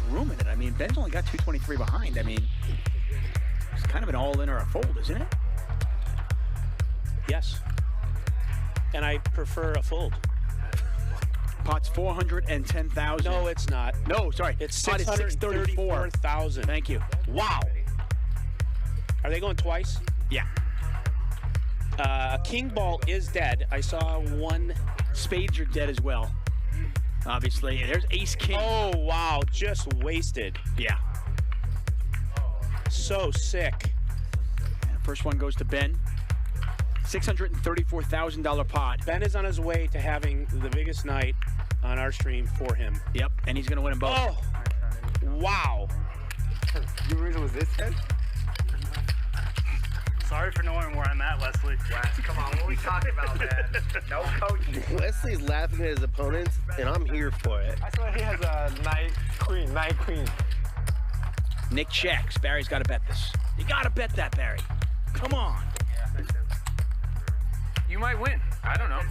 room in it. I mean, Ben's only got 223 behind. I mean, it's kind of an all-in or a fold, isn't it? Yes. And I prefer a fold. Pot's 410,000. No, it's not. No, sorry. It's Pot is 634,000. Thank you. Wow. Are they going twice? Yeah. King ball is dead. I saw one. Spades are dead as well. Obviously. There's ace king. Oh, wow. Just wasted. Yeah. So sick. First one goes to Ben. $634,000 pot. Ben is on his way to having the biggest night on our stream for him. Yep, and he's going to win them both. Oh, wow. You reason was this head? Sorry for knowing where I'm at, Leslie. Come on, what are we talking about, man? No coaching. Leslie's laughing at his opponents, and I'm here for it. I saw he has a knight queen. Nick checks. Barry's got to bet this. You got to bet that, Barry. Come on. You might win. I don't know.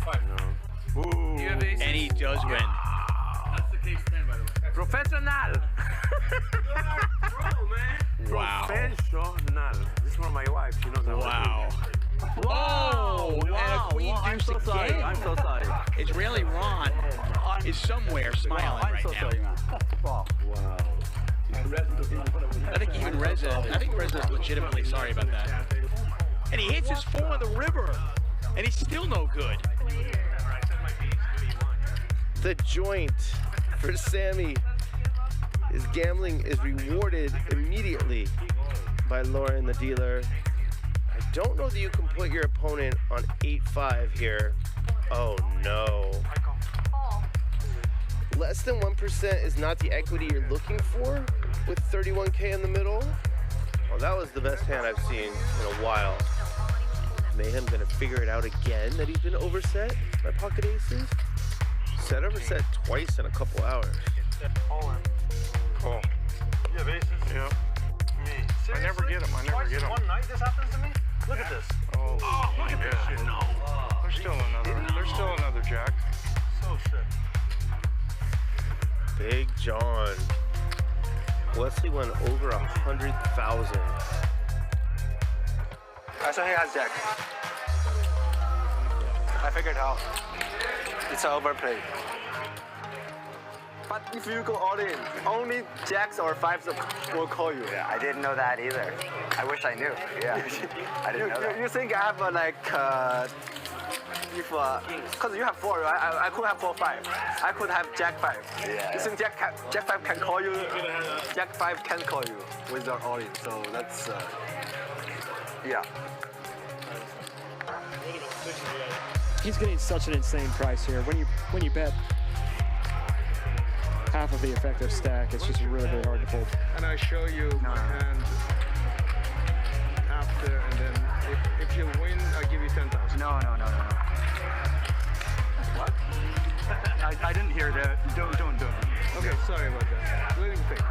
Ooh. You have aces? And he does win. That's the case 10, by the way. Professional. Wow. Professional. This is one of my wives. She knows that. Wow. Whoa. And a queen I'm deuce so sorry. again. I'm so sorry. Israeli Ron is somewhere smiling I'm right so now. sorry, man. Wow. I think even Reza's legitimately sorry about that. And he hits his 4 on the river, and he's still no good. The joint for Sammy is gambling is rewarded immediately by Lauren, the dealer. I don't know that you can put your opponent on 8-5 here. Oh no. Less than 1% is not the equity you're looking for with 31K in the middle. Well, that was the best hand I've seen in a while. Mayhem gonna figure it out again that he's been overset by pocket aces. Set overset twice in a couple hours. Call. You have aces? Yeah. Me. Seriously? I never get them. One night this happens to me? Look at this. Oh, Look at this shit. No. There's still another jack. So sick. Big John. Wesley went over 100,000. I saw he has jack. I figured out. It's an overplay. But if you go all in, only jacks or fives will call you. Yeah, I didn't know that either. I wish I knew. Yeah, I didn't know that. You think I have because you have 4, I could have 4-5. I could have jack 5. Yeah. You think jack 5 can call you? Jack 5 can call you without all in. So that's yeah. He's getting such an insane price here. When you bet half of the effective stack, it's just really, really hard to fold. And I show you my hand after, and then if you win, I give you 10,000. No. What? I didn't hear that. Don't. Okay, sorry about that. What do you think?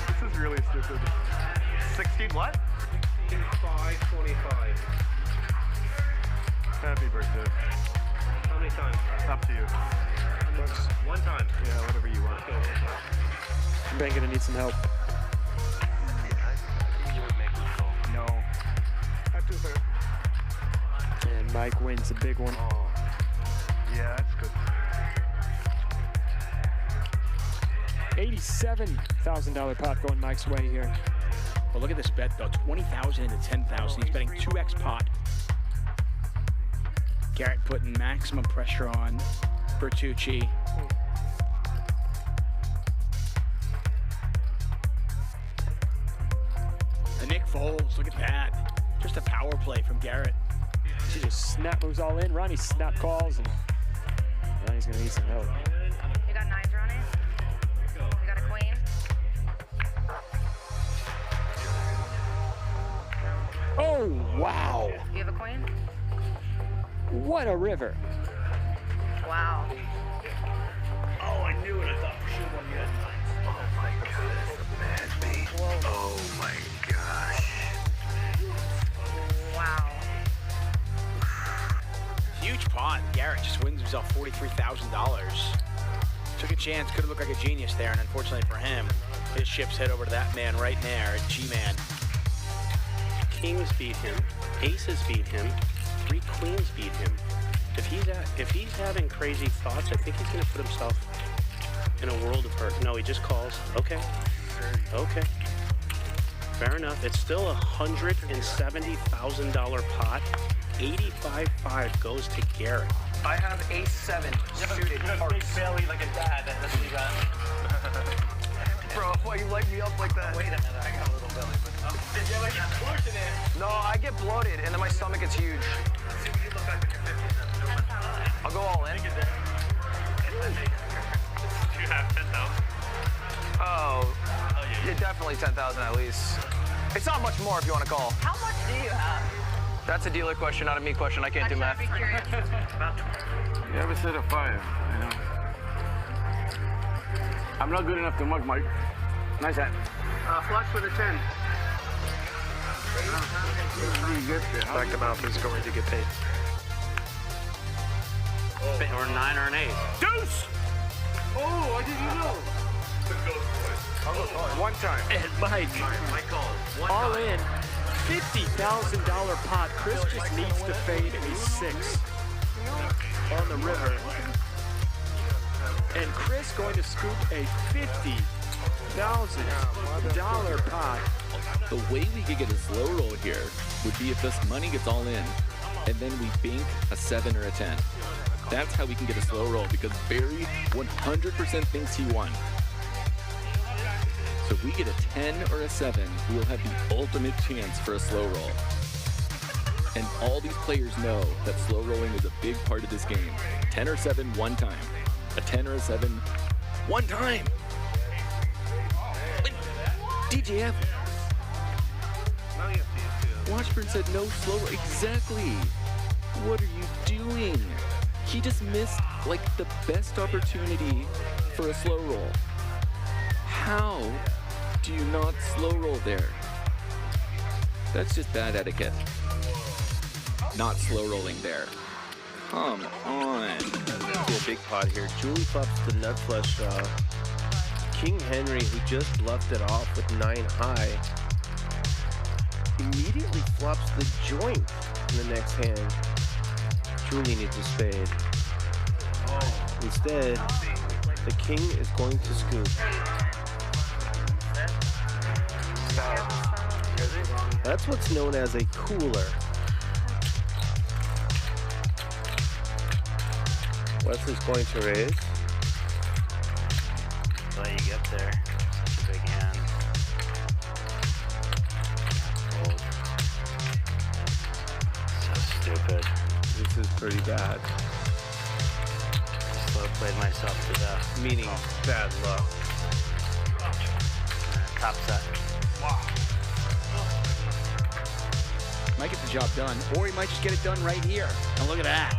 This is really stupid. 16 what? 525. Happy birthday. How many times? Up to you. One time. Yeah, whatever you want. Ben gonna need some help. No. At 2/3. And Mike wins a big one. Yeah, that's good. $87,000 pot going Mike's way here. Well, look at this bet, though. 20,000 into 10,000. He's betting 2x pot. Garrett putting maximum pressure on Vertucci. And Nick folds. Look at that. Just a power play from Garrett. She just snap moves all in. Ronnie snap calls, and Ronnie's gonna need some help. You got 9s, Ronnie? You got a queen? Wow. Do you have a coin? What a river. Wow. Oh, I knew it. I thought for sure one you had nines. Oh my gosh. Man beat. Oh my gosh. Wow. Huge pot. Garrett just wins himself $43,000. Took a chance, could have looked like a genius there, and unfortunately for him, his chips head over to that man right there, G-Man. Kings beat him, aces beat him, 3 queens beat him. If he's having crazy thoughts, I think he's gonna put himself in a world of hurt. No, he just calls. Okay. Okay. Fair enough. It's still a $170,000 pot. 85.5 goes to Garrett. I have ace-7 suited hearts. belly like a dad. That's what you got. Bro, why you light me up like that? Wait a minute. I got a little belly, but did you ever get bloated in? No, I get bloated and then my stomach gets huge. I'll go all in. You have 10,000. Oh, yeah, definitely 10,000 at least. It's not much more if you want to call. How much do you have? That's a dealer question, not a me question. I can't do math. I'd be curious. You ever said a 5? I know. I'm not good enough to mug, Mike. Nice hat. Flush with a 10. Back him out, he's going to get paid. Or 9 or an 8. Deuce! Oh, I didn't know. One time. And Mike, all in, $50,000 pot. Chris just needs to fade a 6 on the river. And Chris going to scoop a $50,000 pot. The way we could get a slow roll here would be if this money gets all in, and then we bink a 7 or a 10. That's how we can get a slow roll, because Barry 100% thinks he won. So if we get a 10 or a 7, we will have the ultimate chance for a slow roll. And all these players know that slow rolling is a big part of this game. 10 or 7, one time. A 10 or a 7, one time. DJF. Washburn said no slow roll. Exactly. What are you doing? He just missed like the best opportunity for a slow roll. How do you not slow roll there? That's just bad etiquette. Not slow rolling there. Come on. See a big pot here. Julie flops the nut flush draw. King Henry, who just bluffed it off with 9 high, immediately flops the joint in the next hand. Julie needs a spade. Instead, the king is going to scoop. That's what's known as a cooler. Wesley's going to raise. Until you get there. Such a big hand. Fold. So stupid. This is pretty bad. Slow played myself to death. Meaning bad luck. Top set. Might get the job done, or he might just get it done right here. And look at that.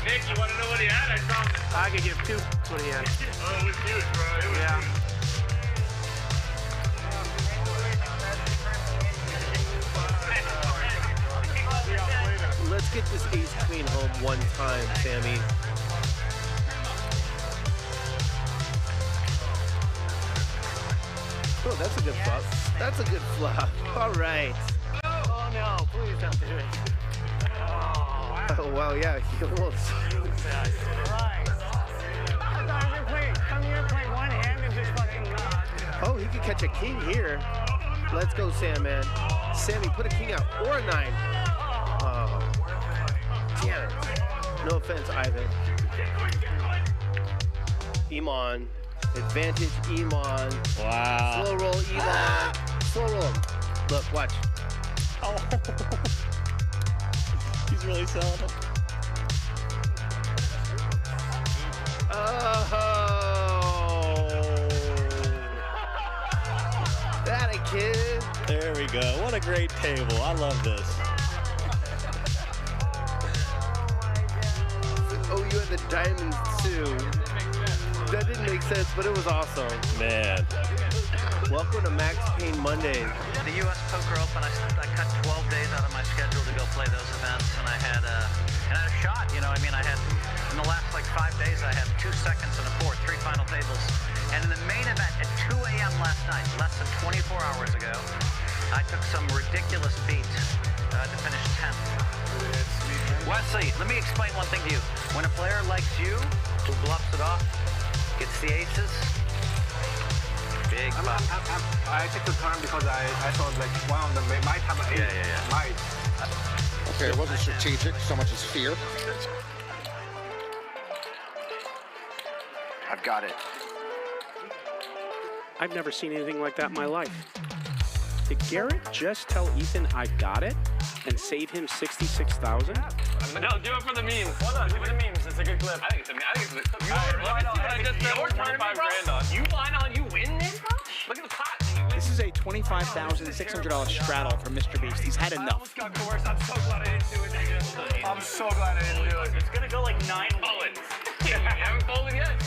Nick, you want to know what he had? I found it. I could give 2. That's what he had. Oh, it was huge, bro. It was Yeah. huge. Let's get this ace queen home one time, Sammy. Oh, that's a good flop. That's a good flop. All right. Oh no, please don't do it. Oh, wow, yeah, he almost. Oh, he could catch a king here. Let's go, Sam, man. Sammy, put a king out or a 9. Oh, damn it. No offense, Ivan. Iman. Advantage, Iman. Wow. Slow roll, Iman. Slow roll him. Look, watch. Oh. He's really selling it. Oh, that a kid. There we go. What a great table. I love this. Oh, you had the diamonds too. That didn't make sense, but it was awesome. Man. Welcome to Max Payne Mondays. The U.S. Poker Open, I cut 12 days out of my schedule to go play those events, and I had a shot. You know, I mean, I had in the last like 5 days, I had 2 seconds and a fourth, 3 final tables, and in the main event at 2 a.m. last night, less than 24 hours ago, I took some ridiculous beat to finish 10th. Wesley, let me explain one thing to you. When a player likes you, who bluffs it off, gets the aces. Big I took the time because I thought like one of them might have an ace. Yeah. Might. Okay, it wasn't strategic so much as fear. I've got it. I've never seen anything like that in my life. Did Garrett just tell Ethan I got it and save him $66,000? No, do it for the memes. Hold on, do it for the memes. It's a good clip. I think it's a good clip. I just spent 25 grand on. You line on, you win this, bro? Look at the pot. This is a $25,600 straddle for Mr. Beast. He's had enough. I'm so glad I didn't do it. I'm so glad I didn't do it. It's gonna go like 9 bullets. You haven't folded yet.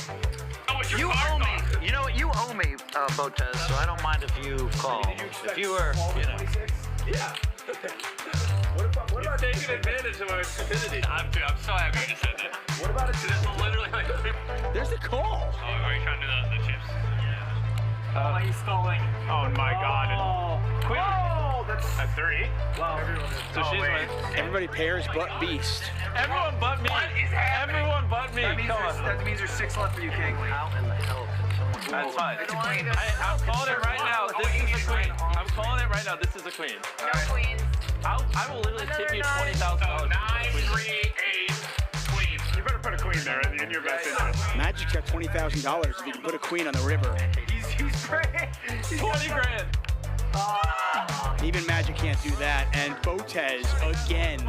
You owe me. You know what? You owe me, Botez, so I don't mind if you call. If you were, you know. Yeah. What about taking advantage of our stupidity? I'm so happy you just said that. What about it? It's literally like. There's the call. Oh, are you trying to do the chips? Yeah. He's stalling. Oh my God. Queen. Oh, that's 30. Wow. So she's like. Everybody pairs but Beast. Everyone but me. What is happening? Everyone but me. That means there's 6 left for you, King. How in the hell could someone... That's fine. I'm calling it right now. This is a queen. I'm calling it right now. This is a queen. No queens. I will literally tip you $20,000. 9, 3, 8, queen. You better put a queen there in your best interest. Magic's got $20,000 if you can put a queen on the river. He's great. 20 grand. Even Magic can't do that. And Botez again.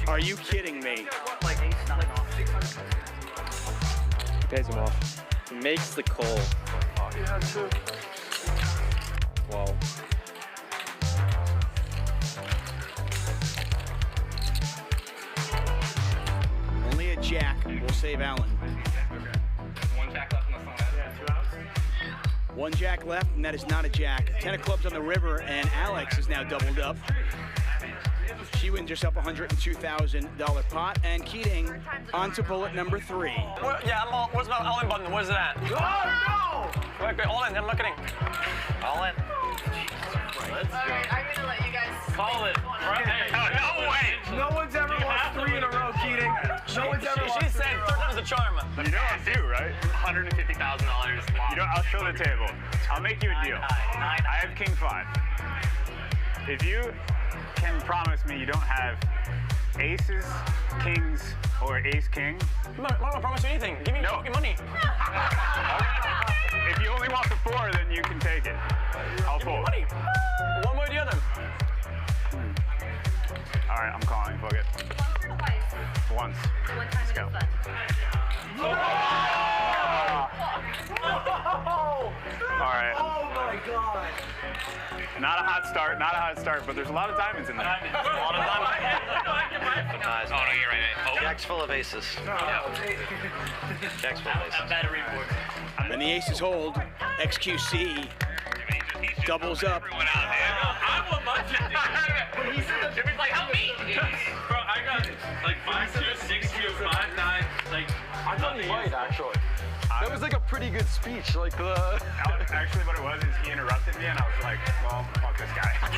Are you kidding me? Pays him off. He makes the call. Yeah, too. Wow. Only a jack will save Allen. One jack left in the phone. Yeah, 2 outs. One jack left, and that is not a jack. 10 of clubs on the river, and Alex is now doubled up. She wins herself a $102,000 pot, and Keating on to bullet number 3. Yeah, I'm all. Where's my all-in button? Where's it at? Oh no! Wait, all in. I'm looking. All in. Alright, I'm gonna let you guys Call it. Right. No way. No one's ever lost 3 in a row, Keating. No one's ever lost. She said 3 times the charm. You know I'm due, right? $150,000. You know, I'll show the table. I'll make you a deal. I have King 5. If you can promise me you don't have aces, kings, or ace king. I'm not gonna promise you anything. Give me your fucking money. If you only want the 4, then you can take it. I'll fold. Money. One way or the other. All right, I'm calling. Fuck it. Once. one time in the sun. All right. Oh my God. Not a hot start, but there's a lot of diamonds in there. Oh, no, you're right. Jack's full of aces. Jack's full of aces. Battery board. When the aces hold, XQC doubles up. I want my 50. Jimmy's like, help me. Bro, I got like 5-2, 6-2, 5-9. Like, I thought he might actually. That was like a pretty good speech. Like Actually, what it was is he interrupted me, and I was like, well, fuck this guy. I'm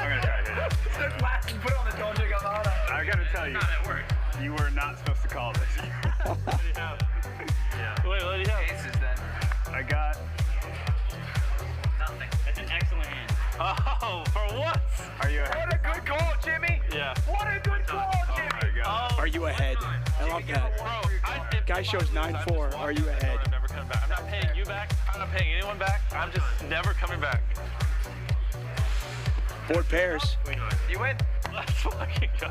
gonna try to hit it. Put it on the dojo. I gotta tell you, you were not supposed to call this. What do you have? Wait, what do you have? Aces then. I got Nothing. That's an excellent hand. Oh, for what? Are you ahead? What a good call, Jimmy. Yeah. What a good call, Jimmy. Oh my God. Are you ahead? I love that. Guy shows 9-4. Are you ahead? I'm never coming back. I'm not paying you back. I'm not paying anyone back. I'm just never coming back. Board pairs. You win. Let's fucking go.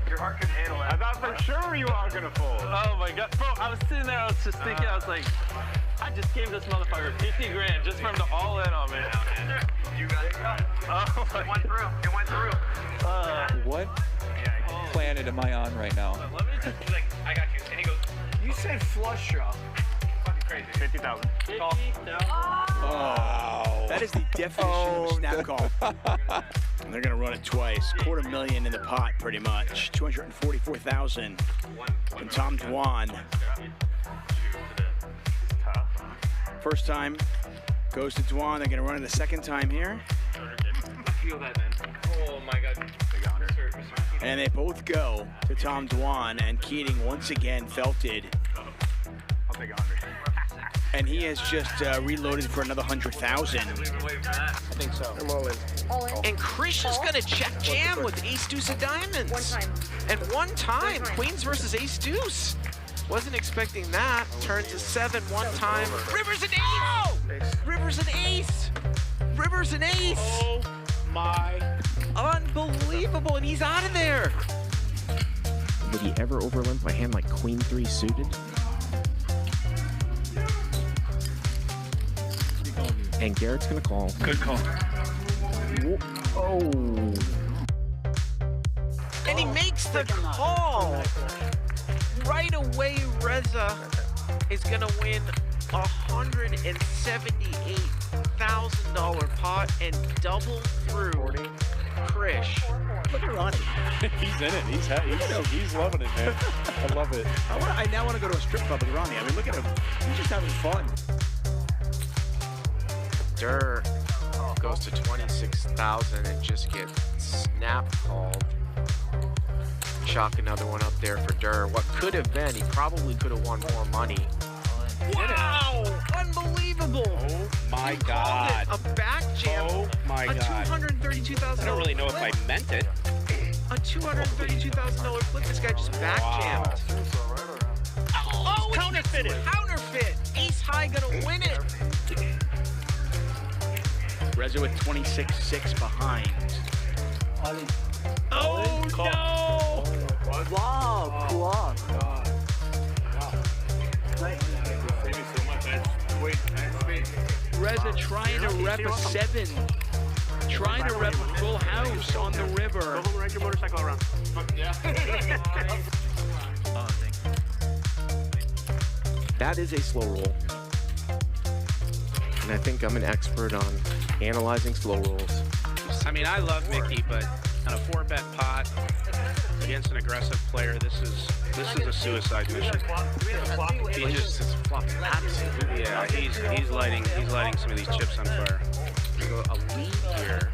Your heart can handle that. I thought for sure you are gonna fold. Oh my god, bro! I was sitting there. I was just thinking. I was like, I just gave this motherfucker 50 grand just for him to all in on me. You got it. Oh my. It went through. It went through. What planet am I on right now? Let me just. He's like, I got you. And he goes, you said flush draw. Fucking crazy. 50,000. Oh. That is the definition of a snap call. And they're going to run it twice. $250,000 in the pot, pretty much. $244,000 from Tom Dwan. First time goes to Dwan. They're going to run it the second time here. Feel that, man. Oh my god. And they both go to Tom Dwan, and Keating once again felted. I'll take 100. And he has just reloaded for another 100,000. I think so. I'm all in. All in. And Krish is gonna check jam with ace deuce of diamonds. One time. And one time, queens versus ace deuce. Wasn't expecting that. Turns to 7 one time. River's an ace! River's an ace! River's an ace! Oh my. Unbelievable, and he's out of there. Would he ever overlimp a hand like queen 3 suited? And Garrett's gonna call. Good call. Oh. And he makes the call. Right away, Reza is gonna win $178,000 pot and double through Krish. Look at Ronnie. He's in it. He's loving it, man. I love it. I now want to go to a strip club with Ronnie. I mean, look at him. He's just having fun. Durr goes to 26,000 and just gets snap called. Chalk another one up there for Durr. What could have been, he probably could have won more money. Wow! Unbelievable! Oh my god. A back jam. Oh my god. A $232,000. I don't really know if I meant it. A $232,000 flip. This guy just back jammed. Oh, counterfeited. Counterfeit. Ace high gonna win it. Reza with 26-6 behind. Oh no! Wow, cool. Reza trying to rep a 7. Trying to rep a full house on the river. Go ride your motorcycle around. Yeah. That is a slow roll. And I think I'm an expert on analyzing slow rolls. I mean, I love Mickey, but on a 4-bet pot against an aggressive player, this is a suicide mission. He just absolutely, yeah. He's lighting some of these chips on fire. We go a lead here.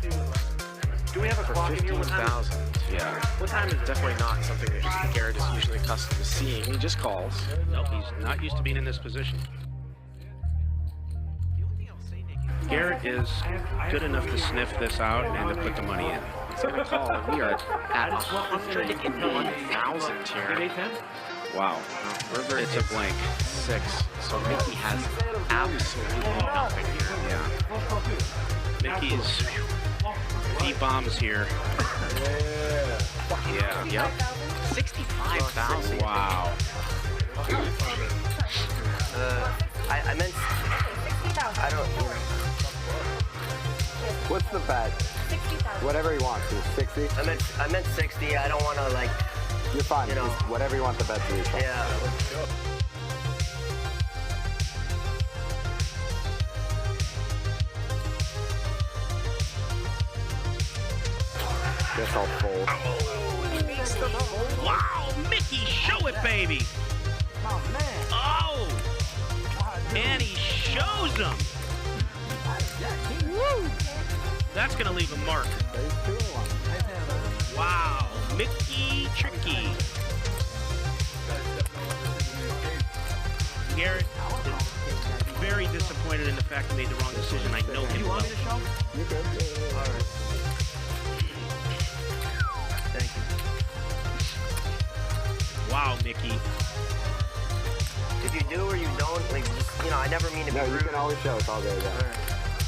Do we have a clock in here? 15,000. Yeah. What time is it? Definitely not something that Garrett is usually accustomed to seeing. He just calls. Nope, he's not used to being in this position. Garrett is good enough to sniff this out and to put the money in. He's gonna call, and we are at 101,000 here. Wow. River it's a blank. 6. So Mickey has absolutely nothing here. Yeah. Mickey's deep bombs here. Yeah. Yep. 65,000. Wow. I meant. I don't. What's the bet? 60,000. Whatever he wants. 60. I meant 60. I don't want to like. You're fine. You know. Just whatever you want the bet to be. Yeah. Guess I'll fold. Wow, Mickey, show it, baby. Oh, and he shows them. Woo. That's gonna leave a mark. Wow, Mickey tricky. Garrett is very disappointed in the fact he made the wrong decision. I know him well. You good? All right. Thank you. Wow, Mickey. If you do or you don't, like, just, you know, I never mean to be rude. No, you can always show. It's all good. Yeah.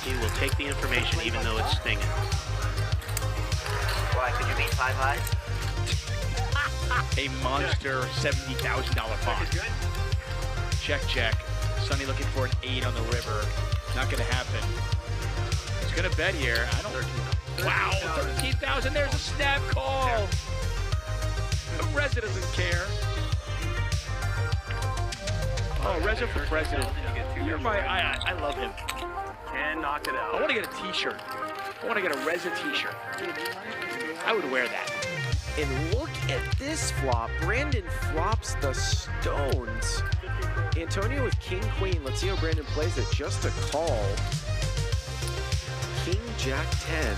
He will take the information even though it's stinging. Why? Could you beat 5 high? a monster $70,000 pot. Check, check. Sonny looking for an 8 on the river. Not gonna happen. He's gonna bet here. I don't. Wow, 13,000. There's a snap call. Reza doesn't care. Oh, Reza for president. You're my. I love him. Can knock it out. I want to get a T-shirt. I want to get a Reza T-shirt. I would wear that. And look at this flop. Brandon flops the stones. Antonio with king queen. Let's see how Brandon plays it. Just a call. King jack 10.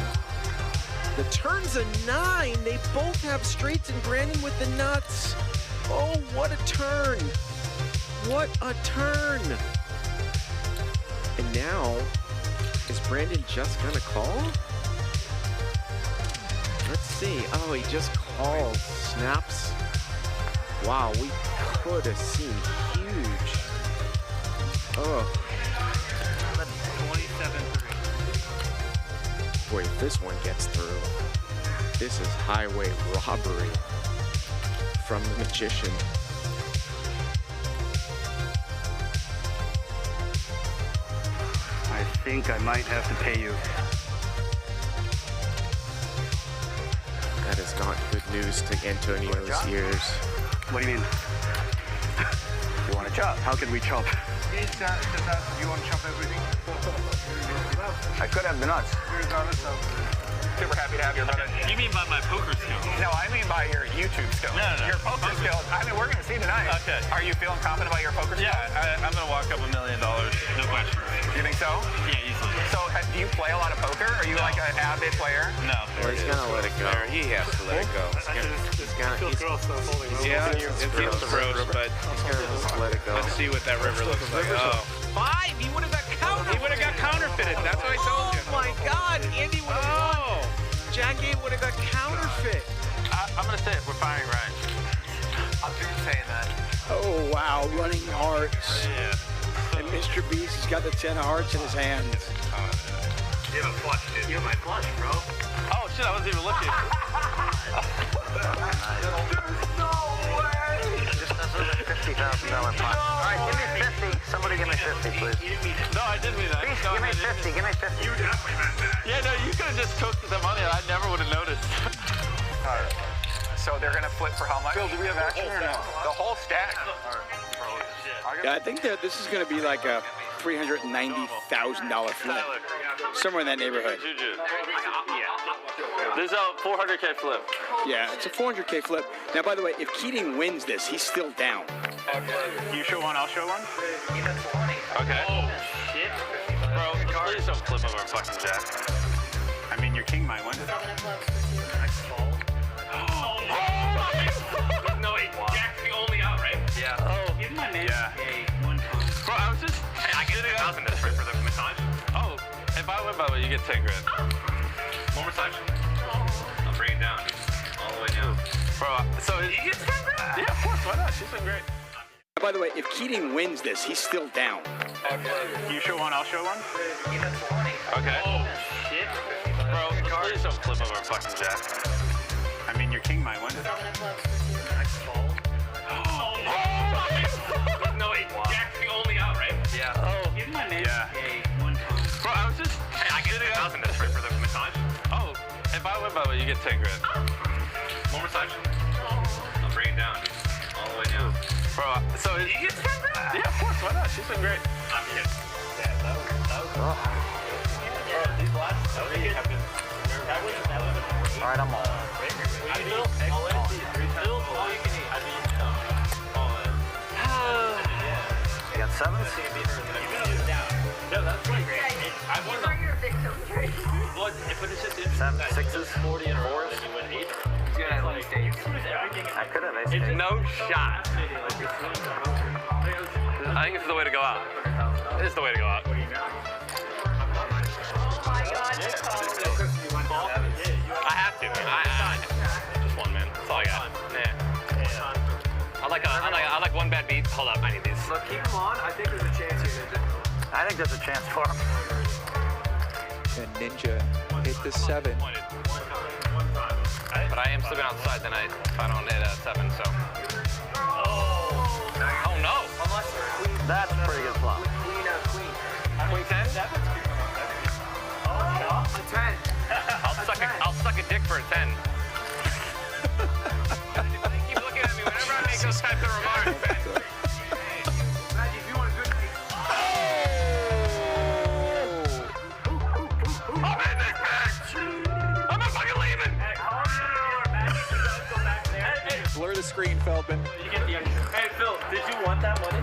The turn's a 9. They both have straights, and Brandon with the nuts. Oh, what a turn. What a turn. And now, is Brandon just gonna call? Let's see. Oh, he just calls. Snaps. Wow, we could have seen huge. Oh. 27-3. Boy, if this one gets through, this is highway robbery from the magician. I think I might have to pay you. That is not good news to Antonio's ears. What do you mean? You want to chop? How can we chop? Just ask if you want to chop everything. I could have the nuts. Super happy to have you, brother. You mean by my poker skills? No, I mean by your YouTube skills. No. Your poker skills. I mean, we're going to see tonight. Okay. Are you feeling confident about your poker skills? Yeah, I'm going to walk up $1 million. No question. You think so? Yeah, easily. So, do you play a lot of poker? Are you like an avid player? No. Well, he's gonna let it go. He has to let it go. He's gonna Yeah, it feels gross, but he's gonna just let it go. let's see what that river looks like. Oh. 5! He would have got counterfeited! He would have got counterfeited. That's what I told you. Oh my God! Andy would have won. Jack 8 would have got counterfeit. I'm going to say it. We're firing right. I'm doing saying that. Oh, wow. Running hearts. Yeah. And Mr. Beast has got the 10 of hearts in his hand. You have a flush, dude. You have my flush, bro. Oh, shit. I wasn't even looking. No way! Just this is a $50,000 pot. All right, give me 50. Somebody give me 50, please. No, I didn't mean that. Please, No, give me I didn't. 50. Give me 50. You definitely meant that. Yeah, no, you could have just took the money and I never would have noticed. All right. So they're going to flip for how much? Phil, do we have action or no? The whole stack. Yeah, I think that this is going to be like a $390,000 flip. Somewhere in that neighborhood. Juju. This is a 400K flip. Yeah, it's a 400K flip. Now, by the way, if Keating wins this, he's still down. You show one, I'll show one. Okay. Oh, shit. Bro, please don't flip over fucking jack. I mean, your king might win. No, wait, Jack's the only out, right? Yeah. Oh. Give my man Yeah. one time. Bro, I was just... Hey, I get 10,000 this for the massage. Oh, if I win, by the way, you get 10 grand. More massage? I'll bring it down. All the way down. Bro, so... You get 10 grand? Yeah, of course, why not? She's been great. By the way, if Keating wins this, he's still down. You show one, I'll show one. Okay. Oh, shit. Bro, please don't flip over fucking jack. I mean, your king might win. No, wait, Jack's the only out, right? Yeah. Oh. Give my man Yeah. one time. Bro, I was just... Hey, I get 10,000 this for the massage. Oh, if I win, by the way, you get 10 grand. More massage? I'll bring it down. All the way down. Bro, so... You get 10 grand? Yeah, of course, why not? She's been great. I'm kidding. Yeah, that was these last three have been... All right, I'm all. You got sevens? No, that's pretty great. I won the... But it's just Seven, sixes? 40 and 4s. And you win 8. I could have ace eight. No shot. I think this is the way to go out. This is the way to go out. I have to, man. Just one, man. That's all I got. I like one bad beat. Hold up, I need these. Look, keep them on. I think there's a chance here, Ninja. I think there's a chance for him. And Ninja hit the 7. But I am slipping outside tonight if I don't hit a 7, so. Oh no! That's a pretty good flop. Queen 10? A 10. I'll suck a dick for a 10. Keep looking at me whenever I make those types of remarks, man. I'm in this bitch! I'm not fucking leaving! Blur the screen, Feldman. You get the extra. Hey, Phil, did you want that money?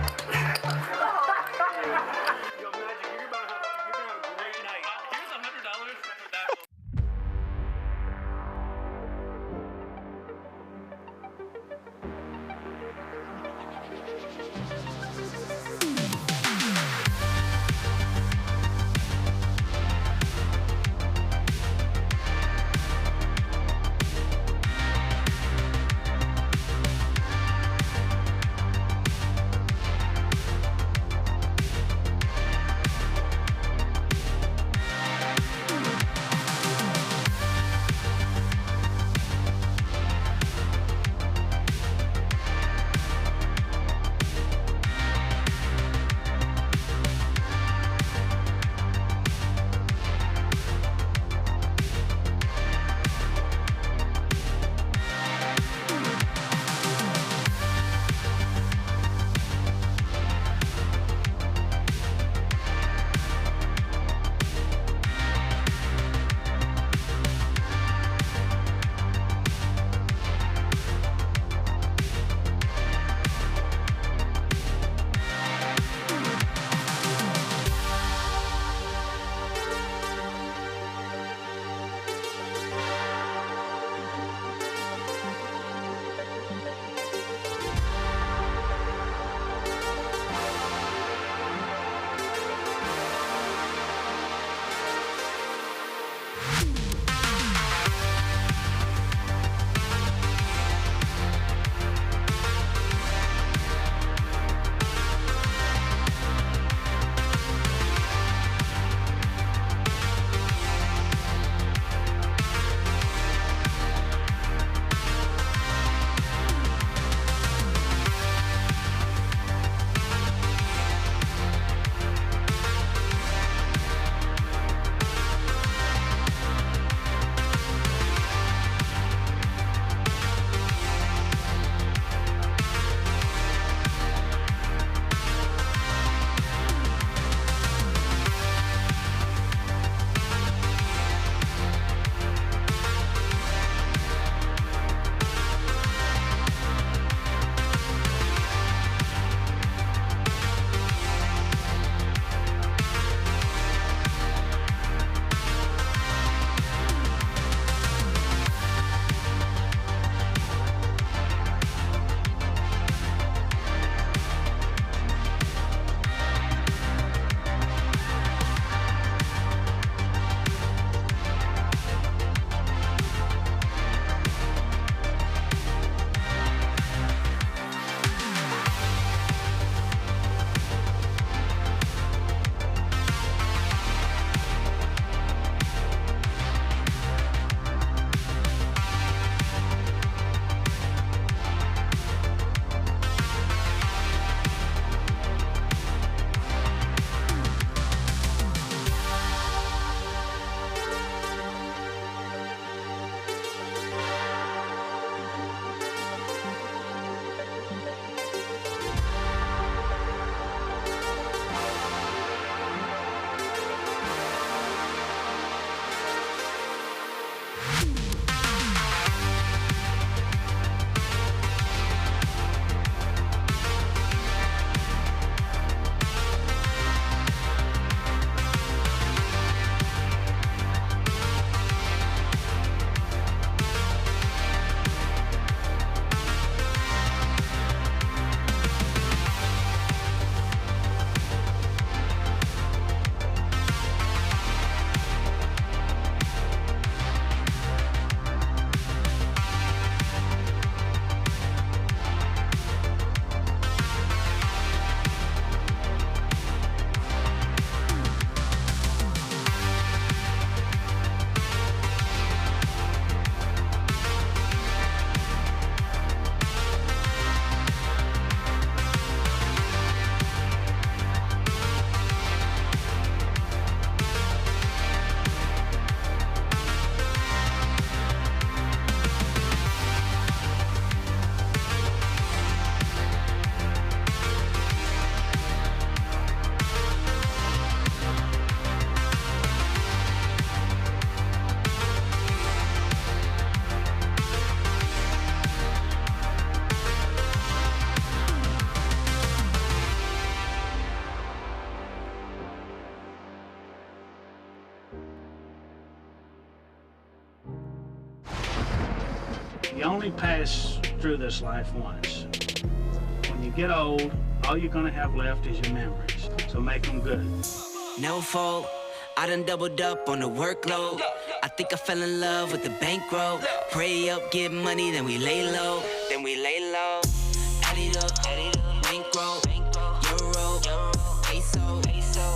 You only pass through this life once. When you get old, all you're gonna have left is your memories. So make them good. No fault, I done doubled up on the workload. I think I fell in love with the bankroll. Pray up, get money, then we lay low. Add it up, bankroll, euro, peso,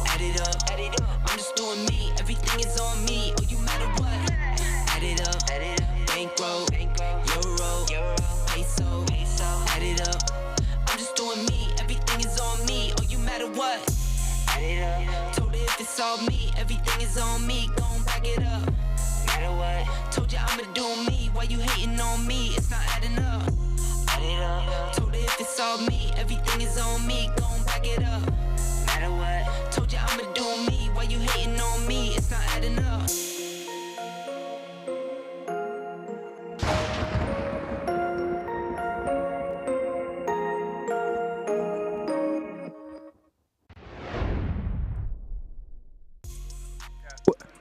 add it up. I'm just doing me, everything is on me. Oh, you matter what? Add it up, bankroll, euro, peso, add it up. I'm just doing me, everything is on me. Oh, you matter what? Add it up. Told her if it's all me, everything is on me. Gon' back it up. Matter what? Told you I'ma do me. Why you hating on me? It's not adding up. Add it up. Told her if it's all me, everything is on me. Gon' back it up. Matter what? Told you I'ma do me. Why you hating on me? It's not adding up.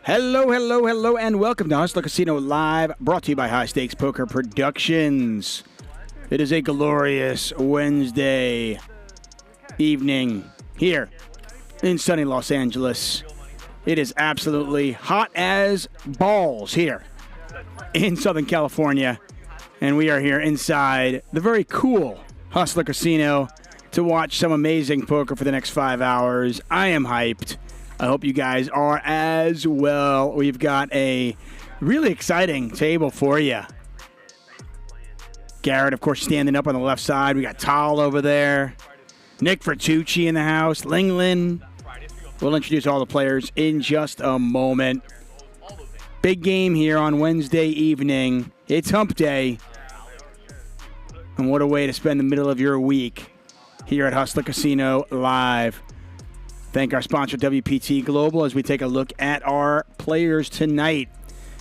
Hello, and welcome to Hustler Casino Live, brought to you by High Stakes Poker Productions. It is a glorious Wednesday evening here in sunny Los Angeles. It is absolutely hot as balls here in Southern California, and we are here inside the very cool Hustler Casino to watch some amazing poker for the next 5 hours. I am hyped. I hope you guys are as well. We've got a really exciting table for you. Garrett, of course, standing up on the left side. We got Tal over there. Nick Vertucci in the house. Linglin. We'll introduce all the players in just a moment. Big game here on Wednesday evening. It's hump day. And what a way to spend the middle of your week here at Hustler Casino Live. Thank our sponsor, WPT Global, as we take a look at our players tonight.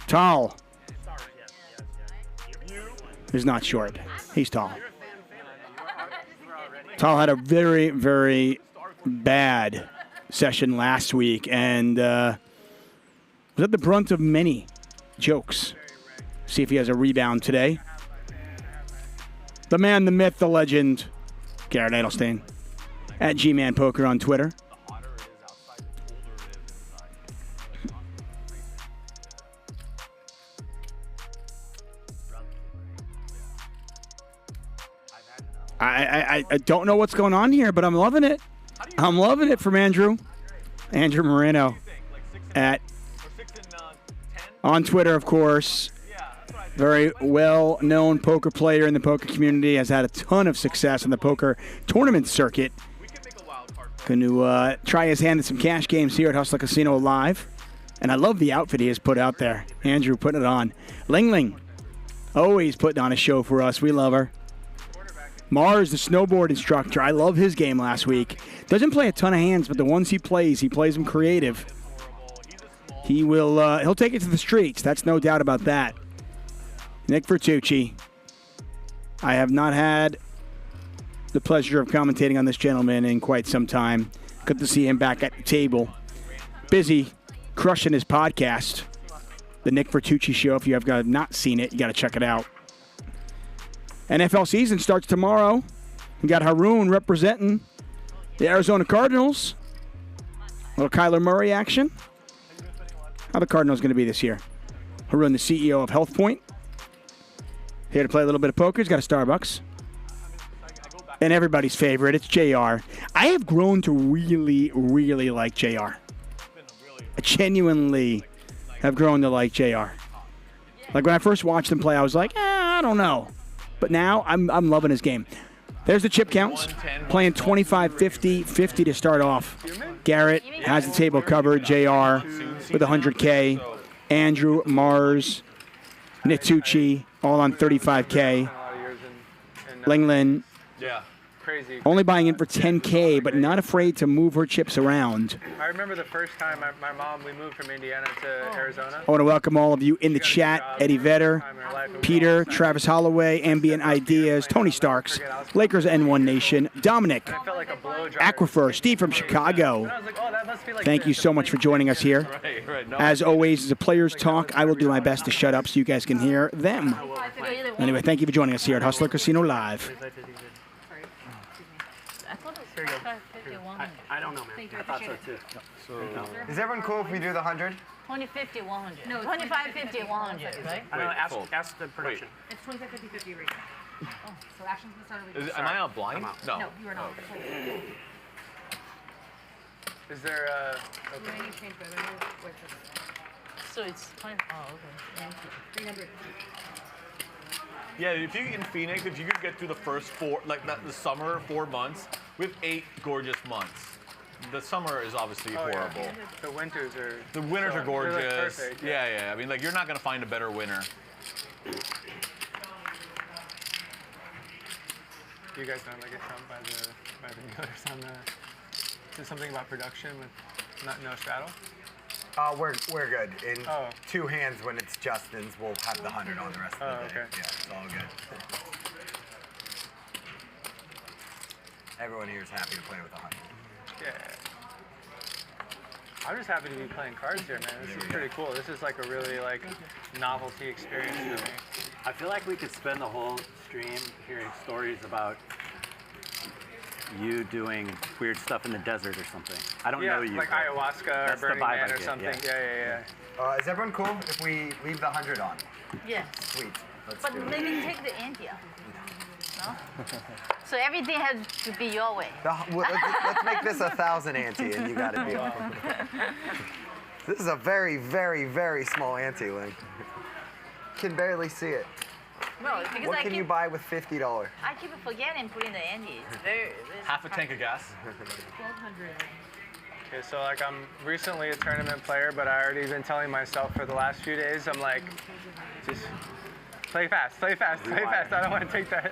Tal is not short. He's tall. Tal had a very, very bad session last week and was at the brunt of many jokes. See if he has a rebound today. The man, the myth, the legend, Garrett Adelstein, at G-Man Poker on Twitter. I don't know what's going on here, but I'm loving it. I'm loving it from Andrew Moreno on Twitter, of course. Very well-known poker player in the poker community, has had a ton of success in the poker tournament circuit. Going to try his hand at some cash games here at Hustler Casino Live. And I love the outfit he has put out there. Andrew putting it on. Linglin, always putting on a show for us. We love her. Mars, the snowboard instructor. I love his game last week. Doesn't play a ton of hands, but the ones he plays them creative. He'll take it to the streets. That's no doubt about that. Nick Vertucci. I have not had the pleasure of commentating on this gentleman in quite some time. Good to see him back at the table. Busy crushing his podcast, The Nick Vertucci Show. If you have not seen it, you got to check it out. NFL season starts tomorrow. We got Haroon representing the Arizona Cardinals. A little Kyler Murray action. How the Cardinals going to be this year? Haroon, the CEO of Health Point. Here to play a little bit of poker. He's got a Starbucks. And everybody's favorite, it's JR. I have grown to really, really like JR. I genuinely have grown to like JR. Like when I first watched him play, I was like, I don't know. But now I'm loving his game. There's the chip counts. Playing 25, 50, 50 to start off. Garrett has the table covered. JR with 100K. Andrew, Mars, Nitucci, all on 35K. Linglin. Crazy. Only buying in for 10K, but not afraid to move her chips around. I remember the first time my mom, we moved from Indiana to Arizona. I want to welcome all of you in the chat. Eddie Vedder, Peter, Travis Holloway, Ambient Ideas, Tony Starks, Lakers N1 Nation, Dominic, Aquifer, Steve from Chicago. Thank you so much for joining us here. As always, as a players talk, I will do my best to shut up so you guys can hear them. Anyway, thank you for joining us here at Hustler Casino Live. I don't know, man. I thought so too. Is everyone cool if we do the 100? 20, 50, 100. No, 25, 50, 100, right? I don't know, ask the production. It's 25, 50, 50 right now. Oh, so action's gonna start with Am I out blind? No. No, you are not. Is there a... So it's 20, oh, okay. 300. Yeah, if you in Phoenix, if you could get through the first the summer 4 months, we have 8 gorgeous months. The summer is obviously horrible. Yeah. The winters are... The winters are gorgeous. Like perfect, yeah. I mean, like, you're not going to find a better winter. You guys don't get trumped by the notice on the... Is there something about production with no straddle? We're good. In 2 hands, when it's Justin's, we'll have the 100 on the rest of the day. Okay. Yeah, it's all good. Everyone here is happy to play with 100. Yeah. I'm just happy to be playing cards here, man. This is pretty cool. This is like a really novelty experience for me. I feel like we could spend the whole stream hearing stories about you doing weird stuff in the desert or something. I don't know you. Like ayahuasca or Burning Man or something. Yeah. Is everyone cool if we leave the 100 on? Yeah. Sweet. Let's But do it. maybe take the ante out. No? So everything has to be your way. Let's make this 1,000 ante, and you got it. This is a very, very, very small ante, Link. Can barely see it. No, because What can you buy with $50? I keep forgetting putting the ante. It's very Half a tank of gas. 1,200. Okay, so I'm recently a tournament player, but I already been telling myself for the last few days, I'm like, just play fast. I don't want to take that.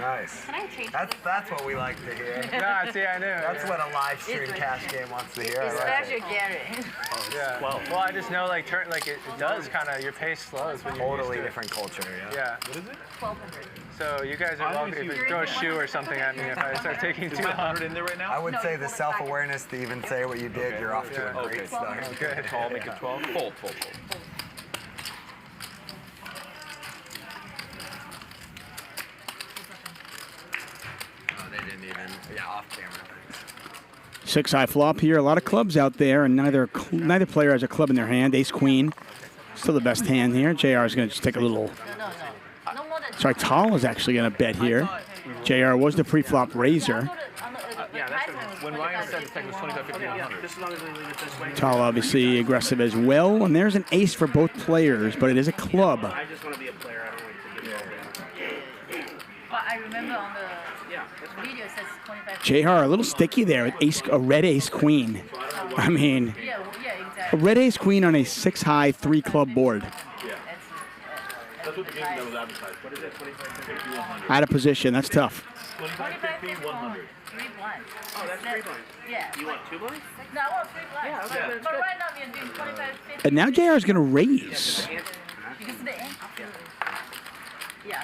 Nice. Can I change That's what we like to hear. No, see, I knew. That's what a live stream cash game wants to hear. Especially Garrett. Yeah. Well, I just know it does kind of, your pace slows when you're Totally used to it. different culture, yeah. Yeah. What is it? 1,200. So you guys are welcome if you throw a shoe or something at me if I start taking too long. 100 in there right now? I would say the self-awareness to even say what you did, you're off to a great start. Good. Tall, make it 12. Fold. Oh, they didn't even, off camera. 6-high flop here. A lot of clubs out there, and neither player has a club in their hand. Ace Queen, still the best hand here. JR is going to just take a little. Sorry, Tal is actually going to bet here. JR was the pre-flop raiser. Yeah, that's when Ryan said the tech was 25, 50, 100. Just as long as we leave it this way. Tal obviously aggressive as well, and there's an ace for both players, but it is a club. I just want to be a player. I don't want to give it all. But I remember on the video it says 25. JR a little sticky there with a red ace queen. I mean, a red ace queen on a 6-high 3-club board. That's what the game that was advertised. What is it? 25, 50, 100. Out of position, that's tough. 25, 50, 100. 3 blinds. Oh, that's 3 blinds. Yeah. You want 2 blinds? No, I want 3 blinds. Yeah, okay. But right now we're doing 25, 50. And now JR is going to raise. Because of the ante. Yeah.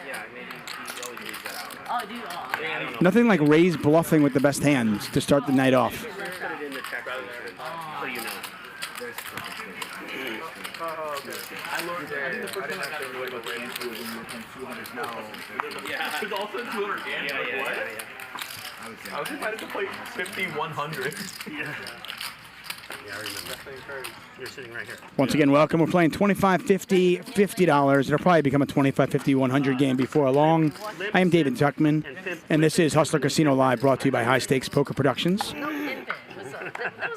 Yeah, maybe he always leaves that out. Oh, do you? Oh. Yeah, I don't know. Nothing like raise bluffing with the best hands to start the night off. Put it in the check so you know. Oh, okay. I learned that. I think the first time I got annoyed about raise was yeah. Because also 200 games. Yeah. I was invited to play 50, 100. Yeah, I remember. You're sitting right here. Once again, welcome. We're playing $25, $50, $50. It'll probably become a $25, $50, $100 game before long. I am David Tuchman, and this is Hustler Casino Live, brought to you by High Stakes Poker Productions. There was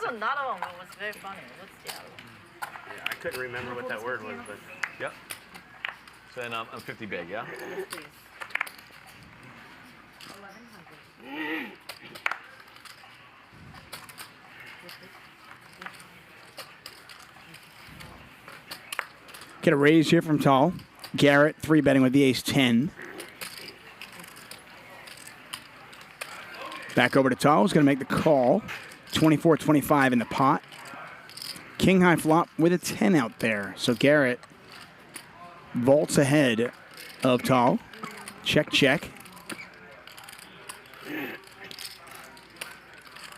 another one that was very funny. What's the other one? Yeah, I couldn't remember what that word was, but. Yep. So then I'm 50 big, yeah? Yes, please. 1,100. Get a raise here from Tal. Garrett 3-betting with the ace-10. Back over to Tal, who's going to make the call. 24-25 in the pot. King high flop with a 10 out there. So Garrett vaults ahead of Tal. Check, check.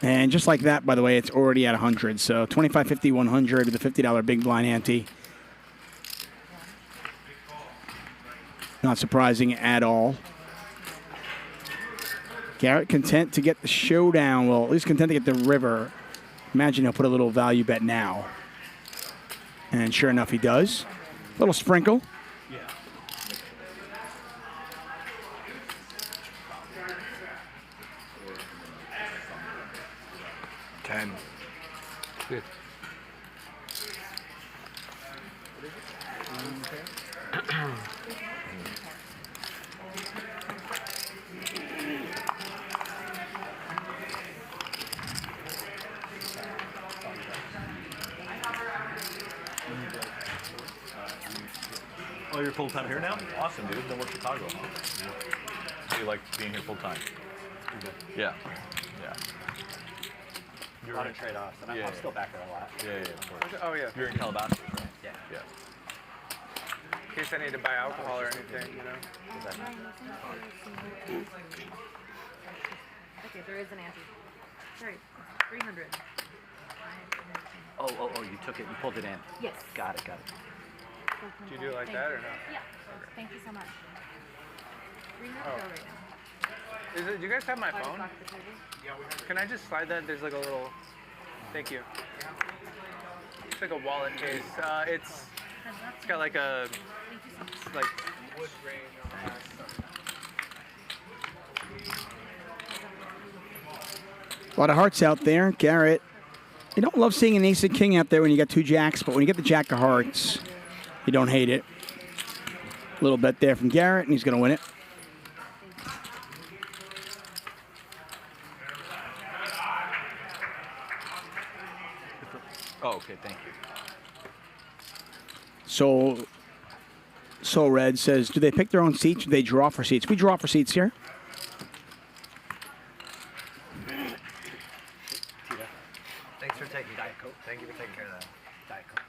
And just like that, by the way, it's already at 100. So 25, 50, 100 with a $50 big blind ante. Not surprising at all. Garrett content to get the showdown. Well, at least content to get the river. Imagine he'll put a little value bet now. And sure enough, he does. A little sprinkle. Yeah. Ten. Oh, you're full time here now? Awesome, dude. Then we're Chicago. How do you like being here full time? Yeah. Yeah. A lot of trade-offs, and I'm still back there a lot. Yeah, of course. Oh, yeah. You're in Calabasas, right? Yeah. Yeah. In case I need to buy alcohol or anything, you know. Okay, there is an ante. Sorry, 300. Oh, you took it, you pulled it in. Yes. Got it. Do you do it like that or not? Yeah. Thank you so much. 300 Oh. right now. Do you guys have my 5 phone? o'clock at the table. Can I just slide that? There's like a little. Thank you. It's like a wallet case. It's got like a wood grain on the A lot of hearts out there. Garrett, you don't love seeing an ace and king out there when you got 2 jacks, but when you get the jack of hearts, you don't hate it. A little bet there from Garrett, and he's going to win it. Oh, okay, thank you. So Red says, do they pick their own seats or do they draw for seats? We draw for seats here. Thanks for taking Diet Coke. Thank you for taking care of that. Diet Coke.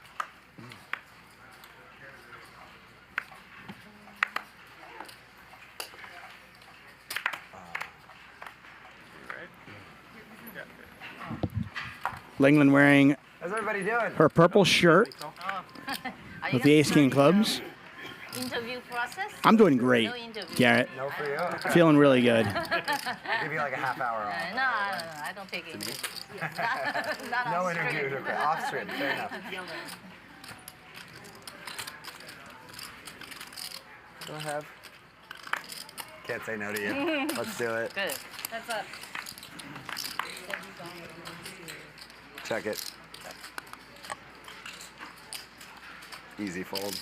Linglin wearing How's everybody doing? her purple shirt with the ace king clubs. Interview process? I'm doing great, No interview. Garrett. No for you. Feeling really good. I'll give you like a half hour off. No, I don't take it. Not No on interviews. script. Okay, off script. Fair enough. Go have. Can't say no to you. Let's do it. Good. That's up. Check it. Easy fold.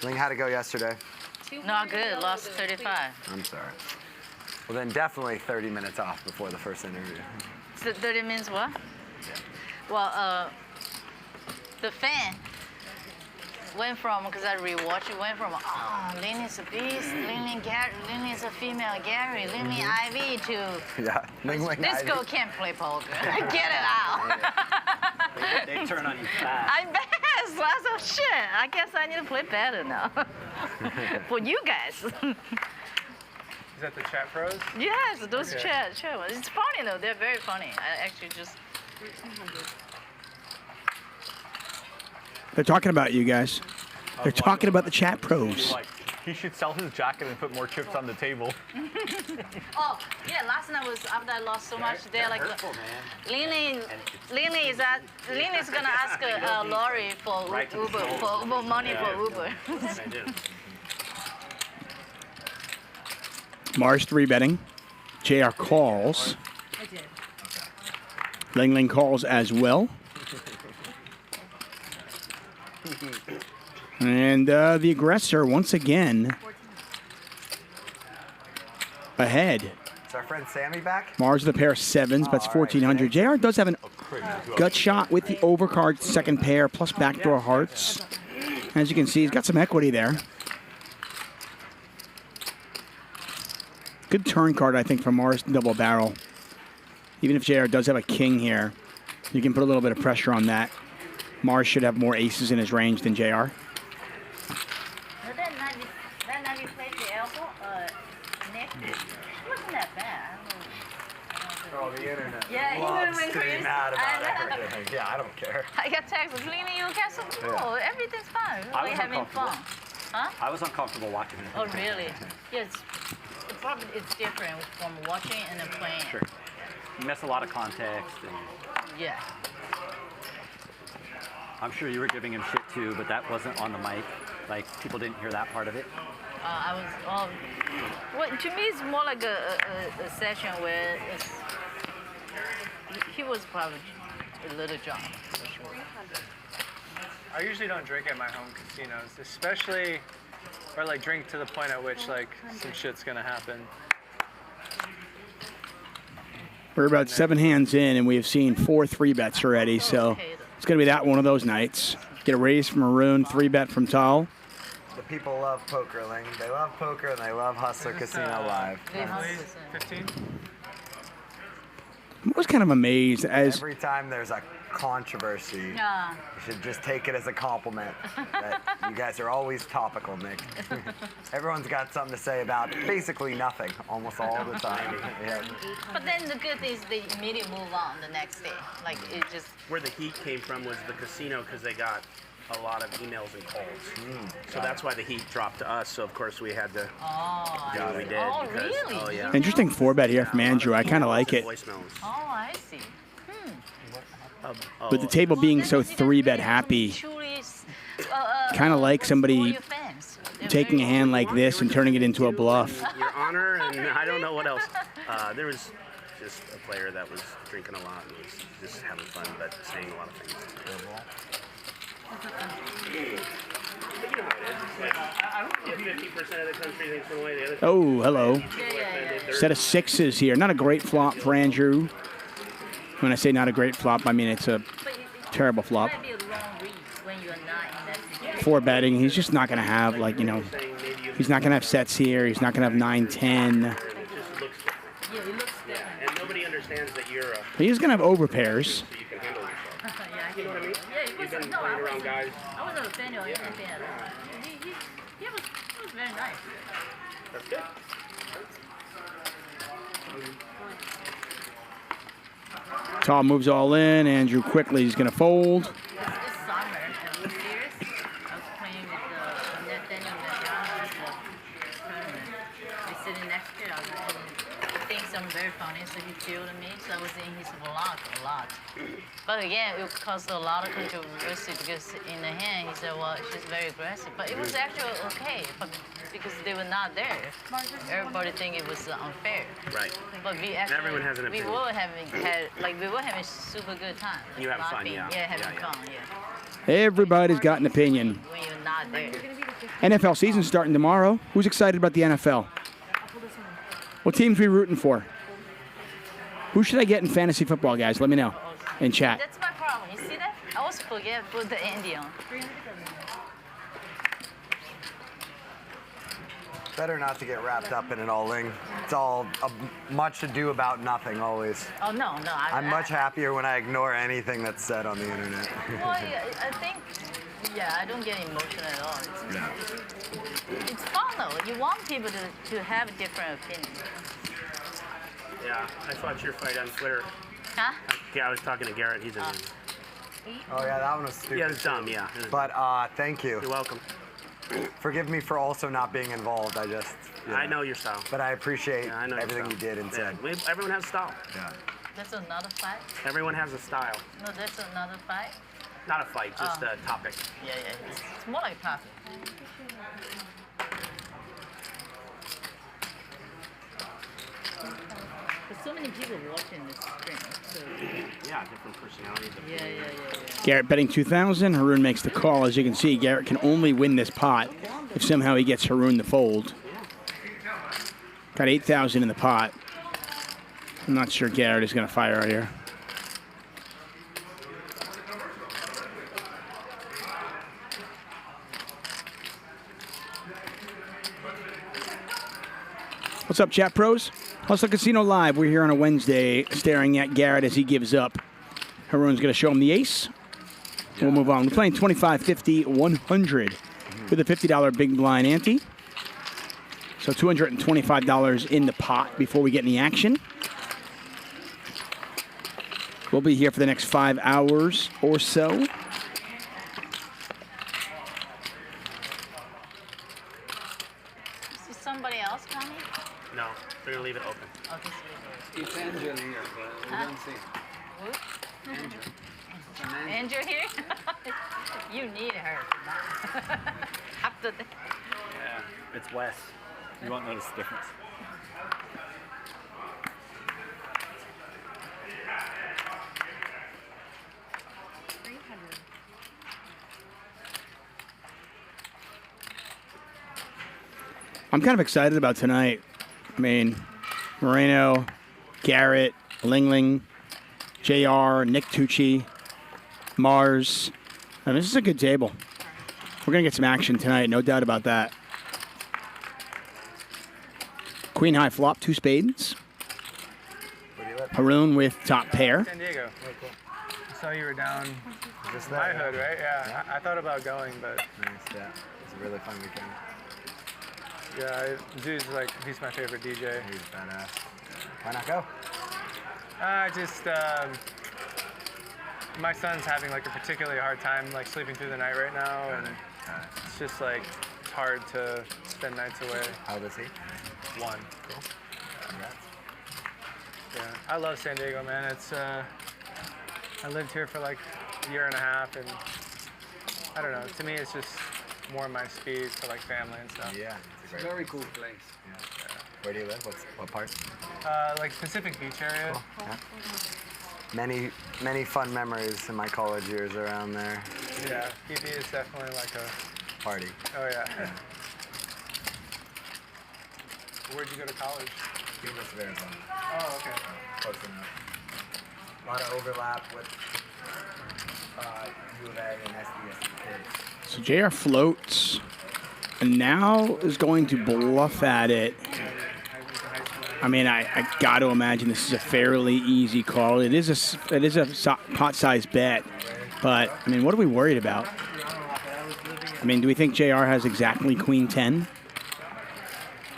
Ling, how'd it go yesterday? Not good. Lost 35. I'm sorry. Well, then definitely 30 minutes off before the first interview. So 30 minutes what? Well, the fan went from, because I rewatched it, went from, oh, Linglin is a beast, Linglin is a female Gary, Linglin IV to, Yeah, Linglin this IV. girl can't play poker. Get it out. They turn on you fast. I'm best. I said, shit, I guess I need to play better now. For you guys. Is that the chat pros? Yes, those Okay. chat. It's funny though, they're very funny. I actually just. They're talking about you guys. They're talking about the chat pros. Like, he should sell his jacket and put more chips on the table. Oh, yeah, last night was after I lost so much. They're like, Linglin is gonna ask Lori for Uber, for money for Uber. Mars 3 betting. JR calls. I did. Linglin calls as well. And the aggressor once again ahead. Is our friend Sammy back? Mars with a pair of sevens, bets 1,400. JR does have a gut shot with the overcard second pair plus backdoor hearts. As you can see, he's got some equity there. Good turn card, I think, for Mars double barrel. Even if JR does have a king here, you can put a little bit of pressure on that. Mars should have more aces in his range than JR. That night we played the elbow, Nick, it wasn't that bad. Oh, the internet. Yeah, he loves went to be crazy. mad about I know. everything. Yeah, I don't care. I got texts, Linglin, you got some. No, everything's fine. I We're was having fun. uncomfortable. Huh? I was uncomfortable watching it. Oh, really? Yes. It's different from watching and then playing. Sure. You miss a lot of context. And Yeah. I'm sure you were giving him shit too, but that wasn't on the mic. Like, people didn't hear that part of it. I was, well, to me, it's more like a session where he was probably a little drunk, for sure. I usually don't drink at my home casinos, especially, or like drink to the point at which like some shit's gonna happen. We're about 7 hands in, and we have seen 4 3-bets already, so it's going to be that one of those nights. Get a raise from Haroon, 3-bet from Tal. The people love poker, Ling. They love poker and they love Hustler Casino Live. 15? I was kind of amazed as every time there's a controversy, Yeah. you should just take it as a compliment that you guys are always topical, Nick. Everyone's got something to say about basically nothing almost all the time. Yeah. But then the good thing is they immediately move on the next day. Like it just. Where the heat came from was the casino because they got a lot of emails and calls. So that's why the heat dropped to us. So of course we had to do what we did. Oh, because, really? Oh, yeah. interesting 4-bet here from Andrew. I kind of like it. Voicemails. Oh, I see. With the table being so 3-bet happy, kind of like somebody taking a hand like this and turning it into a bluff. Your Honor, and I don't know what else. There was just a player that was drinking a lot and was just having fun, but saying a lot of things. But you know how it is. 50% of the country thinks one way, the other. Oh, hello. Set of 6s here. Not a great flop for Andrew. When I say not a great flop, I mean it's a terrible flop. 4-betting. He's just not going to have, like, you know, he's not going to have sets here. He's not going to have 9-10. And nobody understands that you're a... He's going to have overpairs. So you can handle yourself. You know what I mean? You've been playing around guys. I wasn't a fan of anything. He was very nice. That's good. Tal moves all in. Andrew quickly is going to fold. This summer at World Series, I was playing with Nathaniel tournament. We sitting next to each other, and he thinks I'm very funny, so he fielded me. So I was in his vlog a lot. But again, it caused a lot of controversy because in the hand, he said, well, she's very aggressive. But it was actually okay, but because they were not there. Everybody think it was unfair. Right. But we actually, everyone has an we opinion. were having super good time. You having fun, yeah. Yeah, having fun, yeah. Everybody's got an opinion. When you're not there. NFL season starting tomorrow. Who's excited about the NFL? What teams are we rooting for? Who should I get in fantasy football, guys? Let me know in chat. That's my problem. You see that? I always forget to put the Andy on. Better not to get wrapped up in it all, Ling. It's all much ado about nothing always. Oh, no. I'm much happier when I ignore anything that's said on the internet. Well, yeah, I think, I don't get emotional at all. It's fun, though. You want people to have different opinions. Yeah, I fought your fight on Twitter. Huh? Yeah, I was talking to Garrett. He's in. Oh yeah, that one was stupid. Yeah, it's dumb. Yeah. But thank you. You're welcome. Forgive me for also not being involved. I just. I know your style. But I appreciate Yeah, I know your everything style. you did and said. Yeah, everyone has style. Yeah. That's another fight? Everyone has a style. No, that's another fight? Not a fight, just a topic. Yeah. It's more like a topic. There's so many people watching this stream. So. Yeah, different personalities. Yeah. Garrett betting 2,000. Haroon makes the call. As you can see, Garrett can only win this pot if somehow he gets Haroon to fold. Got 8,000 in the pot. I'm not sure Garrett is going to fire out here. What's up, chat pros? Hustler Casino Live. We're here on a Wednesday staring at Garrett as he gives up. Haroon's going to show him the ace. We'll move on. We're playing 25, 50, 100 with a $50 big blind ante. So $225 in the pot before we get any action. We'll be here for the next 5 hours or so. somebody else coming? No, we're gonna leave it open. Oh, just leave it. It's Angel here, but we don't see. Who? Angel. Angel here? You need her. After the... Yeah, it's Wes. You won't notice the difference. I'm kind of excited about tonight. I mean, Moreno, Garrett, Linglin, JR, Nick Nitucci, Mars. I mean, this is a good table. We're going to get some action tonight, no doubt about that. Queen high flop, 2 spades. Haroon with top pair. San Diego. Oh, cool. I saw you were down in my hood, right? Yeah. I thought about going, but... Nice, yeah. It's a really fun weekend. Yeah, dude's like, he's my favorite DJ. He's badass. Why not go? My son's having like a particularly hard time like sleeping through the night right now, and it's just like, it's hard to spend nights away. How old is he? 1. Cool. Congrats. Yeah, I love San Diego, man. It's, I lived here for like a year and a half, and I don't know, to me it's just more my speed for like family and stuff. Yeah, it's a very cool place. Yeah. Where do you live? What part? Like Pacific Beach area. Cool. Yeah. Many fun memories in my college years around there. Yeah, PB is definitely like a party. Oh yeah. Where'd you go to college? University of Arizona. Oh, okay. Close enough. A lot of overlap with U of A and SDSU kids. So JR floats, and now is going to bluff at it. I mean, I got to imagine this is a fairly easy call. It is a pot-sized bet, but I mean, what are we worried about? I mean, do we think JR has exactly Queen 10?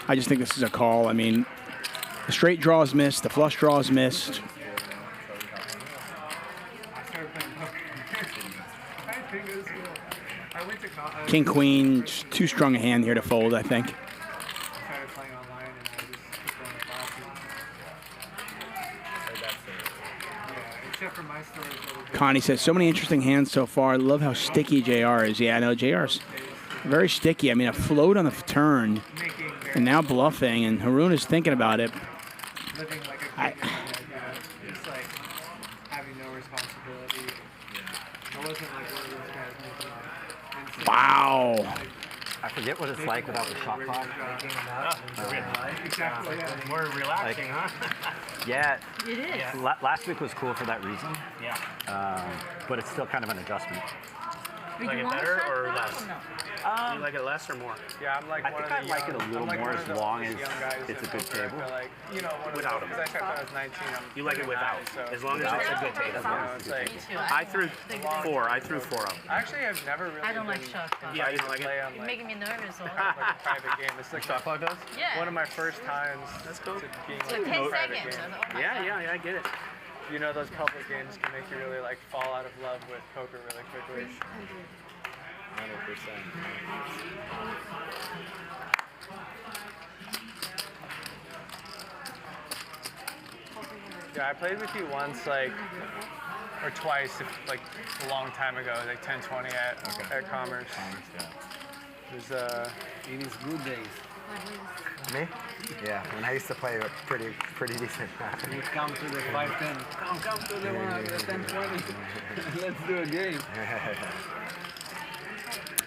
I just think this is a call. I mean, the straight draw is missed, the flush draw is missed. King Queen, too strong a hand here to fold, I think. Connie says, so many interesting hands so far. I love how sticky JR is. Yeah, I know JR's very sticky. I mean, a float on the turn and now bluffing, and Haroon is thinking about it. It's like having no responsibility. I wasn't like one of those guys making Wow. I forget what it's like without the shot clock. Exactly. More relaxing, huh? Yeah. It is. Yeah. Last week was cool for that reason. Yeah. But it's still kind of an adjustment. You like it better or less? You like it less or more? Yeah, I'm like I think I like it a little more as long as it's a good table. Without them. Because I checked when I was 19. You like it without, as long as it's a good table. It's like, I threw 4. I threw 4 up. Actually, I've never really. I don't like shot clock. Yeah, you don't like it? You're making me nervous. Like a private game. It's like shot clock does? Yeah. One of my first times. That's cool. Being It's like like 10 a private seconds. game. Yeah, I get it. You know, those public games can make you really like fall out of love with poker really quickly. 100%. Yeah, I played with you once, like, or twice, like a long time ago, like 10-20 at Commerce. It was it is good days. Me? Yeah, when I used to play pretty decent. You come to the 5-10. Come to the 10-20. Let's do a game.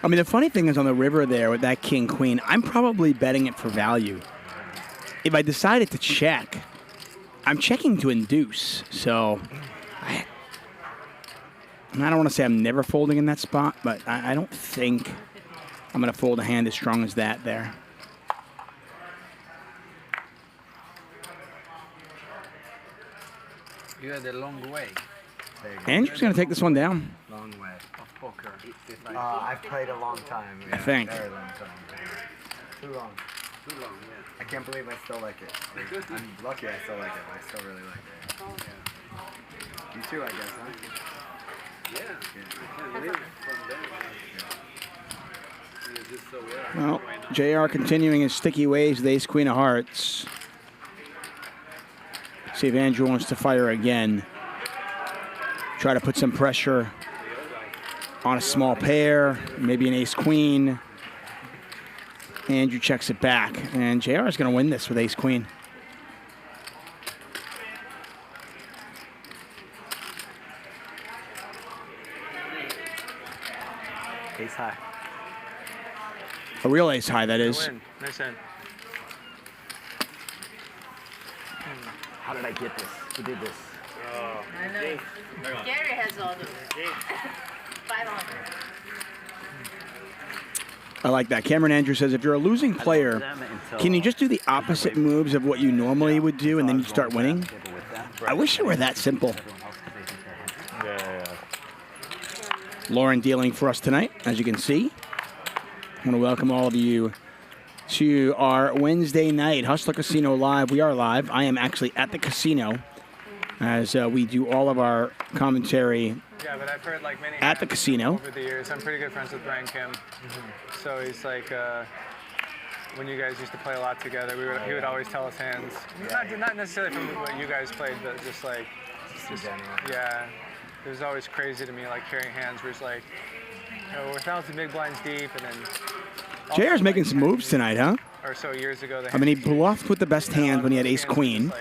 I mean, the funny thing is on the river there with that King Queen, I'm probably betting it for value. If I decided to check, I'm checking to induce. So I don't want to say I'm never folding in that spot, but I don't think I'm going to fold a hand as strong as that there. You had a long way. Andrew's going to take this one down. Long way. Of poker. I've played a long time. Yeah, I think. Very long time. Too long. Too long, yeah. I can't believe I still like it. I'm lucky I still like it, but I still really like it. Oh, yeah. You too, I guess, huh? Yeah. I can live from there. Well, JR continuing his sticky ways with ace queen of hearts. See if Andrew wants to fire again. Try to put some pressure on a small pair, maybe an ace queen. Andrew checks it back, and JR is going to win this with ace queen. Ace high. A real ace high, that is. Nice hand. How did I get this? Who did this? I know. Gary has all those. 500. I like that. Cameron Andrews says, if you're a losing player, can you just do the opposite moves of what you normally would do and then you start winning? I wish it were that simple. Lauren dealing for us tonight, as you can see. I want to welcome all of you to our Wednesday night Hustler Casino Live. We are live. I am actually at the casino as we do all of our commentary But I've heard like many at the casino. Over the years. I'm pretty good friends with Brian Kim. So he's like, when you guys used to play a lot together, he would always tell us hands. Not necessarily from what you guys played, but just like, yeah. It was always crazy to me, like hearing hands where it's like, we're 1,000 big blinds deep, and then. JR's making some moves tonight, huh? Or so years ago. I mean, he bluffed with the best hand when he had ace queen.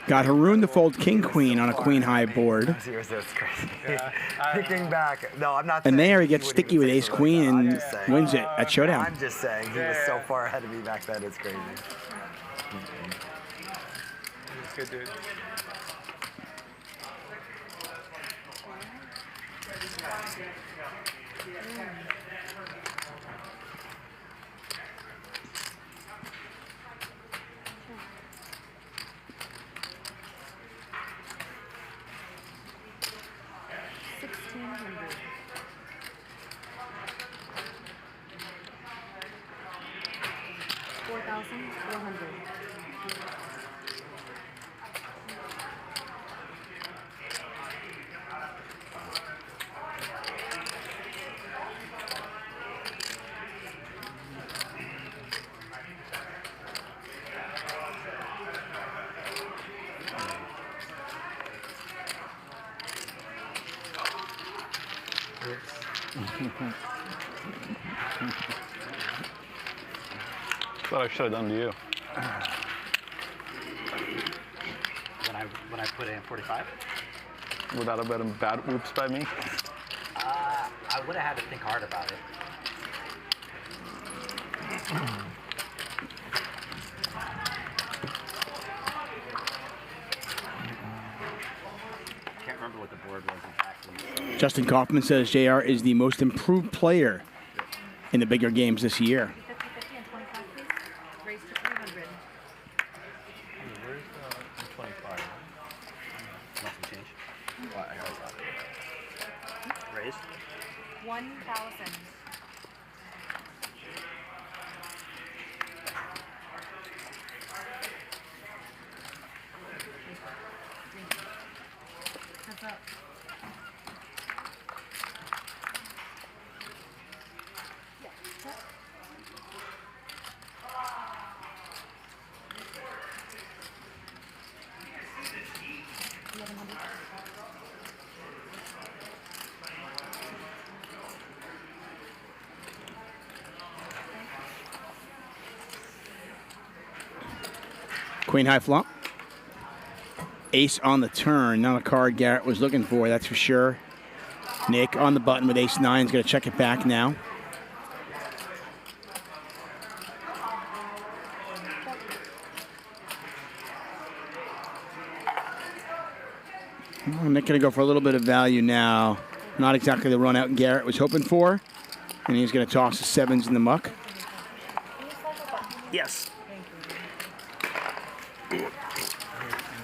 Got Haroon to fold king queen on a queen high board. That's crazy. Thinking back, no, I'm not. And there he gets sticky with ace queen and wins it at showdown. I'm just saying he was so far ahead of me back then. It's crazy. He's good dude. What I should have done to you. When I put in 45? Would that have been bad oops by me? I would have had to think hard about it. Can't remember what the board was exactly. Justin Kaufman says JR is the most improved player in the bigger games this year. Raise to 300. Where's the 25? Nothing changed. What? I got that. Raised? 1,000. What's up? Queen high flop. Ace on the turn, not a card Garrett was looking for, that's for sure. Nick on the button with ace nine is going to check it back now. Well, Nick going to go for a little bit of value now. Not exactly the run out Garrett was hoping for. And he's going to toss the sevens in the muck. Yes.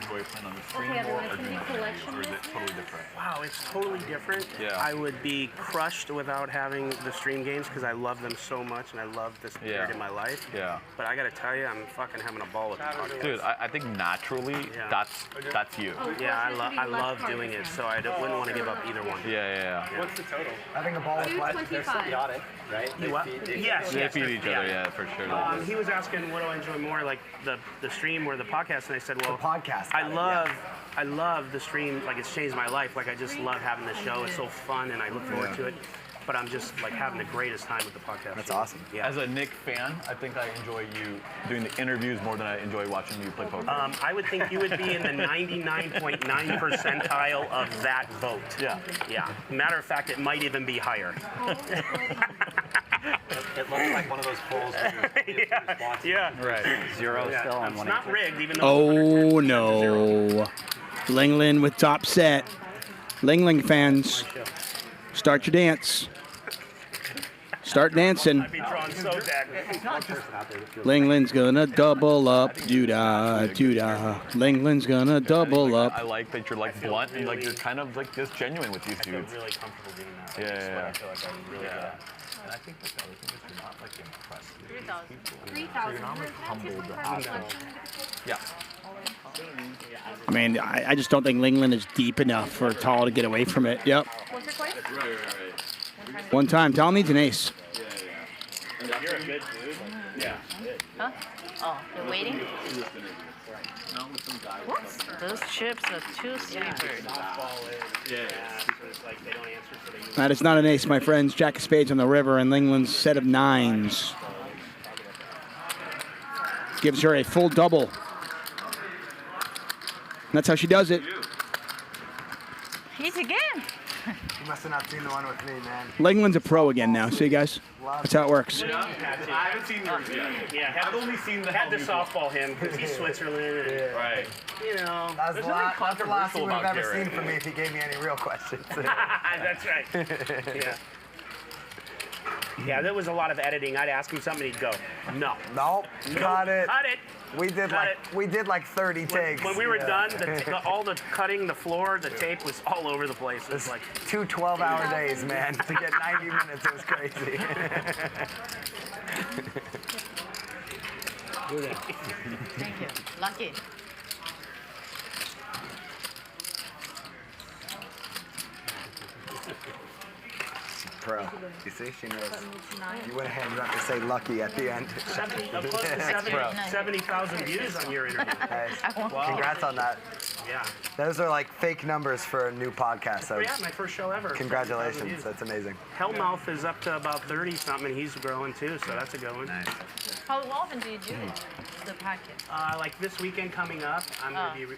Boyfriend on the stream more, or do you not? Or is it totally different? Wow, it's totally different. Yeah. I would be crushed without having the stream games because I love them so much and I love this period in my life. Yeah. But I gotta tell you, I'm fucking having a ball with the podcast. Dude, I think naturally that's you. Yeah, I love doing it, so I wouldn't want to give up either one. Yeah. What's the total? Having a ball with what? They're symbiotic, right? Yes, They feed each other, yeah, for sure. He was asking what do I enjoy more, like the stream or the podcast, and I said, well, the podcast. I love the stream. Like it's changed my life. Like I just love having the show. It's so fun, and I look forward to it. But I'm just like having the greatest time with the podcast. That's awesome. Yeah. As a Nick fan, I think I enjoy you doing the interviews more than I enjoy watching you play poker. I would think you would be in the 99.9 percentile of that vote. Yeah. Yeah. Matter of fact, it might even be higher. It looks like one of those polls where you Yeah. Right. Zero Yeah. still on It's one. not rigged, even though. Oh no. Linglin with top set. Linglin fans, start your dance. Start dancing. I'd be drawn so dead. Linglin's gonna double up, doo-dah, doo-dah. Linglin's gonna double up. I like that you're like blunt and like you're kind of like just genuine with these dudes. Really comfortable doing that. Yeah. I feel like I'm really good at. And I think that's the other thing is you're not like impressed with these 3,000. people. 3,000. So you're not like humbled to have them. Yeah. I mean, I just don't think Linglin is deep enough for Tal to get away from it. Yep. Once or twice? Right. One time. Tal needs an ace. You're a good dude. Yeah. Huh? Oh, you're waiting? Those chips are too savory. That is not an ace, my friends. Jack of spades on the river and Linglin's set of nines. Gives her a full double. That's how she does it. He's again. You must have not seen the one with me, man. Linglin's a pro again now. See, guys? That's how it works. I haven't seen yours yet. Yeah, I've only seen the had to softball him because he's Switzerland. And, Right. You know, That's There's the nothing last you controversial would have about ever Garrett. seen from me if he gave me any real questions. That's right. Yeah. Yeah, there was a lot of editing. I'd ask him something, he'd go, no. Nope. Cut it. Cut it. We did like 30 takes. When we were done, all the cutting, the floor, the tape was all over the place. It was like 2 12-hour days, man. To get 90 minutes, it was crazy. Thank you. Lucky. Pro. You see, she knows. You went ahead and got to say lucky at the end. close to 70,000 views on your interview. Nice. Wow. Congrats on that. Yeah. Those are like fake numbers for a new podcast. So Yeah, my first show ever. 70,000 congratulations. views. That's amazing. Hellmouth is up to about 30 something, and he's growing too, so that's a good one. Nice. How often do you do the packet? Like this weekend coming up, I'm going to be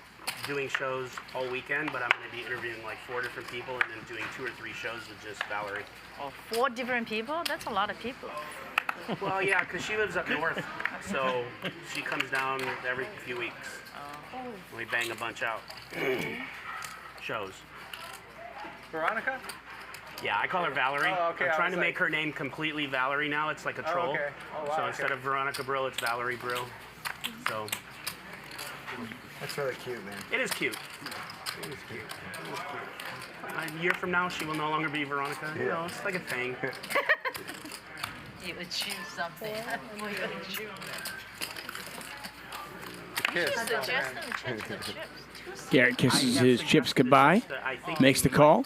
doing shows all weekend, but I'm going to be interviewing like 4 different people and then doing 2 or 3 shows with just Valerie. Oh, 4 different people? That's a lot of people. Well, yeah, because she lives up north, so she comes down every few weeks. And we bang a bunch out. Shows. Veronica? Yeah, I call her Valerie. Oh, okay, I'm I trying to was make her name completely Valerie now. It's like a troll. okay. Oh, wow, So okay. instead of Veronica Brill, it's Valerie Brill. So That's really cute, man. it is cute. It is cute. It is cute. A year from now, she will no longer be Veronica. You know, it's like a thing. You would choose something. What you would choose? You Kiss. should suggest them chips and chips. Garrett kisses his chips goodbye, makes the call.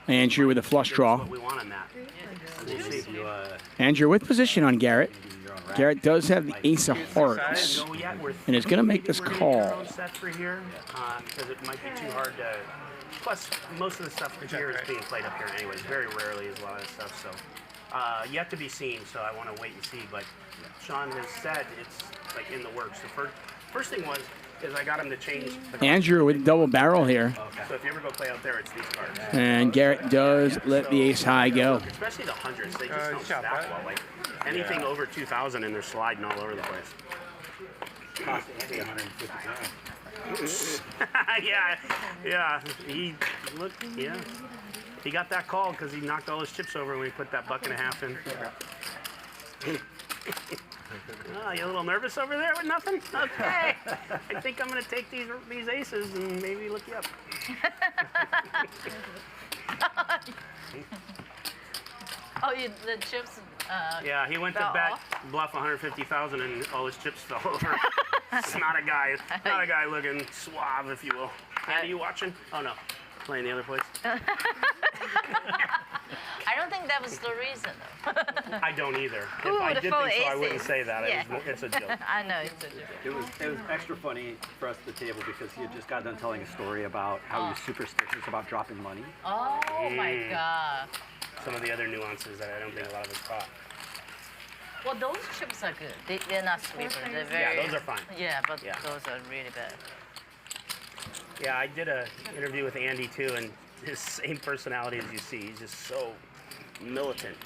Andrew with a flush draw. We want on that. We'll see. Andrew with position on Garrett. Garrett does have the ace of hearts and is going to make this call. Set for here because it might be too hard to. Plus, most of the stuff here is being played up here anyways. Very rarely is a lot of stuff. So yet to be seen. So I want to wait and see. But Sean has said it's like in the works. The first thing is I got him to change. The Andrew with double barrel here. So if you ever go play out there, it's these cards. And Garrett does let the ace high go. Especially the hundreds, they just don't stack well. Like anything over 2,000 and they're sliding all over the place. yeah. He got that call because he knocked all his chips over when he put that $1.50 in. Oh, you a little nervous over there with nothing? Okay. I think I'm going to take these aces and maybe look you up. Oh, the chips. Yeah, he went to bet bluff 150,000 and all his chips fell over. It's not a guy looking suave, if you will. Andy, you watching? Oh no, playing the other place. I don't think that was the reason, though. I don't either. Ooh, If I the did full think so, I aces. wouldn't say that. Yeah. It's a joke. I know it's a joke. It was extra funny for us at the table because he had just got done telling a story about how he was superstitious about dropping money. Oh my God. Some of the other nuances that I don't think a lot of us caught. Well, those chips are good. They're not sweet. They're very. Yeah, those are fine. Yeah, but those are really bad. Yeah, I did a interview with Andy too, and his same personality as you see. He's just so militant.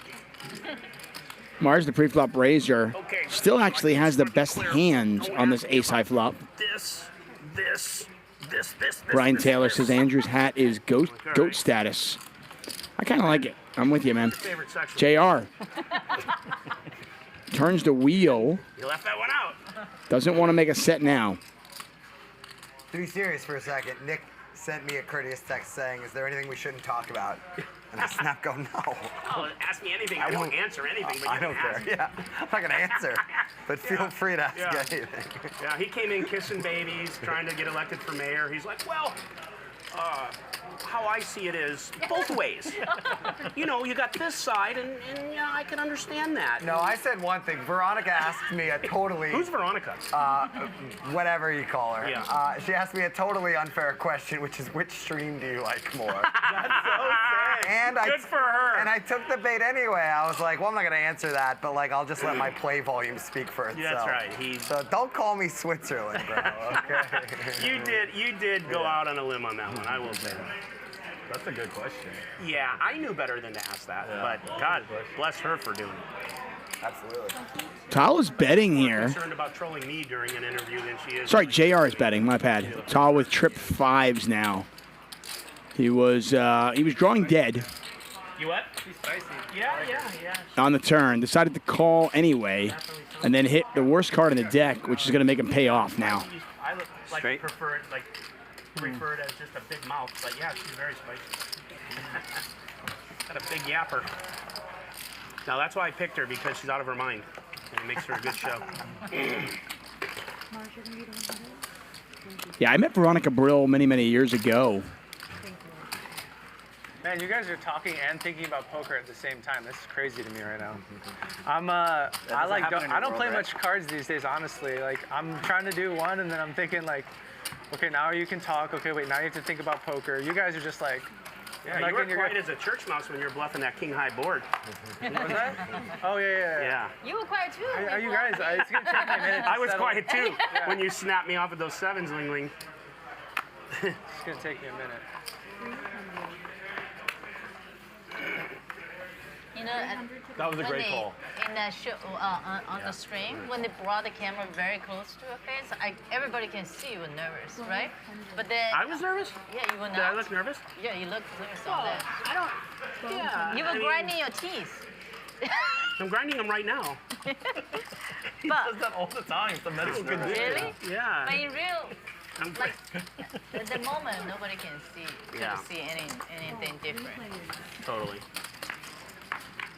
Mars, the pre-flop raiser, still actually has the best hand on this ace-high flop. This. Brian Taylor says Andrew's hat is goat status. I kind of like it. I'm with you, man. JR turns the wheel. You left that one out. Doesn't want to make a set now. To be serious for a second, Nick sent me a courteous text saying, "Is there anything we shouldn't talk about?" And I snap go, "No." Oh, ask me anything. I won't answer anything, but you I don't can care. ask. Yeah, I'm not gonna answer, but feel free to ask Yeah. anything. Yeah, he came in kissing babies, trying to get elected for mayor. He's like, well, how I see it is both ways. You know, you got this side, and yeah, I can understand that. No, I said one thing. Veronica asked me a totally... Who's Veronica? Whatever you call her. Yeah. She asked me a totally unfair question, which is, which stream do you like more? That's so sick. And Good for her. And I took the bait anyway. I was like, well, I'm not going to answer that, but like, I'll just let my play volume speak for itself. Yeah, that's right. So don't call me Switzerland, bro, okay? You did go out on a limb on that one, I will say that. That's a good question. Yeah, I knew better than to ask that, but God bless her for doing it. Absolutely. Tal is betting More here. concerned about trolling me during an interview than she is. Sorry, JR is betting. My bad. Tal with trip fives now. He was drawing dead You what? She's spicy. Yeah. on the turn. Decided to call anyway, and then hit the worst card in the deck, which is going to make him pay off now. I prefer it as just a big mouth, but yeah, she's very spicy. Got a big yapper. Now that's why I picked her, because she's out of her mind, and it makes for a good show. Yeah, I met Veronica Brill many years ago. Man, you guys are talking and thinking about poker at the same time. This is crazy to me right now. I don't play much cards these days, honestly. Like, I'm trying to do one, and then I'm thinking like, okay, now you can talk. Okay, wait, now you have to think about poker. You guys are just like, Yeah, you were quiet as a church mouse when you were bluffing that king high board. Was that? Oh yeah. You were quiet too. Are you guys? It's gonna take me a minute. I was quiet too when you snapped me off with those sevens, Linglin. It's gonna take me a minute. You know, That was a great call. In that show, on the stream, when they brought the camera very close to her face, everybody can see you were nervous, right? But then I was nervous? Yeah, you were not. Did I look nervous? Yeah, you looked nervous on that. I don't. Yeah. You were grinding your teeth. I'm grinding them right now. He does that all the time. It's a medical condition. Really? Yeah. But in real, like at the moment, nobody can see anything different. Totally.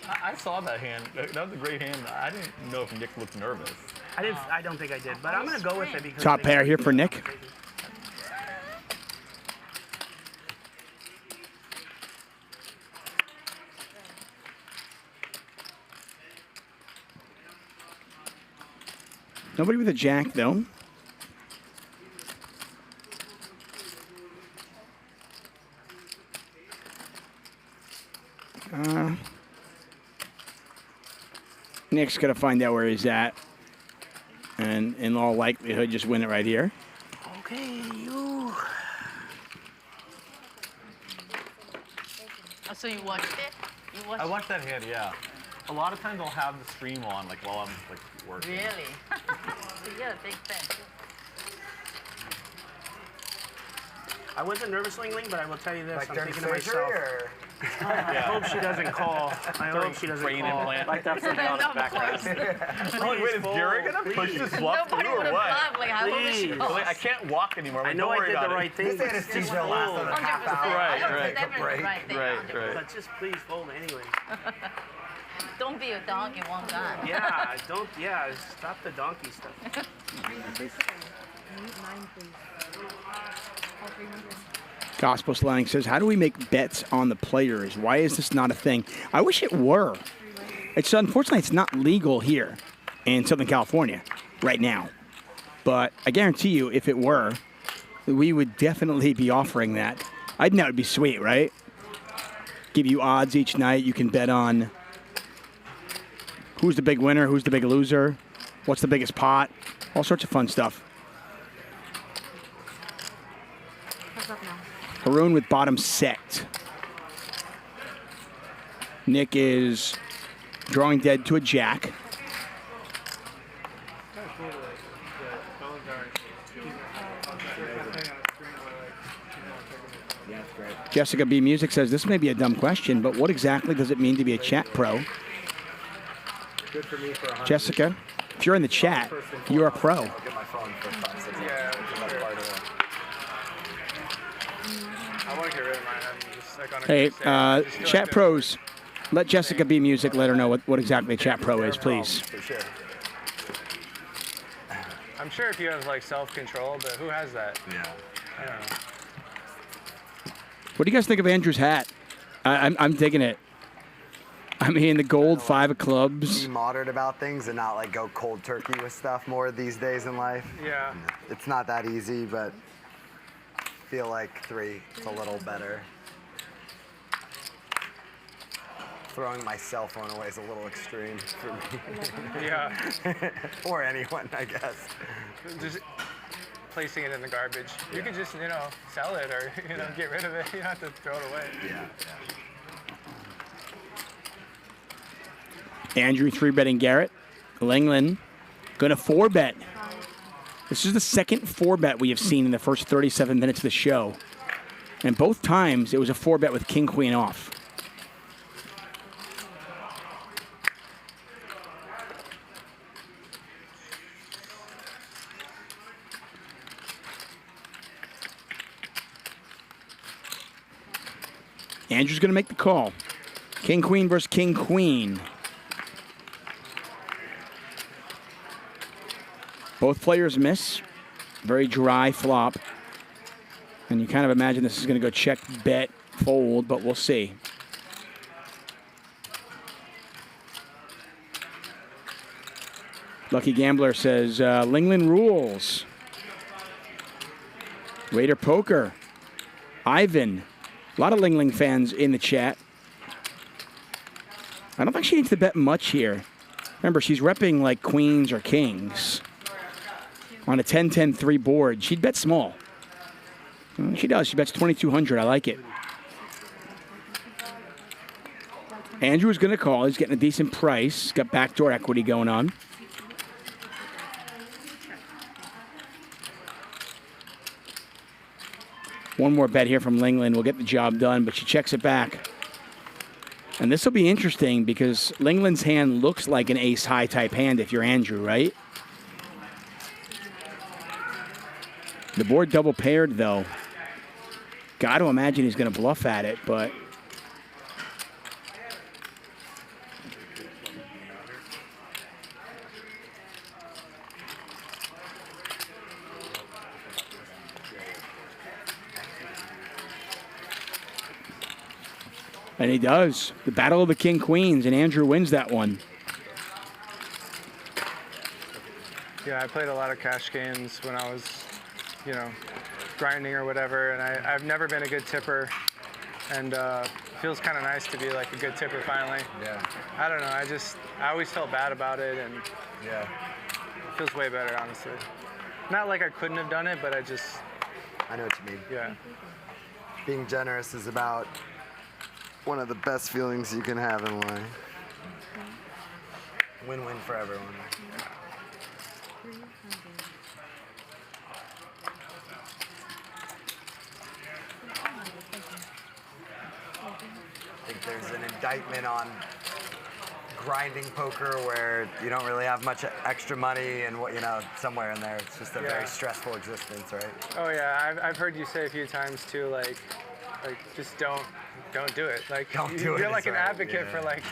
I saw that hand. That was a great hand. I didn't know if Nick looked nervous. I don't think I did, but I'm gonna go with it because Top pair here for Nick. Nobody with a jack though. Nick's gonna find out where he's at, and in all likelihood, just win it right here. Okay, you. Oh, so you watched it? I watched that hand, yeah. A lot of times I'll have the stream on, like while I'm like working. Really? So you're a big fan. I wasn't nervous, Linglin, but I will tell you this: Like I'm during thinking to surgery, myself. or? I hope she doesn't call. I hope she doesn't Brain call. implant. Like that's something on the background. Oh, wait, is Garrett gonna push this fluff through or what? Like, I hope she Please. calls. Like, I can't walk anymore. I know I did the right thing. This anesthesia lasts another half hour. Right. Take a break. Right. But just please fold anyway. Don't be a donkey one time. Yeah, don't. Yeah, stop the donkey stuff. Gospel Slang says, how do we make bets on the players? Why is this not a thing? I wish it were. Unfortunately, it's not legal here in Southern California right now. But I guarantee you, if it were, we would definitely be offering that. I think that would be sweet, right? Give you odds each night. You can bet on who's the big winner, who's the big loser, what's the biggest pot, all sorts of fun stuff. Haroon with bottom set. Nick is drawing dead to a jack. Jessica B. Music says, this may be a dumb question, but what exactly does it mean to be a chat pro? Good for me for Jessica, if you're in the chat, you're a pro. I'll get my phone for 5, 6 hours. I want to get rid of mine. I'm just like on a Hey, crusade. I just feel chat like pros, let Jessica B. Music let her know what exactly a chat pro is, please. For sure. I'm sure if you have like self-control, but who has that? Yeah. I don't know. What do you guys think of Andrew's hat? I'm digging it. I mean, the gold 5 of clubs. Be moderate about things and not like go cold turkey with stuff more these days in life. Yeah. It's not that easy, but I feel like 3 is a little better. Throwing my cell phone away is a little extreme for me. Yeah. Or anyone, I guess. Just placing it in the garbage. You could just, sell it or, get rid of it. You don't have to throw it away. Yeah. Andrew 3-betting Garrett. Linglin going to 4-bet. This is the second 4-bet we have seen in the first 37 minutes of the show. And both times it was a 4-bet with king, queen off. Andrew's going to make the call. King, queen versus king, queen. Both players miss. Very dry flop. And you kind of imagine this is going to go check, bet, fold, but we'll see. Lucky Gambler says, Linglin rules. Raider Poker. Ivan. A lot of Linglin fans in the chat. I don't think she needs to bet much here. Remember, she's repping like queens or kings. On a 10-10-3 board, she'd bet small. She does. She bets 2,200. I like it. Andrew is going to call. He's getting a decent price. Got backdoor equity going on. One more bet here from Linglin will get the job done, but she checks it back. And this will be interesting because Linglin's hand looks like an ace-high type hand if you're Andrew, right? The board double paired, though. Got to imagine he's going to bluff at it, but... And he does. The Battle of the King Queens, and Andrew wins that one. Yeah, I played a lot of cash games when I was, grinding or whatever, and I've never been a good tipper, and it feels kind of nice to be like a good tipper finally. Yeah. I don't know, I always felt bad about it, and yeah, it feels way better, honestly. Not like I couldn't have done it, but I know what you mean. Yeah. Being generous is about one of the best feelings you can have in life. Win-win for everyone. I think there's an indictment on grinding poker where you don't really have much extra money and what, you know, somewhere in there. It's just a very stressful existence, right? Oh yeah, I've heard you say a few times too, like just don't do it. Like Don't do it, you're like it's an right. advocate for like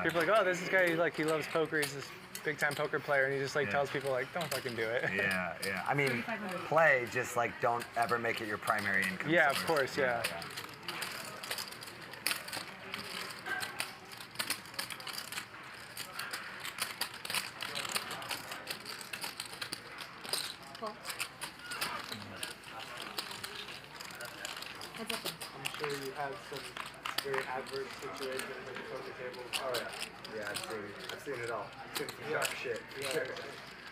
people like, oh, this is guy like he loves poker, he's this big time poker player, and he just like tells people like, don't fucking do it. Yeah. I mean, play, just like don't ever make it your primary income. Yeah, of course, yeah. I'm sure you had some very adverse situations at the poker table. Oh yeah, I've seen it all. I've seen some dark shit.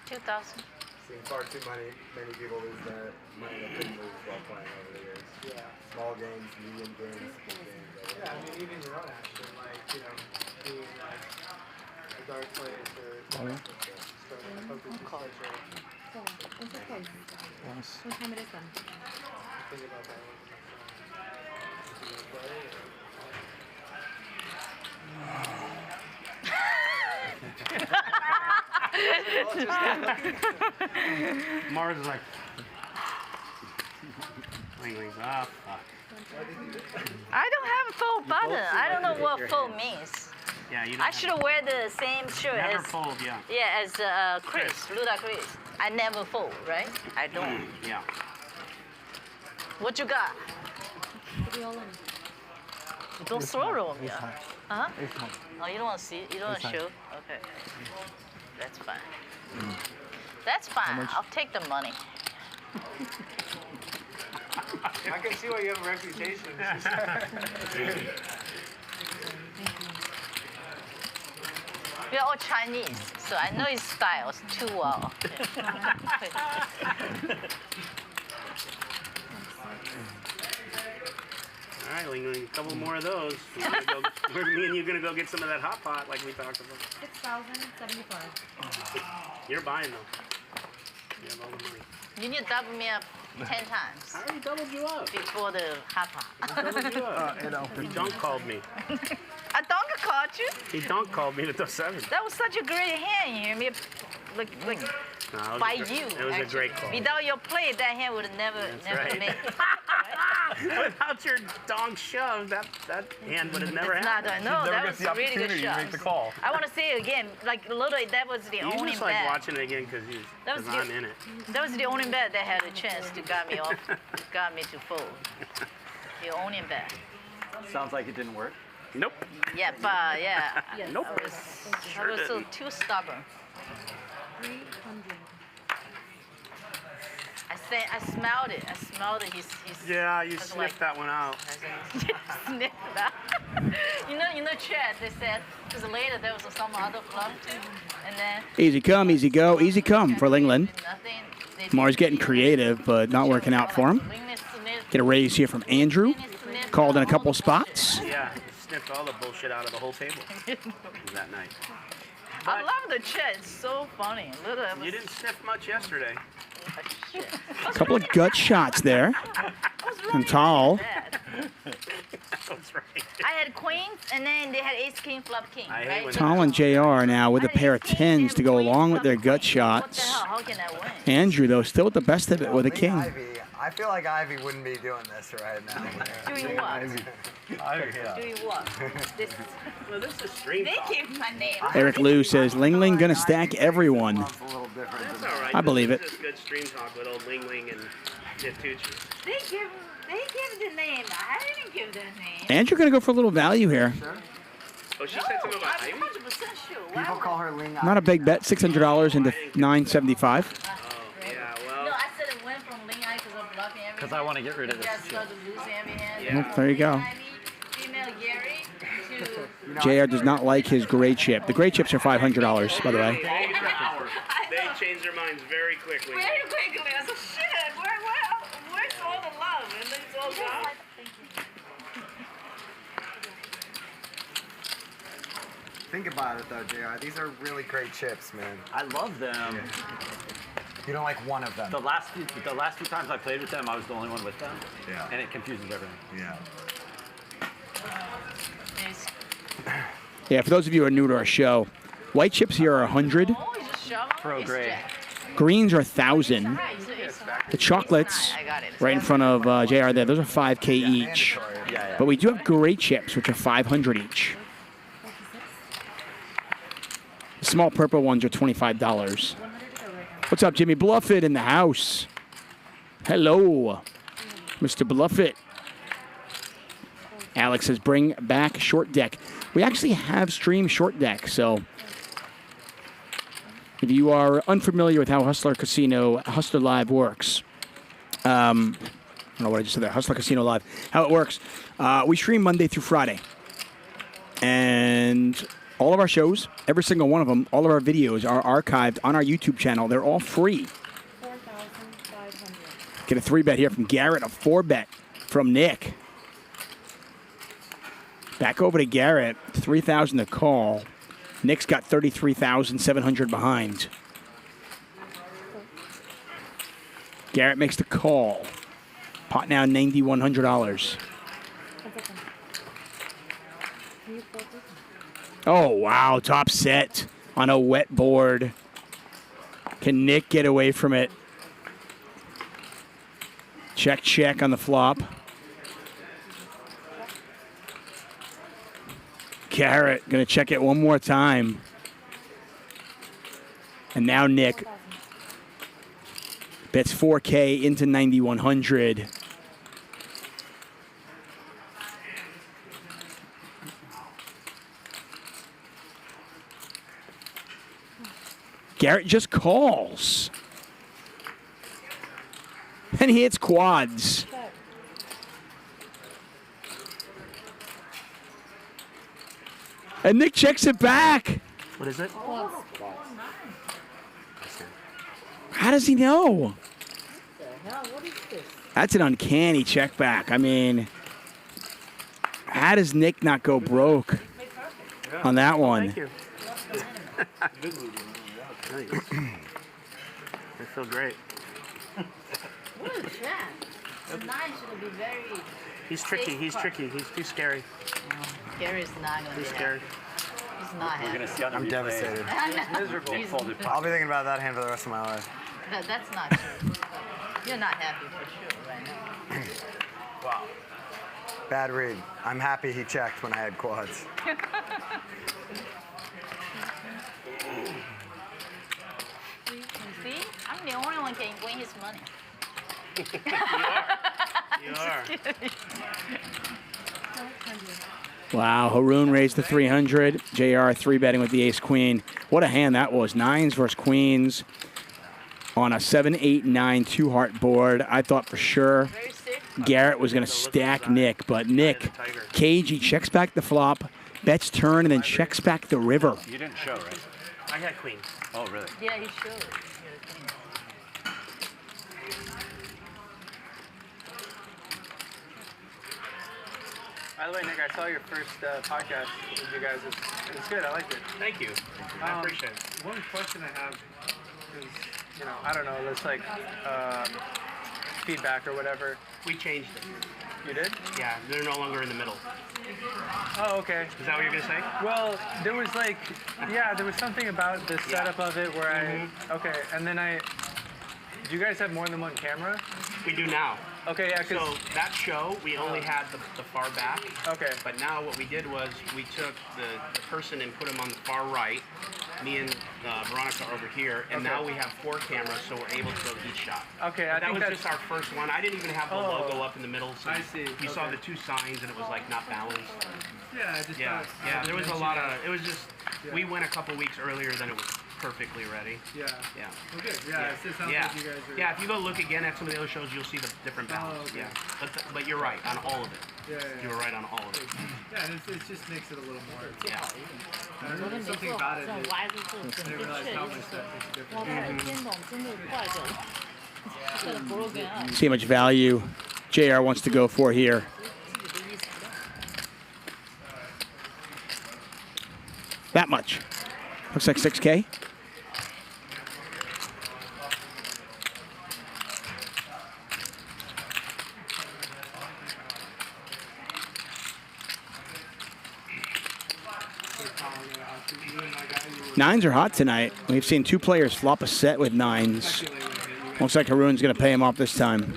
2,000. Seen far too many people lose their money they couldn't lose while playing over the years. Yeah. Small games, medium games, big games. Yeah, I mean, even your own action, like, you know, being like a dark place or Oh, yeah. starting a poker situation. It's okay. What time it is then? Think about that one. Mars is like, Lingling's off. I don't have a fold button. I don't know what fold means. Yeah, you don't I should wear the same shirt never as fold, yeah. Yeah, as Chris, Luda Chris. I never fold, right? I don't. Yeah. What you got? Put it all in. Don't throw it on me. Huh? It's fine. Oh, you don't want to see? You don't want to It's show? fine. Okay. That's fine. That's fine. I'll take the money. I can see why you have a reputation. We're all Chinese, so I know his styles too well. All right, Linglin, a couple more of those. We're me and you gonna go get some of that hot pot like we talked about. 6,075. You're buying though. You have all the money. You need to double me up 10 times. I already doubled you up. Before the hot pot. Doubled you up. He dunk called me. I don't caught you. He dunk called me with the 7. That was such a great hand. You hear me? Like No, it was by a great, you. It was actually. a great call. Without your play, that hand would have never right. made. Without your donk shove, that hand would have never That's happened. not. No, that was a really good shot. call. I want to say it again. Like literally, that was the You only just like bet. watching it again because I'm in it. That was the only bet that had a chance to got me off, got me to fold. The only bet. Sounds like it didn't work. Nope. Yeah, but yeah. Nope. I was so too stubborn. 300. I smelled it. I smelled it. He's Yeah, you was sniffed like- that one out. sniffed that. you know, Chad, they said, because later there was some other club too, and then Easy come, easy go, easy come for Linglin. nothing. They Mars getting creative, but not working out for him. Get a raise here from Andrew. Called in a couple spots. Yeah, sniffed all the bullshit out of the whole table that night. I love the Chad. It's so funny. Literally, You didn't sniff much yesterday. A couple of gut shots there from Tal. That's right. I had queens, and then they had ace, king, flop, king. Right? Tal and JR now with a pair of 10s to go along with their gut shots. How can I win? Andrew, though, still with the best of it with a king. I feel like Ivy wouldn't be doing this right now. Doing what? Doing what? This. Well, this is stream They talk. gave my name. Eric Liu says, Linglin gonna stack everyone. That's all right. I believe it. This is good stream talk with old Linglin and Nitucci. They give the name. I didn't give the name. Andrew gonna go for a little value here. Oh, she said something about I'm Ivy? 100% sure. People call her Ling. Not a big bet, $600 into $975. Yeah, well. No, I said it went from Ling Eye because I'm bluffing every Because I want to get rid of You this guys shit. started losing every hand. Well, there you go. Female Gary to JR does not like his gray chip. The gray chips are $500, by the way. They change their minds very quickly. very quickly. I said, shit, where's all the love? And then it's all gone. Think about it though, JR. These are really great chips, man. I love them. You don't like one of them. The last few times I played with them, I was the only one with them. Yeah. And it confuses everything. Yeah. Yeah, for those of you who are new to our show, white chips here are 100. Pro grade. Greens are 1,000. The chocolates, right in front of JR there, those are 5K each. But we do have great chips, which are 500 each. The small purple ones are $25. What's up, Jimmy Bluffett in the house? Hello, Mr. Bluffett. Alex says, bring back short deck. We actually have streamed short deck, so if you are unfamiliar with how Hustler Live works, I don't know what I just said there, Hustler Casino Live, how it works, we stream Monday through Friday. And all of our shows, every single one of them, all of our videos are archived on our YouTube channel. They're all free. 4,500. Get a 3-bet here from Garrett, a 4-bet from Nick. Back over to Garrett, 3,000 to call. Nick's got 33,700 behind. Garrett makes the call. Pot now $9,100. Oh, wow. Top set on a wet board. Can Nick get away from it? Check, check on the flop. Garrett going to check it one more time. And now Nick bets 4K into 9,100. Garrett just calls. And he hits quads. And Nick checks it back. What is it? How does he know? That's an uncanny check back. I mean, how does Nick not go broke on that one? Thank you. I feel great. What is that? The 9 should be very... He's tricky. He's tricky. He's too scary. Gary's not going to be scary. He's not happy. I'm devastated. Miserable. I'll be thinking about that hand for the rest of my life. That's not true. You're not happy for sure right now. Wow. Bad read. I'm happy he checked when I had quads. See? I'm the only one can win his money. You are. Wow, Haroon raised the 300. JR 3-betting with the ace-queen. What a hand that was. 9s versus queens on a 7-8-9 2-heart board. I thought for sure Garrett was going to stack Nick, but Nick, cagey, checks back the flop, bets turn, and then checks back the river. You didn't show, right? I got queen. Oh, really? Yeah, he showed. By the way, Nick, I saw your first podcast with you guys. It's good. I liked it. Thank you. I appreciate it. One question I have is, you know, I don't know, there's like feedback or whatever. We changed it. You did? Yeah, they're no longer in the middle. Oh, okay. Is that what you're gonna say? Well, there was like, yeah, there was something about the setup of it where okay, and then do you guys have more than one camera? We do now. Okay, yeah, so that show, we only had the far back. Okay. But now what we did was we took the person and put him on the far right. Me and Veronica are over here, and now we have 4 cameras, so we're able to go to each shot. Okay, but that was just our first one. I didn't even have the logo up in the middle, so I see. You saw the 2 signs, and it was like not balanced. Yeah, I just yeah. There was a lot of. It was just we went a couple weeks earlier than it was perfectly ready. Yeah. Yeah. Well, good. Yeah, it sounds like you guys are. Yeah, if you go look again at some of the other shows, you'll see the different balance. Okay. Yeah. But you're right on all of it. Yeah. You were right on all of it. Yeah, and it just makes it a little more. Yeah. There's something about it. I didn't realize how much that makes a difference. See how much value JR wants to go for here. That much. Looks like 6K. Nines are hot tonight. We've seen 2 players flop a set with nines. Looks like Haroon's going to pay him off this time.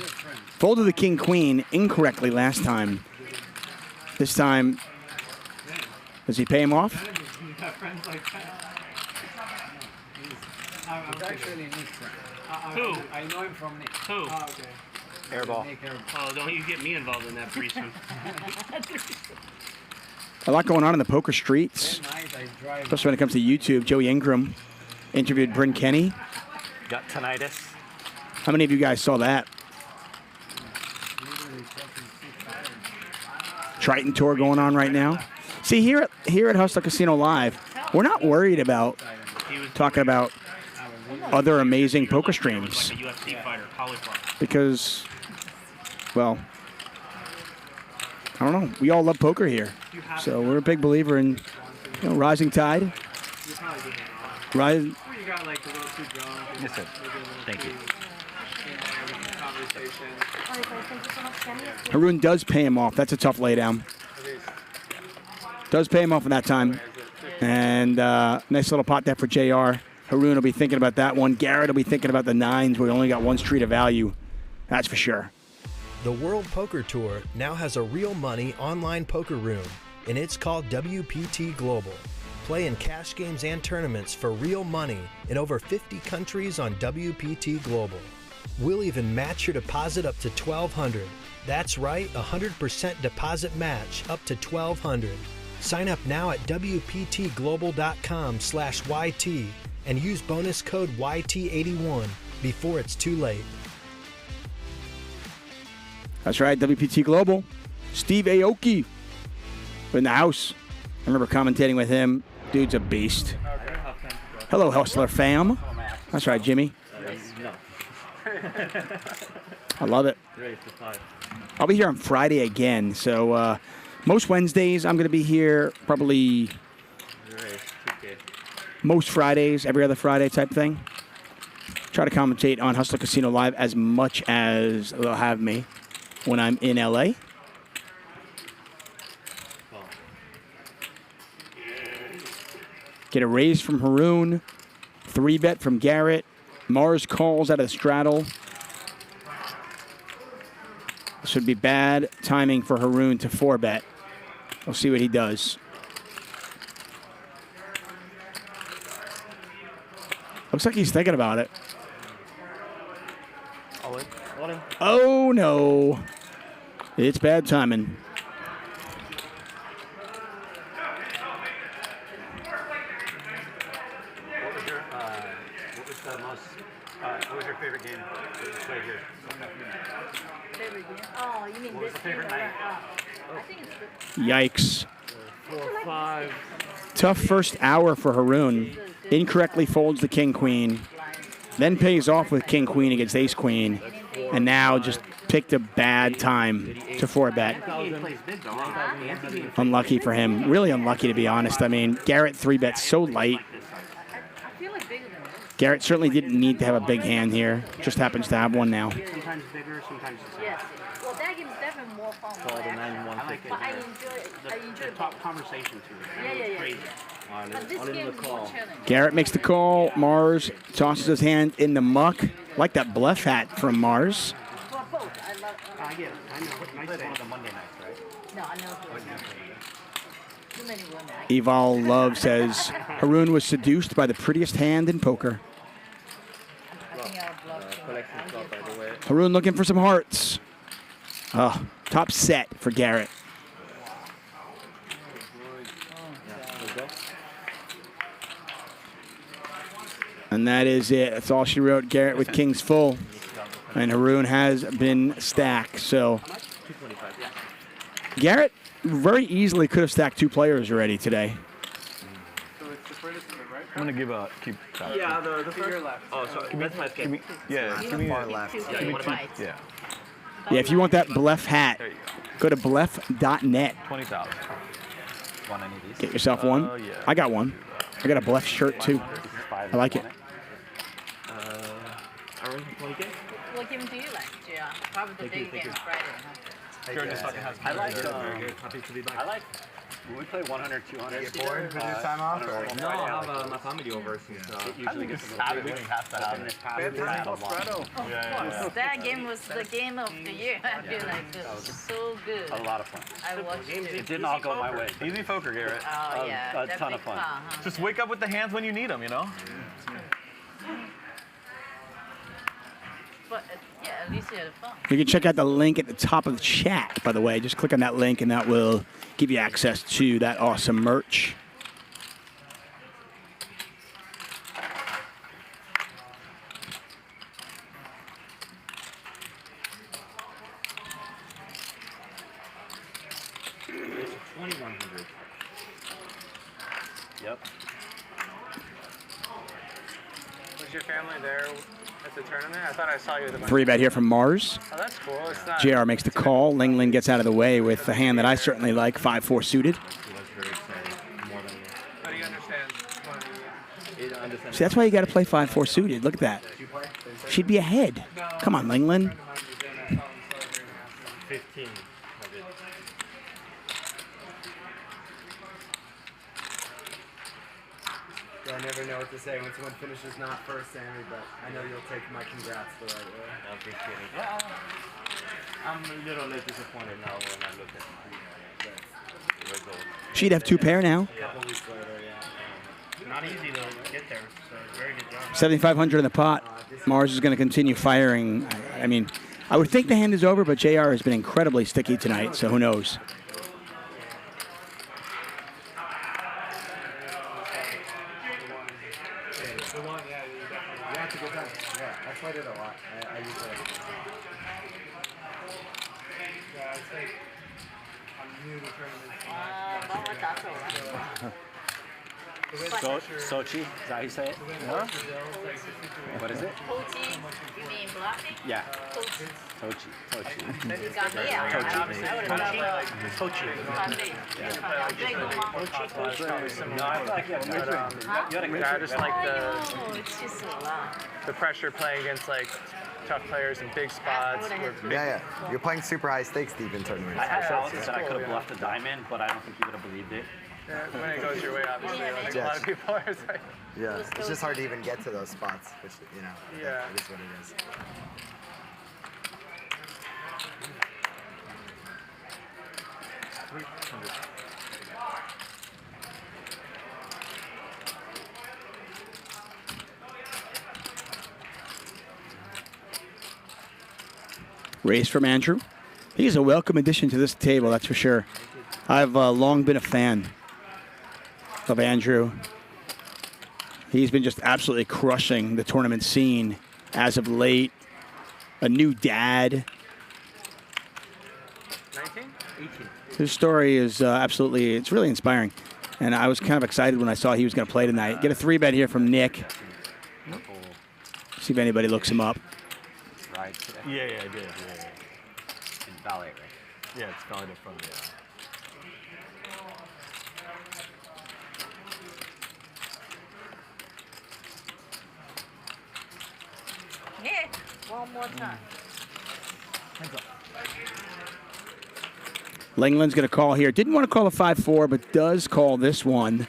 Folded the king-queen incorrectly last time. This time, does he pay him off? It's actually Nick's friend. Who? I know him from Nick. Who? Oh, okay. Airball. Oh, don't you get me involved in that threesome. A lot going on in the poker streets, especially when it comes to YouTube. Joey Ingram interviewed Bryn Kenny. Got tinnitus. How many of you guys saw that? Triton Tour going on right now. See, here at Hustler Casino Live, we're not worried about talking about other amazing poker streams because, well, I don't know. We all love poker here, so we're a big believer in, rising tide. Rise. Yes, sir. Thank you. Haroon does pay him off. That's a tough laydown. Does pay him off in that time. And nice little pot there for JR. Haroon will be thinking about that one. Garrett will be thinking about the nines. We only got one street of value. That's for sure. The World Poker Tour now has a real money online poker room, and it's called WPT Global. Play in cash games and tournaments for real money in over 50 countries on WPT Global. We'll even match your deposit up to $1,200. That's right, 100% deposit match up to $1,200. Sign up now at WPTglobal.com/YT and use bonus code YT81 before it's too late. That's right, WPT Global. Steve Aoki in the house. I remember commentating with him. Dude's a beast. Hello, Hustler fam. That's right, Jimmy. I love it. I'll be here on Friday again. So most Wednesdays I'm going to be here, probably most Fridays, every other Friday type thing. Try to commentate on Hustler Casino Live as much as they'll have me when I'm in LA. Get a raise from Haroon. 3-bet from Garrett. Mars calls out of the straddle. This would be bad timing for Haroon to 4-bet. We'll see what he does. Looks like he's thinking about it. Oh, no. It's bad timing. What was your favorite game that you played here? Favorite game? Oh, you mean What was this the favorite game? night? I think it's Yikes. 4, 5. Tough first hour for Haroon. Incorrectly folds the king-queen. Then pays off with king-queen against ace-queen. And now just picked a bad time to 4-bet. Unlucky for him. Really unlucky, to be honest. I mean, Garrett 3-bet so light. Garrett certainly didn't need to have a big hand here. Just happens to have one now. Sometimes bigger, sometimes the same. Yes. Well, that game is definitely more fun. Call the 9-1 But I enjoy The top conversation too. Yeah, yeah, yeah. Crazy. But this game is more challenging. Garrett makes the call. Mars tosses his hand in the muck. Like that bluff hat from Mars. Well, both. I love. I get it. I know. You played one of the Monday nights, right? No, I know. Too many women. Eval Love says Haroon was seduced by the prettiest hand in poker. Haroon looking for some hearts. Oh, top set for Garrett. And that is it. That's all she wrote. Garrett with kings full. And Haroon has been stacked. So Garrett very easily could have stacked 2 players already today. I'm gonna keep. Yeah, the first left. Oh, so that's my pick. Give me far left. Yeah, you want to buy? Yeah. Yeah, if you want that bluff hat, go to bluff.net. 20,000. Want any of these? Get yourself one. Yeah. I got one. I got a bluff shirt too. I like it. What game do you like, Gia? Probably the big game Friday, huh? I like When we play 100, 200, Get bored with your time off? Or? No, I have my family over since. It usually gets a little bit has to have it. That game was the game of the year. I feel like it was so good. A lot of fun. I watched it. It didn't all go my way. Easy poker, Garrett. Oh, yeah. A ton of fun. Huh? Just wake up with the hands when you need them, you know? But yeah, at least you had fun. You can check out the link at the top of the chat, by the way. Just click on that link, and that will give you access to that awesome merch. Yep. Was your family there at the tournament? I thought I saw you at the bunch. 3-bet here from Mars. Oh, that's cool. It's not. JR makes the call. Linglin gets out of the way with the hand that I certainly like, 5-4 suited. How do you understand? See, that's why you got to play 5-4 suited. Look at that. She'd be ahead. Come on, Linglin. 15. I never know what to say when someone finishes not first, Sammy, but I know you'll take my congrats the right way. I appreciate it. Yeah, I'm a little less disappointed now when I look at the result. She'd have 2 pair now. A couple weeks later, yeah. Not easy to get there, so very good job. 7,500 in the pot. Mars is going to continue firing. I mean, I would think the hand is over, but JR has been incredibly sticky tonight, so who knows? Yeah, I played it a lot. I use it. Yeah, it's like I'm new to tournaments. Sochi, is that how you say it? Huh? What is it? Tochi, you mean bluffing? Yeah. Tochi. Tochi. You got me out. Tochi. No, I like you I just like the pressure playing against like tough players in big spots. Yeah. You're playing super high stakes deep in tournaments. I asked Alex that I could have bluffed a diamond, but I don't think he would have believed it. Yeah, when it goes your way, obviously, like a lot of people are like. Yeah, it's just hard to even get to those spots, which, you know, yeah. It is what it is. Raise from Andrew. He's a welcome addition to this table, that's for sure. I've long been a fan of Andrew. He's been just absolutely crushing the tournament scene as of late. A new dad. 19? 18. His story is absolutely, it's really inspiring. And I was kind of excited when I saw he was going to play tonight. Get a 3-bet here from Nick. See if anybody looks him up. Right. Yeah, I did. Yeah. In Valley, right? Yeah, it's Valley in front of you. Yeah, one more time. Linglin's going to call here. Didn't want to call a 5-4, but does call this one.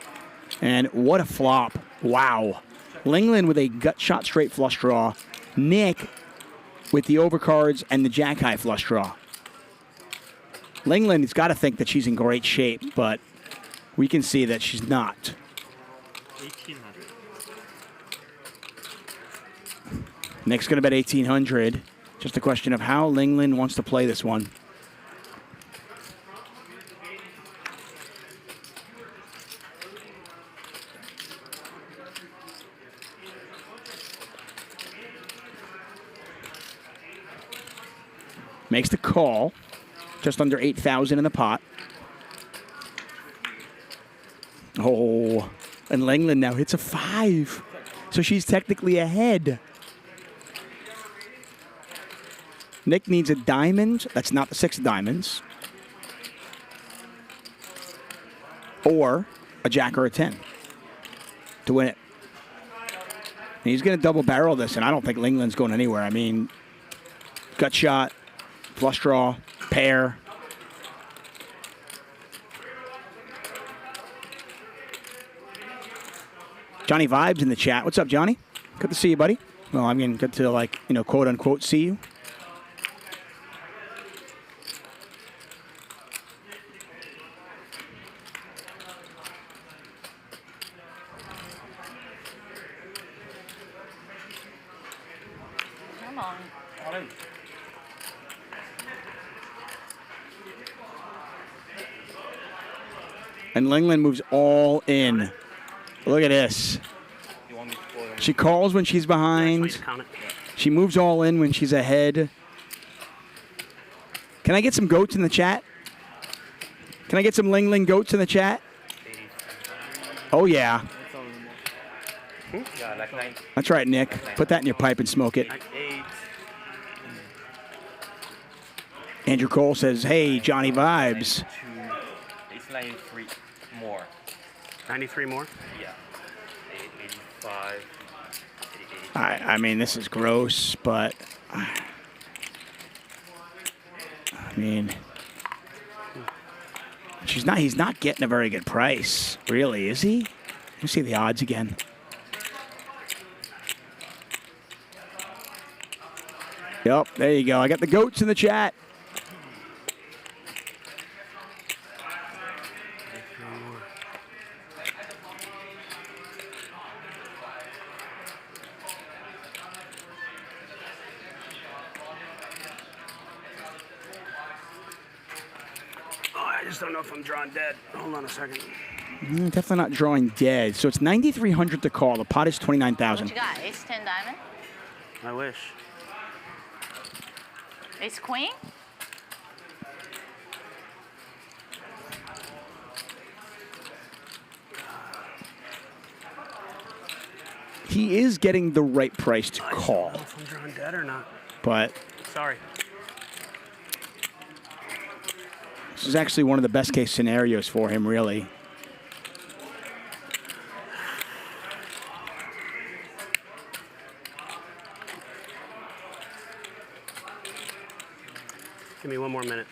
And what a flop. Wow. Linglin with a gut shot straight flush draw. Nick with the overcards and the jack high flush draw. Linglin has got to think that she's in great shape, but we can see that she's not. 1,800. Nick's going to bet 1,800. Just a question of how Linglin wants to play this one. Makes the call. Just under 8,000 in the pot. Oh, and Linglin now hits a 5. So she's technically ahead. Nick needs a diamond. That's not the 6 diamonds. Or a jack or a 10 to win it. And he's going to double barrel this, and I don't think Linglin's going anywhere. I mean, gut shot, flush draw, pair. Johnny Vibes in the chat. What's up, Johnny? Good to see you, buddy. Well, I mean, good to, like, you know, quote unquote, see you. Come on. And Linglin moves all in. Look at this. She calls when she's behind. She moves all in when she's ahead. Can I get some goats in the chat? Can I get some Linglin goats in the chat? Oh, yeah. That's right, Nick. Put that in your pipe and smoke it. Andrew Cole says, hey, Johnny Vibes. It's 93 more. 93 more? Yeah. 85. I mean, this is gross, but I mean, he's not getting a very good price, really, is he? Let me see the odds again. Yep, there you go. I got the goats in the chat. I just don't know if I'm drawing dead. Hold on a second. Definitely not drawing dead. So it's 9,300 to call. The pot is 29,000. What you got? Ace 10 diamond? I wish. Ace queen? He is getting the right price to call. I don't know if I'm drawing dead or not. But Sorry. this is actually one of the best case scenarios for him, really. Give me one more minute.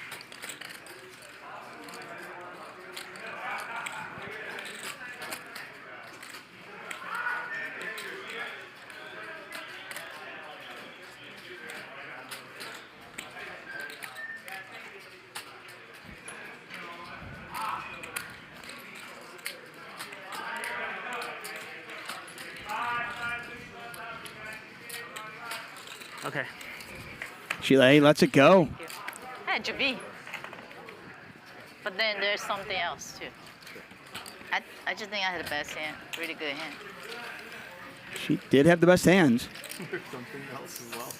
Okay. Sheila, hey, let's it go. Had to be. But then there's something else too. I just think I had the best hand. Really good hand. She did have the best hands. There's something else as well.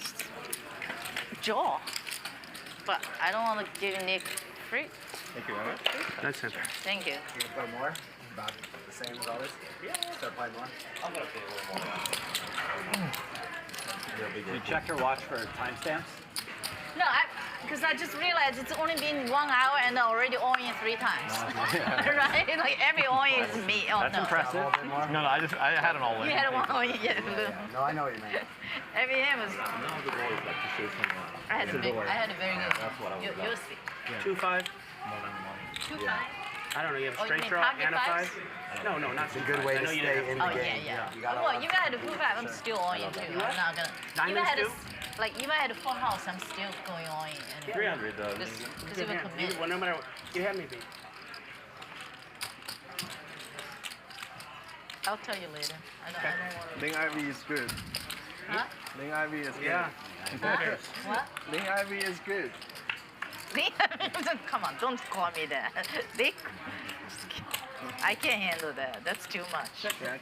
Jaw. But I don't want to give Nick free. Thank you very much. That's him. Thank you. You can play more? About the same as always? Yeah. Start playing more? I'm going to play a little more. You check your watch for timestamps? No, because I just realized it's only been 1 hour and I already all in 3 times. Right? Like every all in is me. Oh, That's no. impressive. No, I had an all in. You had one all in, yeah. No, I know what you meant. Every hand was. I had a very good. That's what I was about. You'll see. 2-5. 2-5. I don't know. You have a Oh, you straight mean draw pocket and a fives? 5? No, not It's a good way to stay in the Oh, game. yeah. You gotta Well, you had a 2-5, I'm still all in too. I'm not gonna. Diamonds Even too? like even had a full house, I'm still going all in. And 300 though. Because you were committed. Well, no matter what, you have me beat. I'll tell you later. I don't want to. Ling Ivy is good. Huh? Ling Ivy is good. Yeah. What? Ling Ivy is good. Come on, don't call me that. They, I can't handle that. That's too much. Check.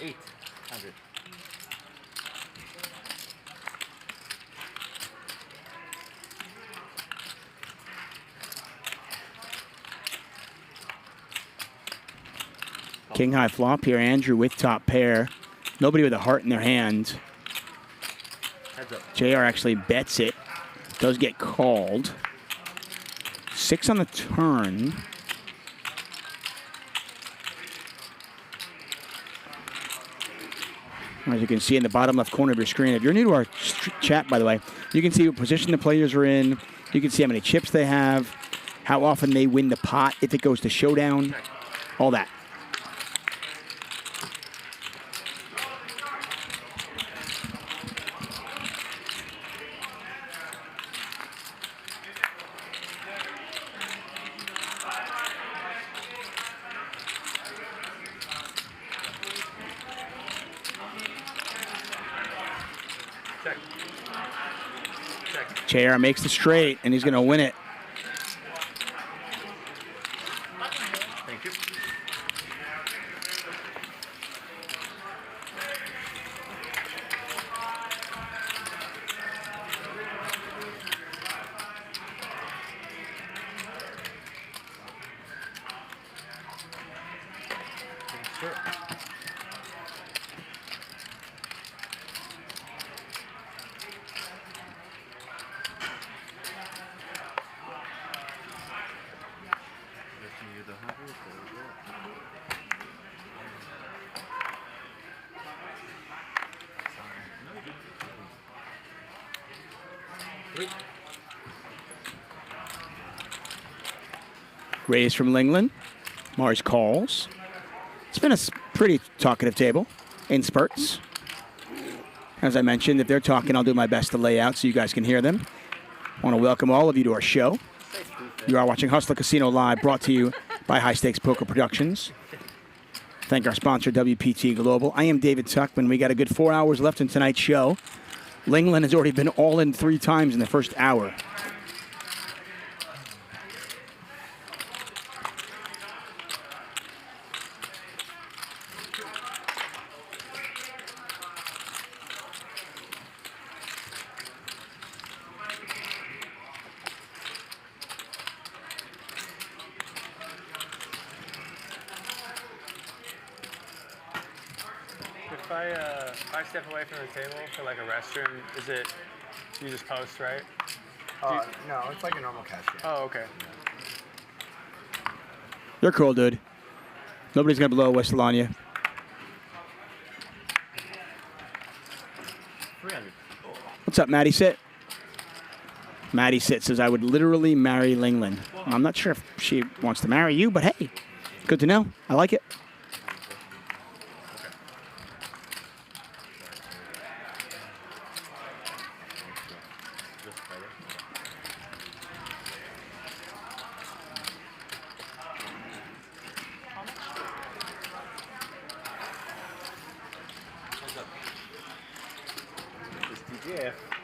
$800. King high flop here. Andrew with top pair. Nobody with a heart in their hand. Heads up. JR actually bets it. Does get called. 6 on the turn. As you can see in the bottom left corner of your screen. If you're new to our chat, by the way, you can see what position the players are in. You can see how many chips they have, how often they win the pot, if it goes to showdown, all that. JR makes the straight, and he's going to win it. Thank you. Raise from Linglin. Mars calls. It's been a pretty talkative table in spurts. As I mentioned, if they're talking, I'll do my best to lay out so you guys can hear them. I want to welcome all of you to our show. You are watching Hustler Casino Live, brought to you by High Stakes Poker Productions. Thank our sponsor, WPT Global. I am David Tuchman. We got a good 4 hours left in tonight's show. Linglin has already been all in 3 times in the first hour. If I step away from the table for like a restroom, is it, you just post, right? No, it's like a normal cash game. Oh, okay. You're cool, dude. Nobody's going to blow a whistle on you. 300. What's up, Maddie Sit? Maddie Sit says, I would literally marry Linglin. I'm not sure if she wants to marry you, but hey, good to know. I like it.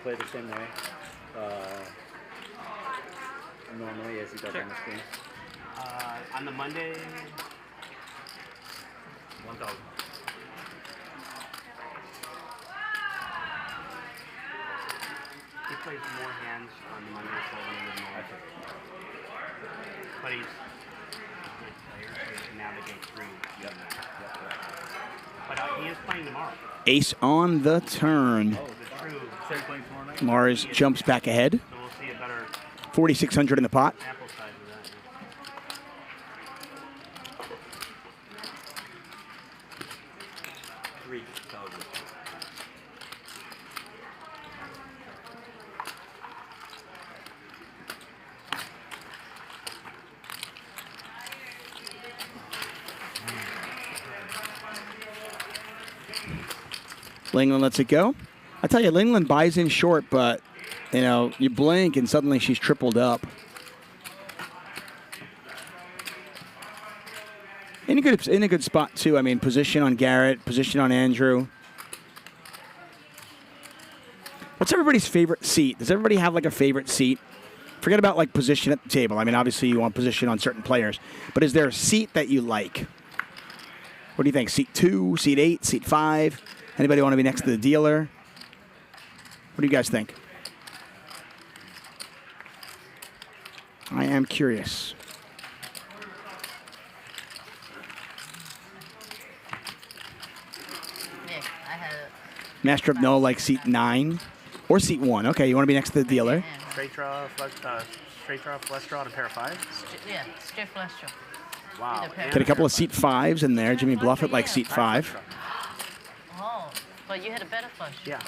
Play the same way normally as he does on the screen. On the Monday, 1,000. he plays more hands on the Monday, so more. But he's a good player, so he can navigate through. But he is playing tomorrow. Ace on the turn. Mars jumps back ahead. 4,600 in the pot. Linglin lets it go. I tell you, Linglin buys in short, but, you know, you blink and suddenly she's tripled up. In a good spot, too. I mean, position on Garrett, position on Andrew. What's everybody's favorite seat? Does everybody have, like, a favorite seat? Forget about, like, position at the table. I mean, obviously you want position on certain players. But is there a seat that you like? What do you think? Seat 2, seat 8, seat 5? Anybody want to be next to the dealer? What do you guys think? I am curious. Master of No, like seat 9 or seat 1. Okay, you want to be next to the dealer. Straight draw, flush draw, and a pair of 5s? Yeah, straight flush draw. Wow. Get a couple of seat 5s in there. Jimmy Bluffett like seat 5. Oh, But you had a better flush. Yeah.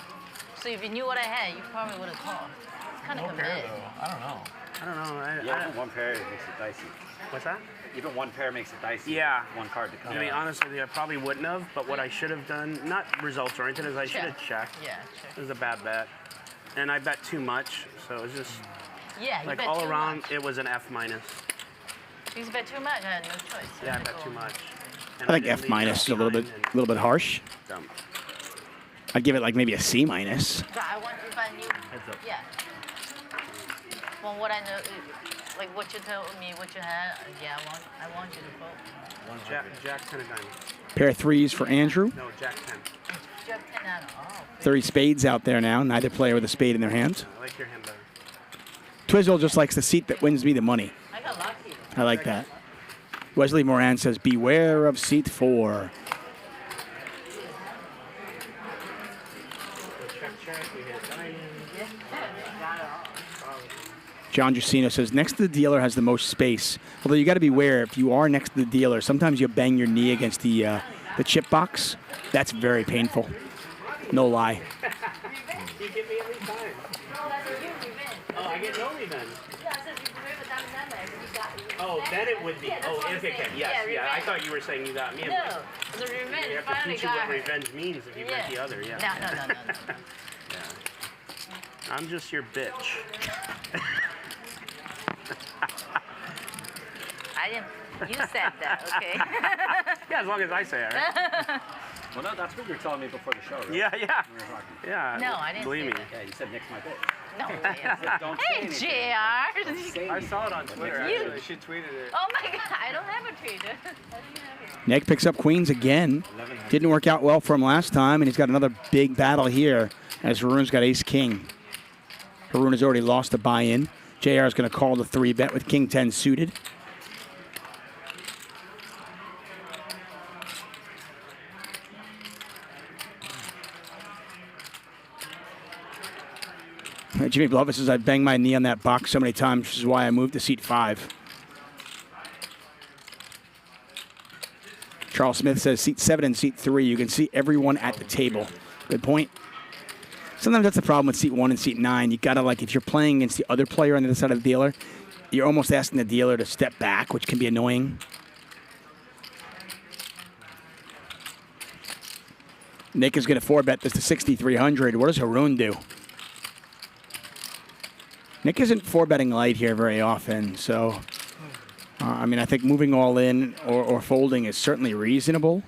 So if you knew what I had, you probably would have called. It's kind of commit. I don't know. I don't know. Yeah, one pair makes it dicey. What's that? Even one pair makes it dicey. Yeah. One card to come. I mean, honestly, I probably wouldn't have, but what I should have done, not results or anything, is I should have checked. Yeah, sure. It was a bad bet. And I bet too much, so it was just, Yeah, you like, bet all too around, much. it was an F minus. You bet too much. I had no choice. Yeah, I bet too much. I think F minus is a little bit harsh. Dumb. I'd give it like maybe a C minus. But I want if I knew. Yeah. From what I know, like what you told me, what you had. Yeah, I want you to vote. Jack 10 of diamonds. Pair of threes for Andrew. No, Jack 10. Jack 10 out. Oh. 30 spades out there now. Neither player with a spade in their hand. I like your hand better. Twizzle just likes the seat that wins me the money. I got lucky. I like that. Wesley Moran says, beware of seat 4. John Jusino says, next to the dealer has the most space. Although you got to beware, if you are next to the dealer, sometimes you bang your knee against the chip box. That's very painful. No lie. You give me every time. Oh, I get no revenge. Oh, then it would be. Oh, okay. Yes, yeah. I thought you were saying you got me. No, the revenge. You have to teach you what revenge means if you met the other. Yeah. No. Yeah. I'm just your bitch. I didn't. You said that, okay? Yeah, as long as I say it. Right? Well, no, that's what you were telling me before the show, right? Yeah. We were talking. Yeah. No, I didn't Believe say me. that. Yeah, you said Nick's my bitch. No way. Don't Hey, say JR. I saw it on Twitter, actually. She tweeted it. Oh my God, I don't have a tweeter. Nick picks up queens again. Didn't work out well for him last time, and he's got another big battle here as Haroon's got ace-king. Haroon has already lost the buy-in. JR is going to call the 3-bet with king 10 suited. Jimmy Blovis says, I banged my knee on that box so many times, which is why I moved to seat 5. Charles Smith says, seat 7 and seat 3, you can see everyone at the table. Good point. Sometimes that's the problem with seat 1 and seat 9. You got to, like, if you're playing against the other player on the other side of the dealer, you're almost asking the dealer to step back, which can be annoying. Nick is going to 4-bet this to 6,300. What does Haroon do? Nick isn't 4-betting light here very often, so I mean, I think moving all in or folding is certainly reasonable.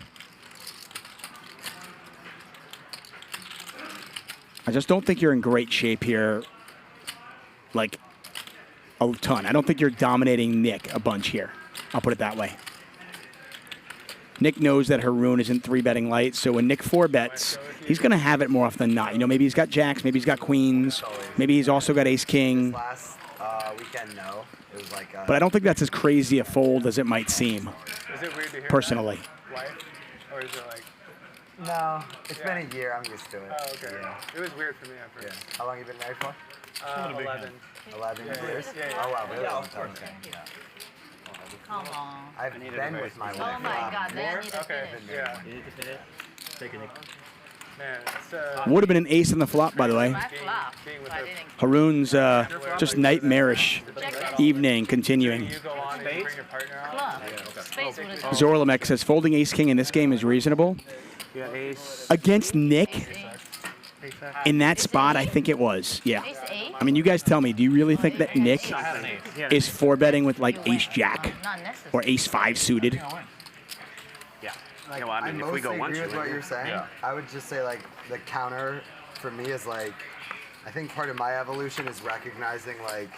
I just don't think you're in great shape here, like a ton. I don't think you're dominating Nick a bunch here. I'll put it that way. Nick knows that Haroon isn't 3-betting light, so when Nick 4-bets, he's going to have it more often than not. You know, maybe he's got jacks, maybe he's got queens, maybe he's also got ace-king. Last weekend, no. It was like. But I don't think that's as crazy a fold as it might seem. Is it weird to hear personally? Life? Or is it like... No, it's been a year. I'm used to it. Oh, okay. Yeah. It was weird for me at first. How long have you been married for? 11. 11 Yeah, years? yeah. Oh, wow, really? Yeah, long of time. course. Okay. Come on. I've been with my wife. Oh my God, then I need to Okay, finish. yeah. You need to finish? Take a Nick. Man, it's... Would have been an ace on the flop, by the way. being with her. Haroon's just nightmarish evening continuing. You go on and you bring your partner out. Zorlamek says folding ace-king in this game is reasonable. Yeah, ace. Against Nick, in that spot, I think it was. Yeah. I mean, you guys tell me, do you really think that Nick is 4-betting with like ace-jack or ace-5 suited? Yeah. Well, I mean, if we go mostly one, agree with what two, you're saying. yeah. I would just say like the counter for me is like, I think part of my evolution is recognizing like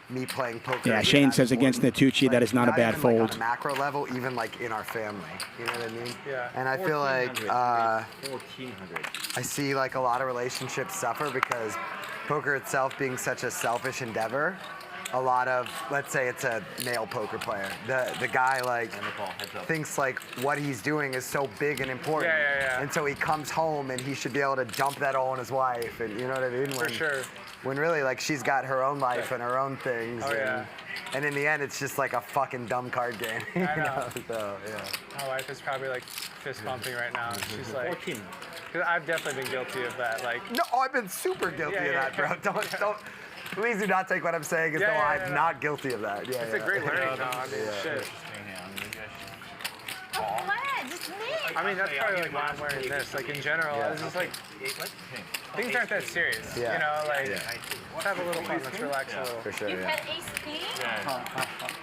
me playing poker. Yeah, is Shane that says against Nitucci, that is not a bad even, fold. Like, on a macro level, even like in our family, you know what I mean? Yeah. And I feel like 1,400. I see like a lot of relationships suffer because poker itself being such a selfish endeavor. A lot of, let's say it's a male poker player, the guy like thinks like what he's doing is so big and important, and so he comes home and he should be able to dump that all on his wife, and you know what I mean? For sure. When really like she's got her own life and her own things, Oh, yeah. and in the end it's just like a fucking dumb card game. You I know. So yeah. My wife is probably like fist bumping right now. She's like, 'Cause I've definitely been guilty of that. Like, No, I've been super guilty of that, bro. Don't. Please do not take what I'm saying as though I'm not guilty of that. Yeah, It's a great learning, though. I mean, shit. Just me. I mean, that's probably like why I'm wearing this. Like in general, it's just like things aren't that serious. Yeah. You know, like let's have a little fun. Let's relax a little. For sure. You had ace king?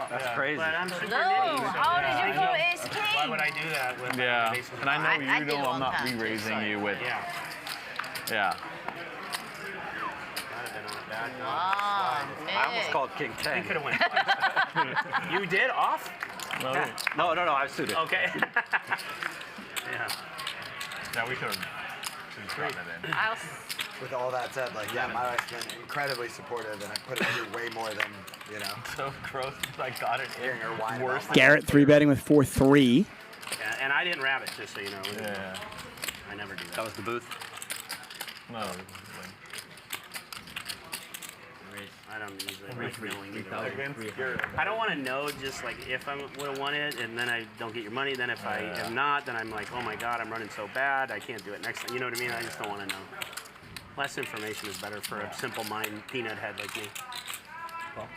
That's crazy. No, how did you pull ace king? Why would I do that with Yeah, and I know I you did know I'm one not time too, re-raising sorry. you with. Yeah. Yeah. Wow, I almost called King 10. You could have went twice. You did off? No, I was suited. Okay. Yeah. Yeah, we could have gotten it in. With all that said, like, yeah, my wife's been incredibly supportive, and I put it through way more than, you know. So gross. I got it in. Her whine Worse. Garrett 3-betting with 4-3. Yeah, and I didn't rabbit, just so you know. Yeah. I never do that. That was the booth. No. I don't usually like knowing either. I don't want to know just like if I would have won it and then I don't get your money. Then if I am not, then I'm like, oh my God, I'm running so bad. I can't do it next time. You know what I mean? I just don't want to know. Less information is better for a simple mind, peanut head like me. Well.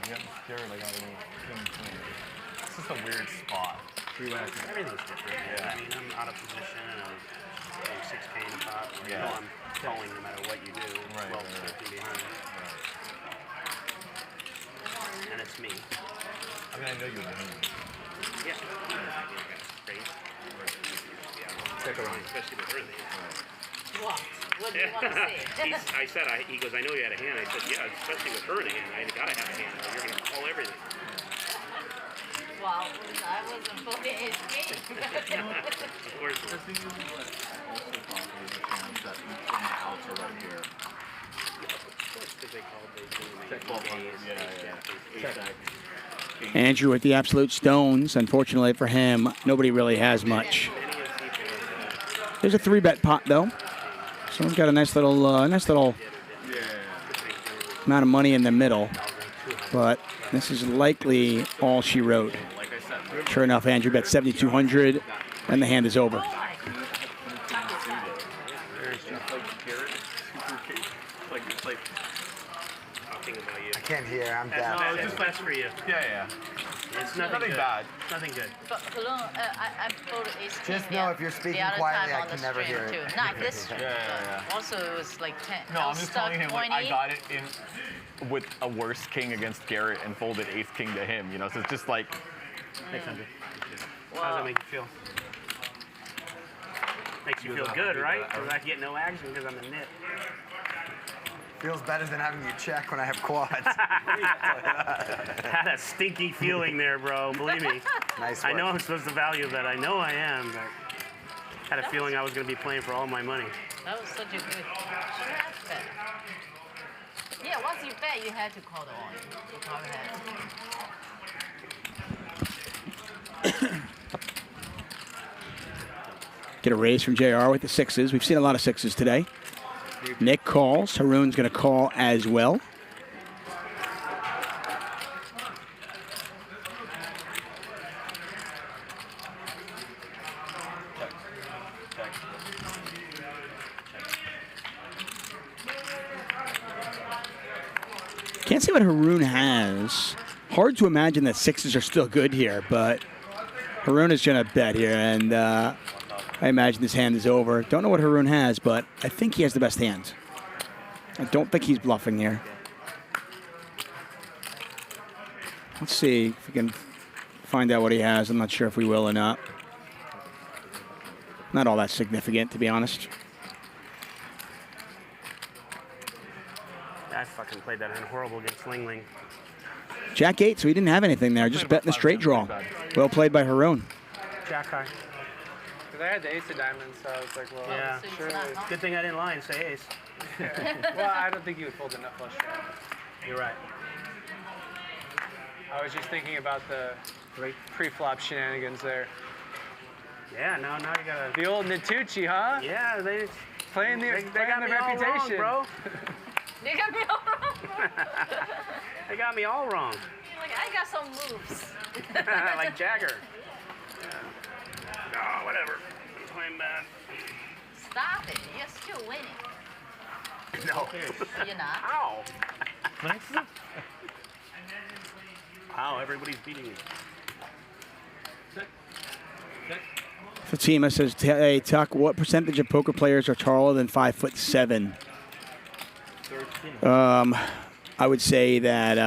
You got me scared. I got a little king. This is a weird spot. Everything's different. Yeah. I mean, I'm out of position and I'm like 6K in the pot. Like, you know I'm calling no matter what you do. Right, 12 right. 15 behind. And it's me. I mean, I know you would win. Yeah. Check around. Especially with her in the hand. What? What do you want to say? He goes, I know you had a hand. I said, yeah, especially with her in the hand. I got to have a hand. You're going to call everything. Wow, I wasn't voting ace king. Of course. The thing is, like, also possibly the chance that each of the outs are right here. Because they called Check 1200. Yeah. Andrew with the absolute stones. Unfortunately for him, nobody really has much. There's a 3-bet pot though. Someone's got a nice little amount of money in the middle, but this is likely all she wrote. Sure enough, Andrew bet 7,200, and the hand is over. I can't hear. I'm deaf. No, it's best for you. Yeah. It's nothing bad. Nothing good. But Haroon, I voted ace king. Just know if you're speaking quietly, I can never hear it. Too. Not this stream. Yeah. Also, it was like 10. No, I I'm was just stuck telling him like I 20. got it in with a worse king against Garrett and folded ace king to him. You know, so it's just like 600. How does that make you feel? Makes you feel good, right? Because I get no action because I'm a nit. Feels better than having you check when I have quads. Had a stinky feeling there, bro. Believe me. Nice I work. know I'm supposed to value that. I know I am, but had a feeling I was going to be playing for all my money. That was such a good bet. Yeah, once you bet, you had to call the on. You probably had. Get a raise from JR with the 6s. We've seen a lot of 6s today. Nick calls. Haroon's going to call as well. Can't see what Haroon has. Hard to imagine that 6s are still good here, but Haroon is going to bet here, and I imagine this hand is over. Don't know what Haroon has, but I think he has the best hand. I don't think he's bluffing here. Let's see if we can find out what he has. I'm not sure if we will or not. Not all that significant, to be honest. I fucking played that hand horrible against Linglin. Jack 8, so he didn't have anything there. Just betting the straight draw. Well played by Haroon. Jack high. Because I had the ace of diamonds, so I was like, well, Yeah. surely. Good thing I didn't lie and say ace. Well, I don't think you would fold the nut flush draw. You're right. I was just thinking about the pre-flop shenanigans there. Yeah, now you gotta. The old Nitucci, huh? Yeah, they playing the got me all reputation, wrong, bro. They got me all wrong. They got me all wrong. Like, I got some moves. Like Jagger. Oh, whatever. I'm bad. Stop it. You're still winning. No. You're not. Ow. Wow, everybody's beating me. Fatima says, hey, Tuck, what percentage of poker players are taller than 5'7"? 13. I would say that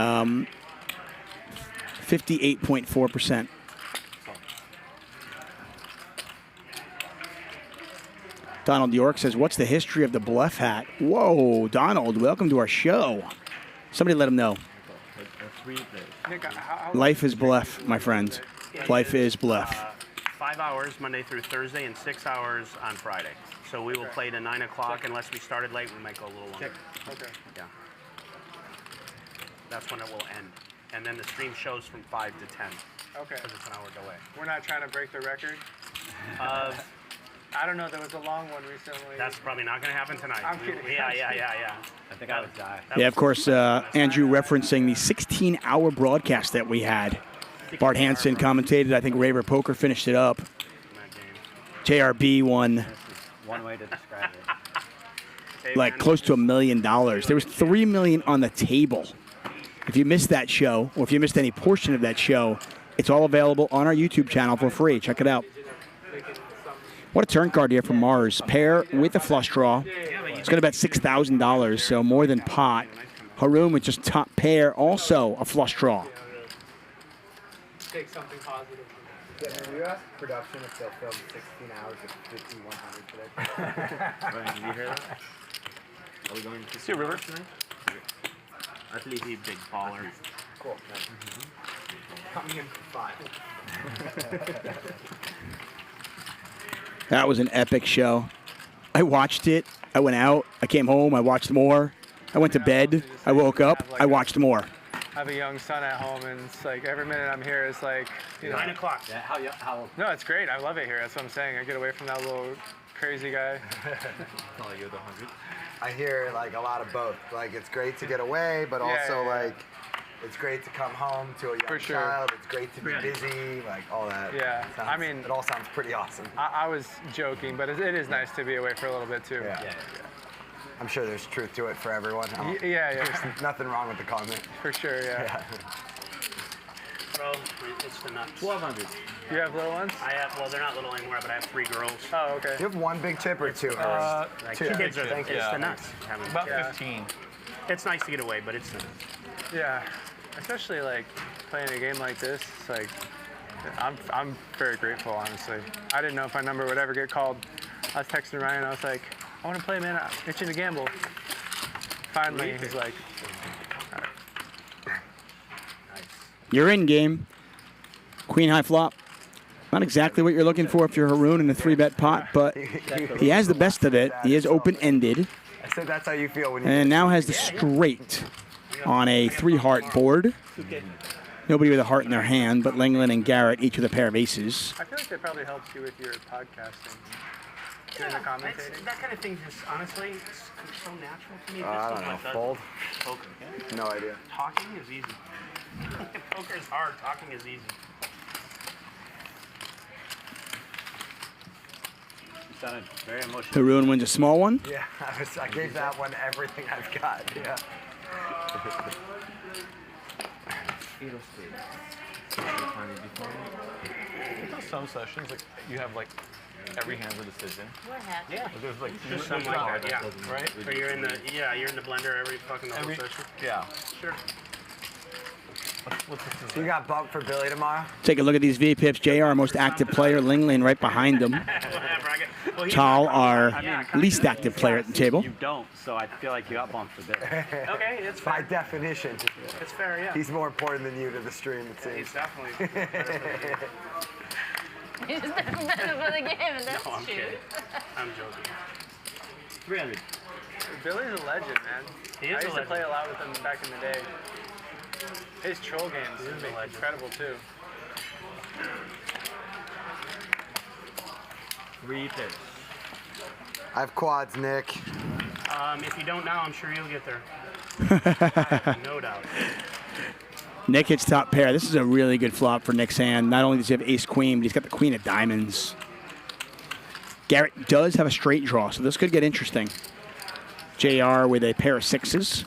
58.4%. Donald York says, what's the history of the bluff hat? Whoa, Donald, welcome to our show. Somebody let him know. Nick, Life is bluff, my friend. Life is bluff. 5 hours Monday through Thursday and 6 hours on Friday. So we will play to 9 o'clock. Unless we started late, we might go a little longer. Okay. Yeah. That's when it will end. And then the stream shows from 5 to 10. Okay. Because it's an hour delay. We're not trying to break the record. I don't know. There was a long one recently. That's probably not going to happen tonight. I'm kidding. Yeah. I think I would die. Yeah, of course, Andrew referencing the 16-hour broadcast that we had. Bart Hansen commentated. I think Raver Poker finished it up. JRB won One way to describe it. like close to $1 million. There was $3 million on the table. If you missed that show, or if you missed any portion of that show, it's all available on our YouTube channel for free. Check it out. What a turn card here from Mars. Pair with a flush draw. It's going to bet $6,000, so more than pot. Haroon with just top pair, also a flush draw. Take something positive. Yeah, we asked production if they'll film 16 hours of 5100 today. Ryan, did you hear that? Are we going to see a river tonight? At least he's big baller. Cool. Nice. Coming in for 5. That was an epic show. I watched it. I went out. I came home. I watched more. I went to bed. I woke up. I watched more. I have a young son at home, and it's like every minute I'm here is like, 9 o'clock. Yeah, how? No, it's great. I love it here. That's what I'm saying. I get away from that little crazy guy. Oh, you're the 100. I hear like a lot of both. Like it's great to get away, but also yeah. like it's great to come home to a young child. It's great to be busy, like all that. Yeah, I mean, it all sounds pretty awesome. I was joking, but it is nice to be away for a little bit too. Yeah. I'm sure there's truth to it for everyone. Yeah. There's nothing wrong with the comment. For sure, yeah. Bro, it's the nuts. 1200. You have little ones? I have, well, they're not little anymore, but I have 3 girls. Oh, okay. You have one big chip or two? Like two. kids are it's the nuts. About 15. It's nice to get away, but it's the nuts. Yeah, especially like playing a game like this. It's like I'm very grateful, honestly. I didn't know if my number would ever get called. I was texting Ryan. I was like, I want to play, man. I'm itching to gamble. Finally, he's like, all right. You're in game. Queen high flop. Not exactly what you're looking for if you're Haroon in a 3-bet pot, but he has the best of it. He is open-ended. I said that's how you feel when you. And now has the straight on a 3-heart board. Nobody with a heart in their hand, but Linglin and Garrett, each with a pair of aces. I feel like that probably helps you with your podcasting. Doing the commentating. That kind of thing just, honestly, it's so natural to me. I don't know. Fold? Poker. No idea. Talking is easy. Poker is hard. Talking is easy. You sounded very emotional. Haroon wins a small one. Yeah, I gave that one everything I've got. Yeah. Some sessions, like you have like every hand's a decision. What happened? Yeah. There's like Just something like that, yeah. Right? So you're in the blender every fucking whole session. Yeah. Sure. So you got bumped for Billy tomorrow? Take a look at these VPIPs. JR, our most active player. Linglin right behind him. Tal, our least active player at the table. You don't, so I feel like you got bumped for Billy. Okay, it's By definition. It's fair, yeah. He's more important than you to the stream, it seems. He's definitely He's better for the game, and that's No, I'm true. kidding. I'm joking. 300. Billy's a legend, man. He is I a used to play legend. a lot with him back in the day. His troll games are incredible too. 3 picks. I have quads, Nick. If you don't now, I'm sure you'll get there. No doubt. Nick hits top pair. This is a really good flop for Nick's hand. Not only does he have ace-queen, but he's got the queen of diamonds. Garrett does have a straight draw, so this could get interesting. JR with a pair of sixes.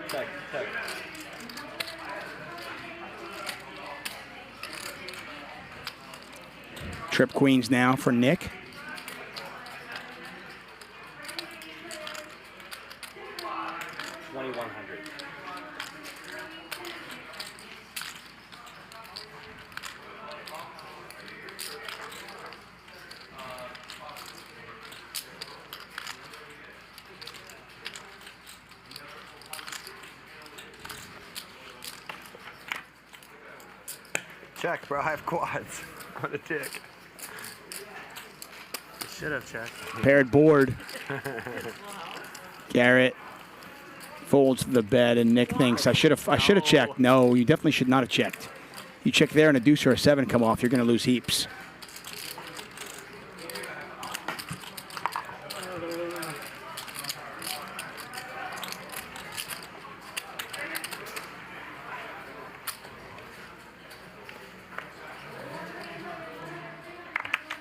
Check, check. Trip queens now for Nick. Check, bro. I have quads. What a dick. Should have checked. Paired board. Garrett folds the bed, and Nick thinks I should have checked. No, you definitely should not have checked. You check there, and a deuce or a seven come off. You're going to lose heaps.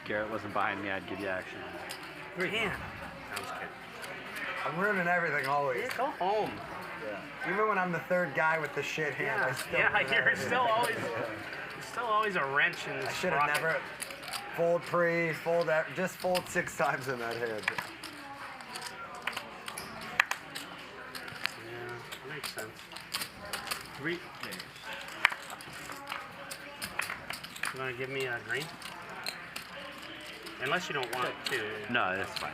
Garrett wasn't behind me, I'd give you action. Man, I was kidding. I'm ruining everything always. Yeah, go home. Yeah. Even when I'm the third guy with the shit hand, I still. You're still always a wrench in the I should have never fold pre, fold that, just fold 6 times in that hand. Yeah, that makes sense. You want to give me a green? Unless you don't want it to. No, that's fine.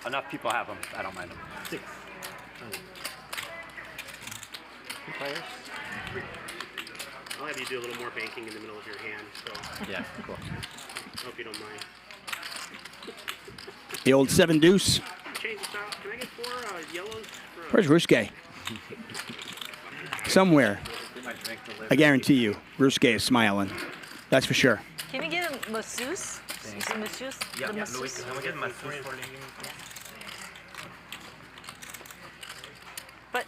Enough people have them. I don't mind them. 6. 2 players? 3. I'll have you do a little more banking in the middle of your hand. So. Yeah, cool. Hope you don't mind. The old 7 deuce. Change this out. Can I get 4 yellows? Where's Ruske? Somewhere. I guarantee you, Ruske is smiling. That's for sure. Can we get a masseuse? Is it masseuse? Yeah, The Louis, masseuse? can we get masseuse for But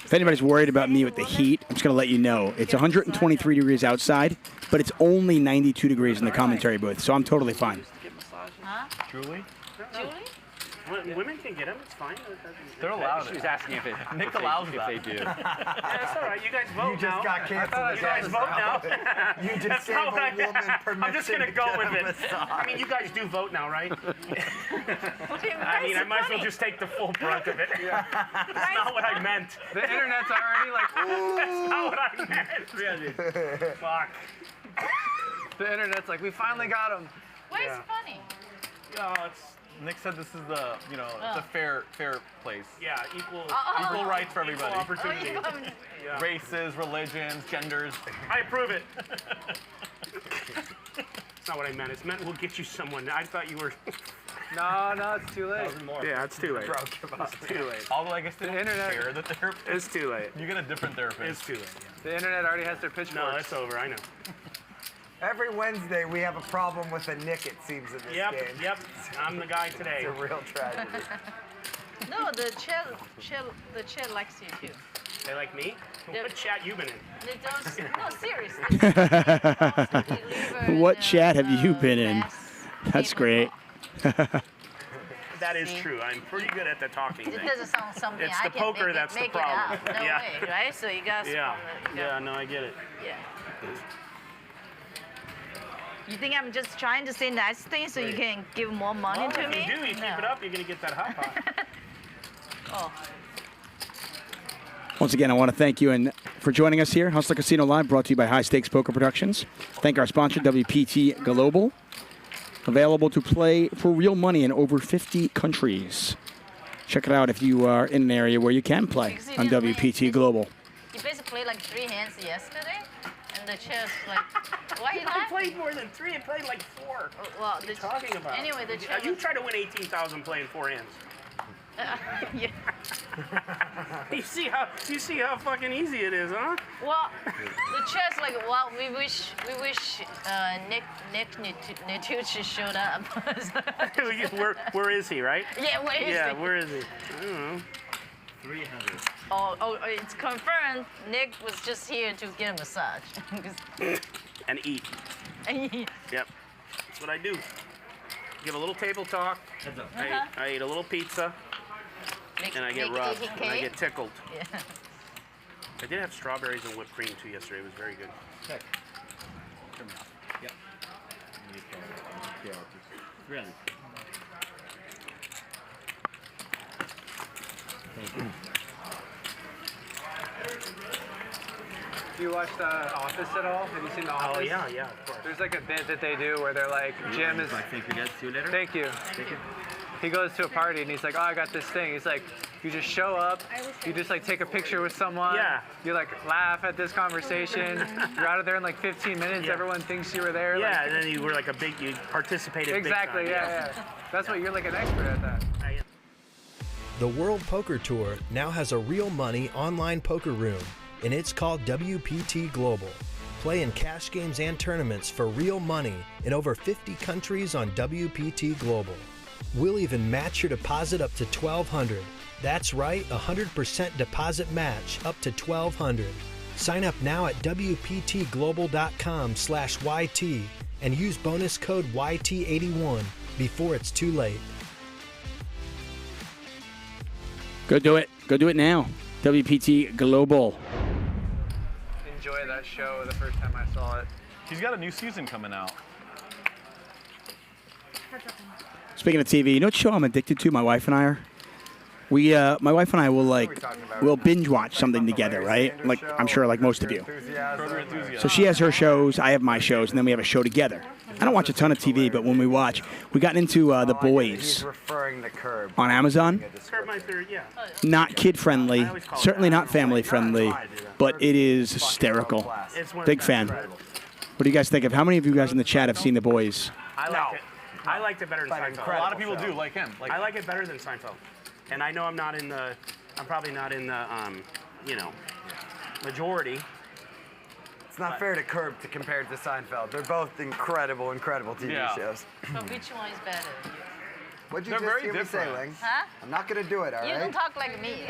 If anybody's worried about me with the heat, I'm just going to let you know. It's 123 degrees outside, but it's only 92 degrees in the commentary booth, so I'm totally fine. Huh? Julie? Julie? Women can get them. It's fine. They're allowed. She was asking if Nick allows if they do. Yeah, it's all right. You guys vote You just now. got canceled. You guys vote now. You just That's gave not what a woman I'm just permission gonna to go get with a it. massage. I mean, you guys do vote now, right? I mean, I might as well just take the full brunt of it. That's not what I meant. The internet's already like, That's not what I meant. Fuck. the internet's like, we finally got him. Why is it funny? Yeah, Nick said this is the, it's a fair place. Yeah, equal Rights for everybody. Equal opportunity. Yeah. Races, religions, genders. I approve it. That's not what I meant. It's meant we'll get you someone. I thought you were. No, it's too late. Yeah, it's too late. Bro, give up. It's too late. Although I guess they don't internet- share the therapist. It's too late. You get a different therapist. It's too late. The internet already has their pitchforks. No, it's over. I know. Every Wednesday, we have a problem with a Nick, it seems, in this game. Yep. I'm the guy today. It's a real tragedy. No, the chat likes you too. They like me? What chat you been in? They don't. No, seriously. What chat have you been in? That's great. That is true. I'm pretty good at the talking It thing. doesn't sound something It's I the can poker make that's it, the make problem. It up. No Yeah. way, right? So you guys. Yeah, no, I get it. Yeah. You think I'm just trying to say nice things so you can give more money Well, to if me? you do, you keep it up, you're going to get that hot pot. Oh. Once again, I want to thank you and for joining us here. Hustler Casino Live, brought to you by High Stakes Poker Productions. Thank our sponsor, WPT Global. Available to play for real money in over 50 countries. Check it out if you are in an area where you can play on WPT Global. You basically played like 3 hands yesterday, and the chair's like, why you I laughing? played more than 3. I played like 4. Well, What are you talking about? Anyway, the chair. You try to win 18,000 playing 4 hands. Yeah. You see how fucking easy it is, huh? Well, the chess, like, well, we wish Nick Nitucci showed up. where is he, right? Yeah, where is he? Yeah, where is he? I don't know. 300. Oh, it's confirmed. Nick was just here to get a massage. And eat. Yep, that's what I do. Give a little table talk. I eat a little pizza. And I get rubbed, and I get tickled. Yeah. I did have strawberries and whipped cream too yesterday. It was very good. Check. Turn me off. Yep. Really? Thank you. Do you watch The Office at all? Have you seen The Office? Oh, yeah, of course. There's like a bit that they do where they're like, Jim is... Thank you, guys. See you later. Thank you. Thank you. He goes to a party and he's like, oh, I got this thing. He's like, you just show up, you just like take a picture with someone. Yeah. You like laugh at this conversation. You're out of there in like 15 minutes. Yeah. Everyone thinks you were there. Yeah, like, and then you were like you participated exactly, big time. yeah. That's what you're like an expert at that. The World Poker Tour now has a real money online poker room, and it's called WPT Global. Play in cash games and tournaments for real money in over 50 countries on WPT Global. We'll even match your deposit up to $1,200. That's right, 100% deposit match up to $1,200. Sign up now at WPTglobal.com/YT and use bonus code YT81 before it's too late. Go do it. Go do it now. WPT Global. Enjoy that show the first time I saw it. He's got a new season coming out. Speaking of TV, you know what show I'm addicted to? My wife and I are. My wife and I will binge watch something together, right? Like I'm sure, like most of you. So she has her shows, I have my shows, and then we have a show together. I don't watch a ton of TV, but when we watch, we got into The Boys on Amazon. Not kid friendly, certainly not family friendly, but it is hysterical. Big fan. What do you guys think of? How many of you guys in the chat have seen The Boys? I like it. I liked it better than Seinfeld. A lot of people do like him. I like it better than Seinfeld. And I know I'm probably not in the, majority. It's not fair to Curb to compare it to Seinfeld. They're both incredible TV shows. So which one is better? What'd you They're just very hear me say, different. Ling? Huh? I'm not gonna do it, all right? You don't talk like me.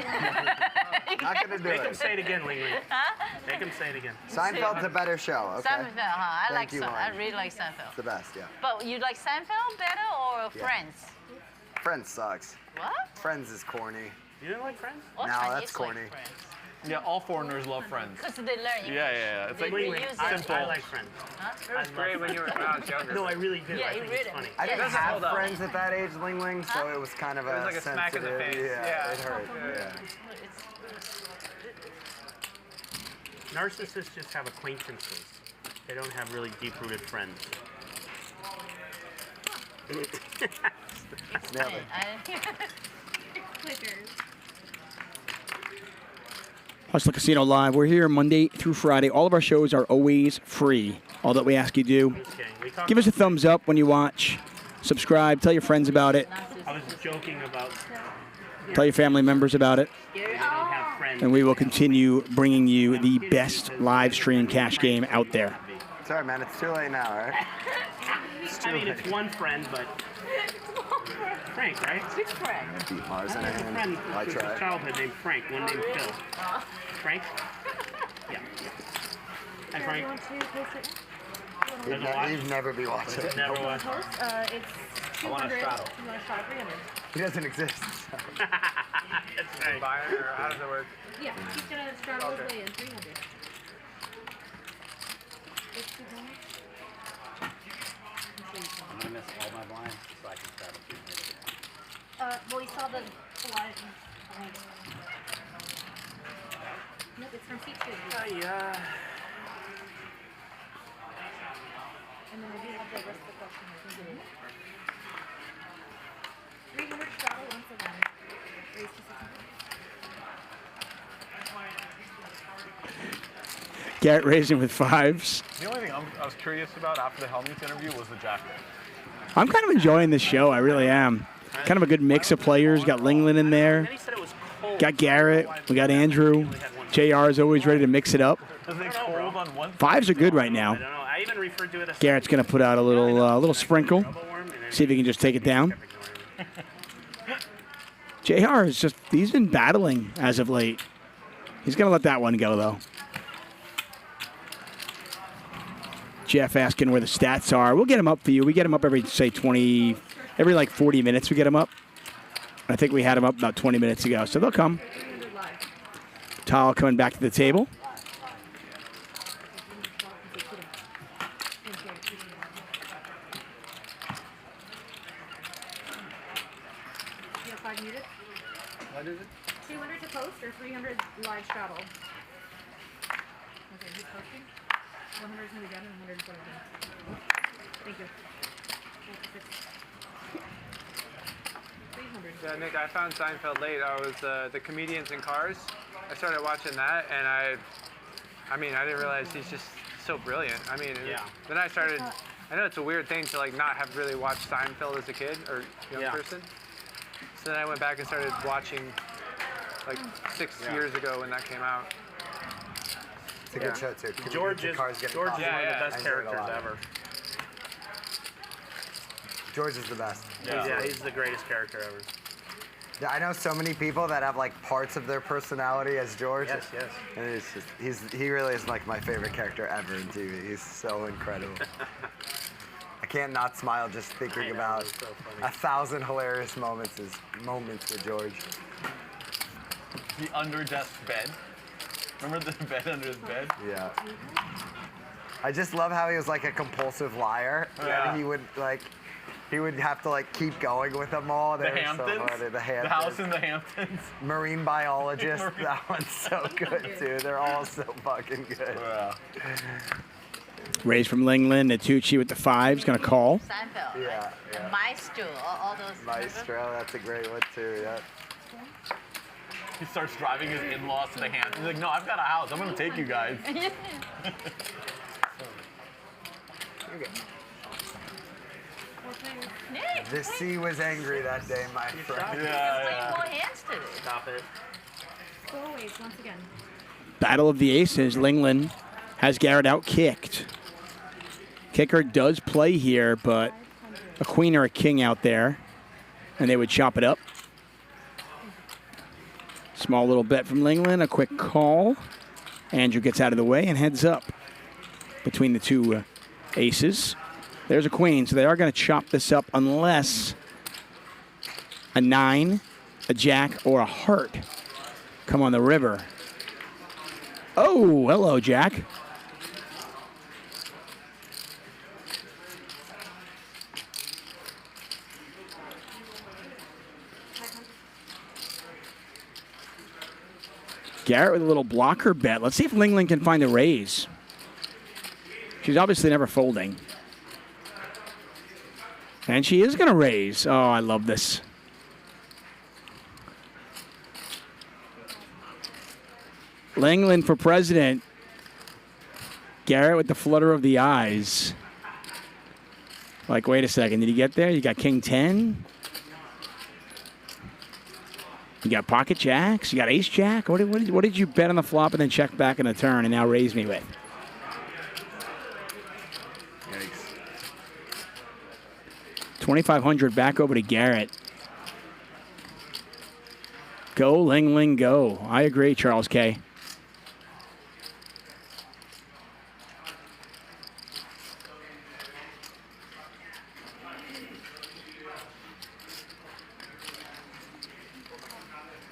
Not gonna do Make it. him say it again, Linglin. Huh? Make him say it again. Seinfeld's a better show, okay? Seinfeld, huh? Thank you, I Lauren. really like Seinfeld. It's the best, yeah. But you like Seinfeld better or Yeah. Friends? Friends sucks. What? Friends is corny. You didn't like Friends? What No, kind that's is like corny. Friends? Yeah, all foreigners love Friends. Because they learn English. Yeah. It's like simple. I like Friends. Huh? It was great when you were when I was younger. No, I really do. Yeah, I you think read it's it. funny. I didn't Yeah, have hold up. friends at that age, Ling, so it was kind of It was like a smack in the sensitive- face. Yeah. it hurt. Yeah. Narcissists just have acquaintances. They don't have really deep-rooted friends. Nailed it. Hustler Casino Live. We're here Monday through Friday. All of our shows are always free. All that we ask you do. Give us a thumbs up when you watch. Subscribe. Tell your friends about it. I was joking about Tell your family members about it. they don't have friends. And we will continue bringing you the best live stream cash game out there. Sorry, man. It's too late now, right? I mean, it's one friend, but Frank, right? Which Frank? Beat Mars in I a have a hand. friend I since tried. childhood named Frank, one named Phil. Frank? Yeah. Hi, Frank. You'd never be watching. Never watched. It's 200. You want to straddle 300? He doesn't exist. That's right. Buy it, or how does it work? Yeah, he's going to straddle his way in 300. I'm gonna miss all my blinds so I can straddle 200. Well, he saw the live. Nope, it's from seat 2. Yeah. And then I do have the rest of the question. 300 straddle once again. Raise to 600. Garrett raising with fives. The only thing I was curious about after the Helmuth interview was the jacket. I'm kind of enjoying this show. I really am. kind of a good mix of players. Got Linglin in there. Got Garrett. We got Andrew. JR is always ready to mix it up. Fives are good right now. Garrett's going to put out a little sprinkle. See if he can just take it down. JR is just, he's been battling as of late. He's going to let that one go, though. Jeff asking where the stats are. We'll get them up for you. We get them up every, say, every like 40 minutes we get them up. I think we had them up about 20 minutes ago, so they'll come. Tal coming back to the table. You have 5 muted? What is it? 200 to post or 300 live straddle? Okay, who's posting? 100 is going to be done and 100 is going to be done. Thank you. Yeah, Nick, I found Seinfeld late. I was the Comedians in Cars. I started watching that, and I mean, I didn't realize he's just so brilliant. I mean, then I started. I know it's a weird thing to like not have really watched Seinfeld as a kid or young person. So then I went back and started watching like 6 years ago when that came out. It's a good show too. George is one of the best characters ever. George is the best. Yeah, he's the greatest character ever. Yeah, I know so many people that have like parts of their personality as George. Yes, yes. And it's just, he really is like my favorite character ever in TV. He's so incredible. I can't not smile just thinking about 1,000 hilarious moments with George. The under desk bed. Remember the bed under his bed? Yeah. I just love how he was like a compulsive liar. Yeah. And he would have to like keep going with them all. The Hamptons? So funny. The Hamptons. The house in the Hamptons. Marine biologist. That one's so good too. They're all so fucking good. Yeah. Raise from Linglin. Nitucci with the 5's going to call. Seinfeld. Yeah. And Maestro, all those. Maestro, that's a great one too, yeah. He starts driving his in-laws to the Hamptons. He's like, no, I've got a house. I'm going to take you guys. The sea was angry that day, my friend. More hands today. Stop it. Go away once again. Battle of the Aces. Linglin has Garrett out-kicked. Kicker does play here, but a queen or a king out there, and they would chop it up. Small little bet from Linglin, a quick call. Andrew gets out of the way and heads up between the two aces. There's a queen, so they are going to chop this up unless a 9, a jack, or a heart come on the river. Oh, hello, Jack. Garrett with a little blocker bet. Let's see if Linglin can find a raise. She's obviously never folding. And she is going to raise. Oh, I love this. Linglin for president. Garrett with the flutter of the eyes. Like, wait a second. Did he get there? You got king 10. You got pocket jacks. You got ace jack. What did you bet on the flop and then check back in the turn and now raise me with? Yikes. 2,500 back over to Garrett. Go, Linglin, go. I agree, Charles K.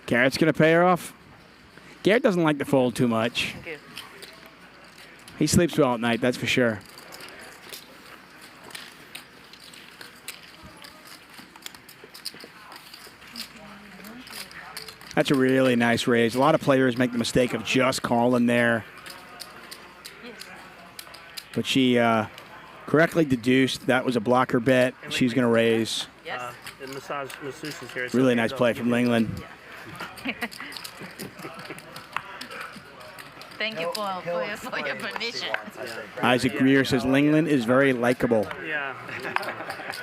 Garrett's going to pay her off. Garrett doesn't like to fold too much. He sleeps well at night, that's for sure. That's a really nice raise. A lot of players make the mistake of just calling there. But she correctly deduced that was a blocker bet. She's going to raise. The masseuse is here. Really nice play from Linglin. Thank you for your permission. Isaac Greer says Linglin is very likable. Yeah.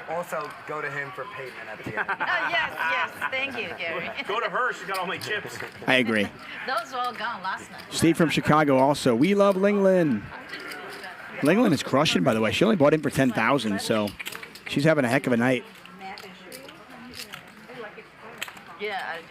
Also, go to him for payment at the end. Yes. Thank you, Gary. Go to her. She got all my chips. I agree. Those were all gone last night. Steve from Chicago also. We love Linglin. Linglin is crushing, by the way. She only bought in for 10,000, so she's having a heck of a night. Yeah, I do.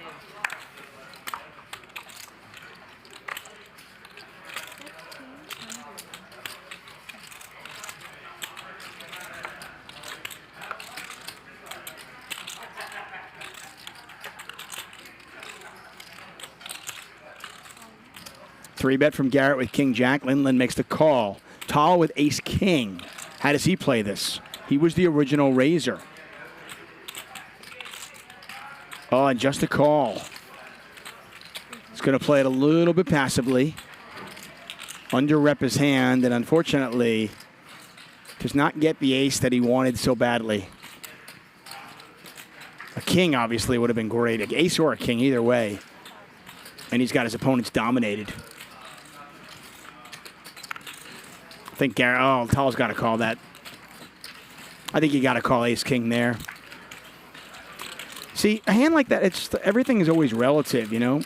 3-bet from Garrett with King Jack. Linglin makes the call. Tal with Ace King. How does he play this? He was the original raiser. Oh, and just a call. He's going to play it a little bit passively. Under-rep his hand, and unfortunately, does not get the ace that he wanted so badly. A king, obviously, would have been great. An ace or a king, either way. And he's got his opponents dominated. I think Garrett, oh, Tal's got to call that. I think you got to call ace-king there. See, a hand like that, it's everything is always relative, you know?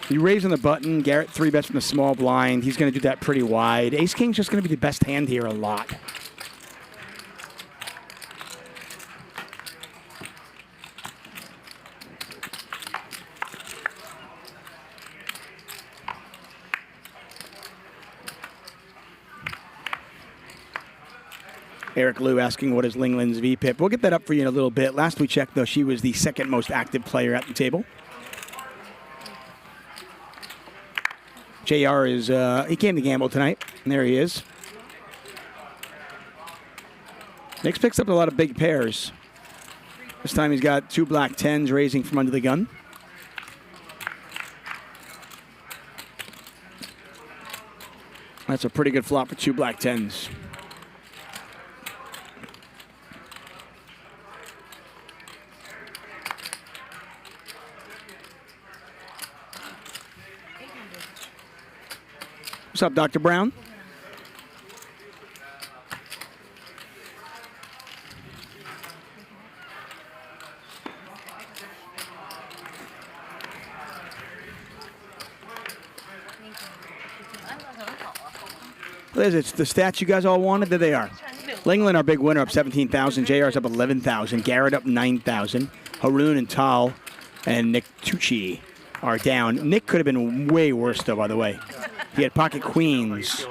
You raise on the button, Garrett 3-bets from the small blind. He's going to do that pretty wide. Ace-king's just going to be the best hand here a lot. Eric Liu asking what is Linglin's VPIP. We'll get that up for you in a little bit. Last we checked, though, she was the second most active player at the table. JR is, he came to gamble tonight, and there he is. Nick picks up a lot of big pairs. This time he's got 2 black 10s raising from under the gun. That's a pretty good flop for 2 black 10s. What's up, Dr. Brown? It's the stats you guys all wanted. There they are. Linglin, our big winner, up 17,000. JR's up 11,000. Garrett up 9,000. Haroon and Tal and Nick Nitucci are down. Nick could have been way worse, though, by the way. He had pocket queens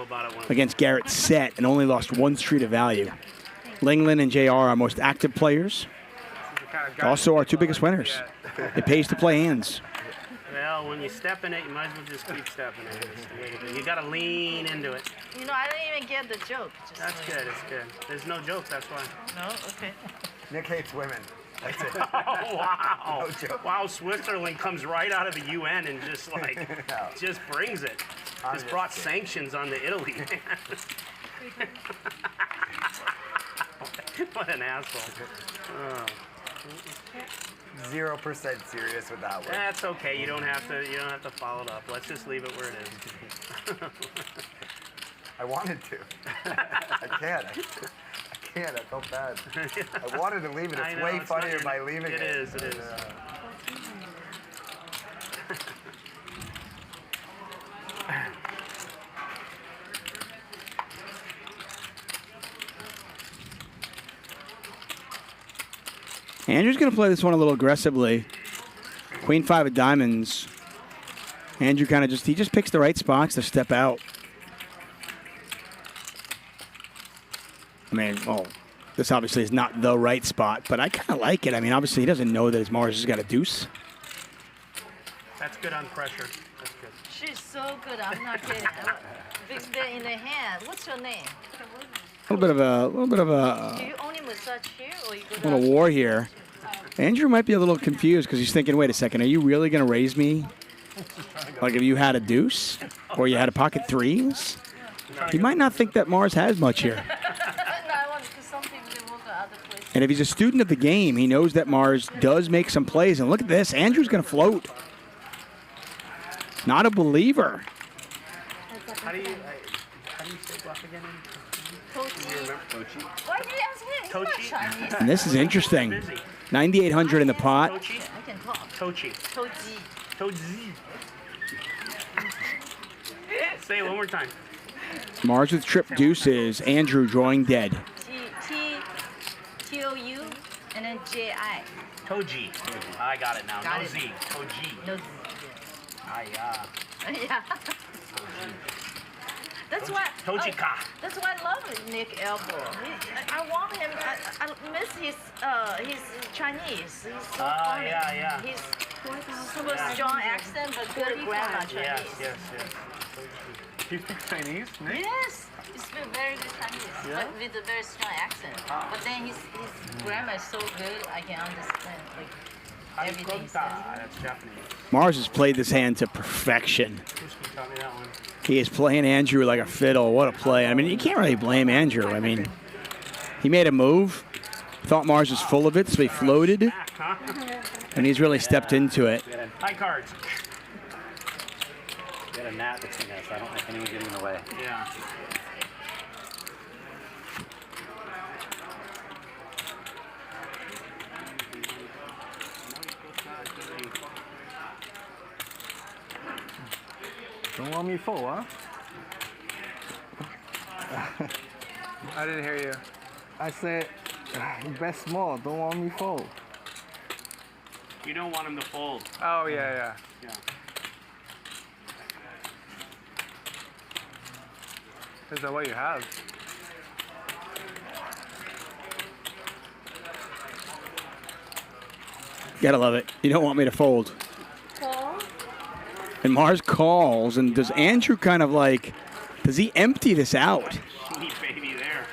against Garrett's set and only lost 1 street of value. Linglin and JR are our most active players. Also our 2 biggest winners. It pays to play hands. Well, when you step in it, you might as well just keep stepping in it. You got to lean into it. You know, I didn't even get the joke. That's good, it's good. There's no jokes, that's why. No? Okay. Nick hates women. That's it. Oh, wow. No joke. Wow, Switzerland comes right out of the UN and just like, just brings it. Just brought sanctions on to Italy. What an asshole. Oh. 0% serious with that one. That's okay. You don't have to follow it up. Let's just leave it where it is. I wanted to. I can't. I felt bad. I wanted to leave it. It's way funnier by leaving it. It is. Andrew's going to play this one a little aggressively. Queen 5 of diamonds. Andrew kind of he just picks the right spots to step out. I mean, well, this obviously is not the right spot, but I kind of like it. I mean, obviously he doesn't know that his Mars has got a deuce. That's good on pressure. That's good. She's so good. I'm not kidding. Big bet in the hand. What's your name? A little bit of a Do you only massage here, or you go little war here. Andrew might be a little confused because he's thinking, wait a second, are you really going to raise me? Like if you had a deuce or you had a pocket 3s? He might not think that Mars has much here. And if he's a student of the game, he knows that Mars does make some plays. And look at this. Andrew's going to float. Not a believer. How do you say bluff again? Tochi. Why did you ask me? He's not Chinese. And this is interesting. 9,800 in the pot. I can talk. Tochi. Toji. Toji. Say it one more time. Mars with trip deuces. Andrew drawing dead. T-O-U and then J-I. Toji. I got it now. Got no it. Z. Toji. No Z. Yeah. Yeah. That's why. Tojika. That's why I love Nick Elbow. I want him. I miss his Chinese. He's so funny. Yeah. He's super strong accent, but good grammar Chinese. Yes. You speak Chinese, Nick? Yes. He speaks very good Chinese, but with a very strong accent. But then his grammar is so good, I can understand like everything he says. That's Japanese. Mars has played this hand to perfection. Tuchman taught me that one. He is playing Andrew like a fiddle. What a play. I mean, you can't really blame Andrew. I mean, he made a move, thought Mars was full of it, so he floated, and he's really stepped into it. High cards. We had a gnat between us. I don't think anyone getting in the way. Yeah. Don't want me full, huh? I didn't hear you. I said, bet small, don't want me full. You don't want him to fold. Oh, yeah. Depends on what you have. Gotta love it. You don't want me to fold. And Mars calls, and does Andrew kind of like, does he empty this out? Neat baby there.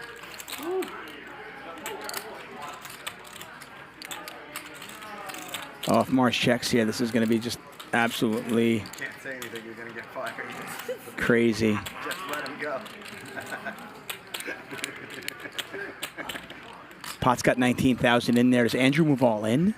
Oh, if Mars checks here, this is going to be just absolutely Can't say anything, you're gonna get fired. crazy. Just let him go. Pot's got 19,000 in there. Does Andrew move all in?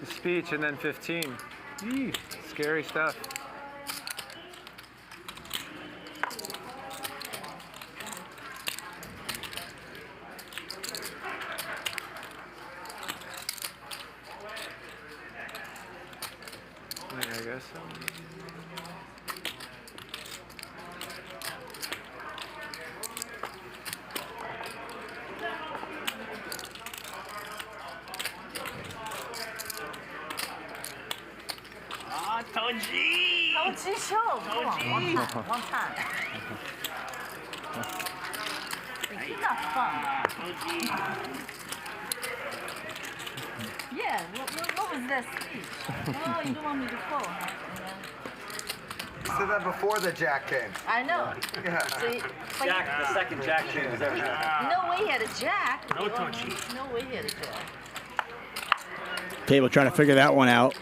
The speech and then 15. Eee, scary stuff. I guess so. Toji! Toji show! Come on, one time. He's not fun. Yeah, what was that speech? Oh, you don't want me to fall, huh? You said that before the jack came. I know. Yeah. See, Jack, the second jack changes everything. no way he had a jack. No Toji. No way he had a jack. Table trying to figure that one out.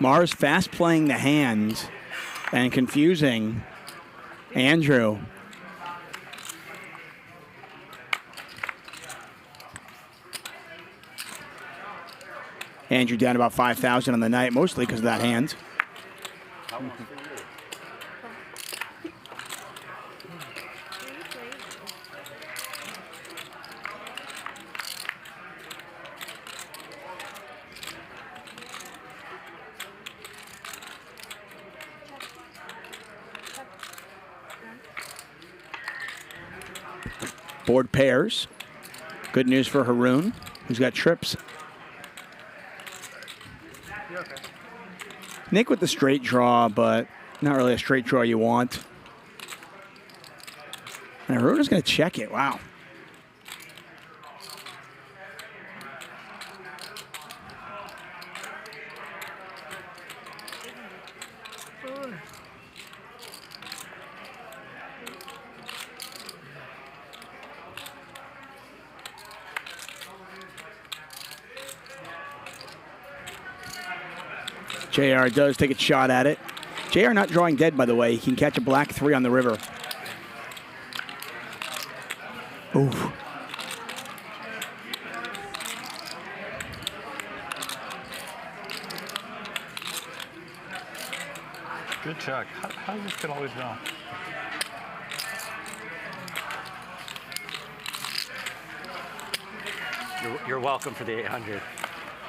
Mars fast playing the hand and confusing Andrew. Andrew down about 5,000 on the night, mostly because of that hand. Board pairs. Good news for Haroon, who's got trips. Nick with the straight draw, but not really a straight draw you want. And Haroon is going to check it. Wow. JR does take a shot at it. JR not drawing dead, by the way. He can catch a black 3 on the river. Oof. Good check. How does this kid always know? You're welcome for the 800.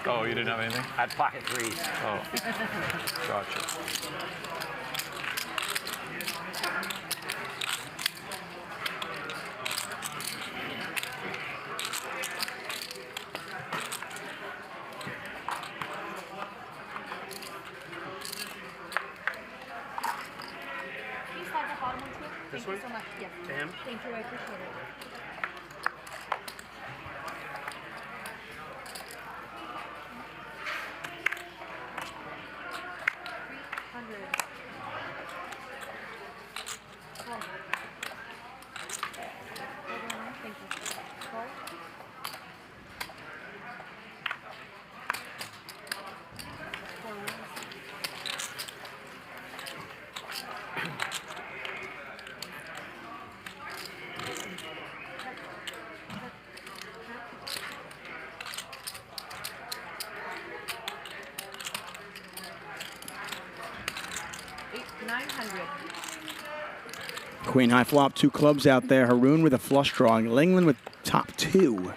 Oh, you didn't have anything? I had pocket 3s. Oh, gotcha. Can you slide the bottom one too? This Thank one? you so much. Yes. To him? Thank you. I appreciate it. Thank you. Call. Queen high flop, 2 clubs out there. Haroon with a flush draw, and Linglin with top 2.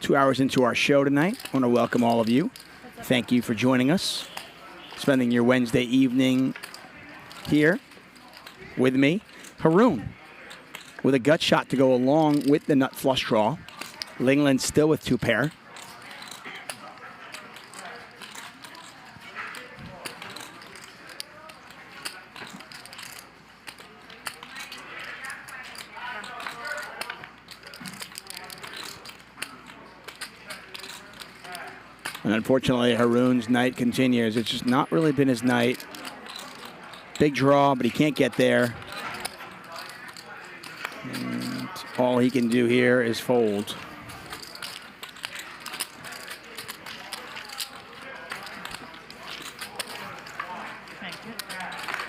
Two hours into our show tonight. I want to welcome all of you. Thank you for joining us, spending your Wednesday evening here with me. Haroon with a gut shot to go along with the nut flush draw. Linglin still with 2 pair. And unfortunately, Haroon's night continues. It's just not really been his night. Big draw, but he can't get there. And all he can do here is fold.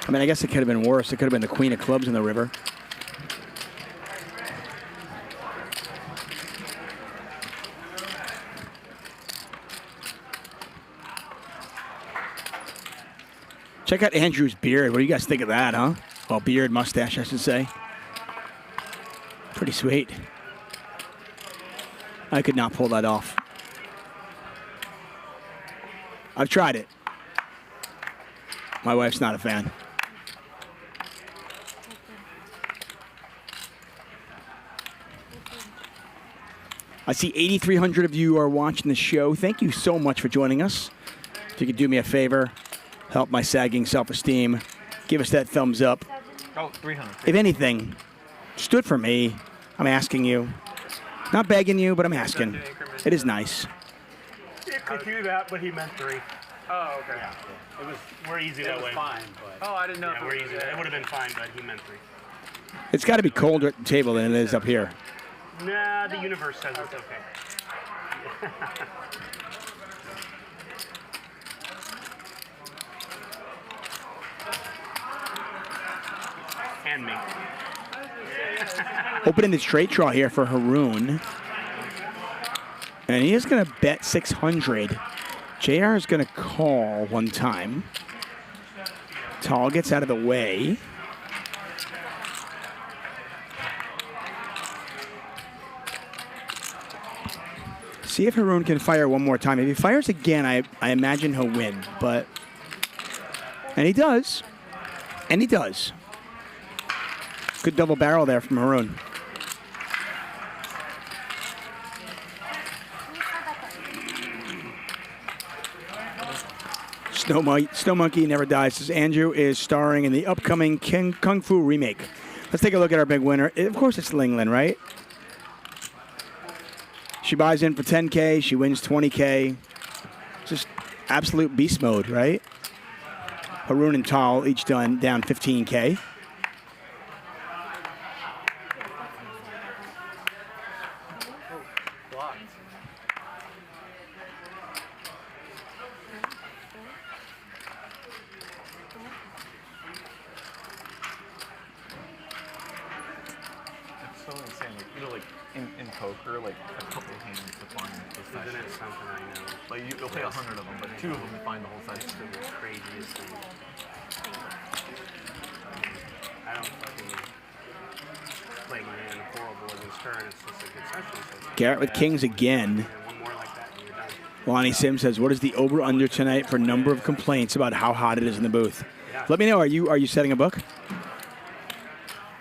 I mean, I guess it could have been worse. It could have been the queen of clubs in the river. Check out Andrew's beard. What do you guys think of that, huh? Well, beard, mustache, I should say. Pretty sweet. I could not pull that off. I've tried it. My wife's not a fan. I see 8,300 of you are watching the show. Thank you so much for joining us. If you could do me a favor, help my sagging self-esteem, give us that thumbs up. Oh, 300. If anything, just do it for me. I'm asking you. Not begging you, but I'm asking. It is nice. You could do that, but he meant 3. Oh, okay. Yeah. We're easy that way. Fine, but Oh, I didn't know. Yeah, we're easy. It would have been fine, but he meant 3. It's got to be colder at the table than it is up here. Nah, the universe says it's okay. And me. Opening the straight draw here for Haroon. And he is going to bet 600. JR is going to call one time. Tal gets out of the way. See if Haroon can fire one more time. If he fires again, I imagine he'll win. But, and he does. And he does. Good double barrel there from Haroon. Snow Monkey Never Dies says Andrew is starring in the upcoming Kung Fu remake. Let's take a look at our big winner. Of course, it's Linglin, right? She buys in for 10K. She wins 20K. Just absolute beast mode, right? Haroon and Tal each down 15K. blocked. It's so insane. Like, you know, like in poker, like a couple hands to find the session. Isn't it something I know? Like you'll play 100 of them, but 2 of them you find the whole session. It's the craziest thing. I don't fucking play my hand horrible against her, and it's just a good session. So Garrett with kings again. one more like that, and you're done. Lonnie Sim says, "What is the over/under tonight for number of complaints about how hot it is in the booth?" Let me know. Are you setting a book?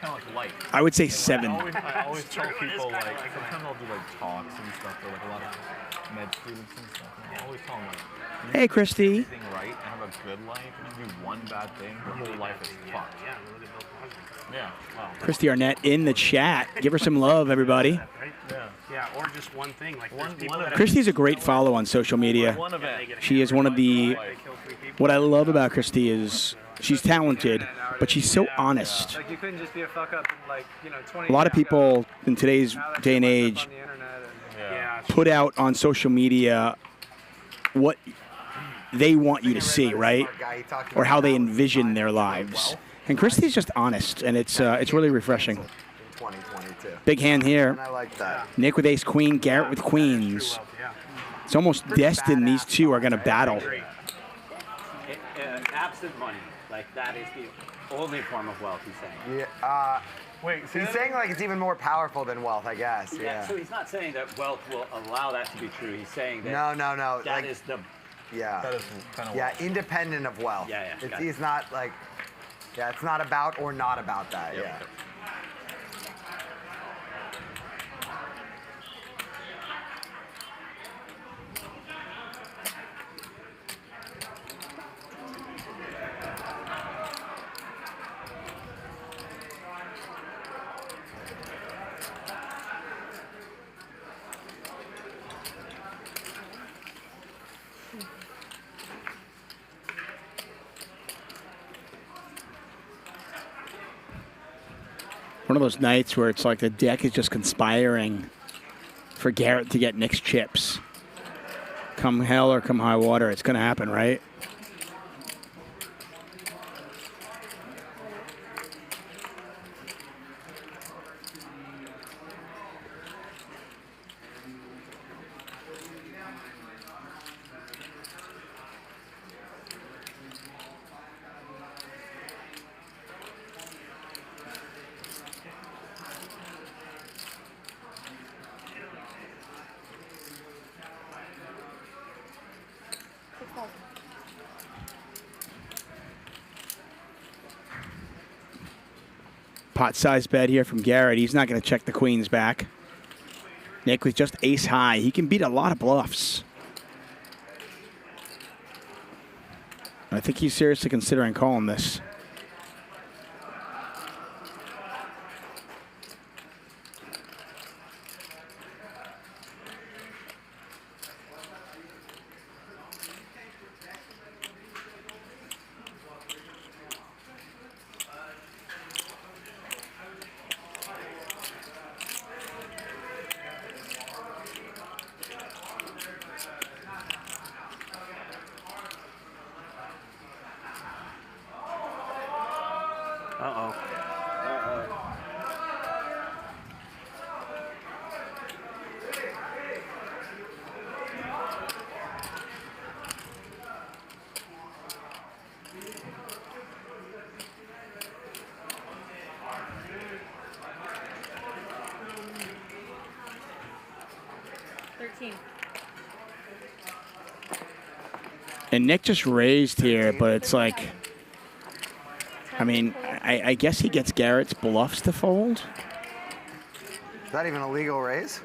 Kind of like light. I would say 7. I always tell people, like, sometimes I'll do like talks and stuff for like a lot of med students and stuff. And I always tell them, like, Hey, Christy. do everything right and have a good life, and you do one bad thing, your whole life is fucked. Yeah, look at Bill Cosby. Yeah. Wow. Christy Arnett in the chat. Give her some love, everybody. Yeah, or just one thing. Like one Christy's a great follow on social media. She is one of the. What I love about Christy is she's talented, but she's so honest. Like you couldn't just be a fuck up in like 20. A lot of people in today's day and age put out on social media what they want you to see, right? Or how they envision their lives. And Christy's just honest, and it's really refreshing. 2022. Big hand here. And I like that. Nick with ace queen, Garrett with queens. It's almost destined these two are going to battle. Absent money, like that is the only form of wealth, he's saying. Yeah. Wait, he's saying like it's even more powerful than wealth, I guess. Yeah. So he's not saying that wealth will allow that to be true. He's saying that no. that like, is the yeah. That is kind of yeah, independent of wealth. Yeah. He's not like it's not about or not about that. Yep. Yeah. One of those nights where it's like the deck is just conspiring for Garrett to get Nick's chips. Come hell or come high water, it's going to happen, right? Pot-sized bet here from Garrett. He's not going to check the queens back. Nick with just ace high. He can beat a lot of bluffs. I think he's seriously considering calling this. And Nick just raised here, but it's like, I mean, I guess he gets Garrett's bluffs to fold. Is that even a legal raise?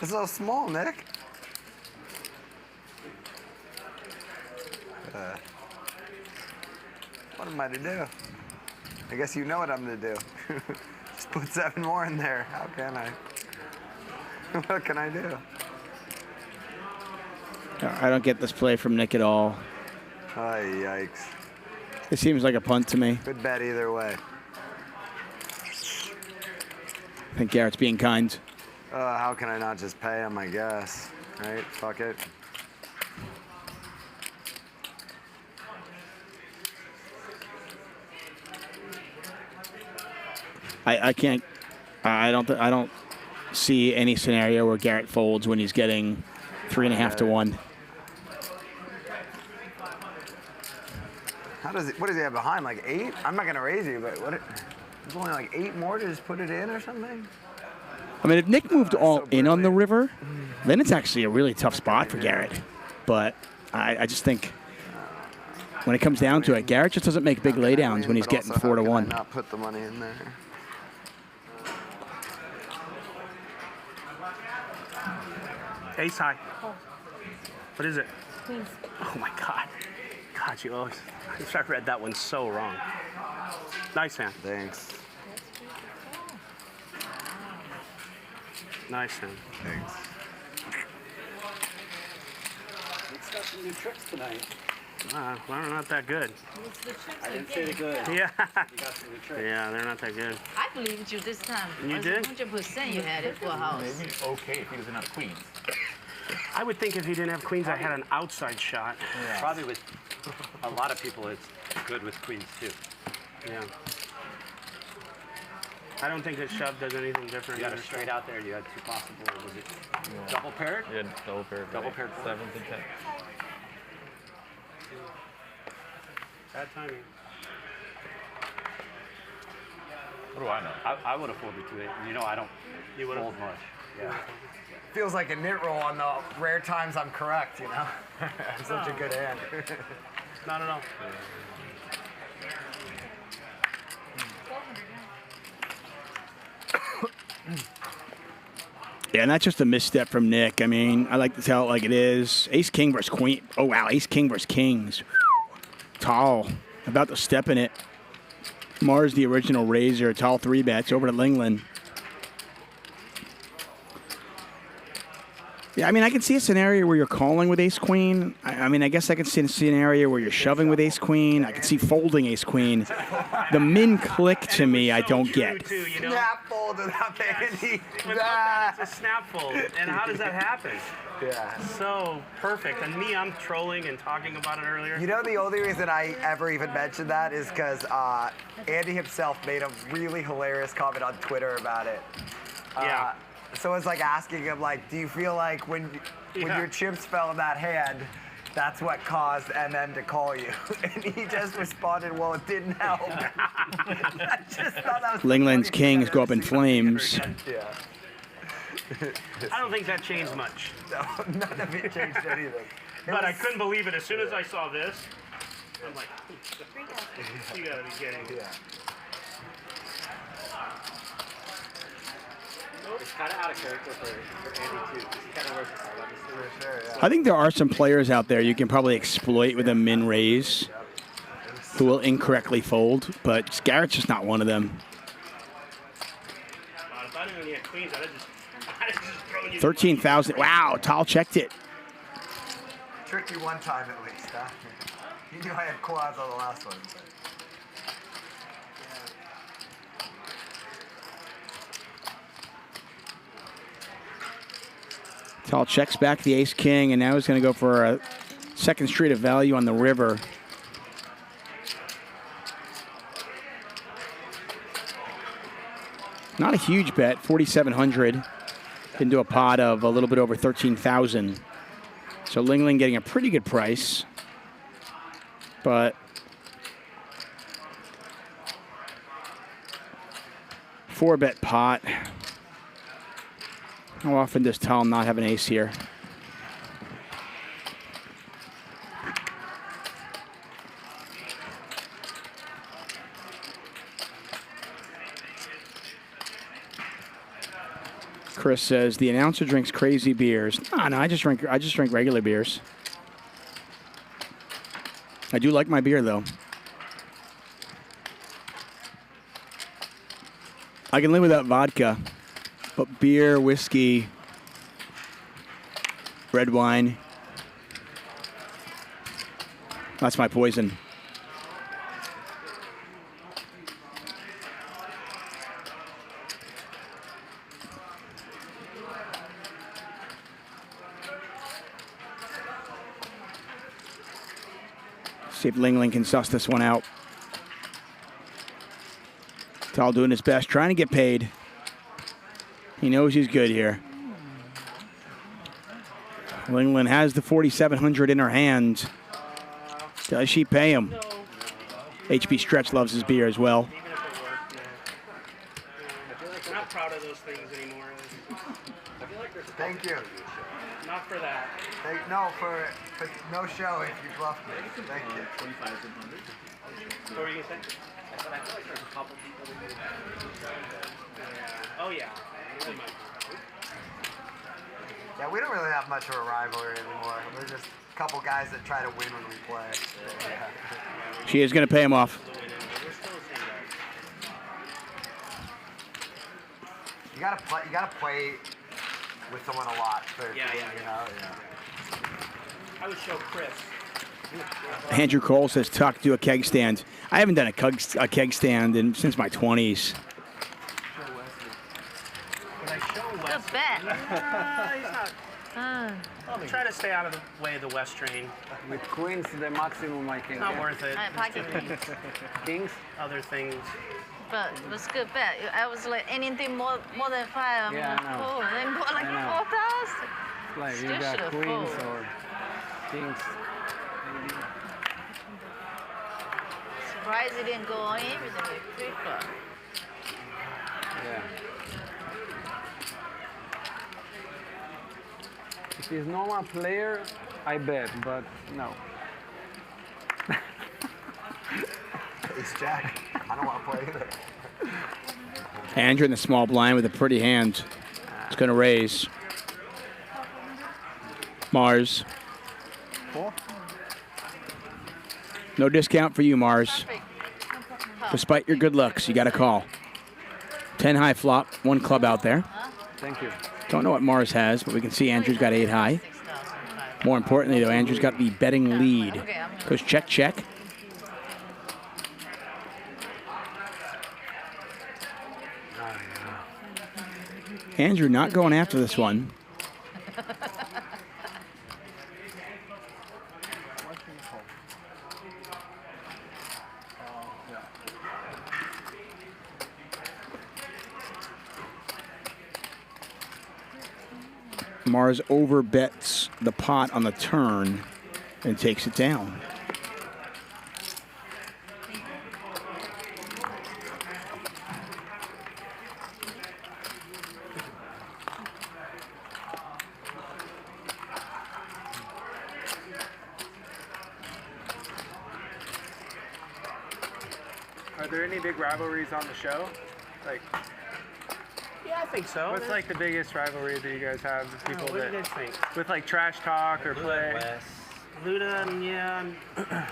It's so small, Nick. What am I to do? I guess you know what I'm to do. Just put 7 more in there. How can I? What can I do? I don't get this play from Nick at all. Oh, yikes. It seems like a punt to me. Good bet either way. I think Garrett's being kind. How can I not just pay him, I guess? Right? Fuck it. I can't. I don't see any scenario where Garrett folds when he's getting 3.5 to 1. What does he have behind? Like 8? I'm not gonna raise you, but there's only like 8 more to just put it in or something? I mean, if Nick moved all in on the river, then it's actually a really tough spot for Garrett. But I just think when it comes down to it, Garrett just doesn't make big laydowns when he's getting 4 to 1. Not put the money in there. Ace high. What is it? Queens. Oh my God. God, you always. I read that one so wrong. Nice hand. Thanks. Nice hand. Thanks. Nick's got some new tricks tonight. Well, they're not that good. I didn't say they're good. Yeah. You got some new tricks. Yeah, they're not that good. I believed you this time. You did? 100% you had it full house. Maybe okay if he doesn't have queens. I would think if he didn't have queens, I had an outside shot. Yeah. Probably with a lot of people, it's good with queens too. Yeah. I don't think a shove does anything different. You got a straight out there. You had 2 possible. Was it double paired? Yeah, double paired. Double paired. 7 to 10. Bad timing. What do I know? I would have folded to it. You know, I don't fold much. Yeah. Feels like a nit roll on the rare times I'm correct, you know? I'm such a good hand. Not at all. Yeah, not just a misstep from Nick. I mean, I like to tell it like it is. Ace King versus Queen. Oh, wow. Ace King versus Kings. Tal about to step in it. Mars, the original raiser. Tal 3-bets over to Linglin. Yeah, I mean, I can see a scenario where you're calling with ace-queen. I mean, I guess I can see a scenario where you're shoving with ace-queen. I can see folding ace-queen. The min click to me, I don't get. Snap fold without the ante. It's a snap fold. And how does that happen? Yeah. So perfect. And me, I'm trolling and talking about it earlier. You know, the only reason I ever even mentioned that is because Andy himself made a really hilarious comment on Twitter about it. Yeah. So it's like asking him, like, do you feel like when your chips fell in that hand, that's what caused MM to call you? And he just responded, well, it didn't help. I just thought that was Linglin's Kings go up in flames. Yeah. I don't think that changed much. No, none of it changed anything. But I couldn't believe it. As soon as I saw this, I'm like, you gotta be kidding. Yeah. It's kind of out of character for Andy too. He kind of wears the sure, yeah. I think there are some players out there you can probably exploit with a min raise who will incorrectly fold, but Garrett's just not one of them. If I didn't get queens, I'd have just thrown you. 13,000. Wow, Tal checked it. Tricked you one time at least, huh? He knew I had quads on the last one. But. Tal checks back the ace-king, and now he's going to go for a second street of value on the river. Not a huge bet, 4,700 into a pot of a little bit over 13,000. So Linglin getting a pretty good price, but four-bet pot. How often does Tal not have an ace here? Chris says the announcer drinks crazy beers. No, I just drink regular beers. I do like my beer though. I can live without vodka. But beer, whiskey, red wine, that's my poison. See if Linglin can suss this one out. Tal doing his best, trying to get paid. He knows he's good here. Linglin has the 4,700 in her hand. Does she pay him? HB Stretch loves his beer as well. I'm not proud of those things anymore. Thank you. Not for that. No, for no show if you bluffed me. Thank you. What were you going to say? I said I feel like there's a couple people that do. Oh, yeah. Yeah, we don't really have much of a rivalry anymore. We're just a couple guys that try to win when we play. Yeah. She is going to pay him off. You gotta play with someone a lot. You know? I would show Chris. Andrew Cole says, Tuck, do a keg stand. I haven't done a keg stand since my 20s. Good bet. I'll try to stay out of the way of the West train. With queens, the maximum I can Not get. worth it. Pocket Kings? Other things. But it was good bet. I was like anything more than 5. I'm Yeah, like, I know. oh, then go like I know. 4,000. Like Still you got should've queens folded. or kings. Surprised it didn't go on everything with 3 club. Yeah. If he's normal player, I bet, but no. Ace Jack. I don't want to play either. Andrew in the small blind with a pretty hand. It's going to raise. Mars. No discount for you, Mars. Despite your good looks, you got to call. 10 high flop, 1 club out there. Thank you. Don't know what Mars has, but we can see Andrew's got 8 high. More importantly, though, Andrew's got the betting lead. Goes check, check. Andrew not going after this one. Mars overbets the pot on the turn and takes it down. Are there any big rivalries on the show? Like, Yeah, I think so. what's like the biggest rivalry that you guys have with people what do that you guys think? with like trash talk or play? Luda and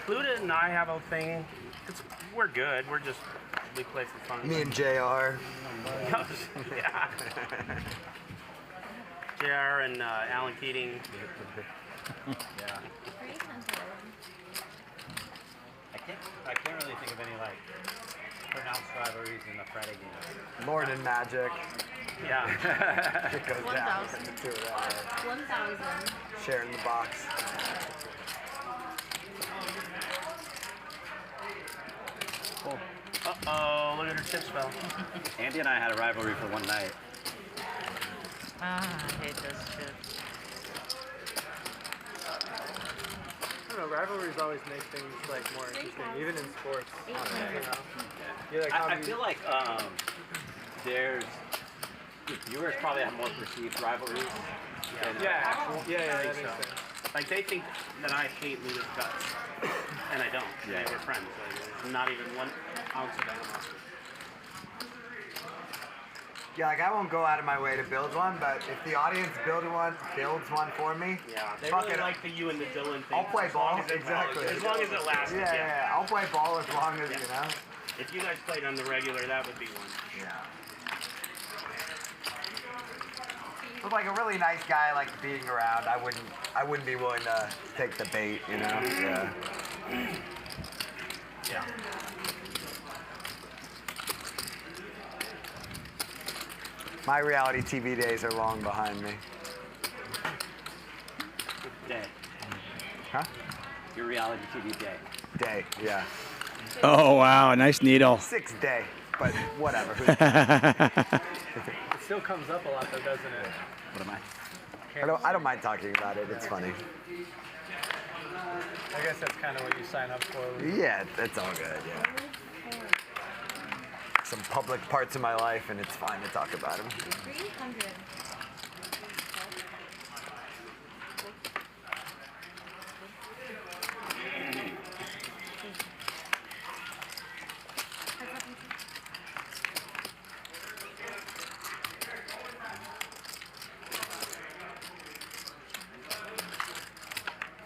Luda and I have a thing. We're good. We play for fun. Me and JR. Yeah. JR and Alan Keating. Yeah. I can't really think of any like pronounced rivalries in the Friday games. Lord and Magic. Yeah. It goes down. The two of them. 1,000. Sharing the box. Uh-oh, look at her chips fell. Andy and I had a rivalry for one night. I hate those shit. I don't know, rivalries always make things like more interesting, even in sports. You know? You're like, I feel like there's viewers probably have more perceived rivalries than actual. Yeah, I that think makes so. sense. Like they think that I hate Luda's guts, and I don't. Yeah. We're friends. Like, not even 1 ounce of animosity. Yeah, like I won't go out of my way to build one, but if the audience builds one for me, Yeah, they fuck really it. like the you and the Dylan thing. I'll play as long ball. as it Exactly. follows. As long as it lasts. Yeah. I'll play ball as long as, Yeah. you know. If you guys played on the regular, that would be one. Yeah. With like a really nice guy like being around, I wouldn't be willing to take the bait, you know. Yeah. Yeah. My reality TV days are long behind me. Day. Huh? Your reality TV day. Day, yeah. Oh, wow. Nice needle. 6th day, but whatever. It still comes up a lot though, doesn't it? What am I? I don't mind talking about it. It's funny. I guess that's kind of what you sign up for. Yeah, it's all good, yeah. Some public parts of my life, and it's fine to talk about them. 300.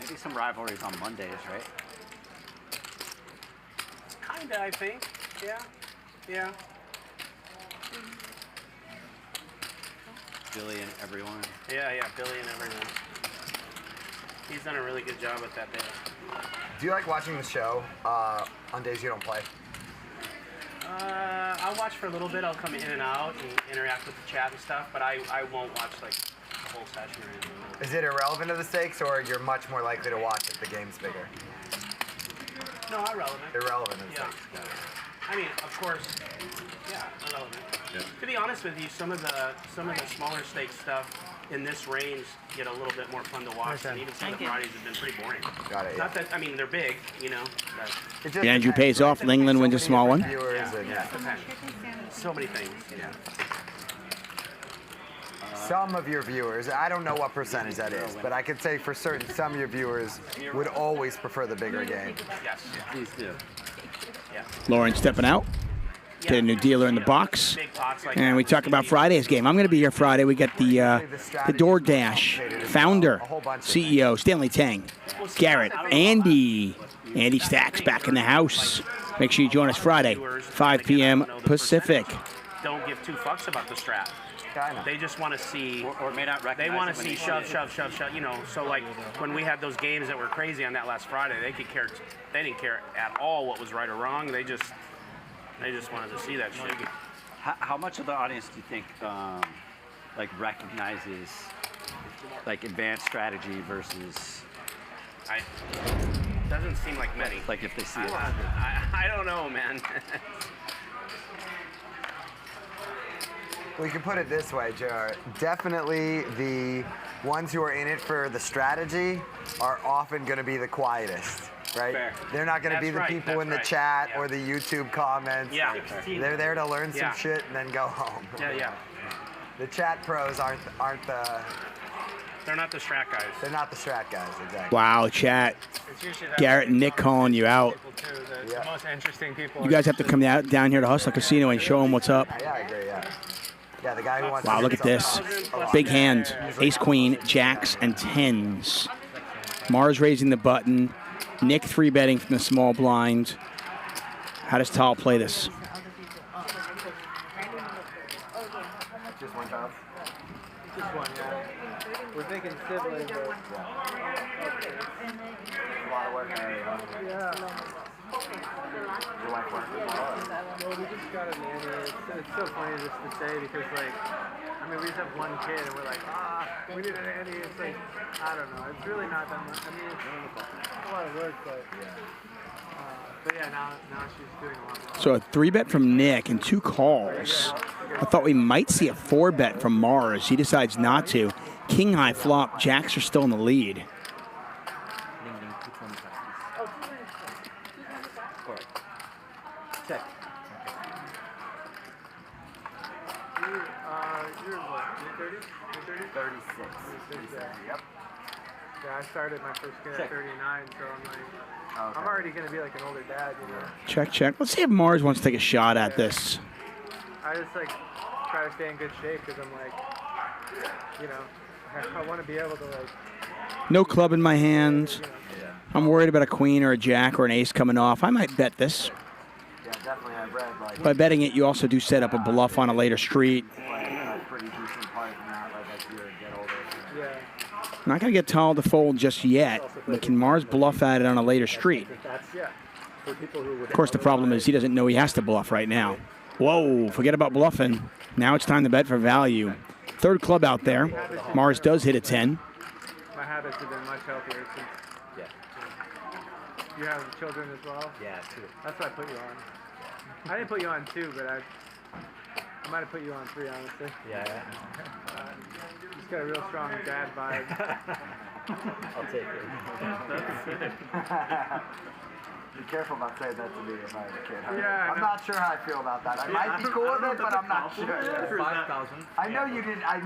Maybe some rivalries on Mondays, right? Kinda, I think. Yeah. Yeah. Billy and everyone. Yeah, Billy and everyone. He's done a really good job with that day. Do you like watching the show on days you don't play? I'll watch for a little bit. I'll come in and out and interact with the chat and stuff, but I won't watch like the whole session or anything. Is it irrelevant to the stakes, or you're much more likely to watch if the game's bigger? No, irrelevant. Irrelevant to the Yeah. stakes. I mean, of course, yeah, irrelevant. Yeah. To be honest with you, some of the smaller stakes stuff in this range get a little bit more fun to watch, and even some of the Fridays have been pretty boring. Got it. Not that, I mean, they're big, you know. But Andrew pays off. Linglin wins a small one. yeah. So many things. Yeah. Some of your viewers, I don't know what percentage that is, but I could say for certain some of your viewers would always prefer the bigger game. Yes. Please do. Lauren stepping out. Get a new dealer in the box. And we talk about Friday's game. I'm going to be here Friday. We got the DoorDash founder, CEO, Stanley Tang, Garrett, Andy Stacks back in the house. Make sure you join us Friday, 5 p.m. Pacific. Don't give two fucks about the strap. They just want to see, or may not recognize. They want it to when see they shove. You know, so like when we had those games that were crazy on that last Friday, they didn't care at all what was right or wrong. They just wanted to see that shit. How much of the audience do you think like recognizes like advanced strategy versus? Doesn't seem like many. Like if they see it. I don't know, man. We can put it this way, JR. Definitely the ones who are in it for the strategy are often going to be the quietest, right? Fair. They're not going to be the That's right, people in the that's chat right, or the YouTube comments. Yeah. They're there to learn some Yeah. shit and then go home. Yeah. The chat pros aren't the. They're not the strat guys. They're not the strat guys, exactly. Wow, chat. It's usually that Garrett and Nick calling you out. the most interesting people. You guys have to come down here to Hustler Casino and show them what's up. Yeah, I agree, yeah. Yeah, the guy who wants Wow, to look at this. Big hand. Ace, queen, jacks, and tens. Mars raising the button. Nick 3-betting from the small blind. How does Tal play this? Just one time? Just one, yeah. We're thinking siblings. A lot of work. Yeah. Your wife works as well? Well, we just got a nanny. It's so funny just to say because, like, I mean, we just have one kid and we're like, we need a nanny. It's like, I don't know. It's really not that much. I mean, it's a lot of work, but yeah, now she's doing a lot more. So a 3-bet from Nick and 2 calls. I thought we might see a 4-bet from Mars. He decides not to. King high flop. Jacks are still in the lead. Check. You're what? 30? 36. Yep. Yeah, I started my first kid at 39, so I'm like, I'm already going to be like an older dad, you know? Check. Let's see if Mars wants to take a shot at this. I just like try to stay in good shape because I'm like, you know, I want to be able to like. No club in my hand. I'm worried about a queen or a jack or an ace coming off. I might bet this. Yeah, definitely. I've read like. By betting it, you also do set up a bluff on a later street. Pretty decent part from that, like as you get older. Yeah. Not going to get Tal to fold just yet, but can Mars bluff at it on a later street? Of course, the problem is he doesn't know he has to bluff right now. Whoa, forget about bluffing. Now it's time to bet for value. Third club out there. Mars does hit a 10. My habits have been much healthier since. You have children as well? Yeah, 2. That's why I put you on. I didn't put you on 2, but I might have put you on 3, honestly. Yeah. Just got a real strong dad vibe. I'll take it. Be careful about saying that to me if I have a kid. Yeah, I'm not sure how I feel about that. I might be cool with it, but I'm not sure. 5,000. I know you didn't. I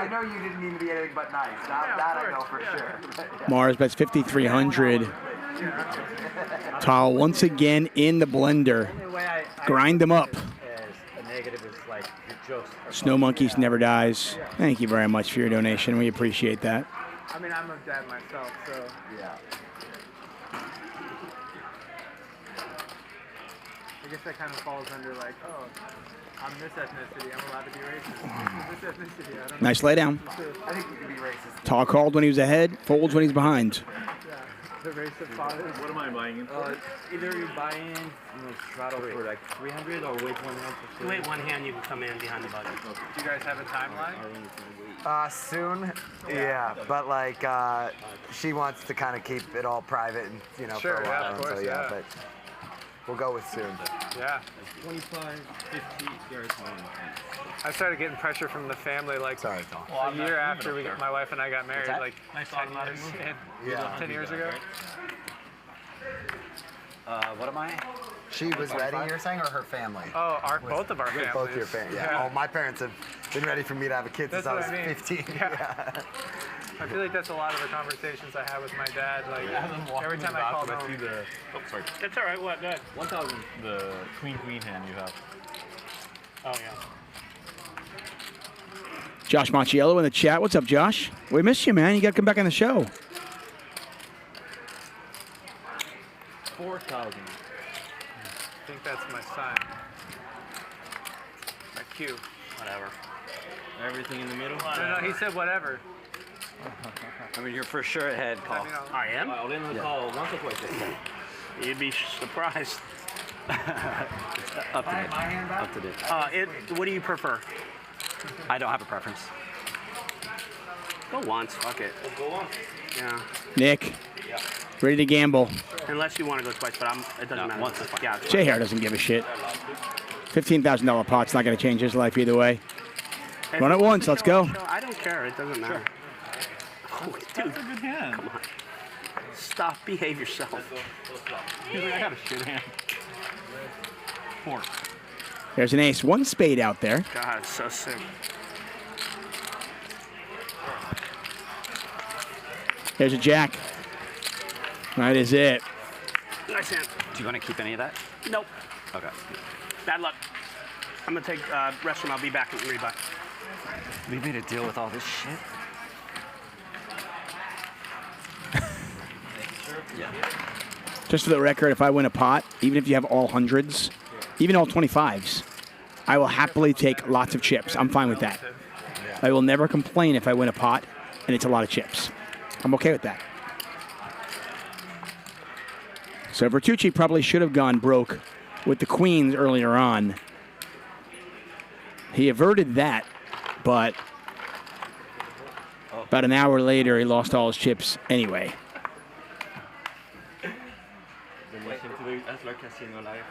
know you didn't mean to be anything but nice. That I know for sure. Mars bets 5,300. Tal once again in the blender. Grind them up. A negative is like your jokes. Snow Monkeys never dies. Thank you very much for your donation. We appreciate that. I mean, I'm a dad myself, so. Yeah. I guess that kind of falls under like, oh, I'm this ethnicity, I'm allowed to be racist. This ethnicity, I don't know. Nice lay down. I think you can be racist. Tal called when he was ahead, folds when he's behind. Yeah, the race of fathers. What am I buying in for? Either you buy in straddle for like 300 or wait one hand for You wait one hand, you can come in behind the button. Do you guys have a timeline? Soon. Yeah, but like she wants to kind of keep it all private and Sure, for a yeah, while. of course, so yeah. but we'll go with soon. Yeah. 25, 50, Garrett. I started getting pressure from the family like Sorry, Tom. a year after my wife and I got married, like Nice 10 years, Yeah. 10 years ago. What am I? She was ready, you're saying, or her family? Oh, both of our families. Both your parents. Yeah. Oh, my parents have been ready for me to have a kid since I was 15. Yeah. I feel like that's a lot of the conversations I have with my dad. Like every time I call home. I see the. Oh, sorry. That's all right. What? Go ahead. 1,000. The queen hand you have. Oh yeah. Josh Montiello in the chat. What's up, Josh? We missed you, man. You got to come back on the show. 4,000. I think that's my sign. My cue. Whatever. Everything in the middle? No, he said whatever. I mean, you're for sure ahead, Paul. I am? I'll in the call once or twice. You'd be surprised. Up to date. Up to date. What do you prefer? I don't have a preference. Go once. Fuck it. Go on. Yeah. Nick, ready to gamble. Unless you want to go twice, but it doesn't matter. Once is fine. Yeah. Jay Hare doesn't give a shit. $15,000 pot's not going to change his life either way. Run it once. Let's go. I don't care. It doesn't matter. Oh, dude. That's a good hand. Come on. Stop. Behave yourself. He's like, I got a shit hand. 4. There's an ace. One spade out there. God, it's so sick. There's a jack. That is it. Nice hand. Do you want to keep any of that? Nope. Okay. Bad luck. I'm going to take restroom. I'll be back in rebuy. We made a deal with all this shit. Yeah. Just for the record, if I win a pot, even if you have all hundreds, even all 25s, I will happily take lots of chips. I'm fine with that. I will never complain if I win a pot and it's a lot of chips. I'm okay with that. So Vertucci probably should have gone broke with the queens earlier on. He averted that, but about an hour later, he lost all his chips anyway. Donation to the Aslar Casino Live.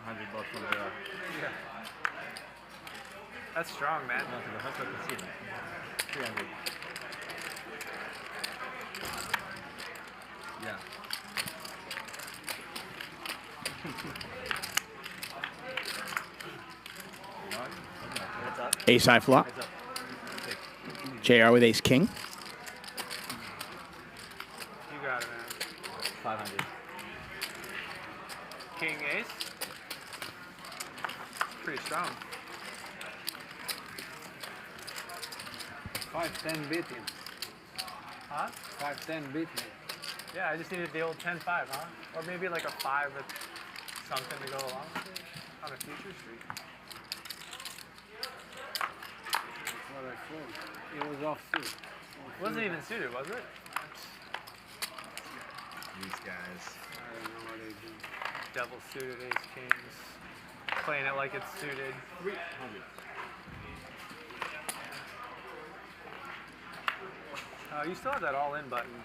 $100 from the. Yeah. That's strong, man. No, to the Aslar Casino. 300. Yeah. Ace high flop. JR with ace king. You got it, man. 500. King ace. Pretty strong. 5-10 beat him. Huh? 5-10 beat him. Yeah, I just needed the old 10-5, huh? Or maybe like a 5 with something to go along with it on a future street. That's what I thought. It was off suit. Wasn't even suited, was it? These guys. I don't know what they do. Double suited ace kings. Playing it like it's suited. 300. You still have that all-in button.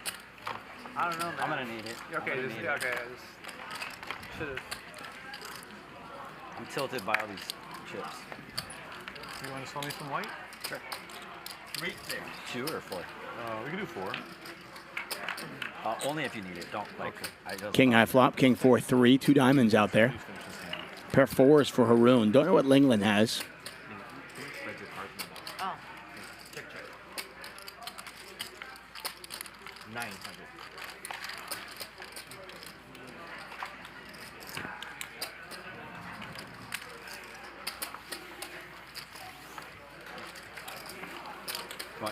I don't know, man. I'm gonna need it. Okay, I'm gonna just need yeah, it. okay. Should have. I'm tilted by all these chips. You want to show me some white? Sure. 2 or 4? We can do 4. Only if you need it. Don't like. I just King high flop, king 4-3, 2 diamonds out there. Pair 4s for Haroon. Don't know what Linglin has. Oh. 900.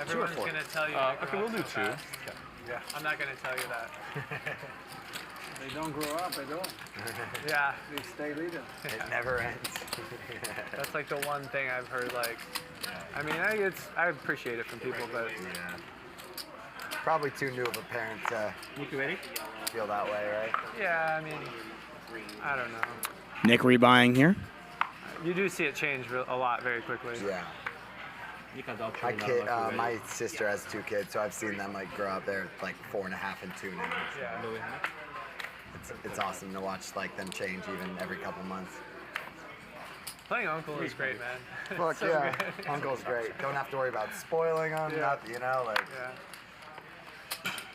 Everyone's going to tell you. Okay, we'll do 2. Yeah. I'm not going to tell you that. They don't grow up, they don't. Yeah. They stay little. It never ends. That's like the one thing I've heard. Like, I mean, I appreciate it from people, but Probably too new of a parent to feel that way, right? yeah, I mean, I don't know. Nick rebuying here. You do see it change a lot very quickly. Yeah. My sister has 2 kids, so I've seen them like grow up. They're like 4.5 and 2 now. Yeah. It's awesome to watch like them change even every couple months. Playing Uncle is great, man. Fuck So yeah, good. Uncle's great. Don't have to worry about spoiling them, nothing, you know, like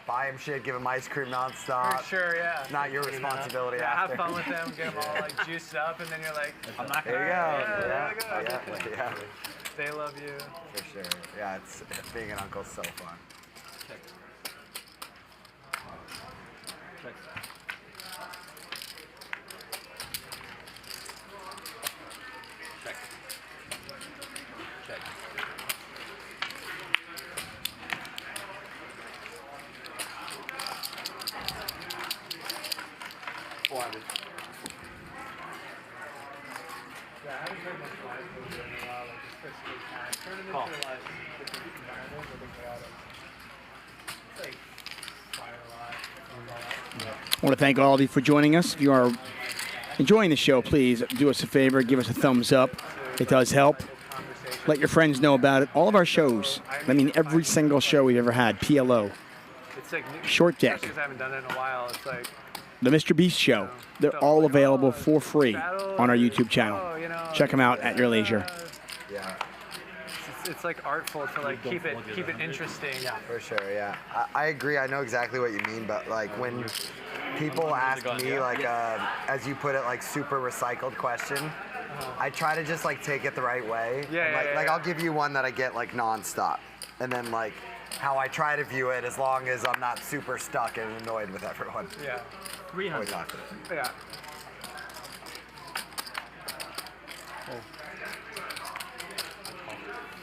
buy him shit, give him ice cream nonstop. For sure, yeah. Not your responsibility Yeah, after. have fun with them, get them all like juiced up, and then you're like, I'm not There gonna. you go. Yeah. They love you. For sure. Yeah, it's being an uncle's so fun. Yeah, I haven't heard much live poker in a while, like especially time. Tournaments are like different environment, but they're chaotic. It's like fire a lot. I want to thank all of you for joining us. If you are enjoying the show, please do us a favor, give us a thumbs up. It does help. Let your friends know about it. All of our shows, I mean every single show we've ever had, PLO, It's like Short Deck, because I haven't done it in a while. It's like the Mr. Beast Show, they're all available for free on our YouTube channel. Check them out at your leisure. Yeah. it's like artful to like keep it interesting. Yeah. For sure, yeah. I agree. I know exactly what you mean, but like when people ask me like as you put it, like super recycled question, I try to just like take it the right way. Yeah, Like I'll give you one that I get like nonstop, and then like how I try to view it, as long as I'm not super stuck and annoyed with everyone. Yeah. 300. Yeah.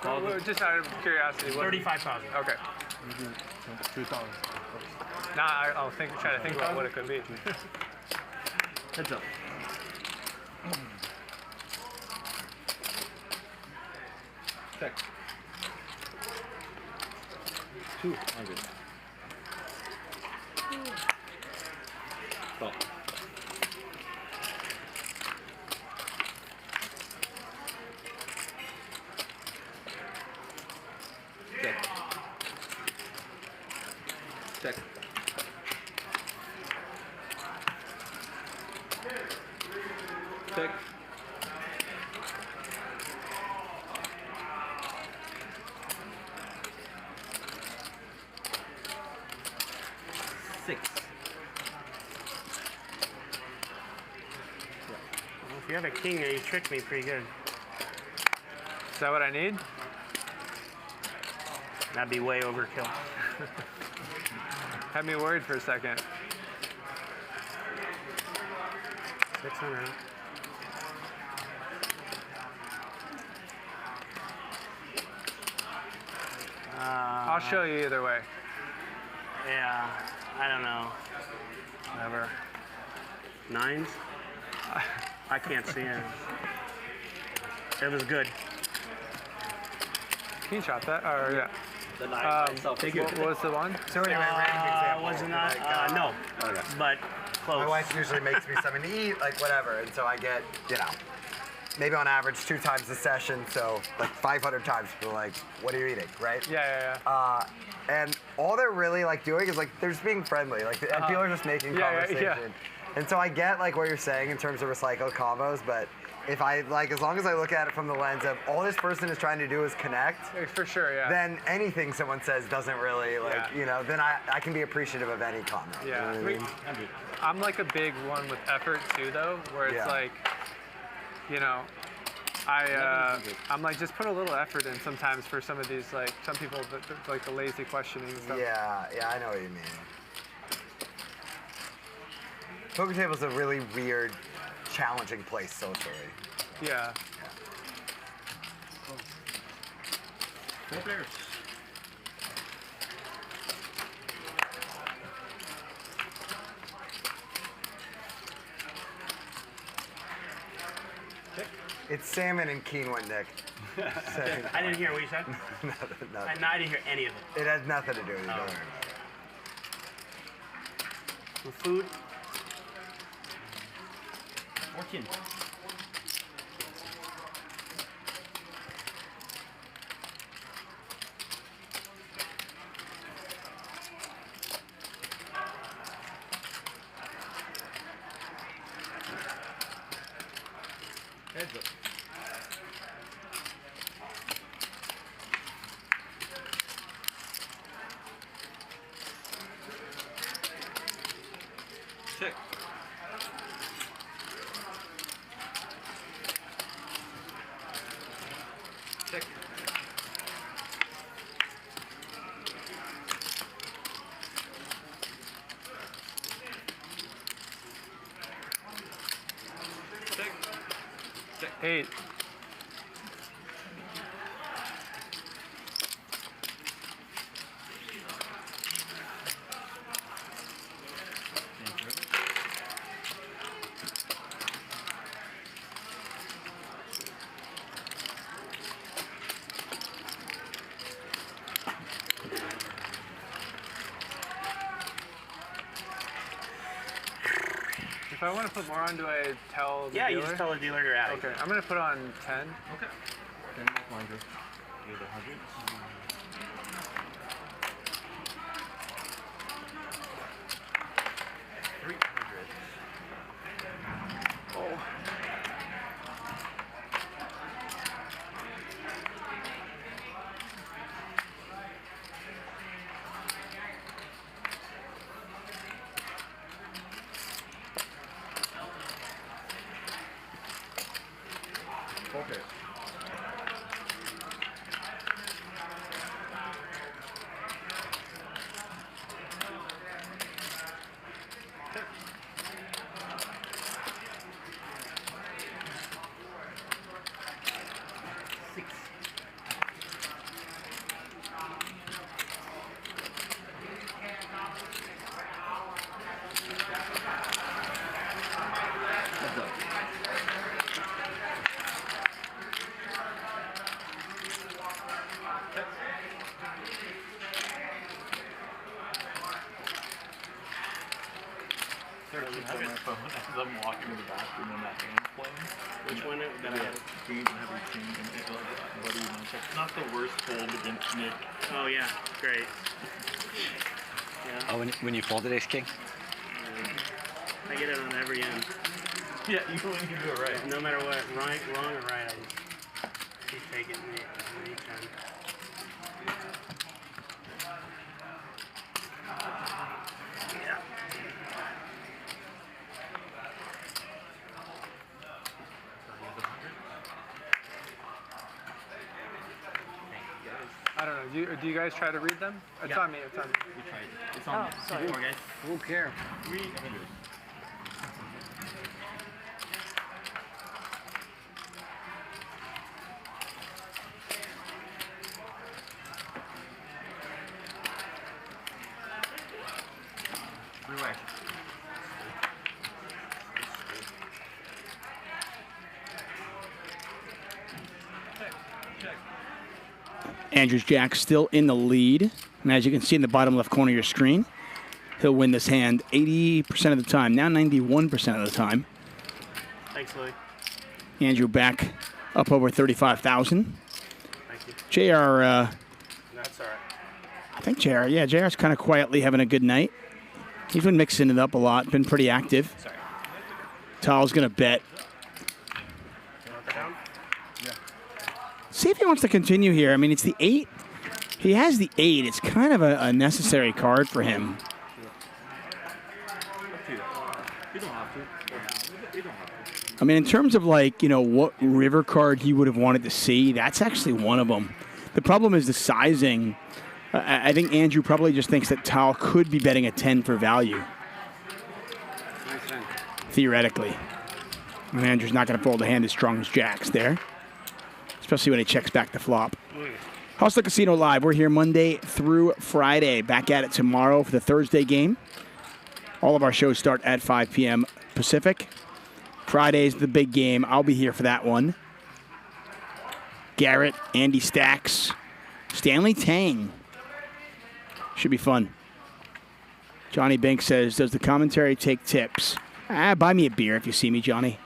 Well, just out of curiosity, what? 35,000. Okay. 2,000. Nah, I'll try to think about what it could be. Heads up. Check. 200. Stop. Check. Check. Check. Well, if you have a king there, you tricked me pretty good. Is that what I need? That'd be way overkill. Had me worried for a second. 600. I'll show you either way. Yeah, I don't know. Whatever. 9s? I can't see it. It was good. Can you chop that? Or yeah. The 9 What was the one? So anyway, random example. Was it not? like, No, but close. My wife usually makes me something to eat, like whatever, and so I get, you know, maybe on average 2 times a session, so like 500 times people are like, what are you eating, right? Yeah. And all they're really like doing is like they're just being friendly, like and people are just making conversation. Yeah. And so I get like what you're saying in terms of recycled combos, but if I like, as long as I look at it from the lens of all this person is trying to do is connect, for sure, yeah. then anything someone says doesn't really like, you know, then I can be appreciative of any comment. Yeah. You know what I mean? I'm like a big one with effort too, though, where it's like, you know, I'm like, just put a little effort in sometimes for some of these, like, some people, like the lazy questioning and stuff. Yeah, I know what you mean. Poker table's a really weird, challenging place socially. Yeah. 4 players. It's salmon and quinoa, Nick. I didn't hear what you said. Nothing. I didn't hear any of it. It has nothing to do with it. Don't worry. With food? 14. Heads up. Check. Check. Check. Check. 8. If I want to put more on, do I tell the dealer? You just tell the dealer you're adding. Okay, I'm going to put on 10. Okay. 10 longer. Do the 100. Oh. Okay. On my phone as I'm walking to the bathroom and that hand's playing. Which one? That I have? Green and heavy king and it, what do you want to check? Not the worst fold against Nick. Oh yeah, great. Yeah. Oh, when you folded ace king? I get it on every end. Yeah, even when you do it right. No matter what, right, wrong, or right, I just keep taking it each end. I don't know. Do you guys try to read them? It's on me. It's on me. We tried. It's on me. Sorry. Four, guys. Who cares? 300. Three-way. Andrews Jack still in the lead. And as you can see in the bottom left corner of your screen, he'll win this hand 80% of the time, now 91% of the time. Thanks, Louie. Andrew back up over 35,000. Thank you. JR, That's all right. I think JR's kind of quietly having a good night. He's been mixing it up a lot, been pretty active. Sorry. Tal's going to bet. See if he wants to continue here. I mean, it's the 8. He has the 8. It's kind of a necessary card for him. I mean, in terms of like, you know, what river card he would have wanted to see, that's actually one of them. The problem is the sizing. I think Andrew probably just thinks that Tal could be betting a 10 for value. Theoretically. And Andrew's not going to fold a hand as strong as Jack's there. Especially when he checks back the flop. Hustler Casino Live. We're here Monday through Friday. Back at it tomorrow for the Thursday game. All of our shows start at 5 p.m. Pacific. Friday's the big game. I'll be here for that one. Garrett, Andy Stacks, Stanley Tang. Should be fun. Johnny Bink says, does the commentary take tips? Buy me a beer if you see me, Johnny.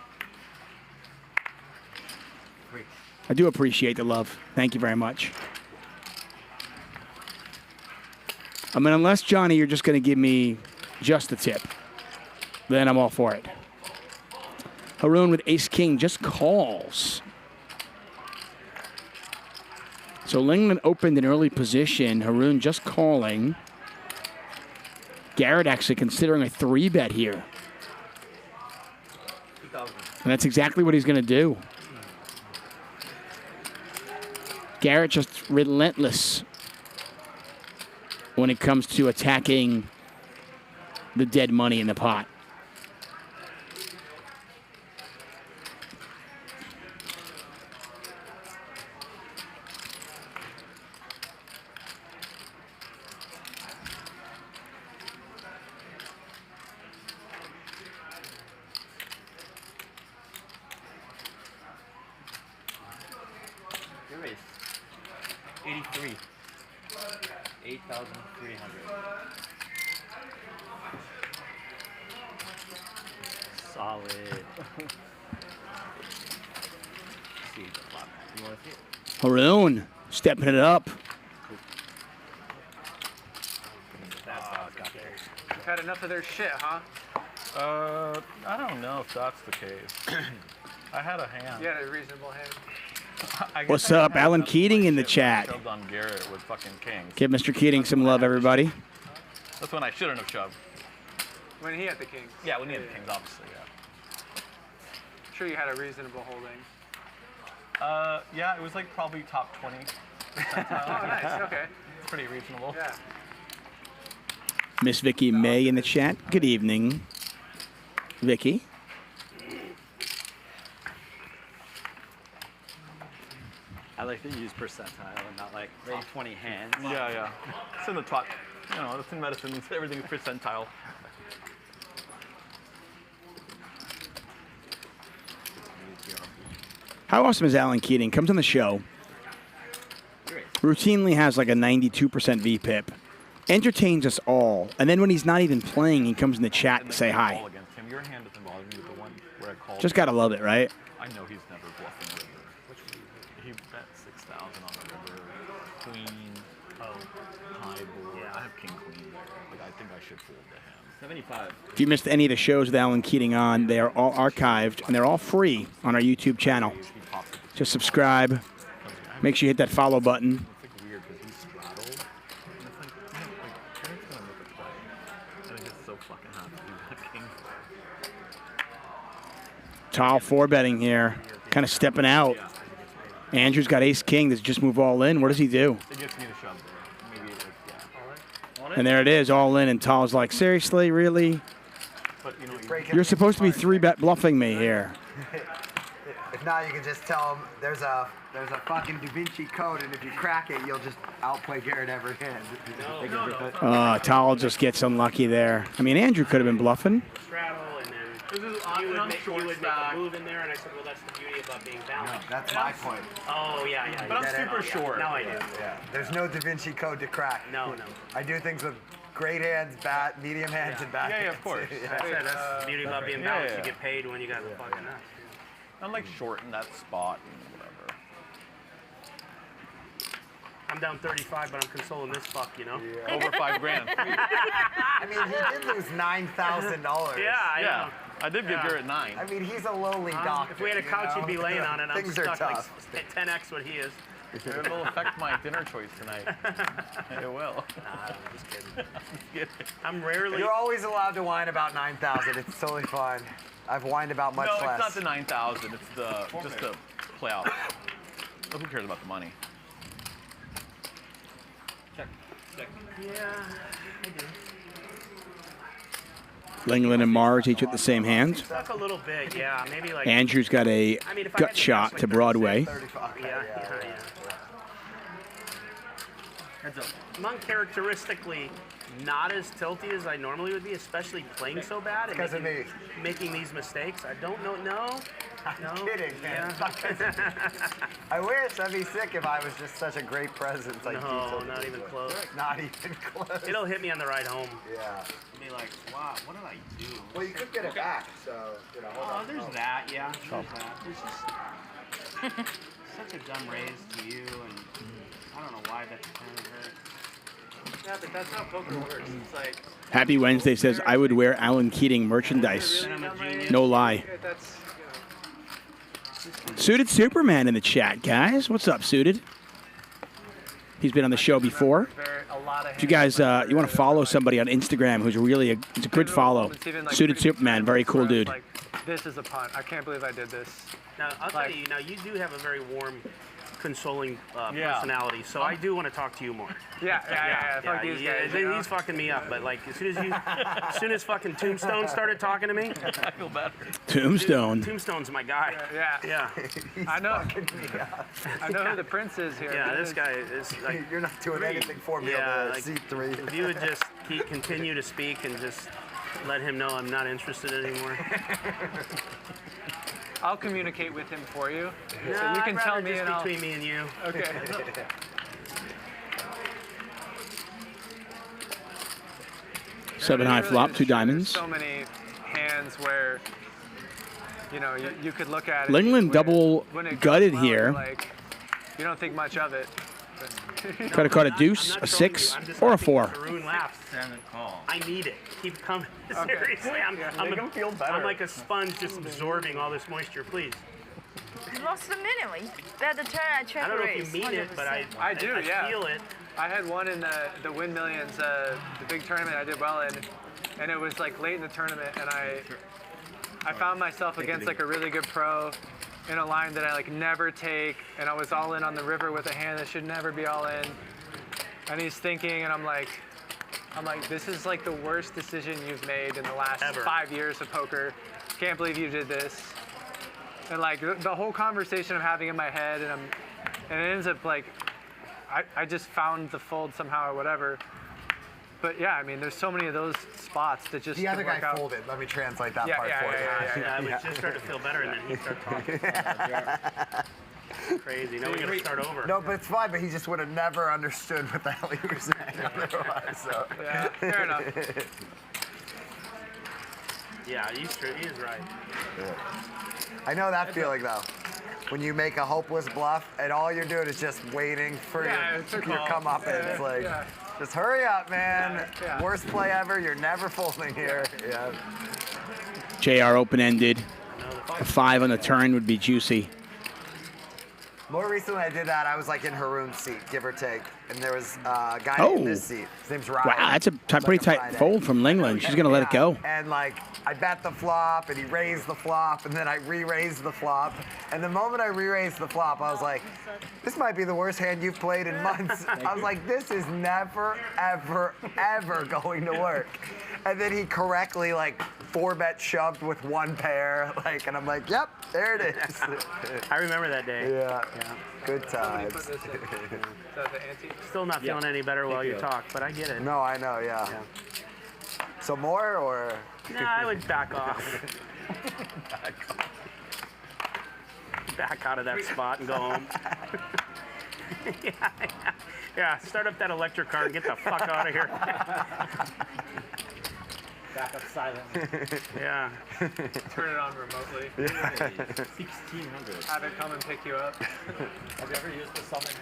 I do appreciate the love. Thank you very much. I mean, unless, Johnny, you're just going to give me just the tip, then I'm all for it. Haroon with ace-king just calls. So Linglin opened an early position. Haroon just calling. Garrett actually considering a 3-bet here. And that's exactly what he's going to do. Garrett just relentless when it comes to attacking the dead money in the pot. Here is 83. 8,300. Solid. See the flop. You want to see it? Haroon stepping it up. You've had enough of their shit, huh? I don't know if that's the case. I had a hand. You had a reasonable hand. What's up? Alan Keating in the chat. Shoved on Garrett with fucking kings. Give Mr. Keating some love, everybody. That's when I shouldn't have shoved. When he had the kings. Yeah, when he had the kings, obviously, yeah. Sure you had a reasonable holding. Yeah, it was like probably top 20 percentile. Oh, nice, okay. It's pretty reasonable. Yeah. Miss Vicky May in the chat. Good evening, Vicky. I like to use percentile and not like top 20 hands. Yeah, yeah. It's in the top, you know, it's in medicine, everything is percentile. How awesome is Alan Keating? Comes on the show. Routinely has like a 92% VPIP. Entertains us all. And then when he's not even playing, he comes in the chat to say hi. Your hand doesn't bother me with the one where I called. Just gotta love it, right? I know he's never bluffing the river. He bet 6,000 on the river. Queen, high board. Yeah. I have king queen there. Like I think I should fold to him. 75. If you missed any of the shows with Alan Keating on, they are all archived and they're all free on our YouTube channel. Just subscribe. Make sure you hit that follow button. It's like weird because he's straddled. And it's like, man, like Garrett's gonna make a play. And I get so fucking happy he's got king. Tal 4-betting here. Kind of stepping out. Andrew's got ace-king. Does just move all in? What does he do? It gets me to shove there. Maybe it's yeah. And there it is, all in. And Tal's like, seriously, really? But, you know, You're supposed to be 3-bet bluffing me here. If not, you can just tell him there's a fucking Da Vinci code, and if you crack it, you'll just outplay Garrett every hand. Tal just gets unlucky there. I mean, Andrew could have been bluffing. Straddle, and then you would make a move in there, and I said, well, that's the beauty about being balanced. No, that's my point. Oh, yeah. But I'm super short. Now I do. Yeah. There's no Da Vinci code to crack. No. I do things with great hands, medium hands, and back hands. Yeah, of course. That's the beauty about being balanced. You get paid when you got the fucking nuts. I'm like shorten that spot and whatever. I'm down 35, but I'm consoling this fuck, you know? Yeah. Over $5 grand. I mean, he did lose $9,000. Yeah, I know. I did give Garrett 9. I mean, he's a lowly doctor. If we had a couch, you'd be laying on it. I'm Things are stuck tough. like 10x what he is. It will affect my dinner choice tonight. It will. Nah, I'm just kidding. I'm rarely. You're always allowed to whine about 9,000. It's totally fine. I've whined about much less. No, it's not the 9,000. It's the just the playoff. Who cares about the money? Check. Yeah, I do. Linglin and Mars each with the same hand. Suck a little bit, yeah. Maybe like. Andrew's got a I mean, if I gut had to shot guess, to like Broadway. 36, yeah. I'm uncharacteristically not as tilty as I normally would be, especially playing so bad and Because of me. making these mistakes. I don't know. No. I'm kidding, man. I wish. That'd be sick if I was just such a great presence. Like No, not even close. Not even close. It'll hit me on the ride home. Yeah. Be like, wow, what did I do? Well, you could get it back, so, you know, hold on. There's that, yeah. There's that. There's just such a dumb raise to you, and I don't know why that's kind of hurt. Yeah, but that's how poker works. It's like. Happy Wednesday says, I would wear Alan Keating merchandise. No lie. Suited Superman in the chat, guys. What's up, Suited? He's been on the show before. If you guys, you want to follow somebody on Instagram who's really a good follow. Suited Superman, very cool dude. Like, this is a punt. I can't believe I did this. Now, I'll tell you, now you do have a very warm, consoling personality, so I do want to talk to you more. Yeah. Fuck these guys, you know? He's fucking me up, but like as soon as fucking Tombstone started talking to me, I feel better. Tombstone. Tombstone's my guy. Yeah. I know. I know who the prince is here. Yeah, this guy is like. You're not doing anything for me over like, C3. If you would just continue to speak and just let him know I'm not interested anymore. I'll communicate with him for you. No, so you can I'd tell rather me just and between me and you. Okay. Seven high flop, 2 diamonds. So many hands where, you know, you could look at it. Linglin double gutted here. Like, you don't think much of it. Could have caught a deuce, a 6, or a 4. Haroon laughs. I need it. Keep coming. Seriously, Make him feel better. I'm like a sponge just absorbing all this moisture, please. You lost the minute. That the turn I check I don't know raise. if you mean it, but I do, yeah. feel it. I had one in the Win Millions, the big tournament I did well in, and it was like late in the tournament, and I found myself against like a really good pro in a line that I like never take, and I was all in on the river with a hand that should never be all in, and he's thinking, and I'm like, this is like the worst decision you've made in the last 5 years of poker. Can't believe you did this. And like the whole conversation I'm having in my head, and it ends up like, I just found the fold somehow or whatever. But yeah, I mean, there's so many of those spots that just The other guy work out. folded. Let me translate that Yeah, part for you. I would just start to feel better, and then he started talking. Crazy. Now we got to start over. No, but it's fine. But he just would have never understood what the hell you were saying otherwise. So. Yeah, fair enough. Yeah, he's true. He is right. Yeah. I know that feeling though. When you make a hopeless bluff and all you're doing is just waiting for your come up, and it's like, just hurry up, man. Worst play ever. You're never folding here. Yeah. JR open-ended. A 5 on the turn would be juicy. More recently I did that, I was like in Haroon's seat, give or take. And there was a guy in this seat. His name's Ryan. Wow, that's a pretty tight fold from Linglin. She's going to let it go. And like, I bet the flop, and he raised the flop, and then I re-raised the flop. And the moment I re-raised the flop, I was like, this might be the worst hand you've played in months. I was like, this is never, ever, ever going to work. And then he correctly like 4-bet shoved with 1 pair, like, and I'm like, yep, there it is. I remember that day. Yeah. Good times. Still not feeling any better while you talk, but I get it. No, I know, yeah. So more, or? Nah, I would back off. Back out of that spot and go home. Yeah, start up that electric car and get the fuck out of here. Back up silently. Yeah. Turn it on remotely. 1600. Have it come and pick you up. Have you ever used the summon?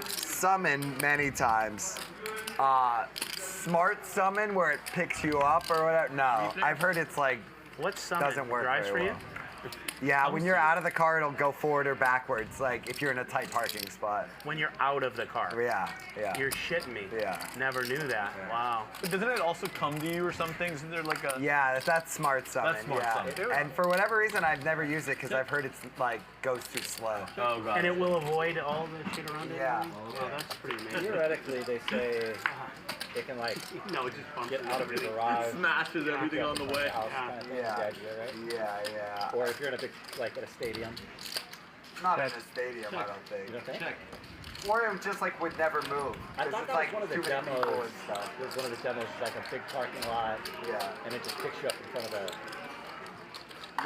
Summon many times. Smart summon where it picks you up or whatever. No, I've heard it's like what summon doesn't work drives very for well. you? Yeah, when you're out of the car, it'll go forward or backwards. Like if you're in a tight parking spot. When you're out of the car. Yeah, yeah. You're shitting me. Yeah. Never knew that. Yeah. Wow. But doesn't it also come to you or something? Isn't there like a... Yeah, that's smart summon. That's smart yeah. summon. And for whatever reason, I've never used it because I've heard it's like goes too slow. Oh, God. And it will avoid all the shit around it? Yeah. Well, that's pretty amazing. Theoretically, they say it can like no, it just bumps get out of your garage. Smashes everything on the way. Yeah. Yeah, yeah. Or if you're in a big, like at a stadium. Not in a stadium, I don't think. You don't think? Or it just like would never move. I 'cause thought it's that like was one of the too many people demos. and stuff. It was one of the demos, like a big parking lot. Yeah. And it just picks you up in front of the.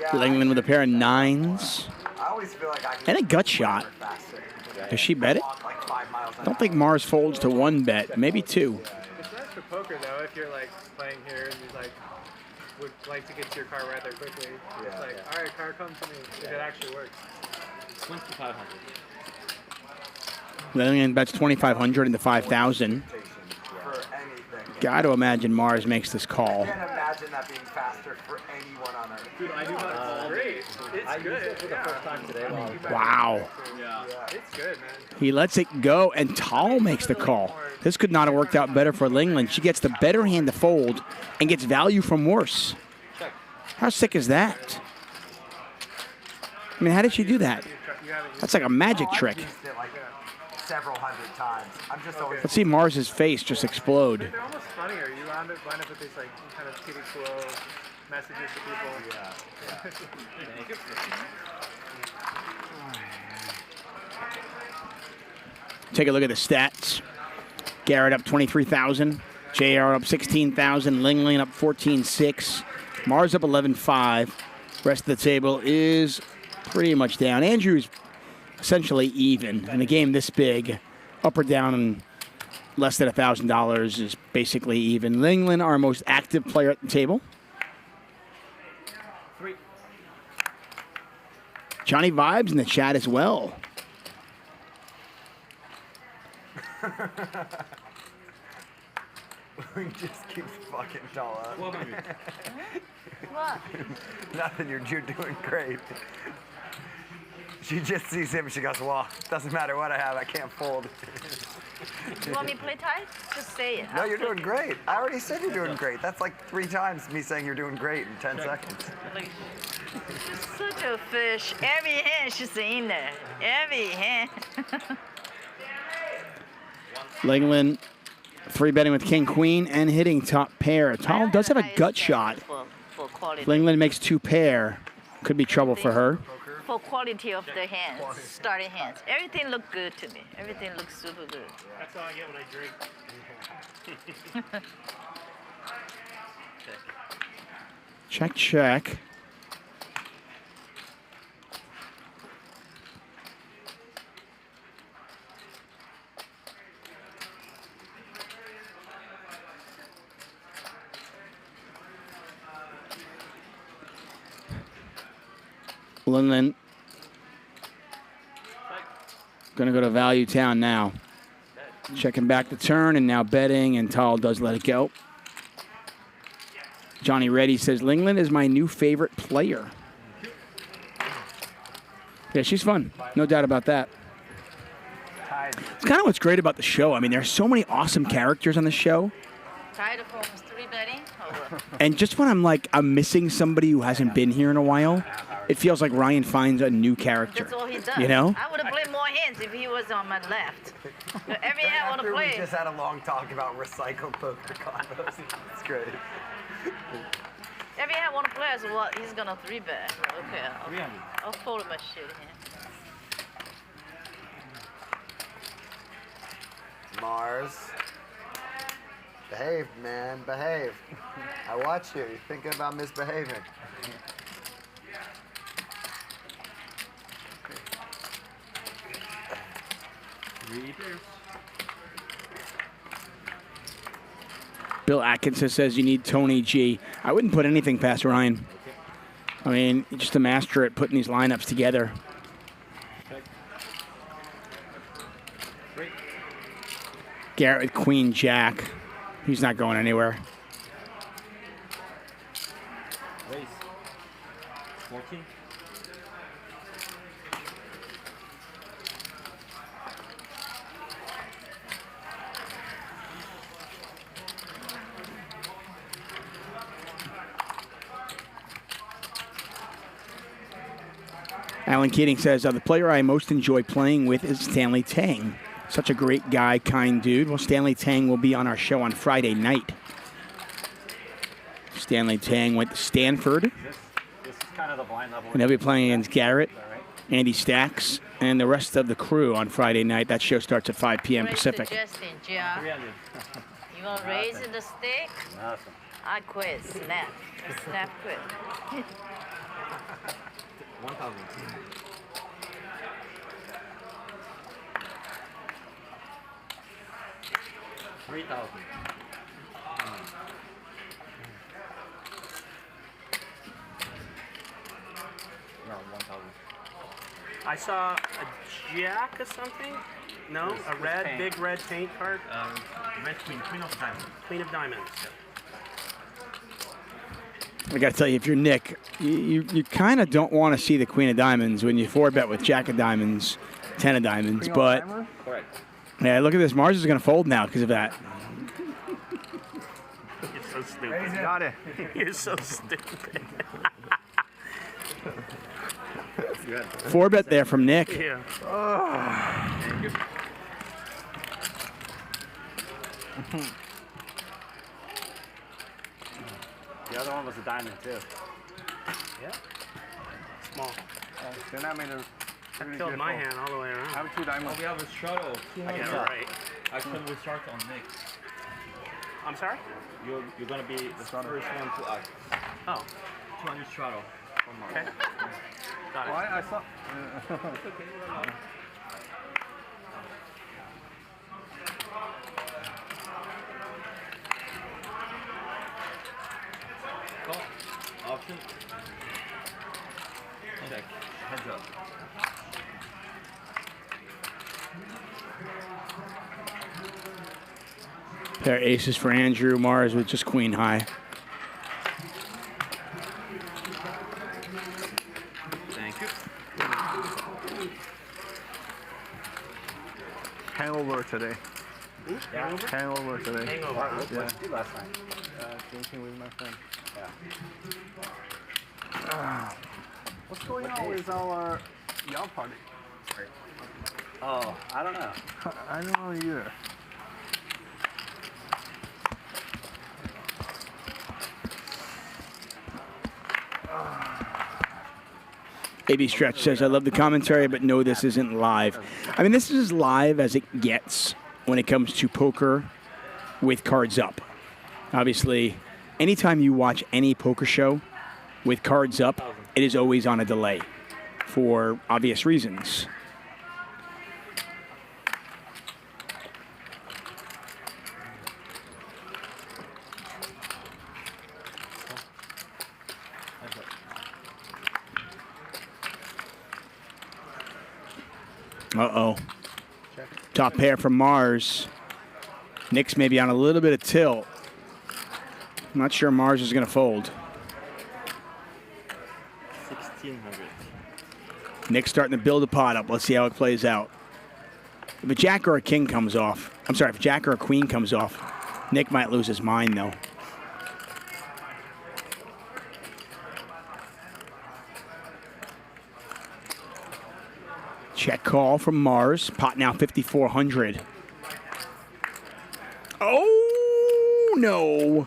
Yeah. Linglin with a pair of 9s. I always feel like I can And a gut shot. faster. Does she bet it? Walk like 5 miles an I don't think Mars folds to 1 bet, maybe 2. It's nice for poker though, if you're like playing here and you like would like to get to your car right there quickly. It's like, all right, car, come to me. If it actually works. Swing to 500. Linglin bets 2,500 into 5,000. for anything. Got to imagine Mars makes this call. I can't imagine that being faster for anyone on earth. Dude, I do not. It's great. It's I good. used it for the first time today. Wow. Yeah. It's good, man. He lets it go, and Tal makes the call. This could not have worked out better for Linglin. She gets the better hand to fold and gets value from worse. How sick is that? I mean, how did she do that? That's like a magic trick. I've used it like several hundred times. I'm just always. Let's see Mars's face just explode. They're almost funnier. You wind up with these like kind of kitty cool messages to people. Yeah. Take a look at the stats. Garrett up 23,000. JR up 16,000. Linglin up 14,600. Mars up 11,500. Rest of the table is pretty much down. Andrew's essentially even. In a game this big, up or down and less than $1,000 is basically even. Linglin, our most active player at the table. 3. Johnny Vibes in the chat as well. We just keep fucking Tal up. What? Nothing, you're doing great. She just sees him, she goes, well, doesn't matter what I have, I can't fold. You want me to play tight? Just say it. No, you're doing great. I already said you're doing great. That's like 3 times me saying you're doing great in 10 seconds. She's such a fish. Every hand she's in there. Every hand. Linglin 3-betting with king, queen, and hitting top pair. Tal does have a gut shot. For quality. Linglin makes 2 pair. Could be trouble for her. For quality of the hands, starting hands. Everything looks good to me. Everything looks super good. That's all I get when I drink. Check, check. Linglin gonna go to Value Town now. Checking back the turn and now betting, and Tal does let it go. Johnny Reddy says, Linglin is my new favorite player. Yeah, she's fun. No doubt about that. It's kind of what's great about the show. I mean, there's so many awesome characters on the show. Tired of almost 3 betting? And just when I'm missing somebody who hasn't been here in a while, it feels like Ryan finds a new character. That's all he does. You know? I would have played more hands if he was on my left. Every hand I want to After play. we just had a long talk about recycled poker combos. It's great. Every hand I want to play is what he's gonna 3-bet. Okay, I'll fold my shit here. Mars. Behave, man, behave. I watch you. You're thinking about misbehaving. Bill Atkinson says you need Tony G. I wouldn't put anything past Ryan. I mean, you're just a master at putting these lineups together. Garrett with Queen Jack. He's not going anywhere. Raise. 14. Alan Keating says, the player I most enjoy playing with is Stanley Tang. Such a great guy, kind dude. Well, Stanley Tang will be on our show on Friday night. Stanley Tang went to Stanford. This is kind of the blind level. And he'll be playing against Garrett, Andy Stacks, and the rest of the crew on Friday night. That show starts at 5 p.m. Pacific. Justin, Gia. You want to raise the stick? Awesome. I quit. Snap. Snap quit. 1,000. 3,000. No, 1,000. I saw a jack or something. No, a red, big red paint card. Red queen, queen of diamonds. Queen of diamonds. I got to tell you, if you're Nick, you kind of don't want to see the Queen of Diamonds when you 4-bet with Jack of Diamonds, 10 of Diamonds. But yeah, look at this. Mars is going to fold now because of that. You're so stupid. Got it. You're so stupid. 4-bet there from Nick. Yeah. Thank you. The other one was a diamond too. Yeah. Small. Then that made a I filled my hand all the way around. I have 2 diamonds. We have a shuttle. I get it right. Actually, we start on Nick. I'm sorry? You're gonna be the first one to act. Oh. 200 straddle. Okay. Got it. Why? I saw. Call. Option. Check. Heads up. Pair of aces for Andrew. Mars with just queen high. Thank you. Hangover today. Yeah. Hangover today. Hangover. What did you do last night? Drinking with my friend. Yeah. What's going on with our y'all party? Oh, I don't know. I don't know either. AB Stretch says, I love the commentary, but no, this isn't live. I mean, this is as live as it gets when it comes to poker with cards up. Obviously, anytime you watch any poker show with cards up, it is always on a delay for obvious reasons. Uh-oh. Top pair from Mars. Nick's maybe on a little bit of tilt. I'm not sure Mars is going to fold. 1,600. Nick's starting to build a pot up. Let's see how it plays out. If a jack or a king comes off, I'm sorry, if a jack or a queen comes off, Nick might lose his mind, though. Check call from Mars. Pot now 5,400. Oh, no.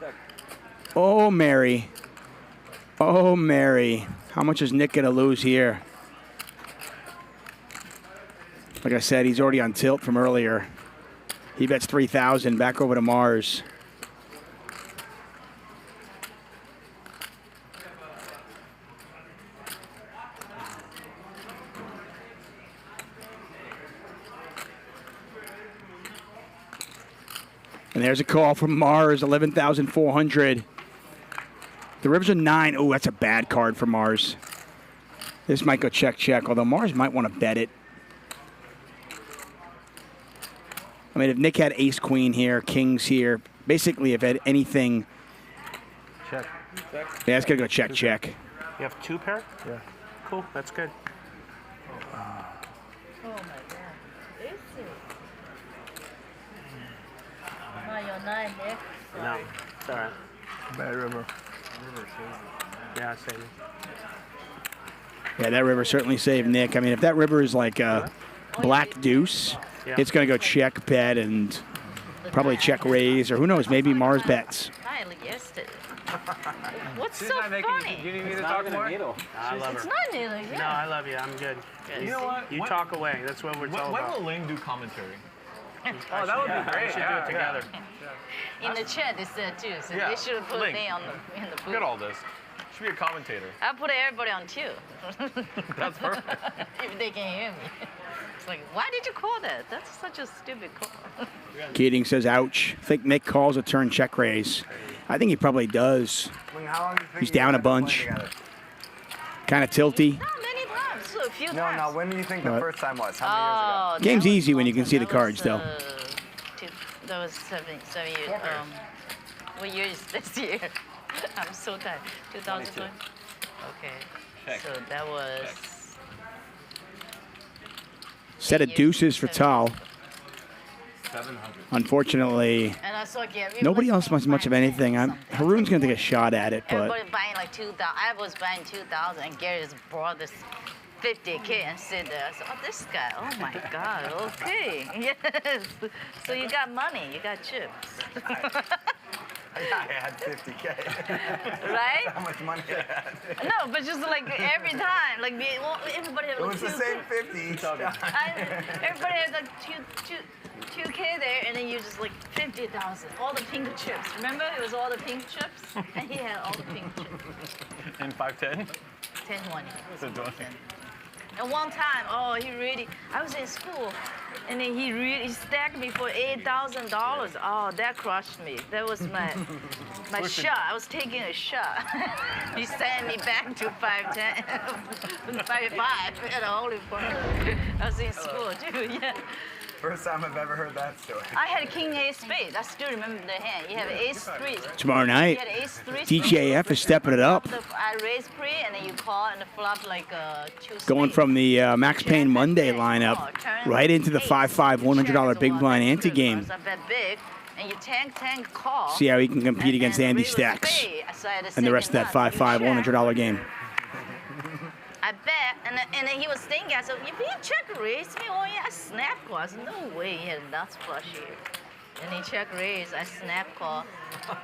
Oh, Mary. Oh, Mary. How much is Nick going to lose here? Like I said, he's already on tilt from earlier. He bets 3,000. Back over to Mars. And there's a call from Mars, 11,400. The rivers are 9. Oh, that's a bad card for Mars. This might go check, although Mars might want to bet it. I mean, if Nick had ace queen here, kings here, basically if had anything. Check. Yeah, it's going to go check. You have 2 pair? Yeah. Cool, that's good. Oh my God. Is it? No, you're not, Nick. No, it's all right. Bad river. Yeah, same. Yeah, that river certainly saved Nick. I mean, if that river is like a black deuce, Yeah. it's going to go check, bet, and probably check raise, or who knows, maybe Mars bets. Finally, yesterday. What's She's so not making funny? you need me to talk more? I love It's her. not nearly, yeah. No, I love you. I'm good. You know what? You talk away. That's what we're talking When about. will Ling do commentary? Oh, that would be great. We should do it together. In the chat, they said too, so Yeah. they should have put Link. me in the booth. Look at all this. Should be a commentator. I put everybody on 2. That's perfect. If they can hear me. It's like, why did you call that? That's such a stupid call. Keating says, ouch. I think Nick calls a turn check raise. I think he probably does. He's down a bunch. Kind of tilty. Not many times, so a few No, times. no. When do you think the What? first time was? How many years ago? Game's easy when you can see the cards, though. That was 7 years. What year is this year? I'm so tired. 2020? Okay. So that was... Set of deuces for Tal. 700. Unfortunately, And I saw Gary nobody else wants much of anything. Haroon's going to take a shot at it, but everybody buying like 2,000. I was buying 2,000, and Gary just brought this 50K and sit there. I said, oh, this guy, oh my God, okay. Yes. So you got money, you got chips. I had 50K. Right? How much money I had? No, but just like every time, like everybody had It like was the same 50 each time. everybody had like 2K there, and then you just like 50,000, all the pink chips. Remember, it was all the pink chips, and he had all the pink chips. In 510? 10-20. So 20. And one time, oh, I was in school, and then he stacked me for $8,000. Oh, that crushed me. That was my shot. I was taking a shot. He sent me back to 510, 5-5 at a holy point. I was in school too, yeah. First time I've ever heard that story. I had king ace spade. I still remember the hand. You have ace 3. tomorrow night, You had ace 3. DJF is stepping it up. I raise pre, and then you call and flop like 2 Going from the Max Payne Monday lineup right into the 5-5 $100 big blind ante game. I bet big, and you tank, call. See how he can compete against Andy Stacks and the rest of that 5-5 $100 game. I bet, and then he was thinking, I said, if you check raise me, oh yeah, I snap call. I said, no way, he had a nuts flush here. And he check raise, I snap call,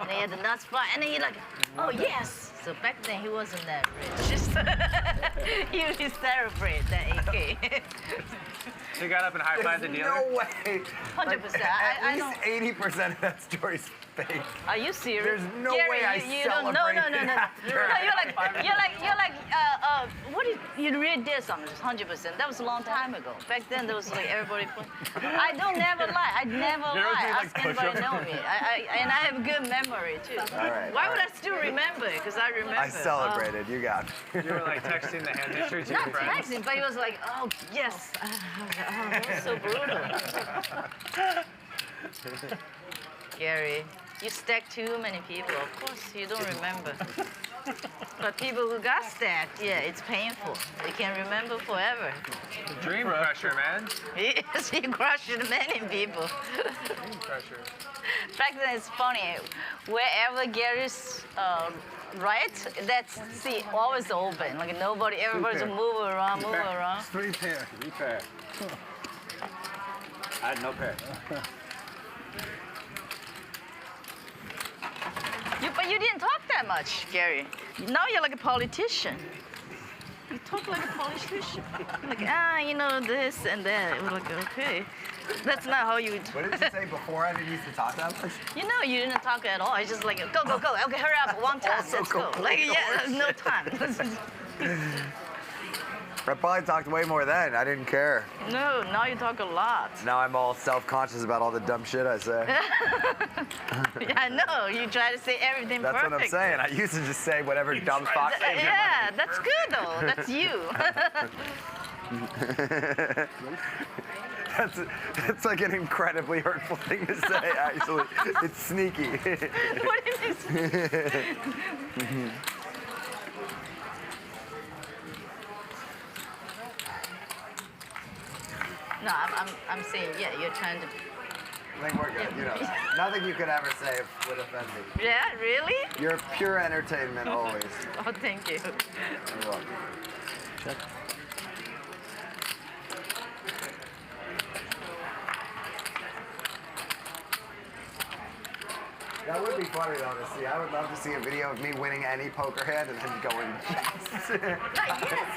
and he had the nuts flush, and then he like, oh yes. So back then he wasn't that rich. He would celebrate that AK. You got up and high-fived the dealer? No way. 100%. At least 80% of that story's fake. Are you serious? There's no Gary, way I you celebrate don't, no. after. You're like, what did you really did something? 100%. That was a long time ago. Back then, there was like everybody. I don't never lie. I never lie. Ask anybody know me. And I have a good memory too. All right, Why would I still remember it? Because I remember. I celebrated. You got it. You were like texting the hand history to your Not friends? texting, but he was like, oh yes. Oh, that was so brutal. Gary, you stacked too many people. Of course, you don't remember. But people who got stacked, yeah, it's painful. They can remember forever. Dream crusher, man. Yes, he crushed many people. Dream crusher. Back then, it's funny. Wherever Gary's right, that's always open. Like nobody, everybody's moving around. Three pair. I had no pair. But you didn't talk that much, Gary. Now you're like a politician. You talk like a politician. Like, you know, this and that. We're like, okay. That's not how you... What did you say before? I didn't used to talk that much? You know, you didn't talk at all. It's just like, go. Okay, hurry up. One time, let's go. Like, yeah, there's no time. I probably talked way more then. I didn't care. No, now you talk a lot. Now I'm all self-conscious about all the dumb shit I say. Yeah, I know. You try to say everything That's perfect. what I'm saying. I used to just say whatever dumb fuck. Yeah, that's good though. That's you. That's like an incredibly hurtful thing to say, actually. It's sneaky. What do you mean? No, I'm saying, yeah, you're trying to. I think we're good. You know that. Nothing you could ever say would offend me. Yeah, really? You're pure entertainment always. Oh, thank you. You're welcome. Check. That would be funny though to see. I would love to see a video of me winning any poker hand and then going yes.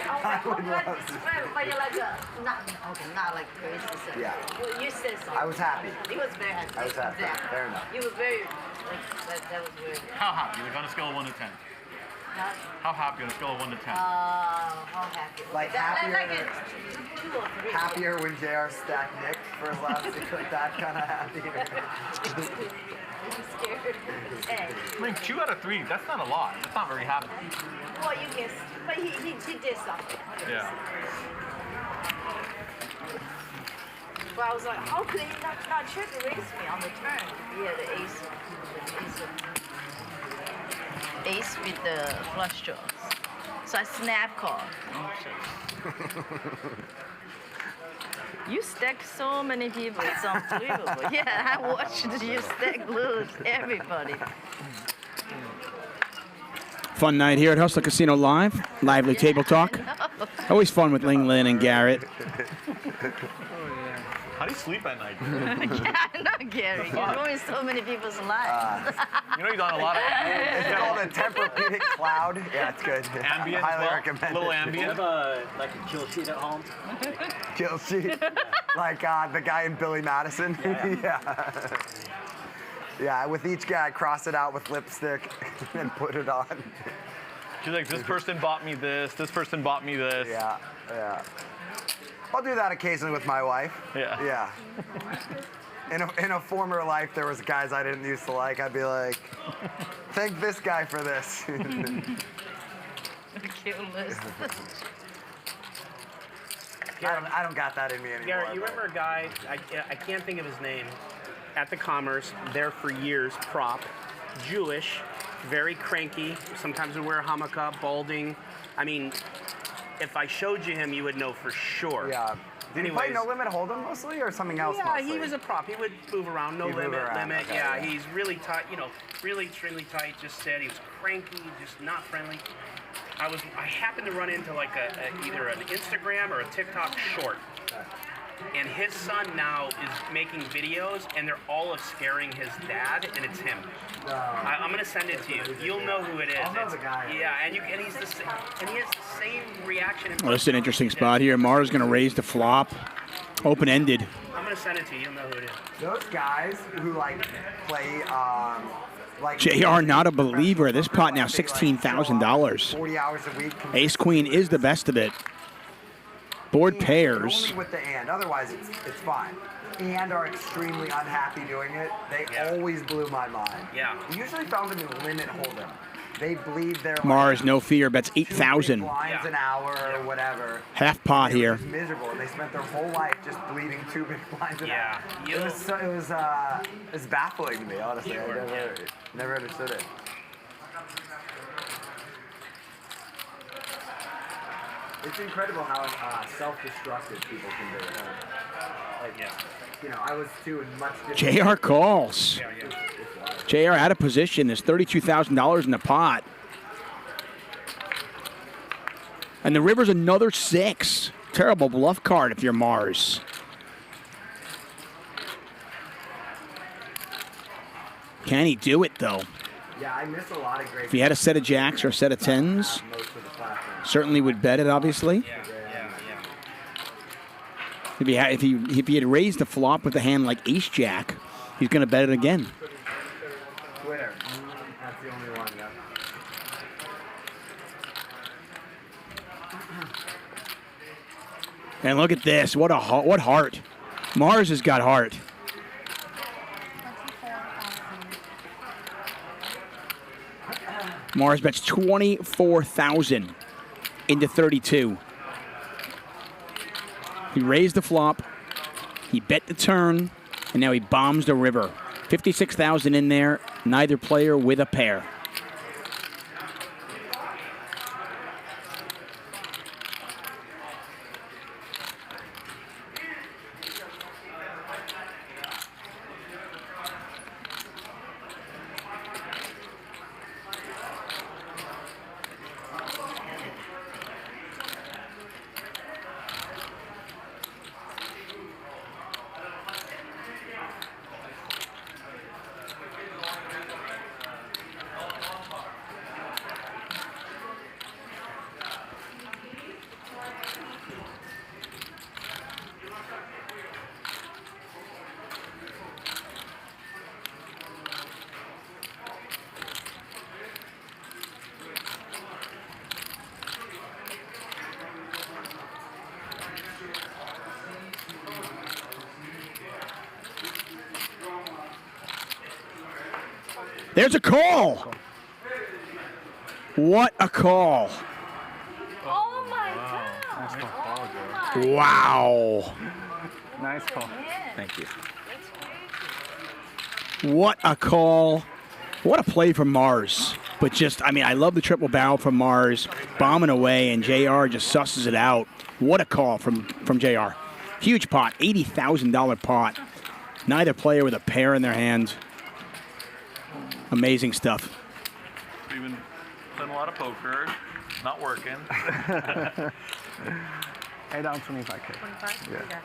I would love to. But you're like not like crazy. Yeah. Well, you said so. I was happy. He was very happy. I was happy. Exactly. Fair enough. You were very like that was weird. How happy? Like on a scale of 1 to 10. How happy on a scale of 1 to 10? How happy? Like happier. Like a 2 or 3. Happier when JR stacked Nick for his last like that kind of happier. Scared. I mean, 2 out of 3, that's not a lot. That's not very happy. Well, you guess, but he did something. Yeah. But I was like, how could he not check raise me on the turn? Yeah, the ace. Ace with the flush draws. So I snap call. You stack so many people, it's unbelievable. Yeah, I watched you stack lose everybody. Fun night here at Hustler Casino Live. Lively table talk. Always fun with Linglin and Garrett. How do you sleep at night? Yeah, I know, Gary. You're ruining so many people's lives. You know you've done a lot of... It's called a Tempur-Pedic Cloud. Yeah, it's good. Ambient Highly as well? recommend Little it. ambient? You have like a kill sheet at home? Kill sheet. Like the guy in Billy Madison. Yeah. Yeah, with each guy, I cross it out with lipstick and put it on. She's like, this person bought me this person bought me this. Yeah, yeah. I'll do that occasionally with my wife. Yeah. Yeah. In a former life, there was guys I didn't used to like. I'd be like, thank this guy for this. I don't got that in me anymore. Garrett, you remember a guy, I can't think of his name, at the Commerce, there for years, prop, Jewish, very cranky, sometimes would wear a hamaka, balding. I mean, if I showed you him, you would know for sure. Yeah. Did he play No Limit Hold'em mostly or something else Yeah, mostly? he was a prop. He would move around, no limit. Okay, Yeah, he's really tight, really extremely tight, just steady. He was cranky, just not friendly. I happened to run into like either an Instagram or a TikTok short. And his son now is making videos, and they're all of scaring his dad, and it's him. I'm gonna send it to you. You'll know who it is. I'll know the guy. Yeah, and he has the same reaction. Well, this is an interesting spot here. Mara's going to raise the flop. Open-ended. I'm gonna send it to you. You'll know who it is. Those guys who play like JR not a believer. This pot now $16,000. 40 hours a week. Ace Queen is the best of it. Board pairs. Only with the and. Otherwise, it's fine. And are extremely unhappy doing it. They always blew my mind. Yeah. We usually found them in limit hold'em. They bleed their Mars, no fear, bets 8,000. blinds an hour or whatever. Half pot They were here. just miserable, and they spent their whole life just bleeding 2 big blinds an hour. Yeah. It was baffling to me, honestly. I never understood it. It's incredible how self-destructive people can be. I was too in much different. JR calls. JR out of position. There's $32,000 in the pot. And the river's another 6. Terrible bluff card if you're Mars. Can he do it, though? Yeah, I miss a lot of great. If he had a set of jacks or a set of 10s, certainly would bet it, obviously. If he had raised the flop with a hand like ace jack, he's going to bet it again. Twitter. That's the only one. Yeah. And look at this. What heart. Mars has got heart. Mars bets 24,000 into 32. He raised the flop. He bet the turn. And now he bombs the river. 56,000 in there. Neither player with a pair. There's a call. What a call. Oh my God. Wow. Nice call. Thank you. What a call. What a play from Mars. But just, I mean, I love the triple barrel from Mars. Bombing away, and JR just susses it out. What a call from JR. Huge pot, $80,000 pot. Neither player with a pair in their hands. Amazing stuff. We've been playing a lot of poker, not working. Hey, down 25K. 25? Yeah.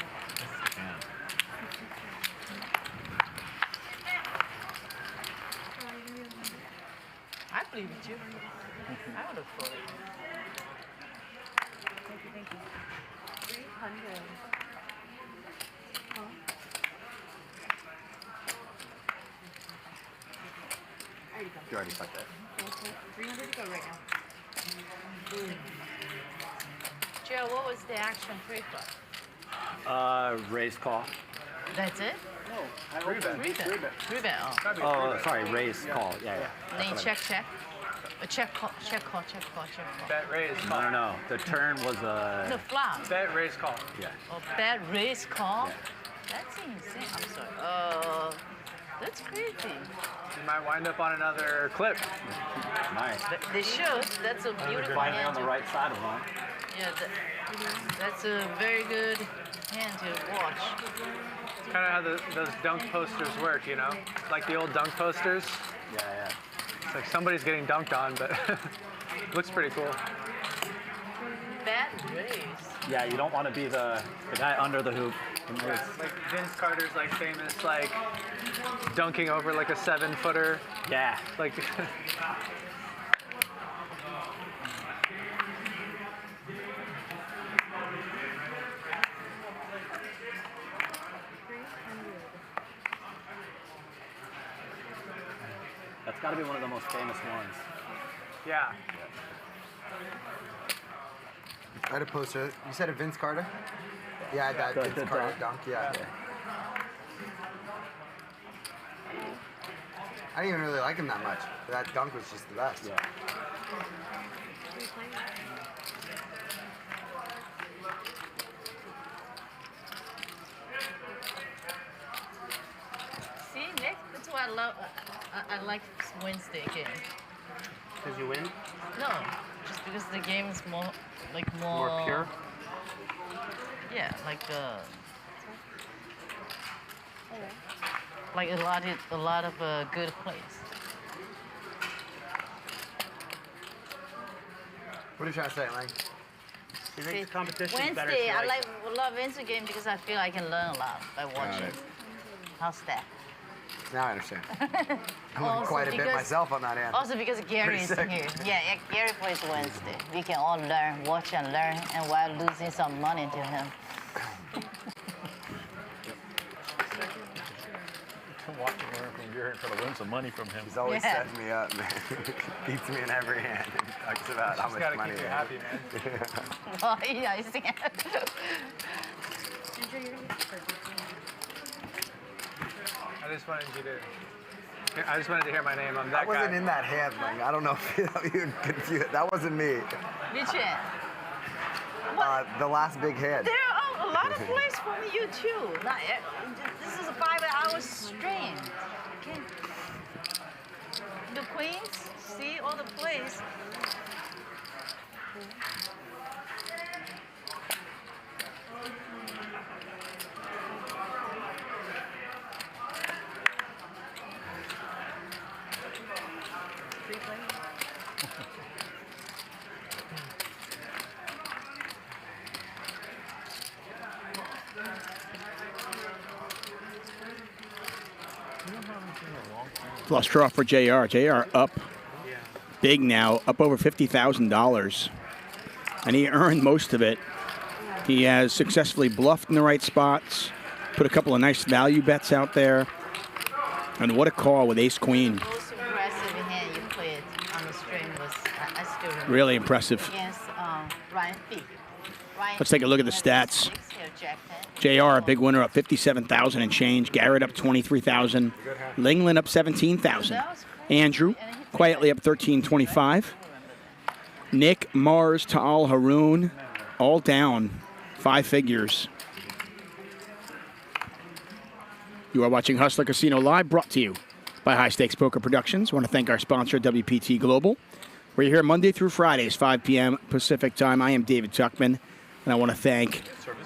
I believe in you. I would have thought it. Thank you. 300. Huh? You already fucked that. 300 to go right now. Joe, what was the action pre-flop? Raise call. That's it? No, Three bet. Three bet. Oh. Oh, sorry, raise call. Yeah. And then you check. A check call. Bet raise call. No. The turn was a. The flop. Bet raise call. Yeah. Oh, bet raise call? That's insane. I'm sorry. That's crazy. You might wind up on another clip. Nice. They should. That's a beautiful Finally hand. on the right side of one. Yeah, that's a very good hand to watch. It's kind of how those dunk posters work, you know? Like the old dunk posters. Yeah. It's like somebody's getting dunked on, but looks pretty cool. Bad raise. Yeah, you don't want to be the guy under the hoop. Like Vince Carter's like famous like dunking over like a 7-footer. Yeah. Like That's got to be one of the most famous ones. yeah. I had a poster. You said a Vince Carter? Yeah, that The Vince Carter dunk. Yeah. I didn't even really like him that much. But that dunk was just the best. Yeah. See, Nick, that's why I love. I like Wednesday game. Because you win? No, just because the game is more More pure? Yeah, like a lot of good plays. What are you trying to say, Lang? He thinks competition is better. Wednesday, so I love Wednesday game because I feel I can learn a lot by watching. it. How's that? Now I understand. I learned quite a bit myself on that end. Also because Gary is Pretty here. sick. Yeah, Gary plays Wednesday. We can all learn, watch and learn, and while losing some money to him. Watch him learn from Garrett and try to win some money from him. He's always setting me up, man. Beats me in every hand and talks about how much money Just he gotta has. keep you happy, man. Oh, yeah, I see. sure you're gonna get I just wanted you to. I just wanted to hear my name. I'm that I wasn't guy. in that hand, Ling. I don't know if you confused. That wasn't me. Which hand? The last big hand. There are a lot of plays from you too. This is a 5 hours stream. Okay. The queens, see all the plays. Flush draw for JR. JR up big now, up over $50,000. And he earned most of it. He has successfully bluffed in the right spots, put a couple of nice value bets out there. And what a call with ace-queen. The most impressive hand you played on the stream was, I still remember. Really impressive. Against Ryan Fee. Let's take a look at the stats. JR, a big winner, up 57,000 and change. Garrett up 23,000. Linglin up 17,000. Andrew quietly up 1325. Nick, Mars, Tal, Haroon, all down 5 figures. You are watching Hustler Casino Live, brought to you by High Stakes Poker Productions. I want to thank our sponsor, WPT Global. We're here Monday through Fridays, 5 p.m. Pacific time. I am David Tuchman, and I want to thank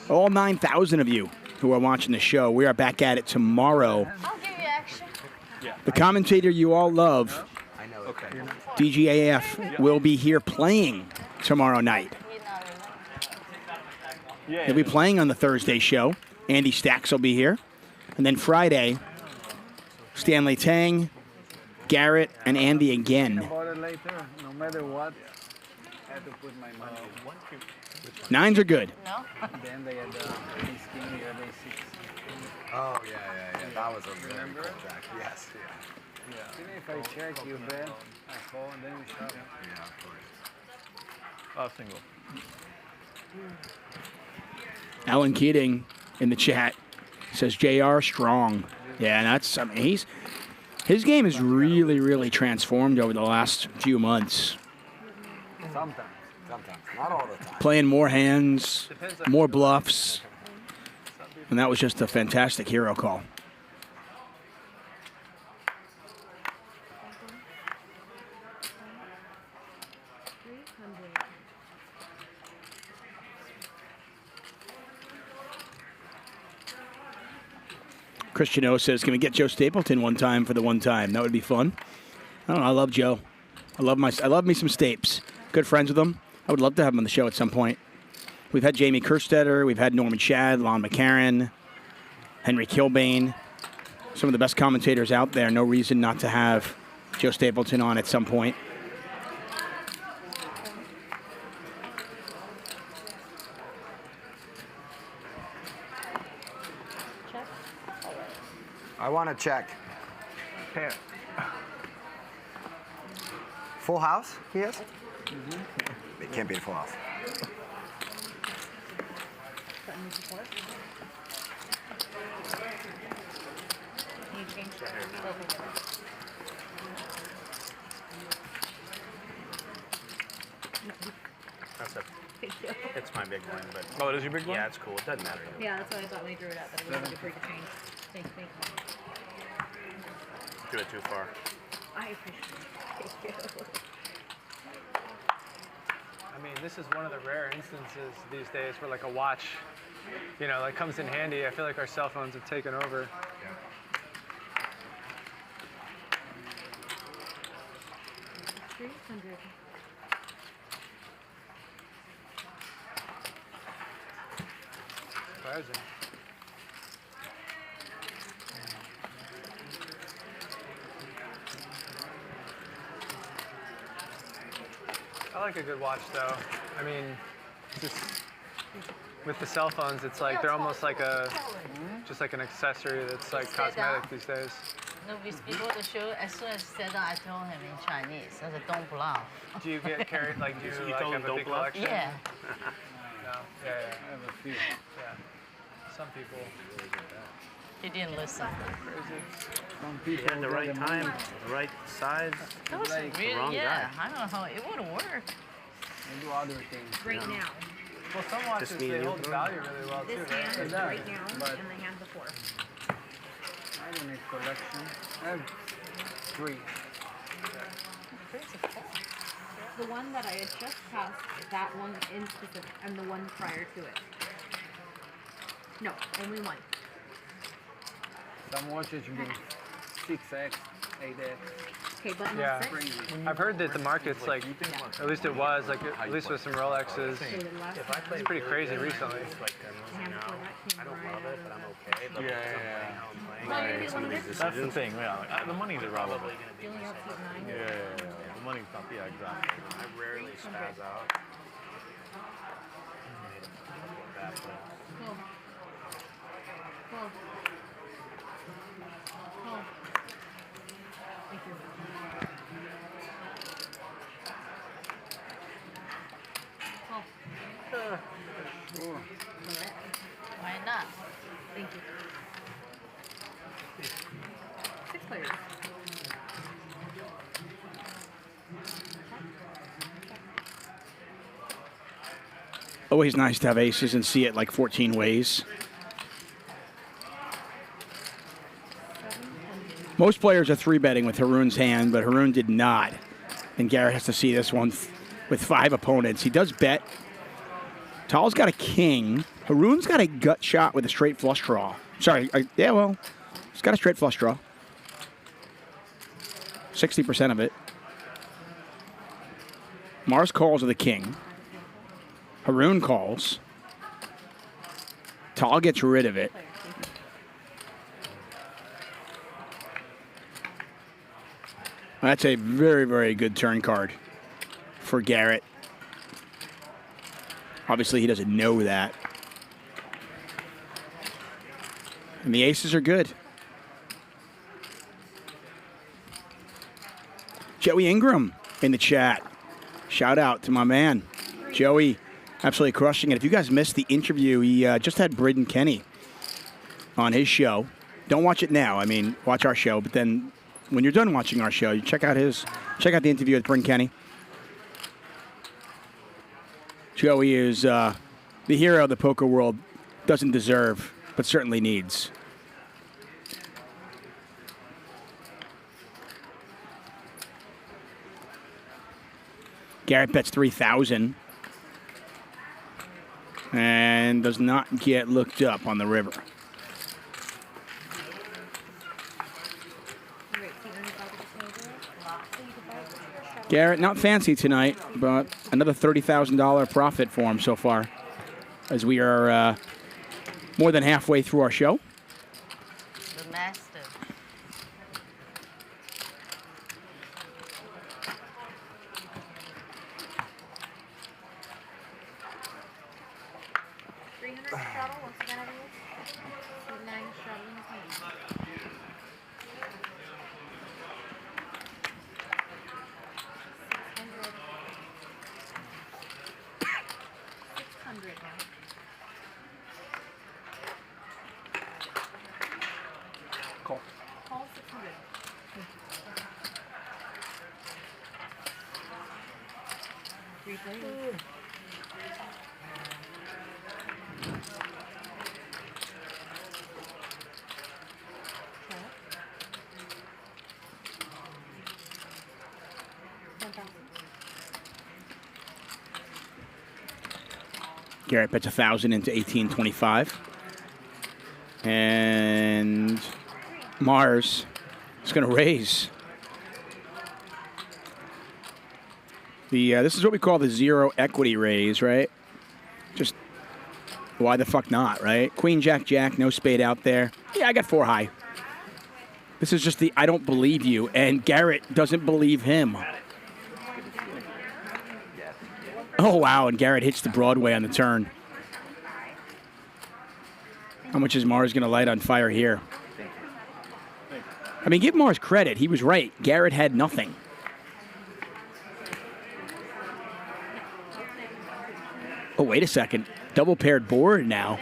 all 9,000 of you who are watching the show. We are back at it tomorrow. I'll give you action. The commentator you all love, DGAF, will be here playing tomorrow night. He'll be playing on the Thursday show. Andy Stacks will be here. And then Friday, Stanley Tang, Garrett, and Andy again. About it later, no matter what, I have to put my money. Nines are good. No. Then they had ace king, you had ace 6. Oh, yeah. That was a very cool jack. Yes, Yeah. Even if I check, you bet, I call, and then we shove. Yeah, of course. Single. Alan Keating in the chat says JR strong. Yeah, and that's, I mean, his game has really, really transformed over the last few months. Sometimes. Not all the time. Playing more hands, more bluffs. And that was just a fantastic hero call. Christian O says, can we get Joe Stapleton one time for the one time? That would be fun. I don't know. I love Joe. I love me some Stapes. Good friends with him. I would love to have him on the show at some point. We've had Jamie Kerstetter. We've had Norman Shad, Lon McCarran, Henry Kilbane. Some of the best commentators out there. No reason not to have Joe Stapleton on at some point. I want to check. Pair. Full house, he has? It can't be a full house. That's it. It's my big one, but oh, it is your big one? Yeah, it's cool. It doesn't matter. Yeah, that's what I thought when I drew it out, that it wasn't free to change. Thank you. Do it too far. I appreciate it. Thank you. I mean, this is one of the rare instances these days where like a watch, you know, like comes in handy. I feel like our cell phones have taken over. Surprising. I like a good watch though. I mean, just with the cell phones, it's like they're almost like just like an accessory that's like cosmetic these days. No, before the show, as soon as he sat down, I told him in Chinese, I said, don't bluff. Do you get carried, like, do you like have a big collection? Yeah. No. Yeah. I have a few. Yeah. Some people. He didn't listen. He had the right time, the right size. That was the really, wrong yeah. guy. I don't know how it would work. And do other things. Right now. Well, some watches, Just me they and hold you. the value really well, This too. hand They is do. right now But and the hand before. I don't need collection. I have 3. The one that I had just passed, that one in specific, and the one prior to it. No, only one. Some watches you mean 6X, 8X. Okay, but not yeah, 6. I've heard that the market's like, at least it was, like at least with some Rolexes, it's pretty crazy recently. I don't love it, but I'm okay. But Yeah. That's That's the thing, yeah. The money's irrelevant. You only have to get 9. Yeah. The money's not, yeah, exactly. I rarely spaz out. Cool. Cool. Cool. Thank you. Cool. Why not? Thank you. 6 players. Always nice to have aces and see it like 14 ways. Most players are 3-betting with Haroon's hand, but Haroon did not. And Garrett has to see this one with 5 opponents. He does bet. Tal's got a king. Haroon's got a gut shot with a straight flush draw. Sorry, yeah, well, he's got a straight flush draw. 60% of it. Mars calls with a king. Haroon calls. Tal gets rid of it. That's a very, very good turn card for Garrett. Obviously, he doesn't know that. And the aces are good. Joey Ingram in the chat. Shout out to my man. Joey, absolutely crushing it. If you guys missed the interview, he just had Braden Kenny on his show. Don't watch it now. I mean, watch our show. But then when you're done watching our show, you check out the interview with Braden Kenny. Joey is the hero the poker world doesn't deserve, but certainly needs. Garrett bets 3,000 and does not get looked up on the river. Garrett, not fancy tonight, but another $30,000 profit for him so far, as we are more than halfway through our show. The master. Garrett bets 1,000 into 1825. And Mars is going to raise. This is what we call the zero equity raise, right? Just why the fuck not, right? Queen, Jack, Jack, no spade out there. Yeah, I got 4 high. This is just the I don't believe you, and Garrett doesn't believe him. Oh, wow, and Garrett hits the Broadway on the turn. How much is Mars going to light on fire here? I mean, give Mars credit. He was right. Garrett had nothing. Oh, wait a second. Double paired board now.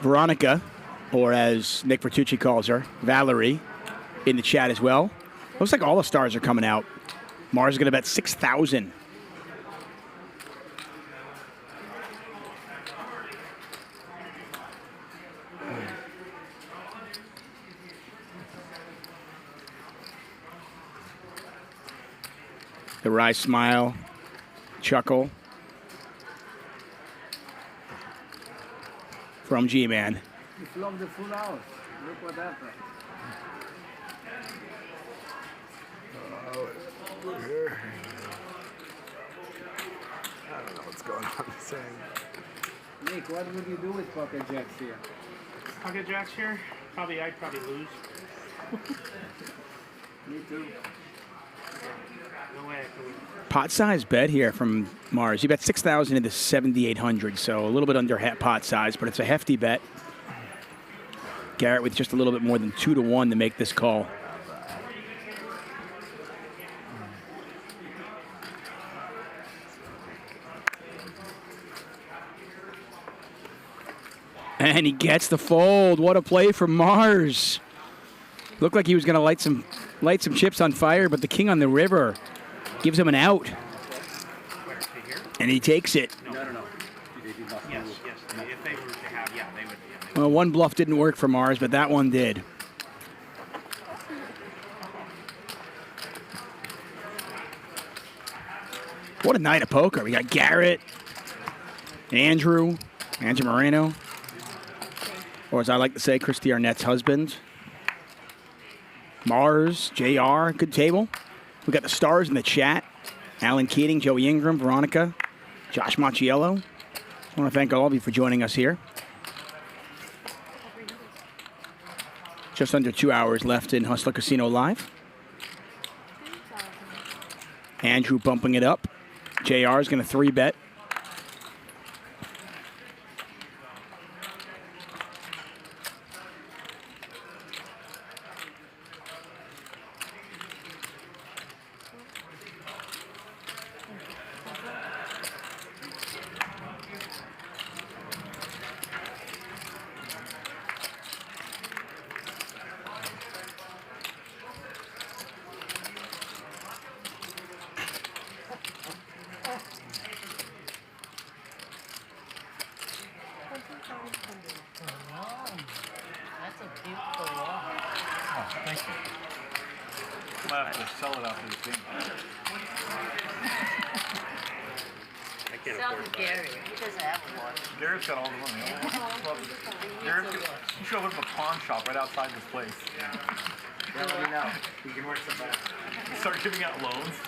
Veronica, or as Nick Vertucci calls her, Valerie, in the chat as well. Looks like all the stars are coming out. Mars is going to bet 6,000. The wry smile, chuckle from G-Man. You flogged the full house. Look what happened. Here. I don't know what's going on this end. Nick, what would you do with pocket jacks here? Pocket jacks here? I'd probably lose. Me too. No way I could win. Pot size bet here from Mars. He bet 6,000 into 7,800, so a little bit under pot size, but it's a hefty bet. Garrett with just a little bit more than 2-1 to make this call. And he gets the fold. What a play from Mars. Looked like he was going to light some chips on fire, but the king on the river gives him an out. And he takes it. No. Yes. If they were to have, yeah, they would. Well, one bluff didn't work for Mars, but that one did. What a night of poker. We got Garrett, Andrew Moreno, or as I like to say, Christy Arnett's husband. Mars, JR, good table. We got the stars in the chat. Alan Keating, Joey Ingram, Veronica, Josh Macchiello. I want to thank all of you for joining us here. Just under 2 hours left in Hustler Casino Live. Andrew bumping it up. JR is going to 3-bet.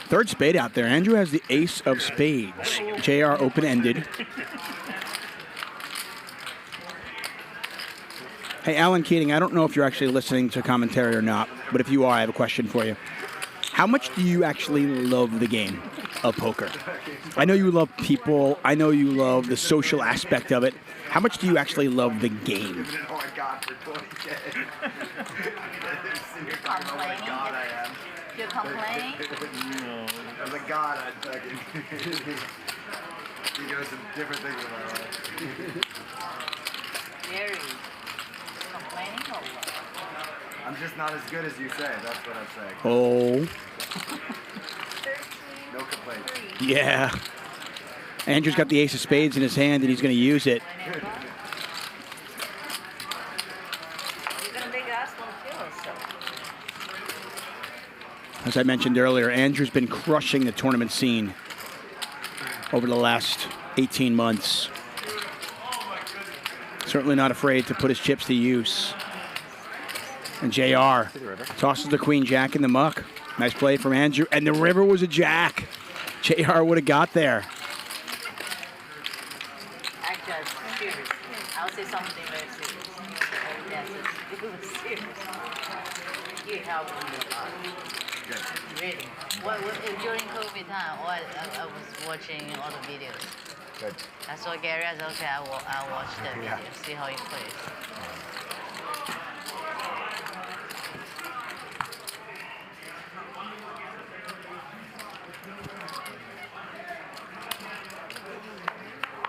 Third spade out there. Andrew has the ace of spades. JR open-ended. Hey, Alan Keating, I don't know if you're actually listening to commentary or not, but if you are, I have a question for you. How much do you actually love the game of poker? I know you love people. I know you love the social aspect of it. How much do you actually love the game? You're complaining? No. As a god, I'd fucking think of some different things in my life. Very complaining or what? I'm just not as good as you say. That's what I'm saying. Oh. No complaints. Yeah. Andrew's got the ace of spades in his hand, and he's going to use it. As I mentioned earlier, Andrew's been crushing the tournament scene over the last 18 months. Certainly not afraid to put his chips to use. And JR tosses the queen jack in the muck. Nice play from Andrew. And the river was a jack. JR would have got there. Actually, I'm serious. I'll say something very serious. Yes, it's serious. You helped me a lot. Really. During COVID time, I was watching all the videos. Good. I saw Gary. I said, okay, I'll watch that video, see how he plays.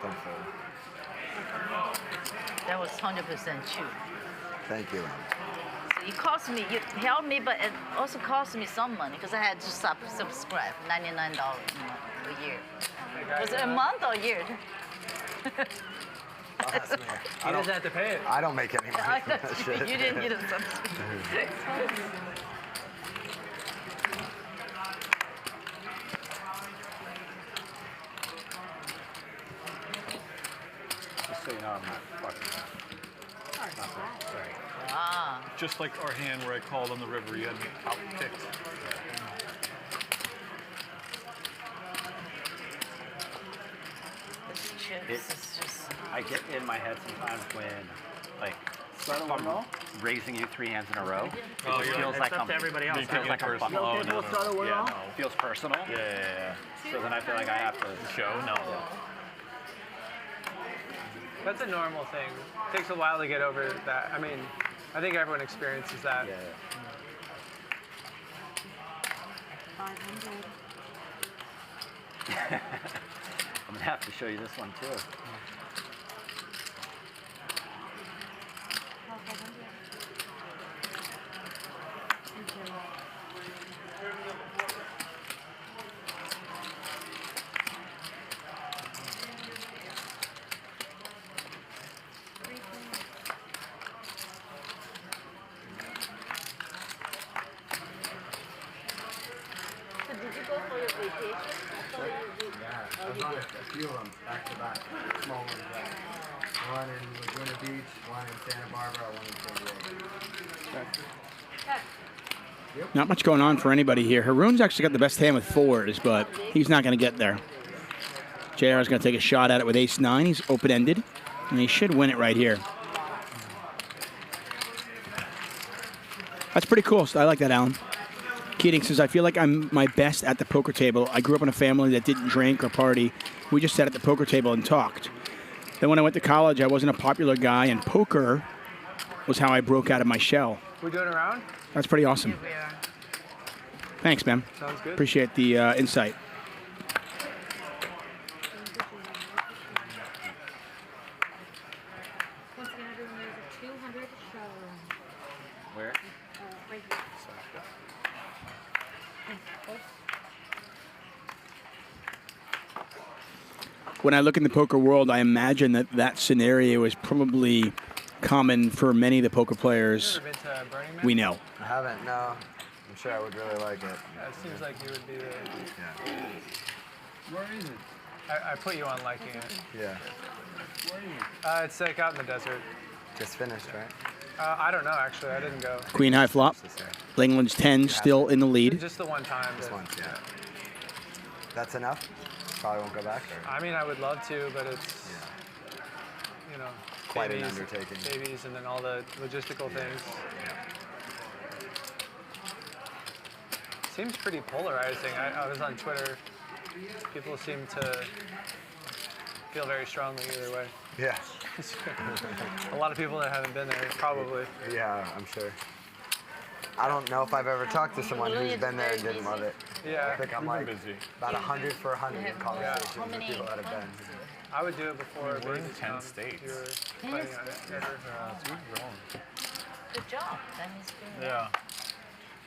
Don't fold. That was 100% true. Thank you. So it cost me, you helped me, but it also cost me some money because I had to subscribe, $99 a year. Was it a month or a year? That's me. He doesn't have to pay it. I don't make any money from that shit. You didn't get a subscription. Just so you know, I'm not fucking around. Ah. Just like our hand where I called on the river, you had me out kicked. I get in my head sometimes when, like, I'm raising you 3 hands in a row. Oh, It you're feels like, like it's up I'm to everybody else. It feels like I'm fucking. Oh, no. Yeah, no. Feels personal. Yeah. So then I feel like I have to show. No. That's a normal thing. It takes a while to get over that. I mean, I think everyone experiences that. Yeah. 500. I'm gonna have to show you this one too. So did you go for your vacation? Yeah, I was on a few of them back to back. Small ones. One in Laguna Beach, one in Santa Barbara, one in San Diego. Not much going on for anybody here. Haroon's actually got the best hand with 4s, but he's not going to get there. JR is going to take a shot at it with ace-9. He's open-ended, and he should win it right here. That's pretty cool. I like that, Alan. Keating says, I feel like I'm my best at the poker table. I grew up in a family that didn't drink or party. We just sat at the poker table and talked. Then when I went to college, I wasn't a popular guy, and poker was how I broke out of my shell. We doing a round? That's pretty awesome. Thanks, man. Sounds good. Appreciate the insight. Once again, everyone, there's a 200 showroom. Where? Right here. When I look in the poker world, I imagine that that scenario is probably common for many of the poker players we know. I haven't, no. I'm sure I would really like it. Yeah, it seems like you would be the... Yeah. Where is it? I put you on liking it. Yeah. Where are you? It's like out in the desert. Just finished, right? I don't know, actually. I didn't go. Queen high flop. Linglin's 10 still in the lead. Just the one time. Just once, yeah. That's enough? Probably won't go back there. I mean, I would love to, but it's, you know, Quite an babies, undertaking. babies, and then all the logistical things. Seems pretty polarizing. I was on Twitter. People seem to feel very strongly either way. Yeah. A lot of people that haven't been there, probably. Yeah, I'm sure. I don't know if I've ever talked to someone who's been there and didn't love it. Yeah. I think I'm like about 100 for 100 in conversations with people that have been. I would do it before. We're in Vegas 10 come, states. if you were planning on it ever. We've grown. Good job. That means good. Yeah.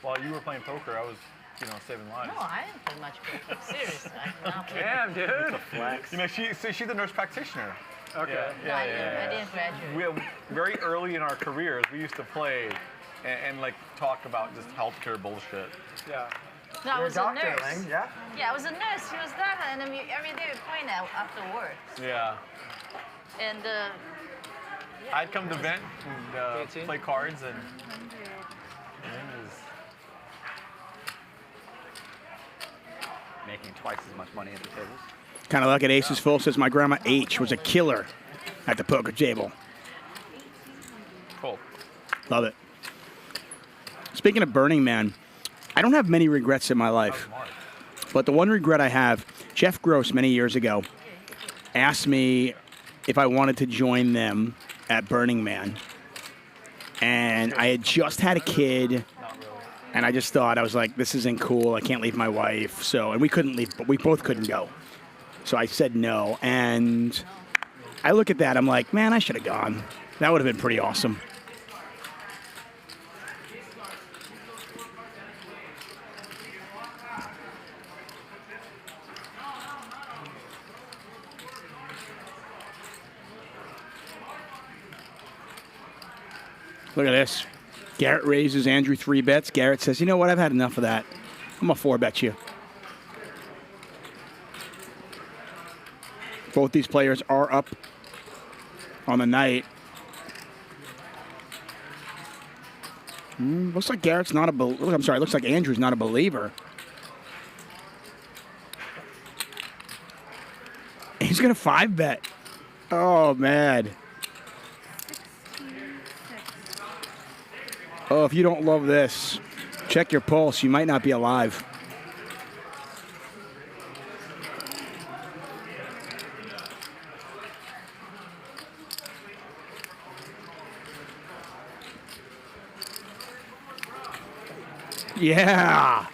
While you were playing poker, I was, saving lives. No, I didn't play much poker. Seriously, I did not play. Damn, dude. It's a flex. She's a nurse practitioner. Okay. No, I didn't graduate. Very early in our careers, we used to play and like talk about just healthcare bullshit. Yeah. No, I was a nurse. Ling, yeah? Yeah, I was a nurse. He was that, and then every day we playing that after work. Yeah. And I'd come to vent and play cards and. Making twice as much money at the tables. Kind of luck at Aces Full says my grandma H was a killer at the poker table. Cool. Love it. Speaking of Burning Man, I don't have many regrets in my life. But the one regret I have, Jeff Gross many years ago asked me if I wanted to join them at Burning Man. And I had just had a kid. And I just thought, I was like, this isn't cool. I can't leave my wife. And we couldn't leave, but we both couldn't go. So I said no. And I look at that, I'm like, man, I should have gone. That would have been pretty awesome. Look at this. Garrett raises Andrew 3 bets. Garrett says, you know what? I've had enough of that. I'm going to 4-bet you. Both these players are up on the night. Looks like Garrett's not a believer. I'm sorry, looks like Andrew's not a believer. He's going to 5-bet. Oh, man. Oh, if you don't love this, check your pulse. You might not be alive. Yeah.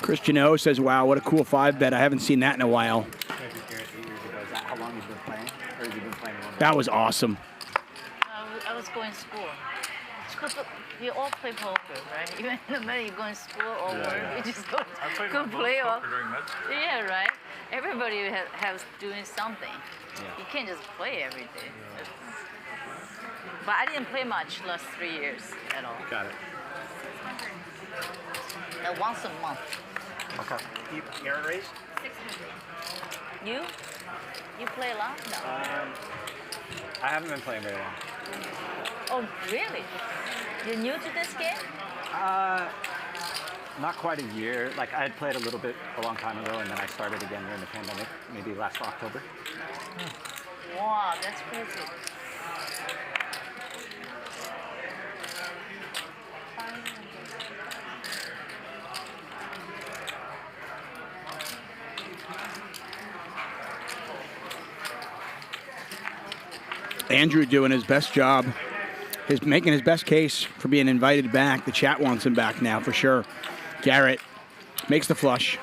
Christian O says, wow, what a cool 5-bet. I haven't seen that in a while. How long have you been playing? Or have you been playing one? That was awesome. I was going to school. We all play poker, right? Even no matter you go to school or work, you just go play. Yeah, right? Everybody has doing something. Yeah. You can't just play every day. But I didn't play much last 3 years at all. Got it. Once a month. Okay. You Garrett raised? 600. You play a lot? No. I haven't been playing very long. Oh, really? You're new to this game? Not quite a year. Like I had played a little bit a long time ago, and then I started again during the pandemic, maybe last October. Wow, that's crazy. Andrew doing his best job. He's making his best case for being invited back. The chat wants him back now for sure. Garrett makes the flush.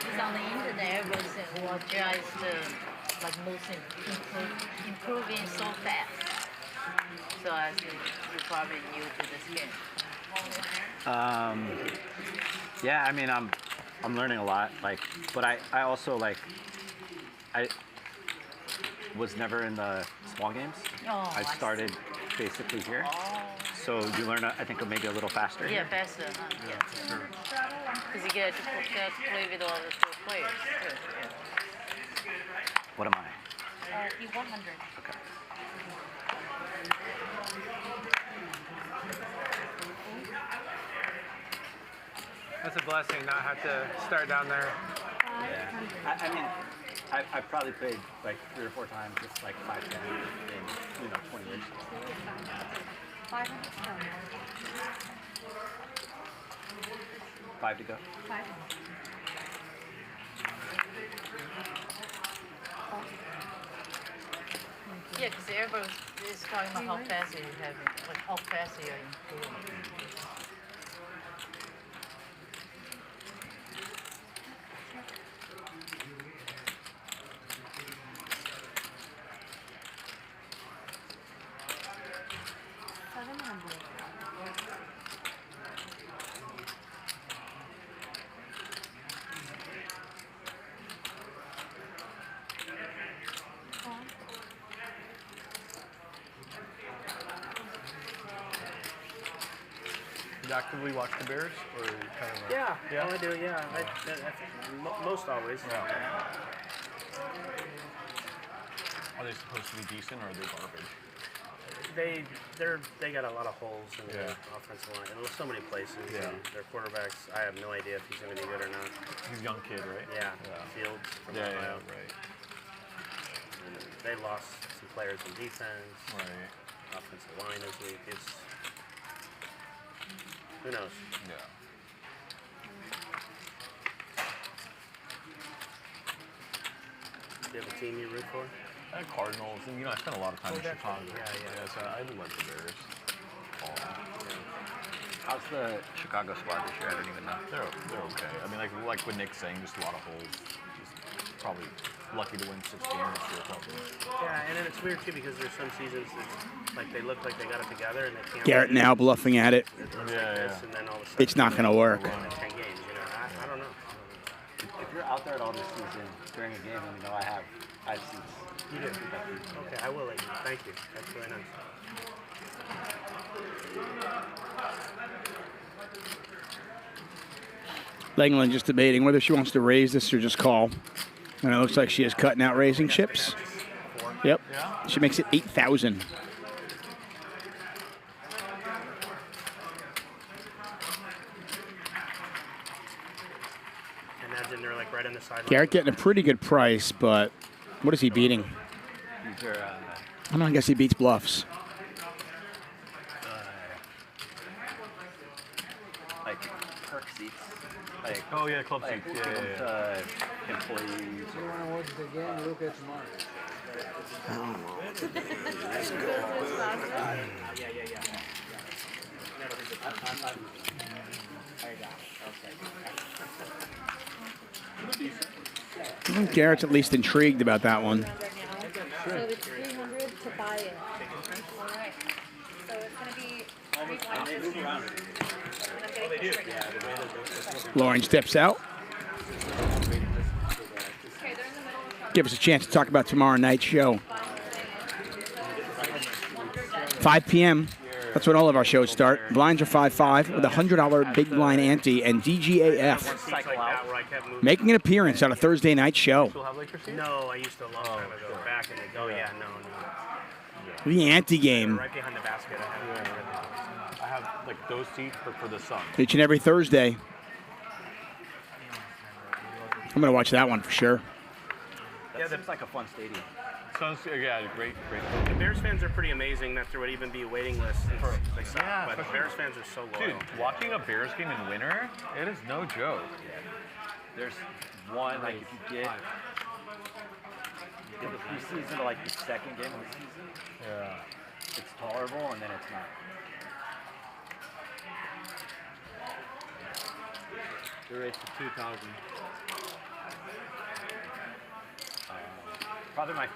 It's on the internet, everybody said, well, Jai is the most improving so fast. So I think you're probably new to this game. Yeah, I mean, I'm learning a lot. Like, but I also I was never in the small games. Oh, I started basically here. Oh. So you learn, I think, maybe a little faster. Yeah, faster. Yeah. Because you get to play with all the 4 players too. Yeah. What am I? E100. Okay. That's a blessing, not have to start down there. Yeah. I mean, I've probably played like 3 or 4 times, just like 5, 10 in 20 years. 500. 5 to go. 5. Yeah, because everybody is talking about how fast you're having, like how fast you're improving. You actively watch the Bears, or kind of? Yeah, yeah. I do. Yeah, I think most always. Yeah. Are they supposed to be decent, or are they garbage? They got a lot of holes in the offensive line. And there's so many places. Yeah. And their quarterbacks, I have no idea if he's going to be good or not. He's a young kid, right? Yeah. Fields from Ohio. Right. they lost some players in defense. Right. Offensive line is weak. It's who knows? Yeah. Do you have a team you root for? Cardinals, and I spent a lot of time in Chicago. Yeah. So I do like the Bears. How's the Chicago squad this year? I don't even know. They're okay. I mean, like what Nick's saying, just a lot of holes. Just probably lucky to win 6 games this year, probably. Yeah, and then it's weird too because there's some seasons that like they look like they got it together and they can't. Garrett now bluffing at it. It looks like this, and then all of a sudden It's not going to work. they win 10 games. I don't know. If you're out there at all this season during a game, let me know. I have seats. You do. Okay, I will let you. Thank you. That's really nice. Linglin just debating whether she wants to raise this or just call. And it looks like she is cutting out raising chips. Yep. She makes it 8,000. Imagine they're like right on the sideline. Garrett getting a pretty good price, but what is he beating? These are, I don't know, I guess he beats bluffs. like perk seats. Like, oh yeah, club like, seats. Yeah. Employees. If you want to watch the game, look at tomorrow. I think Garrett's at least intrigued about that one. So it's 300 to buy it. All right. So it's going to be 3 watches. Lauren steps out. Give us a chance to talk about tomorrow night's show. 5 p.m. That's when all of our shows start. Blinds are 5-5 with a $100 big blind ante and DGAF making an appearance on a Thursday night show. No, I used to a long time ago. Back in the day. Oh yeah, no. The ante game. Right behind the basket. I have like those seats for the sun. Each and every Thursday. I'm going to watch that one for sure. That seems like a fun stadium. Sounds great. The Bears fans are pretty amazing that there would even be a waiting list. They suck, but the Bears fans are so loyal. Dude, watching a Bears game in winter, it is no joke. There's one, like, if you get the preseason to, like, the second game of the season, it's tolerable, and then it's not. The race to 2,000. Probably my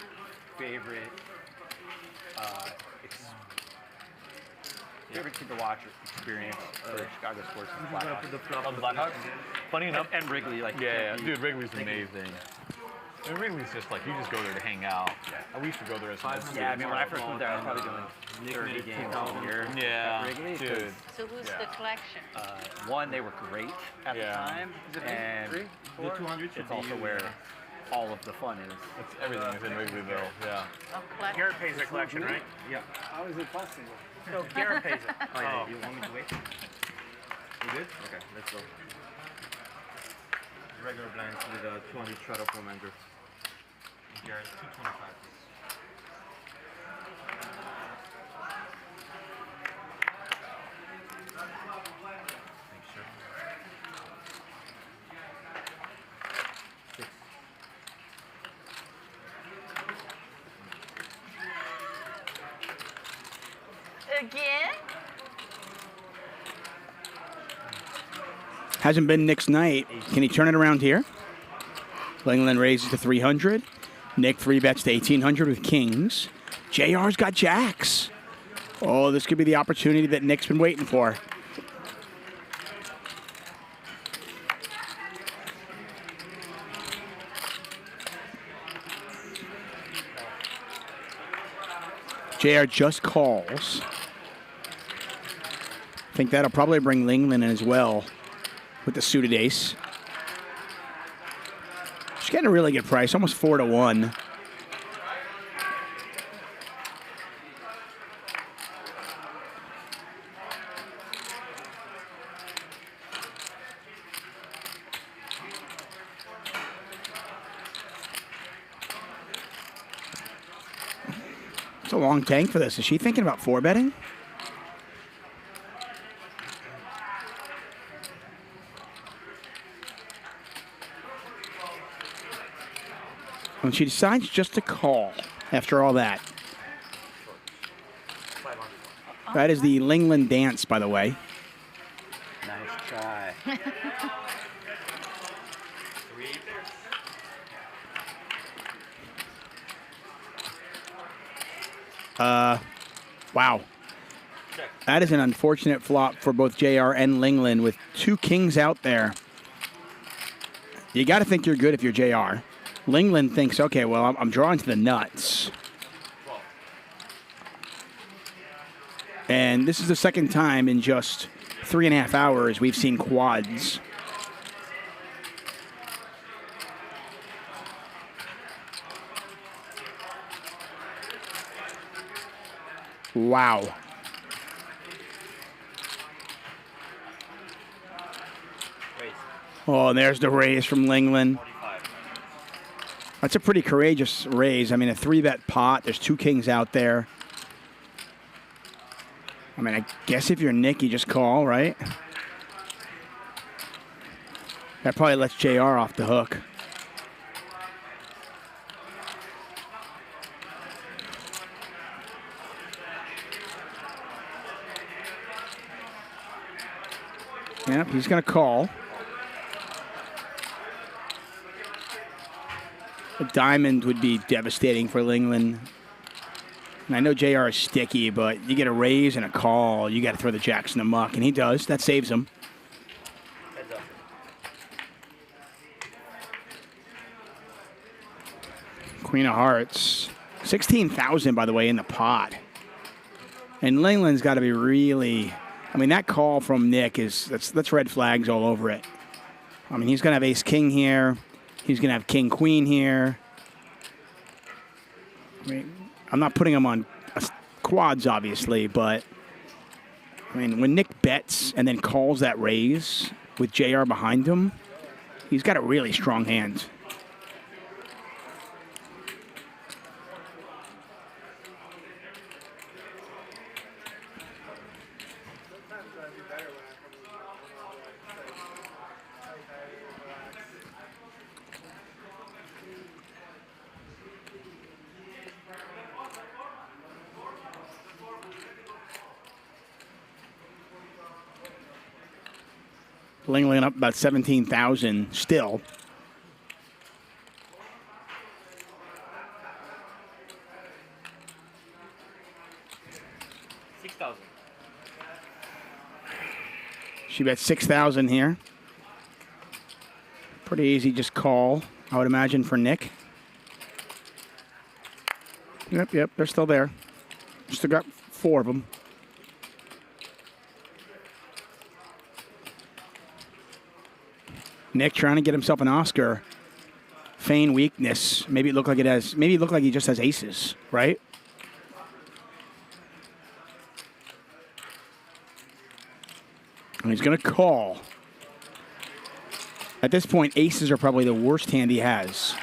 favorite favorite team to watch or experience for Chicago sports is Blackhawks. Funny enough, and Wrigley, like dude, Wrigley's amazing. And Wrigley's just like you just go there to hang out. We used to go there as well. Yeah, I mean when I first moved there, I was probably doing 30 games a year. Yeah, at Wrigley, dude. So who's the collection? One, they were great at the time, and The 200 it's also where all of the fun is. It's everything is in Wrigleyville. Yeah. Garrett pays the collection, right? Yeah. How is it possible? No, Garrett pays it. Oh, yeah. You want me to wait? You good? Okay, let's go. Regular blinds with a 200 straddle from Andrew. Garrett, 225. Again? Hasn't been Nick's night. Can he turn it around here? Linglin raises to 300. Nick 3-bets to 1,800 with kings. JR's got jacks. Oh, this could be the opportunity that Nick's been waiting for. JR just calls. I think that'll probably bring Linglin in as well with the suited ace. She's getting a really good price, almost 4-1. It's a long tank for this. Is she thinking about 4-betting? When she decides just to call after all that. That is the Linglin dance, by the way. Nice try. Wow. That is an unfortunate flop for both JR and Linglin with 2 kings out there. You got to think you're good if you're JR. Linglin thinks, okay, well, I'm drawing to the nuts. And this is the second time in just 3.5 hours we've seen quads. Wow. Oh, and there's the raise from Linglin. That's a pretty courageous raise. I mean, a 3-bet pot. There's 2 kings out there. I mean, I guess if you're Nick, you just call, right? That probably lets JR off the hook. Yep, he's going to call. A diamond would be devastating for Linglin. And I know JR is sticky, but you get a raise and a call, you got to throw the jacks in the muck, and he does. That saves him. Queen of Hearts. 16,000, by the way, in the pot. And Linglin's got to be really... I mean, that call from Nick is... That's red flags all over it. I mean, he's going to have ace-king here. He's going to have king-queen here. I mean, I'm not putting him on quads, obviously, but... I mean, when Nick bets and then calls that raise with JR behind him, he's got a really strong hand. Linglin up about 17,000 still. She bet 6,000 here. Pretty easy, just call, I would imagine, for Nick. Yep, they're still there. Still got 4 of them. Nick trying to get himself an Oscar. Feign weakness. Maybe it look like it has. Maybe it look like he just has aces, right? And he's gonna call. At this point, aces are probably the worst hand he has.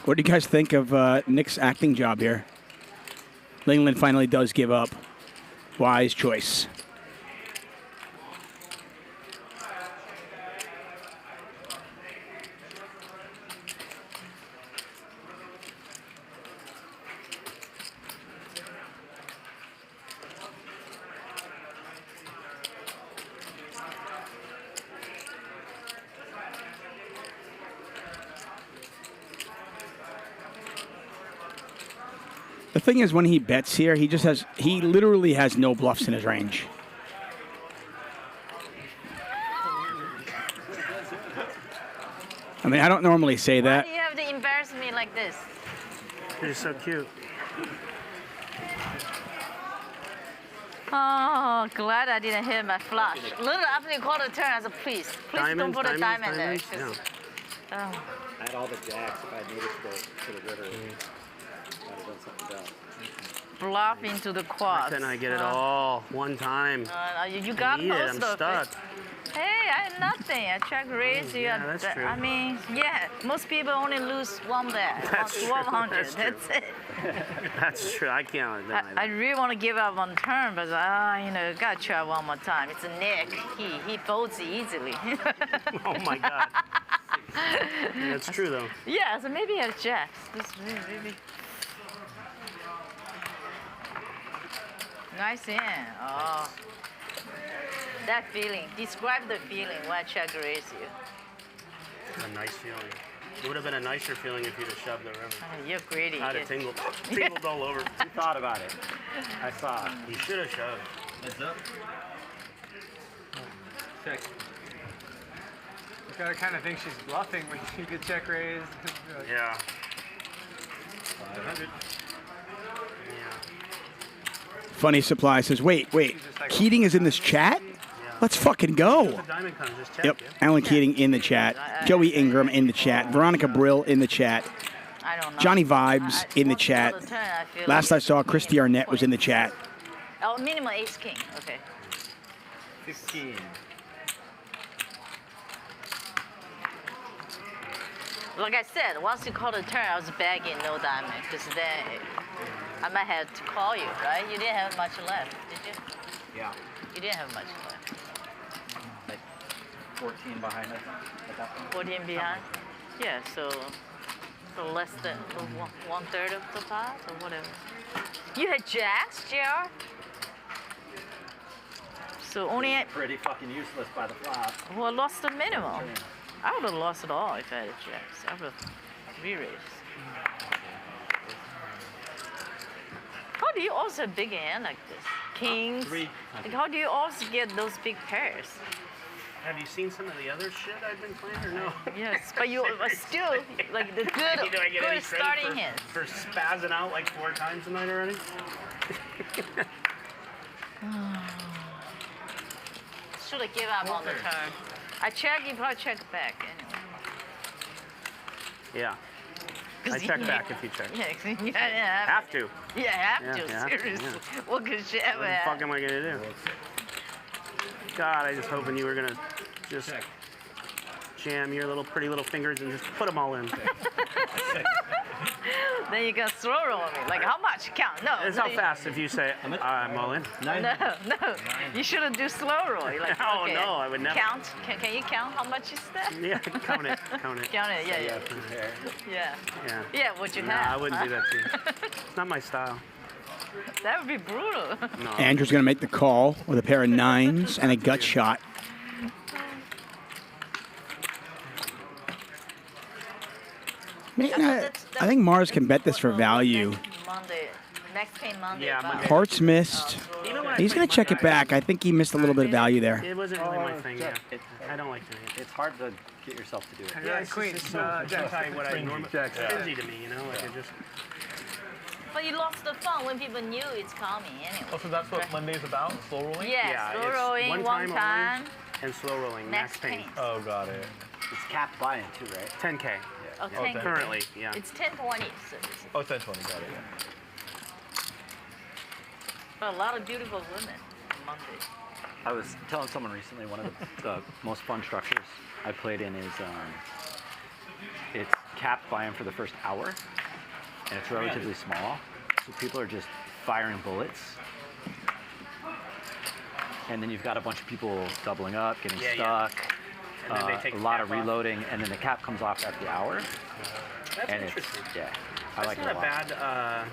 What do you guys think of Nick's acting job here? Linglin finally does give up. Wise choice. The thing is, when he bets here, he literally has no bluffs in his range. I mean, I don't normally say that. Why do you have to embarrass me like this? You're so cute. Oh, glad I didn't hit my flush. Little after you call the turn, I said, please don't put a diamond there. Yeah. Oh. I had all the jacks. If I needed to go to the river, I would have done something bluff into the quads. Then I get it all one time. You got Need it, most I'm of stuck. it. Hey, I had nothing. I check raise you. Yeah, that's true. I mean, yeah, most people only lose one bet. That's true. 1,200. That's true. That's it. That's true. I can't. I really want to give up on turn, but you know, gotta try one more time. It's a Nick. He folds easily. Oh my God. That's true though. Yeah, so maybe a jacks. This maybe. Nice in. Oh. That feeling. Describe the feeling when I check raise you. A nice feeling. It would have been a nicer feeling if you'd have shoved the river. You're greedy. I'd have tingled all over. You thought about it. I saw it. You should have shoved. Heads up. Check. You gotta kind of think she's bluffing when you get check raised. Yeah. 500. Funny Supply says, wait. Keating is in this chat? Let's fucking go. The diamond comes, just check, Yep. yeah. Alan Keating in the chat. Joey Ingram in the chat. Veronica Brill in the chat. I don't know. Johnny Vibes in the chat. Last I saw, Christy Arnett was in the chat. Oh, minimum ace king. Okay. 15. Like I said, once you call the turn, I was begging no diamond, because then I might have to call you, right? You didn't have much left, did you? Yeah. You didn't have much left. Like 14 behind us at that point. 14 behind? Yeah, so less than one third of the pot or whatever. You had jacks, JR? So only at, Pretty fucking useless by the flop. well, I lost the minimum. I would have lost it all if I had jacks. I would have re-raised. How do you also have big hand like this? Kings? Like, how do you also get those big pairs? Have you seen some of the other shit I've been playing or no? Yes, but you are still like the good, Do I get any good credit starting hands. for spazzing out like 4 times tonight already? Should have given up on the turn. I check, you probably check back anyway. Yeah. I check back if you check. Yeah, Have to. Yeah, have to, Yeah, seriously. yeah. What could shit ever What the fuck am I gonna do? God, I just hoping you were gonna just jam your little pretty little fingers and just put them all in. Then you can throw roll me. Like, how much? Count. No. It's how fast if you say, I'm all in. No. You shouldn't do slow roll. You're like, Oh, okay, no, I would never. Count. Can you count how much you step? Yeah, count it. Count it, yeah. Yeah. Yeah, what you No, have. I wouldn't do that to you. It's not my style. That would be brutal. No. Andrew's going to make the call with a pair of 9s and a gut shot. Man, I think Mars can bet this for value. Monday. Next pay Monday. Yeah, Monday. Hearts missed. He's going to check it back. I think he missed a little bit of value there. It wasn't really my thing, yeah. I don't like doing it. It's hard to get yourself to do it. Yeah, it's queen. It's what I normally. It's cringy to me, you know. Like it just. But you lost the fun when people knew it's coming anyway. Oh, so that's what Monday's about? Slow rolling? Yeah, slow rolling, one time. And slow rolling, max pain. Oh, got it. It's capped buy-in too, right? 10K. Yeah. Oh, 10K. Currently, yeah. It's 1020. So Oh, 1020, got it, yeah. but a lot of beautiful women on Monday. I was telling someone recently one of the most fun structures I played in is it's capped buy-in for the first hour, and it's relatively small, so people are just firing bullets. And then you've got a bunch of people doubling up, getting stuck, And then they take a the lot cap of off. reloading, and then the cap comes off at the hour. That's and interesting. I like it a That's lot. not a bad.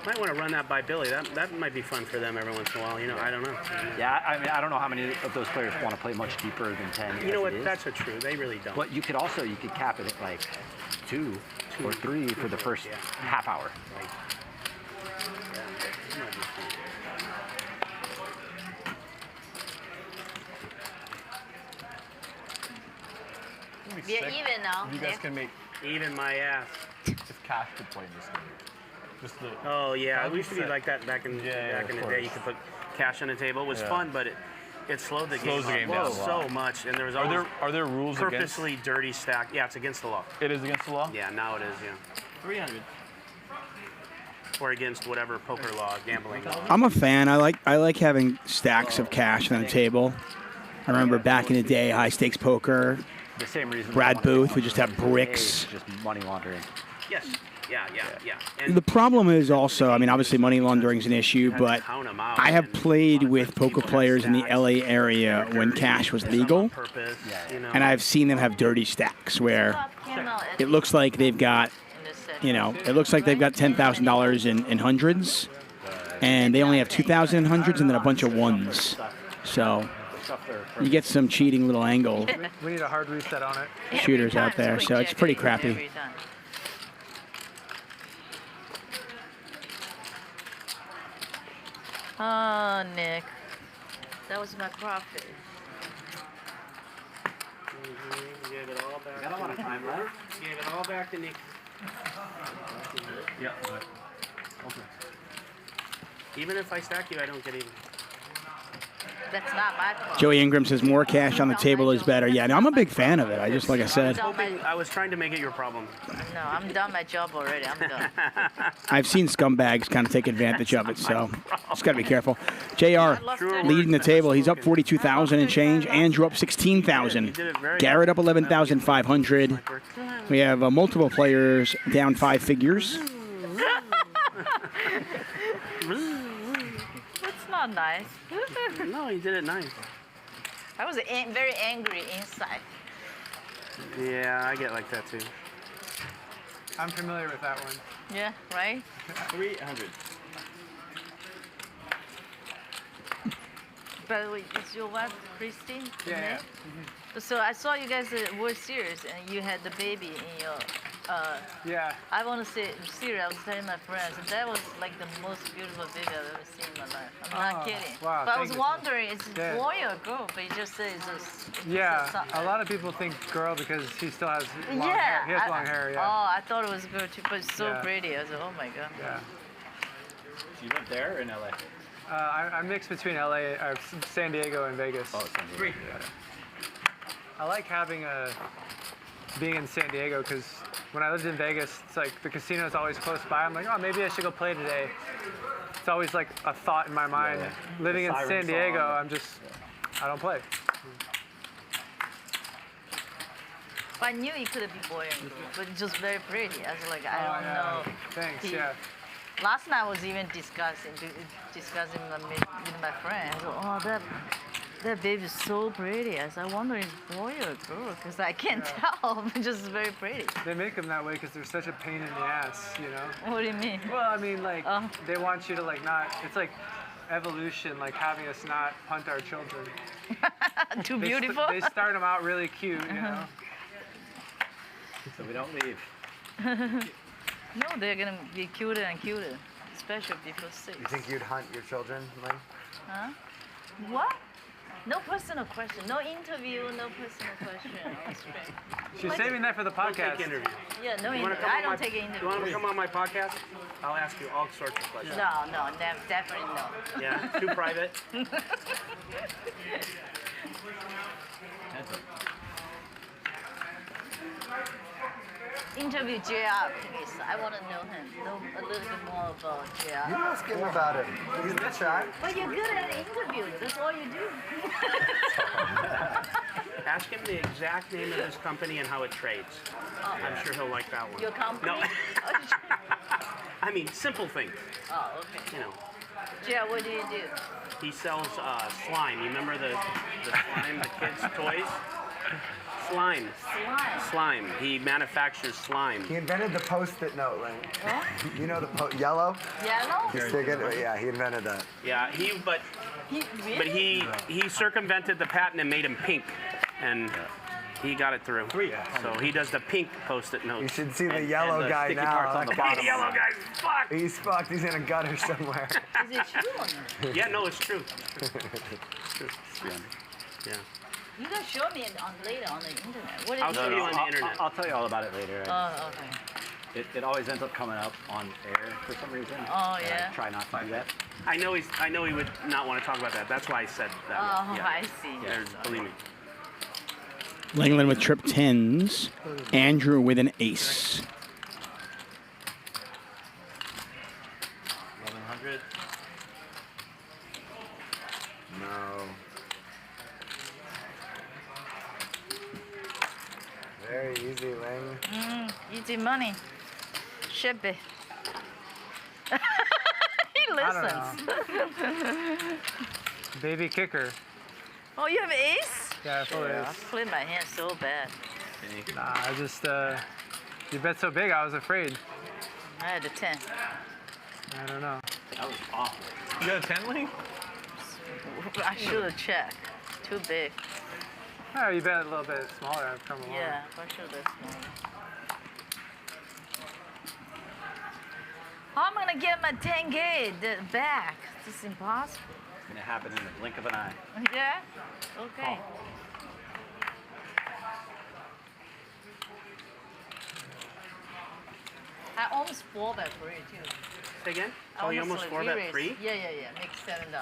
Might want to run that by Billy. That might be fun for them every once in a while. You know, I don't know. Yeah, I mean, I don't know how many of those players want to play much deeper than 10. You know as what? it is. That's a true. They really don't. But you could cap it at like 2 or 3 for the first half hour. We're even now. You guys can make even my ass. If Cash could play this game. Just the, Oh yeah, That'd we be used to be sick. like that back in the of day. You could put cash on the table. It was Yeah. fun, but it slowed the Slows the game game up down a lot. so much, and there was Are always there rules against? purposely dirty stack. Yeah, it's against the law. It is against the law? Yeah, now it is. Yeah. 300. or against whatever poker law, gambling law. I'm a fan. I like having stacks of cash on the table. I remember back in the day, high stakes poker. The same reason. Brad Booth would just have bricks. Just money laundering. Yes. Yeah. And The problem is also, I mean, obviously money laundering is an issue, but I have played with poker players in the LA area when cash was legal, and I've seen them have dirty stacks where it looks like they've got, it looks like they've got $10,000 in hundreds, and they only have 2,000 in hundreds and then a bunch of ones. So you get some cheating little angle We need a hard reset on it. shooters out there, so it's pretty crappy. Oh, Nick. That was my profit. Gave it all back. Got a lot of time left. Gave it all back to Nick. Yeah. Okay. Even if I stack you, I don't get even. That's not my fault. Joey Ingram says more cash on the table is better. Yeah, no, I'm a big fan of it. I just, like I said, I was trying to make it your problem. No, I'm done my job already. I'm done. I've seen scumbags kind of take advantage of it, so just got to be careful. JR leading the table. He's up 42,000 and change. Andrew up 16,000. Garrett up 11,500. We have multiple players down 5 figures. That's not nice. No, he did it nice. I was very angry inside. Yeah, I get like that too. I'm familiar with that one. Yeah, right? 300. By the way, is your wife Christine? Yeah. So I saw you guys at World Series and you had the baby in your. Yeah. I want to say, seriously, I was telling my friends, that was like the most beautiful baby I've ever seen in my life. I'm not kidding. Wow, but I was thank you. wondering, is it boy or girl? But you just said it's just. Yeah, a lot of people think girl because he still has long Yeah. hair. He has long hair, yeah. Oh, I thought it was girl too, but it's so Yeah. pretty. I was like, oh my god. Yeah. You live there or in LA? I'm mixed between LA, San Diego and Vegas. Oh, San Diego. Yeah. I like being in San Diego because when I lived in Vegas, it's like the casino's always close by. I'm like, oh, maybe I should go play today. It's always like a thought in my mind. Yeah. Living in Siren San Diego, song. I don't play. But I knew it could be boy and girl, but just very pretty. I was like, I don't know. Thanks, He- yeah. Last night I was even discussing with my friends. Oh, that baby's so pretty. I said, I wonder if it's boy or girl, because I can't tell. It's just very pretty. They make them that way because they're such a pain in the ass, you know? What do you mean? Well, I mean, like, they want you to, like, not, it's like evolution, like having us not punt our children. Too beautiful? They start them out really cute, you know? So we don't leave. No, they're going to be cuter and cuter, especially before 6. You think you'd hunt your children, Ling? Huh? What? No personal question. No interview, no personal question. She's saving that for the podcast. Take interview. Yeah, no You wanna interview. come I on don't my- take an interview. You want to come on my podcast? I'll ask you all sorts of questions. No, definitely no. Yeah, too private. Interview JR, please. I want to know him. Know a little bit more about JR. You ask him about it. He's in the chat. But you're good at interviews. That's all you do. Ask him the exact name of his company and how it trades. Oh. I'm sure he'll like that one. Your company? No. I mean, simple things. Oh, okay. You know, JR, what do you do? he sells slime. You remember the slime, the kids' toys? Slime. Slime. He manufactures slime. He invented the Post-it note, Ling. Huh? You know the yellow? Yellow? You stick it? Yeah, he invented that. Yeah, but he circumvented the patent and made him pink, and he got it through. So he does the pink Post-it notes. You should see the yellow guy sticky now. parts on the bottom. The yellow guy's fucked. He's fucked. He's in a gutter somewhere. Is it true or not? Yeah, no, it's true. It's true. Yeah. You can show me later on the internet. What is I'll it? show you on the internet. I'll tell you all about it later. Oh, okay. It always ends up coming up on air for some reason. Oh, and yeah. I try not to do that. I know he would not want to talk about that. That's why I said that. Oh, Yeah. I see. Believe me. Linglin with trip 10s. Andrew with an ace. 100. No. Very easy, Ling. Easy money. Ship it. He listens. Baby kicker. Oh, you have ace? Yeah, full I ace. played my hand so bad. Nah, I just, you bet so big, I was afraid. I had a 10. I don't know. That was awful. You got a 10, Ling? I should have checked. Too big. Oh, you bet a little bit smaller. I've come along. Yeah, I should have smaller. How am I gonna get my 10K back? This is impossible. It's gonna happen in the blink of an eye. Yeah? Okay. I almost 4-bet free too. Say again? I Oh, you almost like 4-bet re-raise. free? Yeah. Make $7.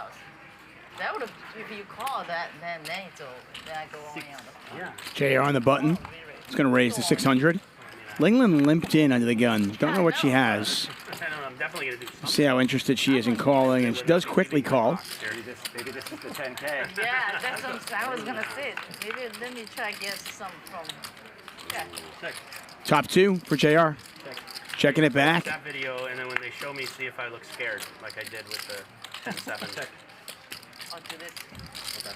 That would have, if you call that, then it's over. Then I go only on the phone. Yeah. JR on the button. It's going to raise to 600. Linglin limped in under the gun. Don't know what she has. I don't know, I'm definitely going to do something. See how interested she is in calling, and she does quickly call. Maybe this is the 10K. Yeah, that's what I was gonna say. Maybe let me try to get some from. Yeah. Top 2 for JR. Checking it back. That video, and then when they show me, see if I look scared, like I did with the 10-7. I'll do this. Okay.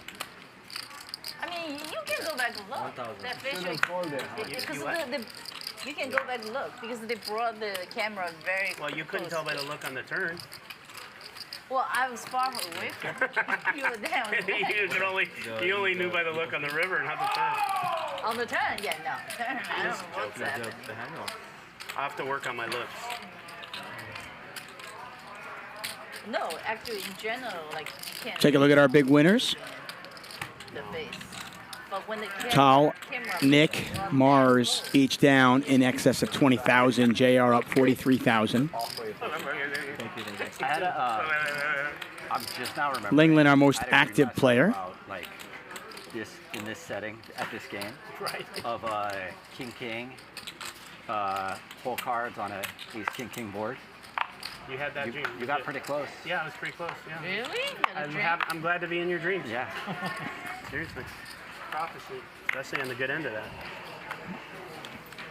I mean, you can go back and look. That facial. Because you can go back and look because they brought the camera very. Well, you couldn't close. tell by the look on the turn. Well, I was far away from you. Were down. You only knew by the look on the river, not the turn. On the turn? Yeah, no. Turn. I don't know what's happening. I'll have to work on my looks. No, actually, in general, like you can't. Take a look at our big winners. The face. But when the Tal, camera Nick, Mars, each down in excess of 20,000. JR up 43,000. I had I'm just now remembering. Linglin, our most I didn't active realize player. About, like this in this setting at this game, right? Of King, whole cards on a King board. You had that dream. You got pretty close. Yeah, I was pretty close. Yeah. Really? I'm glad to be in your dreams. Yeah. Seriously. Prophecy, especially on the good end of that.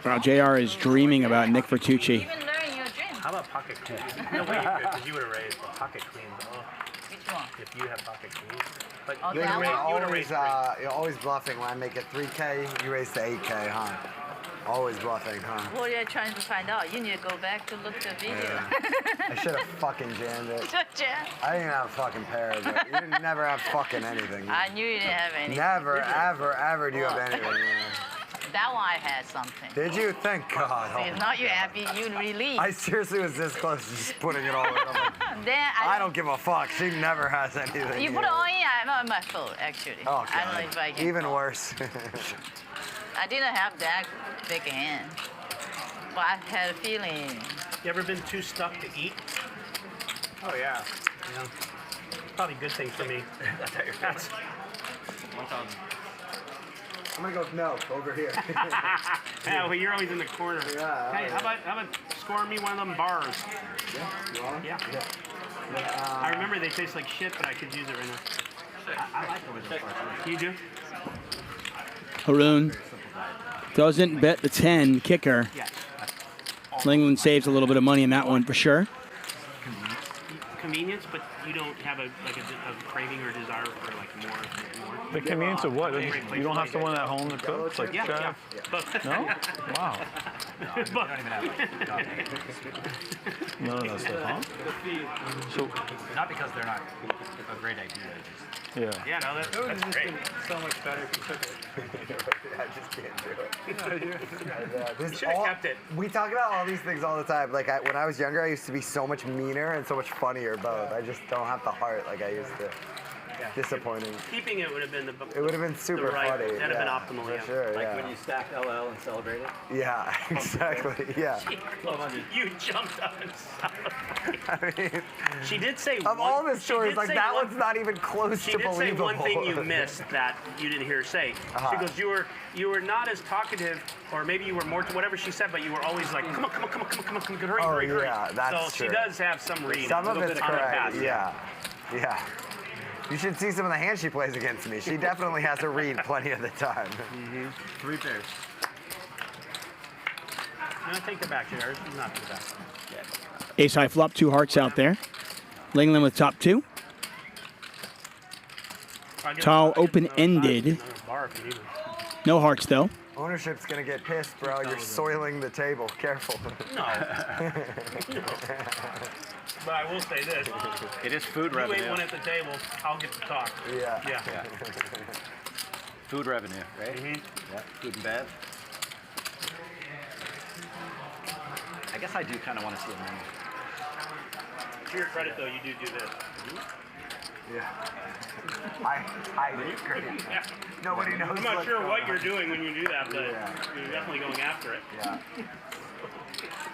Well, JR is dreaming about Nick Vertucci. Even learning your dream. How about pocket queens? No way you could, because you would have raised pocket queens. Oh. Which one? If you have pocket queens. But Oh, you would have raised You're always bluffing when I make it 3K, you raise to 8K, huh? Always bluffing, huh? What are you trying to find out? You need to go back to look at the video. Yeah. I should have fucking jammed it. Jam. I didn't have a fucking pair, but you didn't never have fucking anything. I knew you didn't have any. Never, ever do you have anything. That one I had something. Did you? Thank God. See, if not you happy, you relieved. I seriously was this close to just putting it all in. I'm like, Then I don't give a fuck. She never has anything. You put it all in, I'm on my phone, actually. Oh, I don't know if I can. even worse. I didn't have that big hand, but I had a feeling. You ever been too stuck to eat? Oh, yeah. Yeah. Probably a good thing for me. That's 1,000. I'm gonna go with no over here. Yeah, well, you're always in the corner. Yeah, Hey, how about scoring me one of them bars? Yeah, you want? Yeah. I remember they taste like shit, but I could use it right now. I like the original parts. You do? Haroon doesn't bet the 10 kicker. Yeah. Linglin saves a little bit of money in that one for sure. Convenience, but you don't have a craving or desire for like more. The convenience of what? You don't have someone at home that cooks? Like Yeah, chef? yeah. No? Wow. You don't even have None of that stuff, huh? So, not because they're not a great idea. yeah. Yeah, no, that's great. So much better if you took it. I just can't do it. You should have kept it. We talk about all these things all the time. Like when I was younger, I used to be so much meaner and so much funnier both. I just don't have the heart like I used to. disappointing. Keeping it would have been the. It would have been super right, funny. That'd have been yeah, optimal. for Yeah. sure. Like yeah. when you stacked LL and celebrated. Yeah, exactly. Yeah. You jumped up and celebrated. I mean, she did say of all the stories, like that one's not even close she to did say believable. one thing you missed that you didn't hear her say. She goes, you were not as talkative, or maybe you were more to whatever she said, but you were always like, come on, hurry. Yeah, that's so true. she does have some read. Some of it's correct. Past. Yeah. Yeah. You should see some of the hands she plays against me. She definitely has a read plenty of the time. 3 pairs. I'm gonna take it back, Jared. Not too bad. Ace high flop, 2 hearts out there. Linglin with top 2. Tal open-ended. No hearts though. Ownership's gonna get pissed, bro. You're soiling the table. Careful. No. But I will say this. It is food you revenue. You ain't one at the table, I'll get to talk. Yeah. Yeah. Food revenue, right? Mm-hmm. Yeah. Food and bev. I guess I do kind of want to see a menu. To your credit, though, you do this. Yeah. I agree. Yeah. Nobody knows. I'm not what's sure going what on. you're doing when you do that, but you're definitely going after it. Yeah.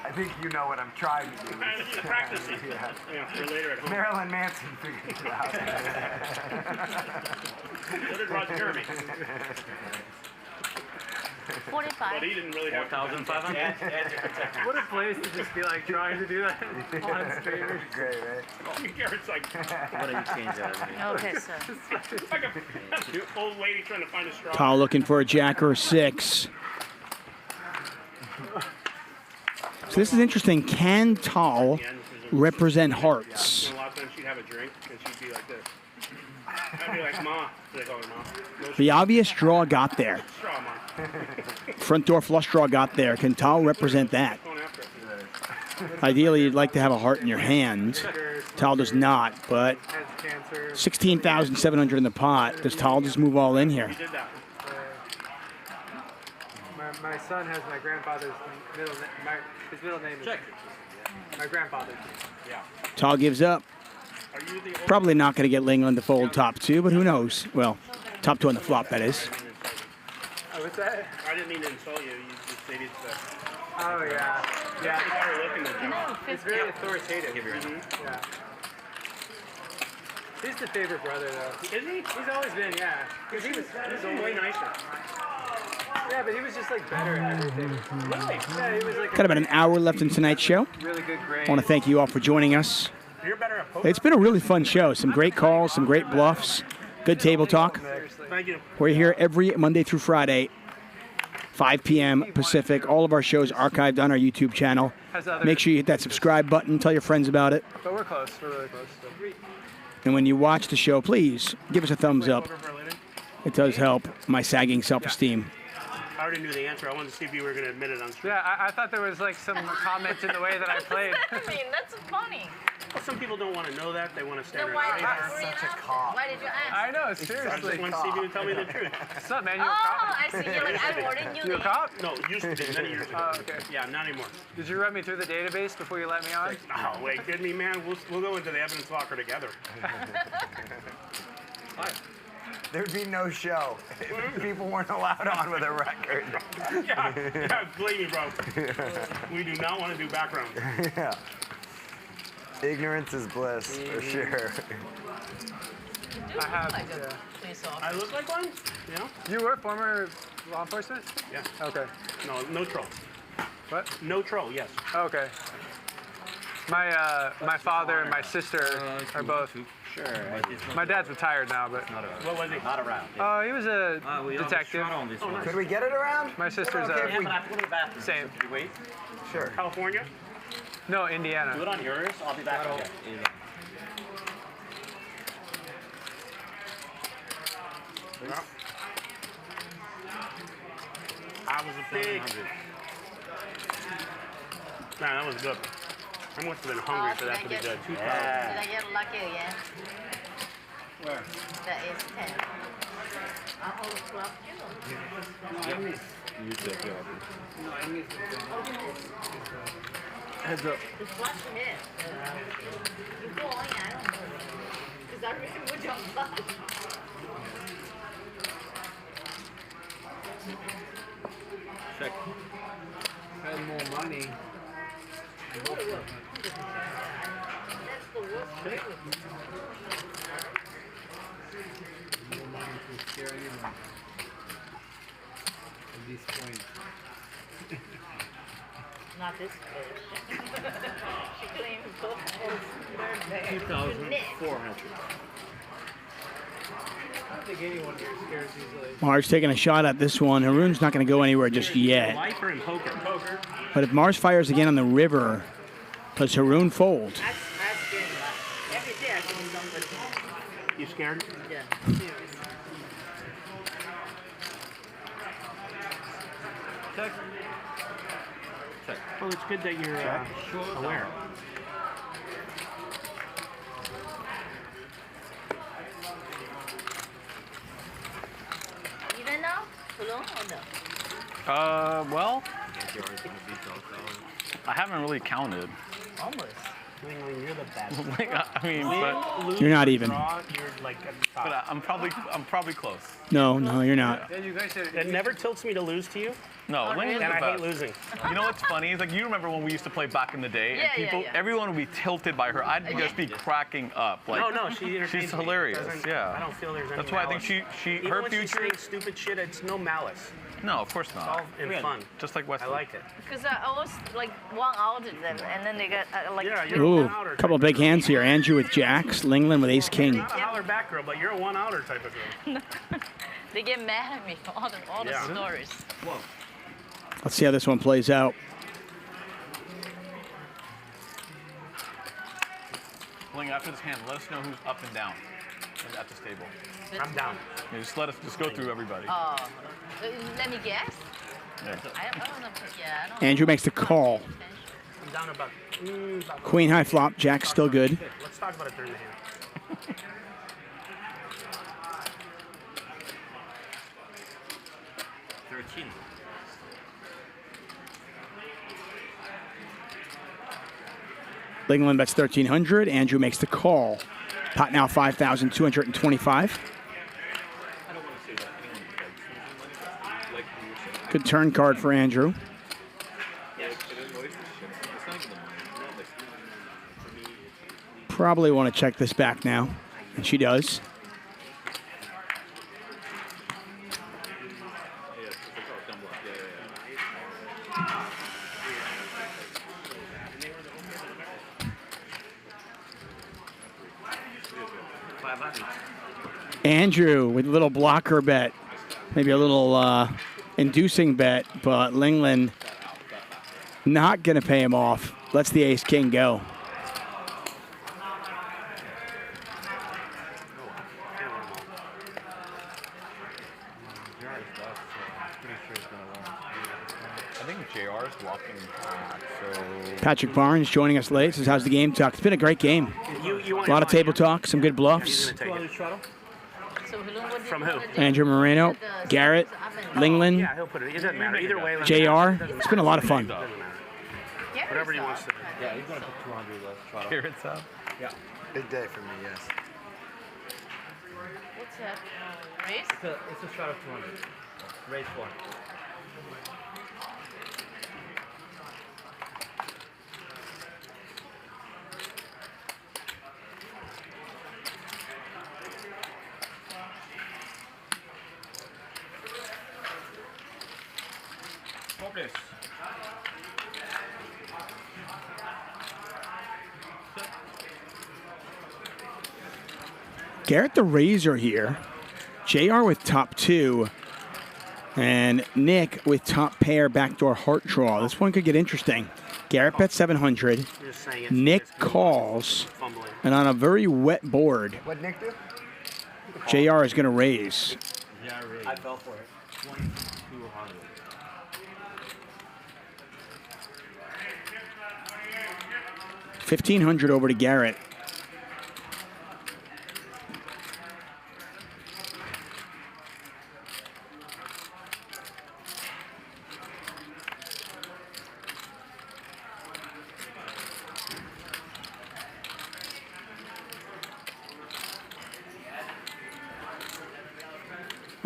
I think you know what I'm trying to do. Practicing. Yeah, for later at home. Marilyn Manson figured it out. So did Roger Kirby. 45. But he didn't really have 4,500. What a place to just be like trying to do that on stage. Great, right? Garrett's like, What do you change that? Okay, so. like a old lady trying to find a straw. Tal looking for a jack or a 6. So this is interesting. Can Tal represent hearts? A lot of times she'd have a drink and she'd be like this. I'd be like, Ma. They call her Ma. The obvious draw got there. Straw, Ma. Front door flush draw got there. Can Tal represent that? Ideally, you'd like to have a heart in your hand. Tal does not, but 16,700 in the pot. Does Tal just move all in here? My son has my grandfather's middle name. His middle name is my grandfather's name. Yeah. Tal gives up. Probably not going to get Linglin to fold top 2, but who knows? Well, top 2 on the flop, that is. Oh, what's that? I didn't mean to insult you. You just maybe it's Oh, yeah. Yeah. It's It's very authoritative. Yeah. He's the favorite brother, though. Is he? He's always been, yeah. Because he was way nicer. Yeah, but he was just like better at everything. Really? Yeah, he was like Got about an hour left in tonight's show. really good grade. I want to thank you all for joining us. You're better at poker. It's been a really fun show. Some great calls, some great bluffs, good table talk. Thank you. We're here every Monday through Friday, 5 p.m. Pacific. All of our shows archived on our YouTube channel. Make sure you hit that subscribe button. Tell your friends about it. But we're close. We're really close. So. And when you watch the show, please give us a thumbs up. It does help my sagging self-esteem. I already knew the answer. I wanted to see if you were going to admit it on stream. Yeah, I thought there was like some comment in the way that I played. I mean, that's funny. Well, some people don't want to know that. They want to stay Then on why radar. did you ask? Why did you ask? I know, I just seriously. wanted to see if you would tell me the truth. What's up, man? You a Oh, cop? I see. You're like, I warned you. You a cop? No, used to be many years ago. Oh, okay. Yeah, not anymore. Did you run me through the database before you let me on? Oh, wait, kidding me, man? We'll go into the evidence locker together. There'd be no show if people weren't allowed on with a record. Yeah, believe me, bro. We do not want to do background. Yeah. Ignorance is bliss, for sure. I have. Like Yeah. a police officer. I look like one? Yeah. You were former law enforcement? Yeah. Okay. No troll. What? No troll, yes. Okay. My father and my sister are both. Sure. My dad's retired now, but. What was he? Not around. Oh, he was a detective. Could we get it around? My sister's Okay, if we- same. Can you wait? Sure. California? No, Indiana. Do it on yours. I'll be back. Okay. Yeah. I was a pig. Nah, that was good. I must have been hungry for that to be good. Did I get lucky again? Where? That is 10. Oh, club. You take care of it. Heads up. It's flushing it. You go on, I don't know. Check. Spend more money. More money to scare anyone. At this point. Not this bitch. She couldn't even go there. 2,400. I don't think anyone here scares easily. Mars taking a shot at this one. Haroon's not going to go anywhere just yet. Life or in poker? Poker. But if Mars fires again on the river, does Haroon fold? Every day I can do something. You scared? Yeah. Check. Check. Well, it's good that you're aware. Even now? Alone or no? Well, I haven't really counted. Almost. You're the best. Like, I mean, but You're not even. You're like at the top. But I'm probably close. No, you're not. It never tilts me to lose to you. No, Linglin and I hate losing. You know what's funny? It's like you remember when we used to play back in the day, and people, everyone would be tilted by her. I'd just be cracking up. Like, no, she's hilarious. Yeah, I don't feel there's any. That's why malice. I think Even her when future. She's saying stupid shit. It's no malice. No, of course not. It's all in fun. Just like Wesley. I like it. Because I was like one out of them, and then they got like. Ooh, a couple of big hands here. Andrew with jacks, Linglin with ace king. You're not a holler back girl, but you're a one-outer type of girl. They get mad at me for all the stories. Whoa. Let's see how this one plays out. Ling, after this hand, let us know who's up and down at the stable. I'm down. Yeah, just go through everybody. Let me guess. Yeah. I don't know. Yeah, I don't. Andrew makes the call. I'm down about. Queen high flop, jack still good. Let's talk about it during the hand. Linglin bets 1,300. Andrew makes the call. Pot now 5,225. Good turn card for Andrew. Probably want to check this back now, and she does. Andrew with a little blocker bet, maybe a little inducing bet, but Linglin not going to pay him off. Lets the ace-king go. I think JR is walking back, so... Patrick Barnes joining us late. Says, how's the game talk? It's been a great game. A lot of table talk, some good bluffs. From who? Andrew Moreno, Garrett, Linglin, Yeah, he'll put it. It doesn't matter. Either way. JR. It's been a lot of fun. Whatever he wants to do. Yeah, he's going to put 200 left. Garrett's up. Yeah. Big day for me, yes. What's that? Raise? It's a shot of 200. Raise one. Focus. Garrett the Razor here. JR with top two. And Nick with top pair backdoor heart draw. This one could get interesting. Garrett bets 700. Nick calls. And on a very wet board, What'd Nick do? JR is going to raise. Yeah, I fell for it. 2,200. $1,500 over to Garrett.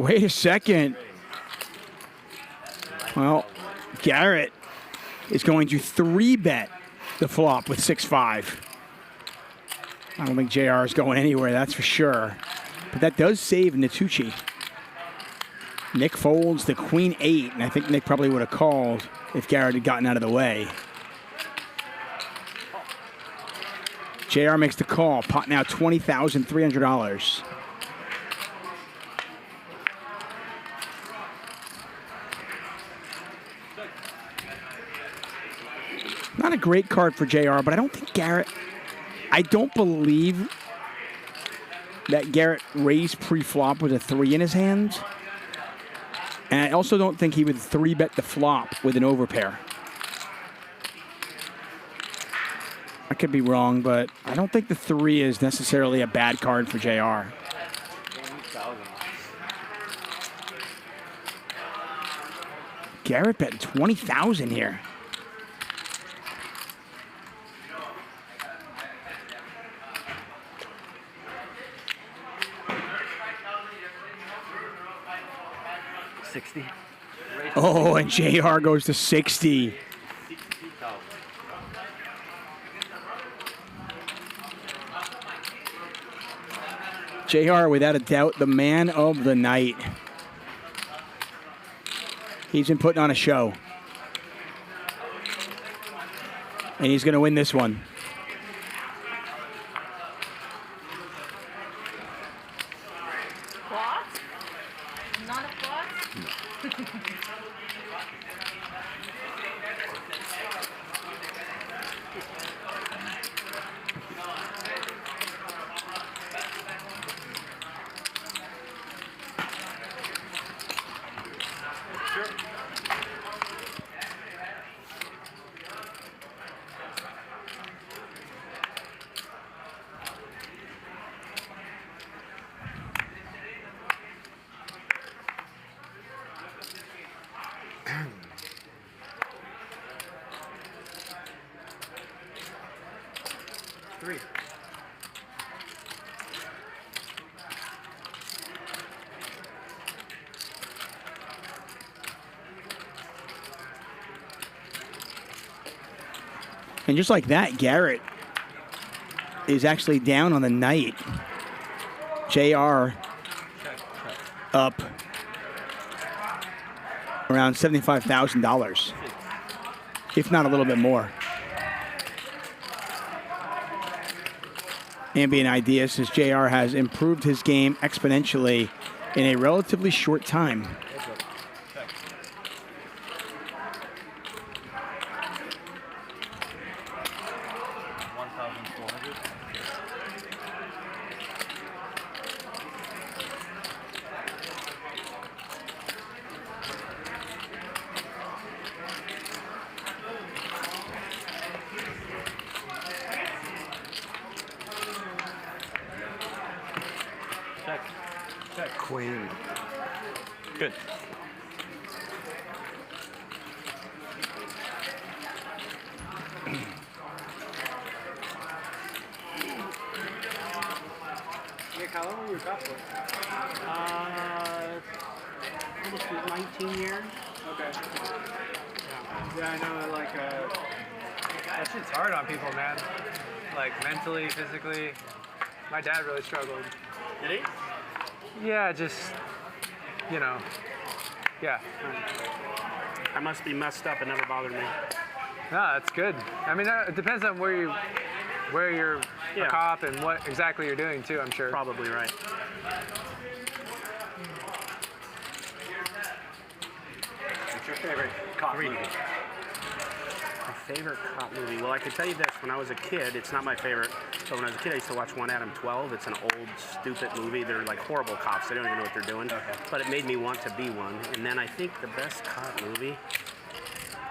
Wait a second. Well, Garrett is going to 3-bet the flop with 6-5. I don't think JR is going anywhere, that's for sure. But that does save Nitucci. Nick folds the queen 8, and I think Nick probably would have called if Garrett had gotten out of the way. JR makes the call. Pot now $20,300. Not a great card for JR, but I don't think Garrett... I don't believe that Garrett raised pre-flop with a 3 in his hand. And I also don't think he would 3-bet the flop with an overpair. I could be wrong, but I don't think the 3 is necessarily a bad card for JR. Garrett betting 20,000 here. $60. Oh, and JR goes to 60. JR, without a doubt, the man of the night. He's been putting on a show. And he's going to win this one. What? Not a what? Three. And just like that, Garrett is actually down on the night. JR up around $75,000, if not a little bit more. Ambient Idea says JR has improved his game exponentially in a relatively short time. Queen. Good. Nick, how long were you top for? Almost 19 years. Okay. Yeah, I know, like, That shit's hard on people, man. Like, mentally, physically. My dad really struggled. Did he? Yeah, just, you know, yeah. I must be messed up. It never bothered me. No, that's good. I mean, it depends on where you're a cop and what exactly you're doing too, I'm sure. Probably right. What's your favorite cop movie? My favorite cop movie? Well, I can tell you this. When I was a kid, it's not my favorite, but when I was a kid, I used to watch 1 Adam 12. It's an old, stupid movie. They're like horrible cops. They don't even know what they're doing. Okay. But it made me want to be one. And then I think the best cop movie,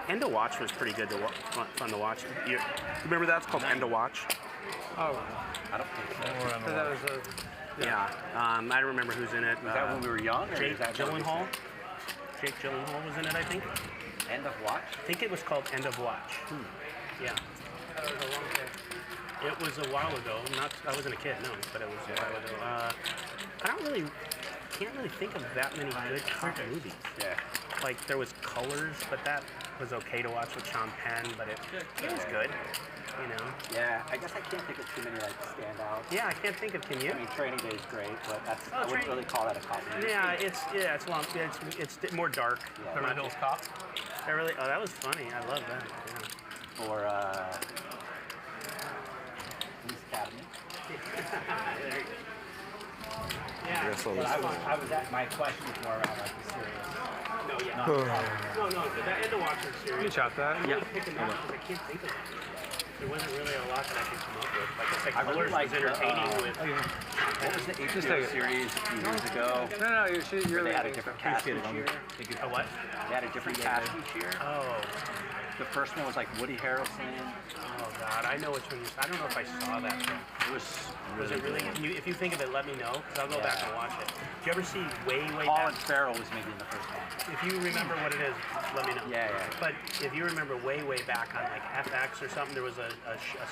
End of Watch was pretty good to fun to watch. You remember that? It's called End of Watch. Oh. I don't think so. That was Yeah. I don't remember who's in it. Was that when we were young? Or Jake is that Gyllenhaal. Jake Gyllenhaal was in it, I think. End of Watch? I think it was called End of Watch. Yeah. It was a while ago. I wasn't a kid, no, but it was a while ago. I don't really can't really think of that many good cop movies. Yeah. Like there was Colors, but that was okay to watch with Sean Penn, but it was good. You know. Yeah, I guess I can't think of too many like standouts. Yeah, I can't think of. Can you? I mean, Training Day is great, but that's I wouldn't really call that a cop movie. Yeah, it's long. It's more dark. Yeah. Beverly Hills Cop. Beverly. Oh, that was funny. I love that. Yeah. Or Police Academy. There you go. Yeah. But I was at my question was more around like the serious. No, yeah. No. No. I had to watch the series. You chop that? Yeah. Picking that because I can't think of it. There wasn't really a lot that I could come up with. Like I said, I really Colors liked was entertaining with. What was the Just HBO take it. series a few years ago? No, you're They had a leaving. different cast each year. A what? They had a different cast each year. Oh. The first one was like Woody Harrelson. Oh God, I know which one. I don't know if I saw that. It was Was it really? If you think of it, let me know, because I'll go back and watch it. Did you ever see way Colin back? Farrell was maybe in the first one. If you remember what it is, let me know. Yeah. But if you remember way back on like FX or something, there was a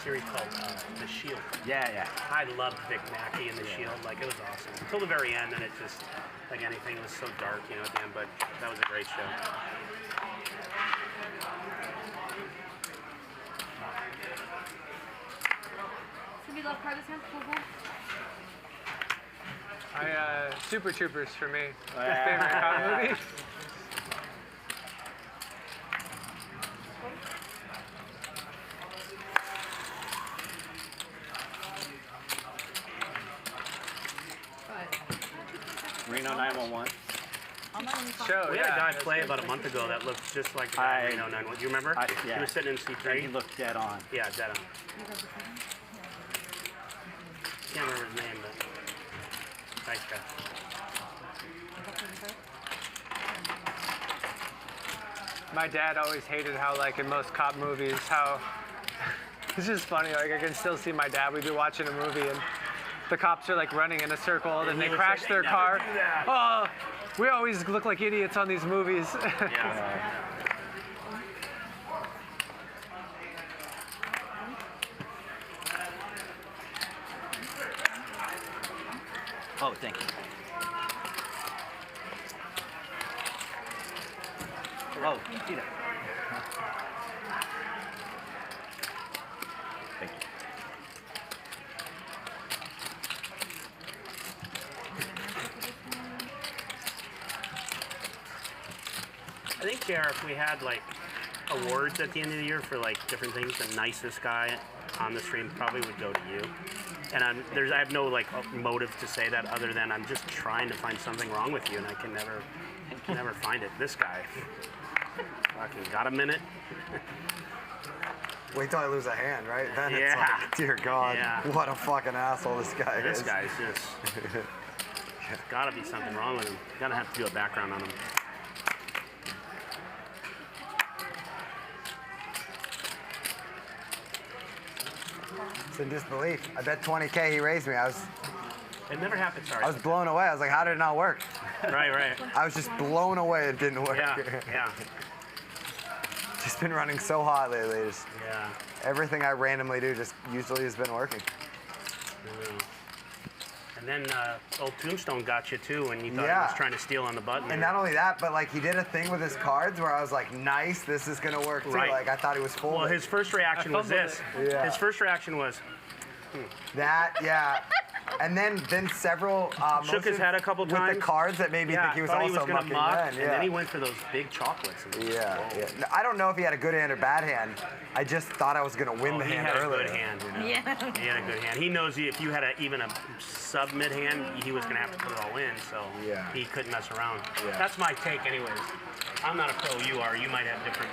series called The Shield. Yeah. I loved Vic Mackey and The Shield. Like it was awesome until the very end, and it just like anything it was so dark, you know, at the end. But that was a great show. Should we love car this time? Cool. Super Troopers for me. My favorite cop movie. Reno 911. Show, We had a guy play about a month ago that looked just like the guy in Reno 911. Do you remember? Yeah. He was sitting in C3. He looked dead on. Yeah, dead on. Can't remember his name, but nice guy. My dad always hated how, like, in most cop movies, how it's just funny. Like, I can still see my dad. We'd be watching a movie and the cops are like running in a circle, and they crash their car. Oh, we always look like idiots on these movies. Yeah. Oh, thank you. Oh, Tita. Thank you. I think, JR, if we had like awards at the end of the year for like different things, the nicest guy on the stream probably would go to you. And I have no like motive to say that other than I'm just trying to find something wrong with you, and I can never find it. This guy, fucking got a minute. Wait till I lose a hand, right? Then it's Yeah. like, dear God, Yeah. what a fucking asshole this guy is. This guy's just, there's gotta be something wrong with him. Gotta have to do a background on him. It's in disbelief. I bet 20K he raised me. It never happened, sorry. I was blown away. I was like, how did it not work? Right. I was just blown away it didn't work. Yeah. Just been running so hot lately. Yeah. Everything I randomly do just usually has been working. And then old Tombstone got you too when you thought he was trying to steal on the button. And not only that, but like he did a thing with his cards where I was like, nice, this is gonna work too. Right. Like I thought he was full. Well, his first reaction was this. Yeah. His first reaction was, That, yeah. And then several shook his head a couple times with the cards that made me think he was thought also he was gonna mucking muck, then. and Yeah. then he went for those big chocolates. And Yeah. whoa. No, I don't know if he had a good hand or bad hand. I just thought I was gonna win the He hand had earlier. a good hand. You know? Yeah. He had a good hand. He knows if you had even a sub mid hand, he was gonna have to put it all in. So he couldn't mess around. Yeah. That's my take, anyways. I'm not a pro. You are. You might have different.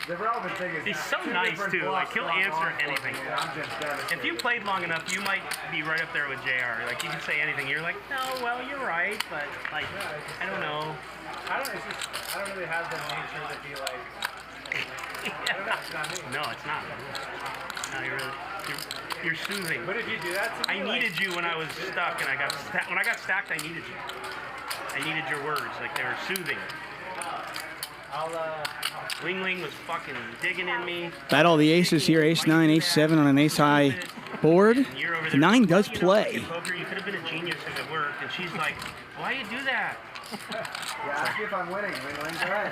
The relevant thing is he's so nice too. Like he'll answer anything. If you played long enough, you might be right up there with JR. Like you can say anything. You're like, no, well, you're right, but like, I don't know. I don't really have the nature to be like. I don't know, it's not me. No, it's not. No, you're soothing. But if you do that to me, I needed you when I was stuck, and when I got stacked, I needed you. I needed your words, like they were soothing. I'll Linglin was fucking digging in me. Battle of the aces here, ace 9, ace 7 on an ace high board. The 9 does play. Poker, you could have been a genius if it worked. And she's like, why you do that? Yeah, ask me if I'm winning. Linglin, go ahead.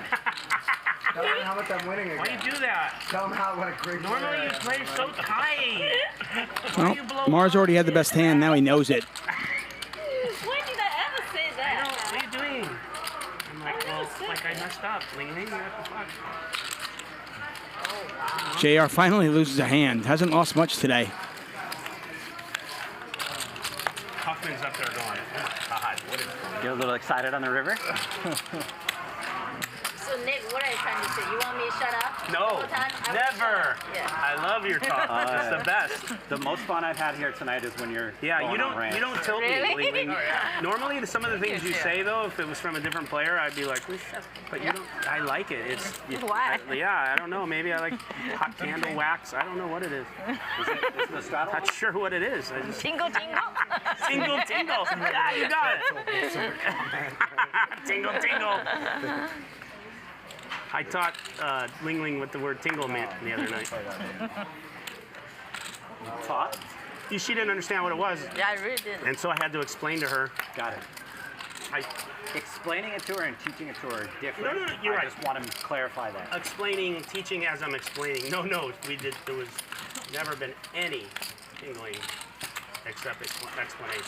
Tell me how much I'm winning again. Why you do that? Tell them what a great Normally you play so tight. Well, Mars already had the best hand. Now he knows it. When did I ever say that? What are you doing? I'm like, well, like I messed up. Linglin, what the fuck? JR finally loses a hand. Hasn't lost much today. Tuchman's up there going, oh my God, what is going on? Get a little excited on the river? So Nick, what are you trying to say? You want me to shut up? No, all the time? never. Yeah. I love your talk. It's the best. The most fun I've had here tonight is when you're Yeah, you don't tilt Really? me. Normally, some of the things you say though, if it was from a different player, I'd be like, but you don't. I like it. It's Why? I don't know. Maybe I like hot candle wax. I don't know what it is. Is it the straddle? Not sure what it is. I just Tingle, tingle. tingle, tingle. Yeah, you got it. Tingle, tingle. I taught Linglin what the word tingle meant the other night. Taught? She didn't understand what it was. Yeah, I really did. And so I had to explain to her. Got it. Explaining it to her and teaching it to her are different. No, you're right. I just want to clarify that. Explaining, teaching as I'm explaining. No, we did. There was never been any tingling except explanation.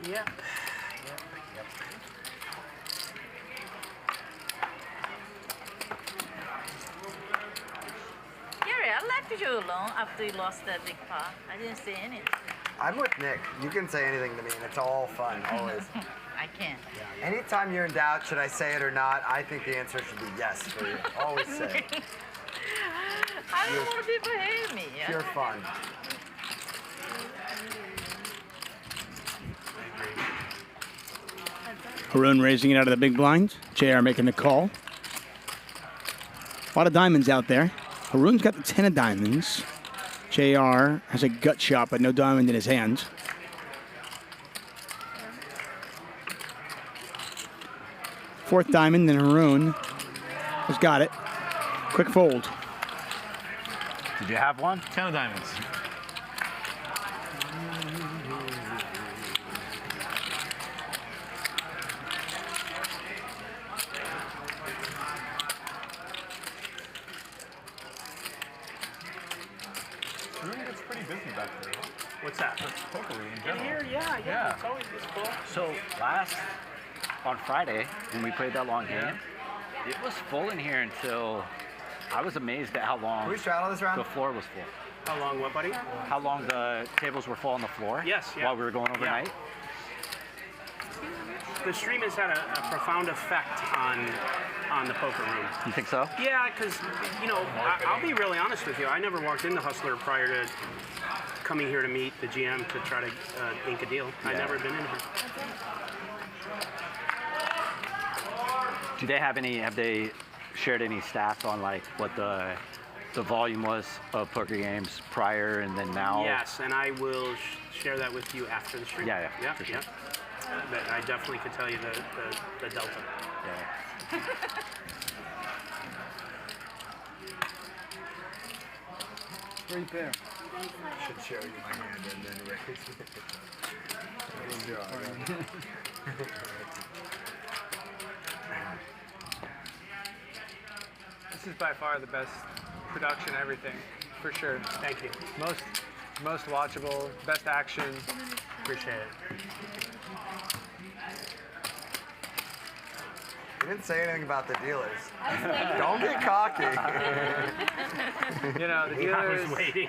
Yep. Gary, I left you alone after you lost that big pot. I didn't say anything. I'm with Nick. You can say anything to me, and it's all fun, always. I can't. Anytime you're in doubt, should I say it or not, I think the answer should be yes for you. Always say it. I don't want people to hate me. Pure fun. Haroon raising it out of the big blind. JR making the call. A lot of diamonds out there. Haroon's got the 10 of diamonds. JR has a gut shot, but no diamond in his hand. Fourth diamond, then Haroon has got it. Quick fold. Did you have one? 10 of diamonds. It's pretty busy back there. What's that? Poker in In general. here, yeah. It's always this full. So on Friday, when we played that long game, it was full in here until I was amazed at how long Can we straddle this round? the floor was full. How long, what, buddy? How long the tables were full on the floor. Yes, yeah. While we were going overnight. The stream has had a profound effect on the poker room. You think so? Yeah, because, I'll be really honest with you. I never walked into Hustler prior to coming here to meet the GM to try to ink a deal. I'd never been in here. Do they have they shared any stats on like what the volume was of poker games prior and then now? Yes, and I will share that with you after the stream. Yeah, for sure. But I definitely could tell you the delta. Yeah. Free pair. Should show you my hand and then raise it. This is by far the best production, everything, for sure. Thank you. Most watchable, best action. Appreciate it. You didn't say anything about the dealers. Don't get cocky. The dealers. I was waiting.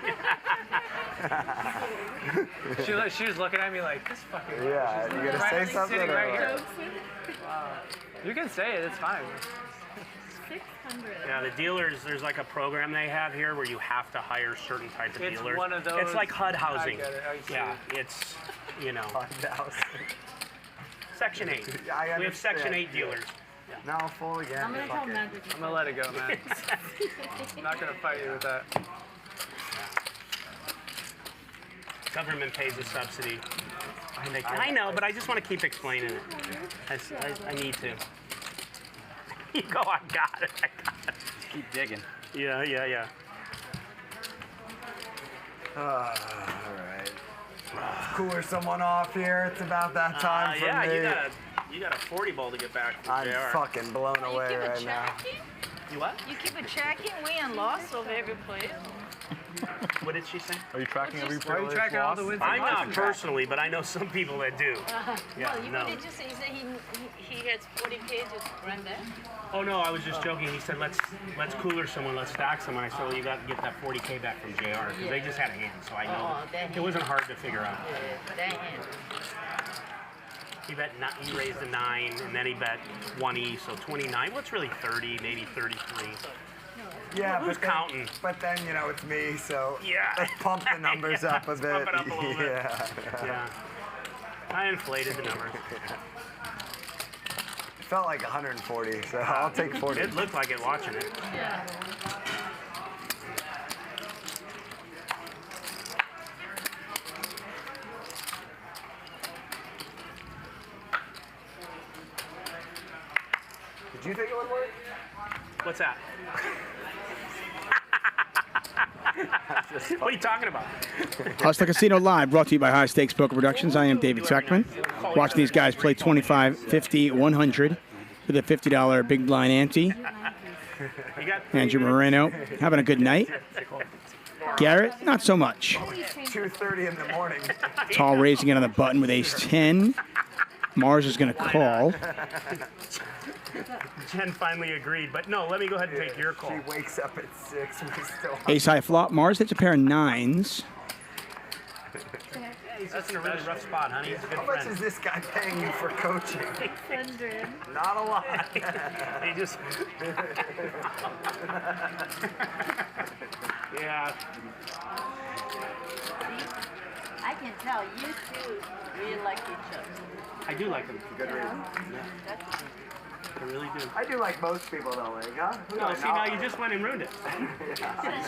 she was looking at me like, this fucking. Yeah, you gonna say something? Sitting Or right here. what? Wow. You can say it. It's fine. 600. Yeah, the dealers, there's like a program they have here where you have to hire certain type of It's dealers. one of those. It's like HUD housing. I get it. I see. Yeah, it's, HUD housing. Section 8. I We have Section understand. 8 dealers. Now full again. I'm gonna tell Magic. I'm gonna let it go, man. I'm not gonna fight you with that. Government pays a subsidy. I know, but I just want to keep explaining it. I need to. You go, I got it. Keep digging. Yeah. All right. Let's cooler someone off here. It's about that time for me. You got a 40 ball to get back from I'm JR. fucking blown away keep right now. You what? You keep a tracking win and loss of every player. What did she say? Are you tracking every Are player? you tracking all the wins? I'm not personally, but I know some people that do. Yeah, Well, no. Did you say he gets 40 pages right there? Oh no, I was just joking. He said let's cooler someone, let's stack someone. I said, well, you got to get that 40K back from JR because they just had a hand, so I know it wasn't hard to figure out. That hand. He raised a 9, and then he bet 1E, so 29. What's really 30, maybe 33. Yeah, who's counting? But then, you know, it's me, so yeah. let's pump the numbers up a bit. Pump it up a little bit. Yeah. I inflated the numbers. It felt like 140, so I'll take 40. It looked like it watching it. Yeah. Did you think it would work? What's that? What are you talking about? Hustler Casino Live, brought to you by High Stakes Poker Productions. I am David Tuchman. Watch these guys play 25, 50, 100 with a $50 big blind ante. Andrew Moreno having a good night. Garrett, not so much. 2:30 in the morning. Tal raising it on the button with ace-10. Mars is going to call. Jen finally agreed, but no, let me go ahead and take your call. She wakes up at 6. We still Ace-high flop. Mars hits a pair of 9s. He's just in a really rough spot, honey. He's a good How friend. much is this guy paying you for coaching? 100. Not a lot. He just... Yeah. I can tell you two really like each other. I do like him. Good reason. That's I really do. I do like most people though, like, huh? Who do No, I see, know? now you just went and ruined it. You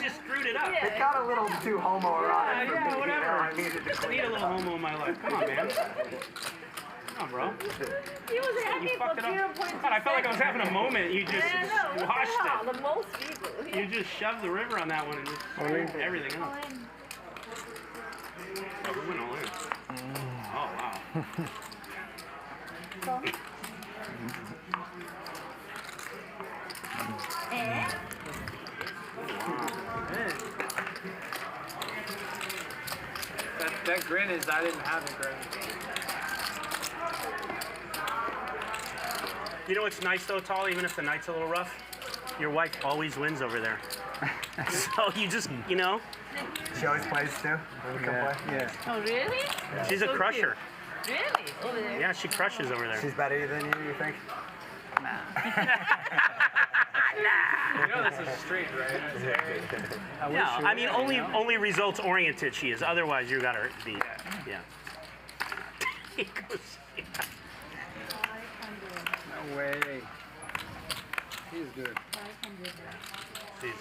just screwed it up. It got a little too homoerotic for me. Yeah, whatever. You know, I needed to I clean need a it little up. homo in my life. Come on, man. Come on, bro. He was happy You for fucked it up. 0.2 God, I felt like I was having a moment. You just Yeah, I know. washed Wow, it. the most people. You just shoved the river on that one and just screwed everything up. Oh, we went all in. Oh, wow. That grin is, I didn't have a grin. You know what's nice though, Tal, even if the night's a little rough? Your wife always wins over there. So you just, you know? She always plays too? When we come play? Yeah. Oh, really? She's a So crusher. cute. Really? Over there? Yeah, she crushes over there. She's better than you think? You know this is straight, right? No, I mean only results oriented she is. Otherwise you got her beat. Yeah. He goes, yeah. No way. He's good. Jeez.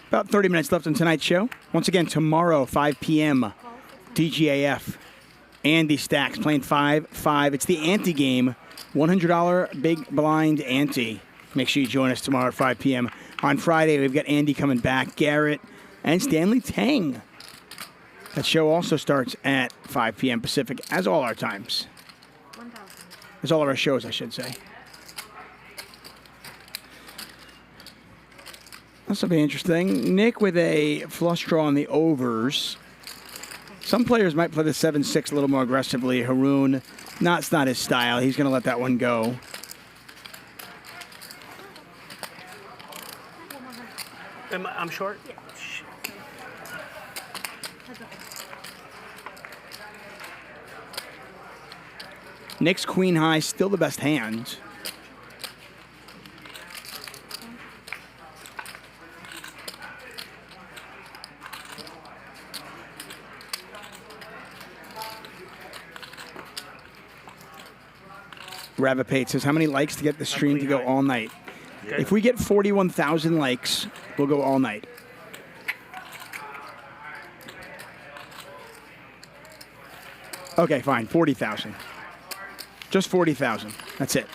About 30 minutes left on tonight's show. Once again, tomorrow, 5 p.m., DGAF. Andy Stacks playing 5-5. It's the ante game, $100 big blind ante. Make sure you join us tomorrow at 5 p.m. On Friday, we've got Andy coming back, Garrett, and Stanley Tang. That show also starts at 5 p.m. Pacific, as all our times. As all of our shows, I should say. This will be interesting. Nick with a flush draw on the overs. Some players might play the 7-6 a little more aggressively. Haroon, it's not his style. He's going to let that one go. I'm short? Nick's queen high, still the best hand. Ravipate says, how many likes to get the stream to go all night? Good. If we get 41,000 likes, we'll go all night. Okay, fine, 40,000. Just 40,000. That's it.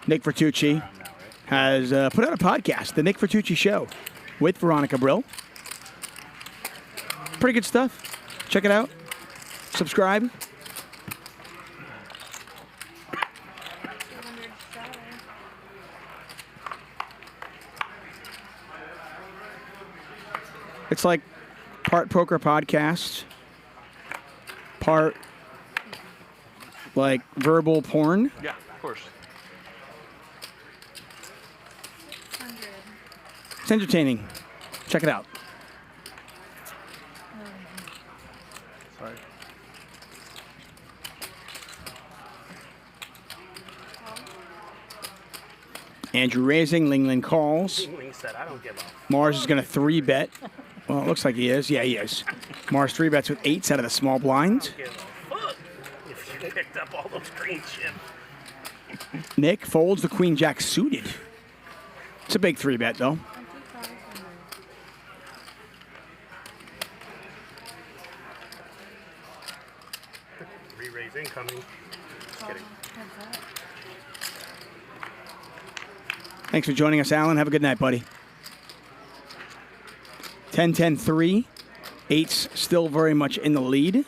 Nick Vertucci has put out a podcast, The Nick Vertucci Show, with Veronica Brill. Pretty good stuff. Check it out. Subscribe. It's like part poker podcast, part like verbal porn. Yeah, of course. It's entertaining. Check it out. Sorry. Andrew raising, Linglin calls. Linglin said, I don't give up. Mars is going to 3-bet. Well, it looks like he is. Yeah, he is. Mars 3-bets with 8s out of the small blind. Give a fuck if you picked up all those green shit. Nick folds the queen jack suited. It's a big 3-bet, though. Re-raise incoming. Just kidding. Thanks for joining us, Alan. Have a good night, buddy. 10-10-3. 8's still very much in the lead.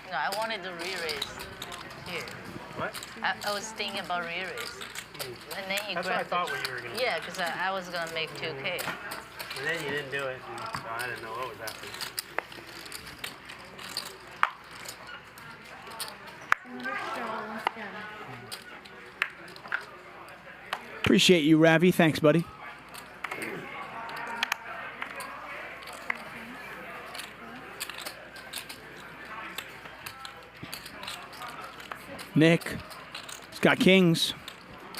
No, I wanted to re-raise here. What? I was thinking about re-raise. And then you That's what I grabbed thought it. what you were going to do. Yeah, because I was going to make 2K. And then you didn't do it, and so I didn't know what was happening. Appreciate you, Ravi. Thanks, buddy. Nick, he's got kings.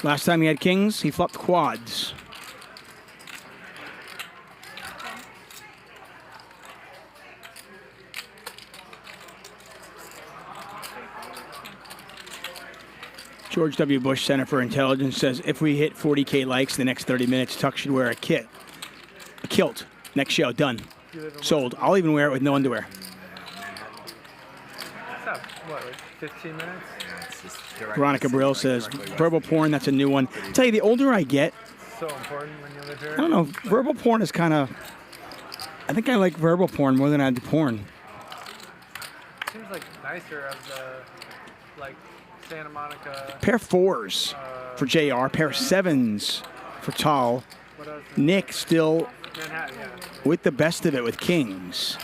Last time he had kings, he flopped quads. George W. Bush Center for Intelligence says, if we hit 40K likes in the next 30 minutes, Tuck should wear a kilt. Next show, done. Sold. I'll even wear it with no underwear. What's up? What, like 15 minutes? Veronica Brill says, verbal porn, that's a new one. I tell you, the older I get, So important when you live here. I don't know, verbal porn is kind of, I think I like verbal porn more than I do porn. Seems like nicer of the, like, Santa Monica. Pair 4s for JR, pair 7s for Tal. Nick still Manhattan, yeah. with the best of it with kings.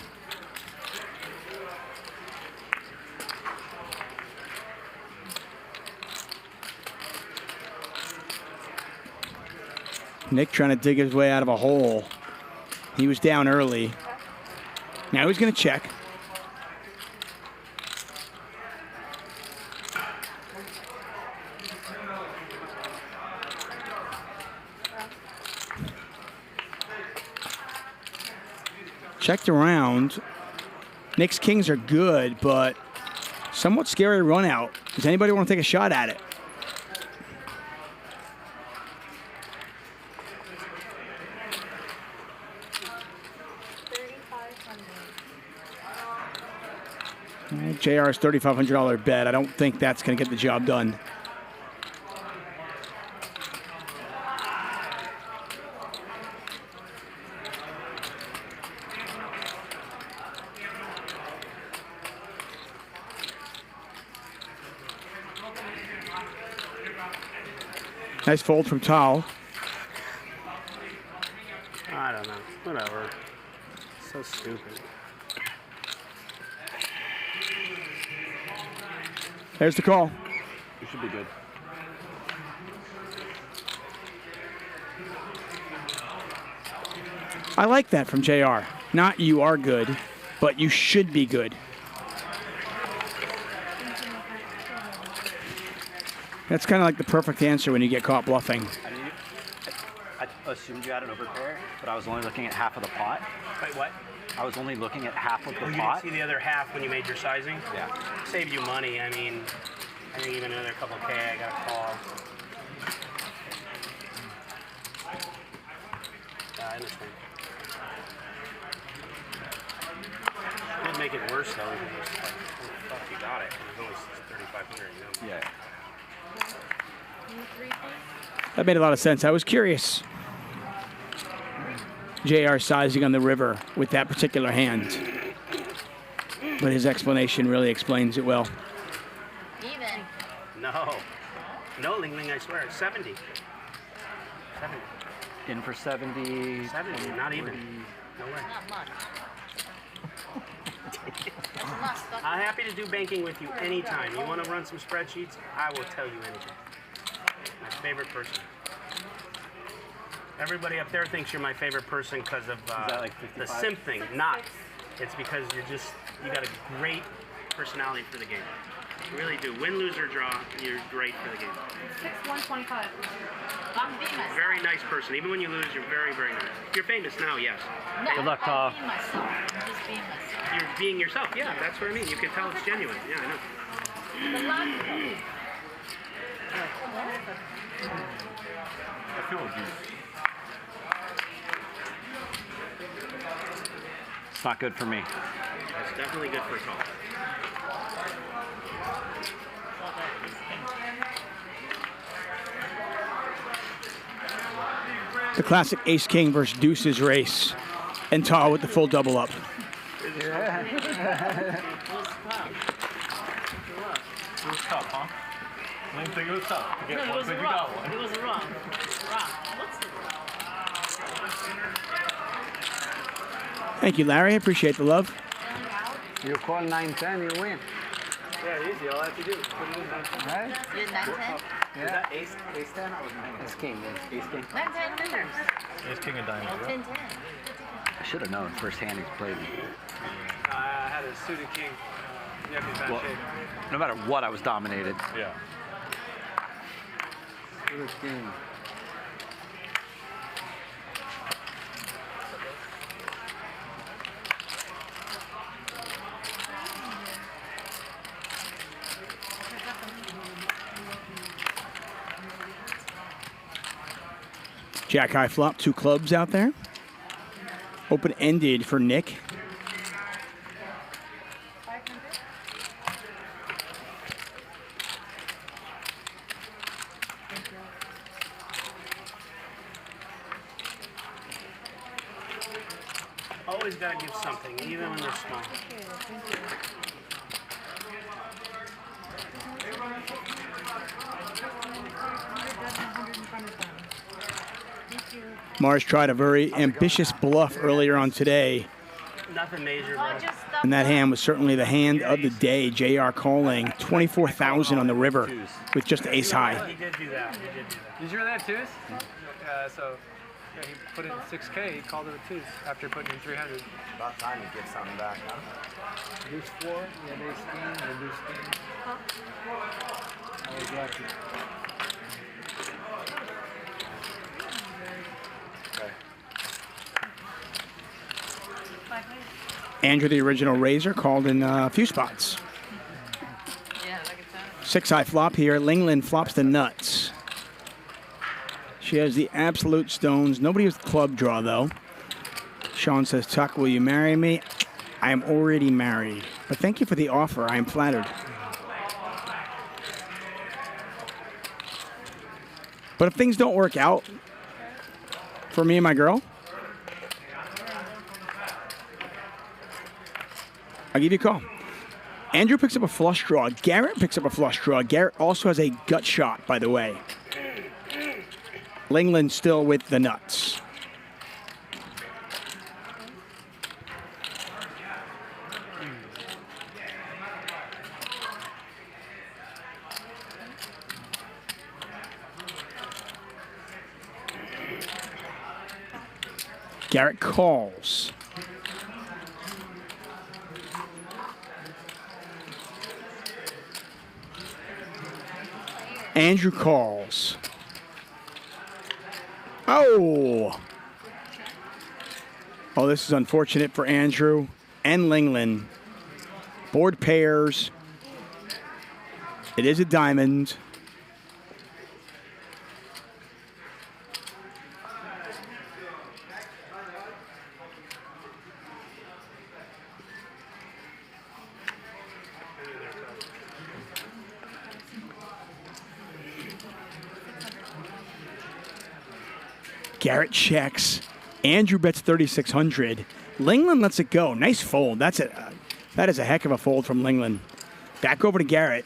Nick trying to dig his way out of a hole. He was down early. Now he's going to check. Checked around. Nick's kings are good, but somewhat scary run out. Does anybody want to take a shot at it? JR's $3,500 bet. I don't think that's going to get the job done. Nice fold from Tal. I don't know. Whatever. So stupid. There's the call. You should be good. I like that from JR. Not you are good, but you should be good. That's kind of like the perfect answer when you get caught bluffing. I assumed you had an overpair, but I was only looking at half of the pot. Wait, what? I was only looking at half of the Oh, you pot. didn't see the other half when you made your sizing? Yeah. Saved you money. I mean, I think even another couple K, I got a call. Yeah, I understand. It would make it worse though, because it's like, oh fuck, you got it. And it's only 3,500, you know? Yeah. That made a lot of sense. I was curious. JR sizing on the river with that particular hand. But his explanation really explains it well. Even. No. No, Linglin, I swear. 70. 70. In for 70. 70, not even. No way. Not much. I'm happy to do banking with you anytime. You want to run some spreadsheets? I will tell you anything. My favorite person. Everybody up there thinks you're my favorite person because of like the simp thing. Not. It's because you got a great personality for the game. You really do. Win, lose, or draw, you're great for the game. 6-1-25. I'm being myself. Very nice person. Even when you lose, you're very, very nice. You're famous now, yes. No, Good luck, Tal. I'm being myself. I'm just being myself. You're being yourself. Yeah, that's what I mean. You can tell it's genuine. Yeah, I know. I feel abused. It's not good for me. It's definitely good for a call. The classic ace-king versus deuces race. And Tal with the full double up. Yeah. It was tough, huh? I didn't think it was tough. To get No, it one, was but you wrong. got one. It was wrong. Wrong. What's the Thank you, Larry. I appreciate the love. You call 9-10, you win. Yeah, easy. All I have to do is put it in 9-10. Right? You're 9-10? Yeah. Is that ace 10 or It's king. Ace king. 9-10 winners. Ace king and diamond. 10-10. I should have known firsthand he's played. I had a suited king. You have to be bad Well, shape. no matter what, I was dominated. Yeah. Good king. Jack high flop, 2 clubs out there. Open-ended for Nick. Always got to give something, even when they're small. Mars tried a very ambitious bluff earlier on today, Nothing major, bro. and that hand was certainly the hand of the day. JR calling 24,000 on the river with just ace high. He did do that. He did do that. Did you hear that, twos? So yeah, he put in 6K, he called it a twos after putting in 300. About time to give something back, huh? Deuce 4, yeah, ace king, or deuce king. I was lucky. Andrew, the original raiser, called in a few spots. 6 high flop here. Linglin flops the nuts. She has the absolute stones. Nobody with club draw, though. Sean says, Tuck, will you marry me? I am already married. But thank you for the offer. I am flattered. But if things don't work out for me and my girl, I'll give you a call. Andrew picks up a flush draw. Garrett picks up a flush draw. Garrett also has a gut shot, by the way. Linglin still with the nuts. Garrett calls. Andrew calls. Oh! Oh, this is unfortunate for Andrew and Linglin. Board pairs. It is a diamond. Garrett checks. Andrew bets 3,600. Linglin lets it go. Nice fold. That is a heck of a fold from Linglin. Back over to Garrett.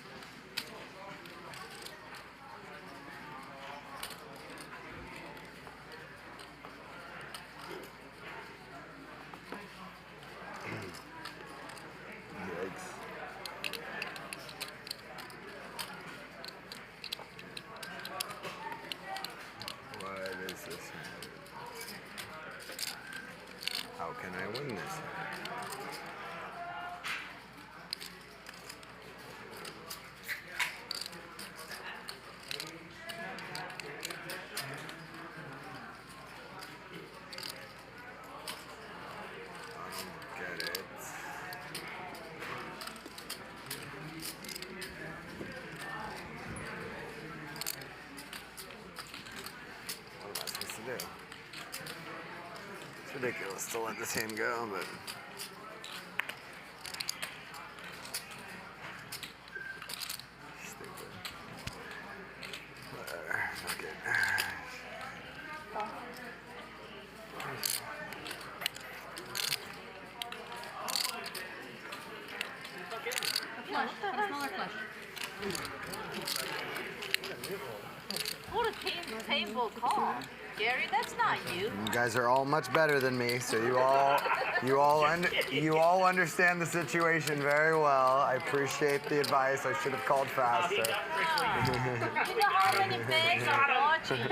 How can I win this? Ridiculous to let this game go, but stupid. Whatever. Fuck it. Flush. A smaller flush. What a painful call. Gary, that's not you. You guys are all much better than me, so you all understand the situation very well. I appreciate the advice. I should have called faster. You know how many fans are watching you?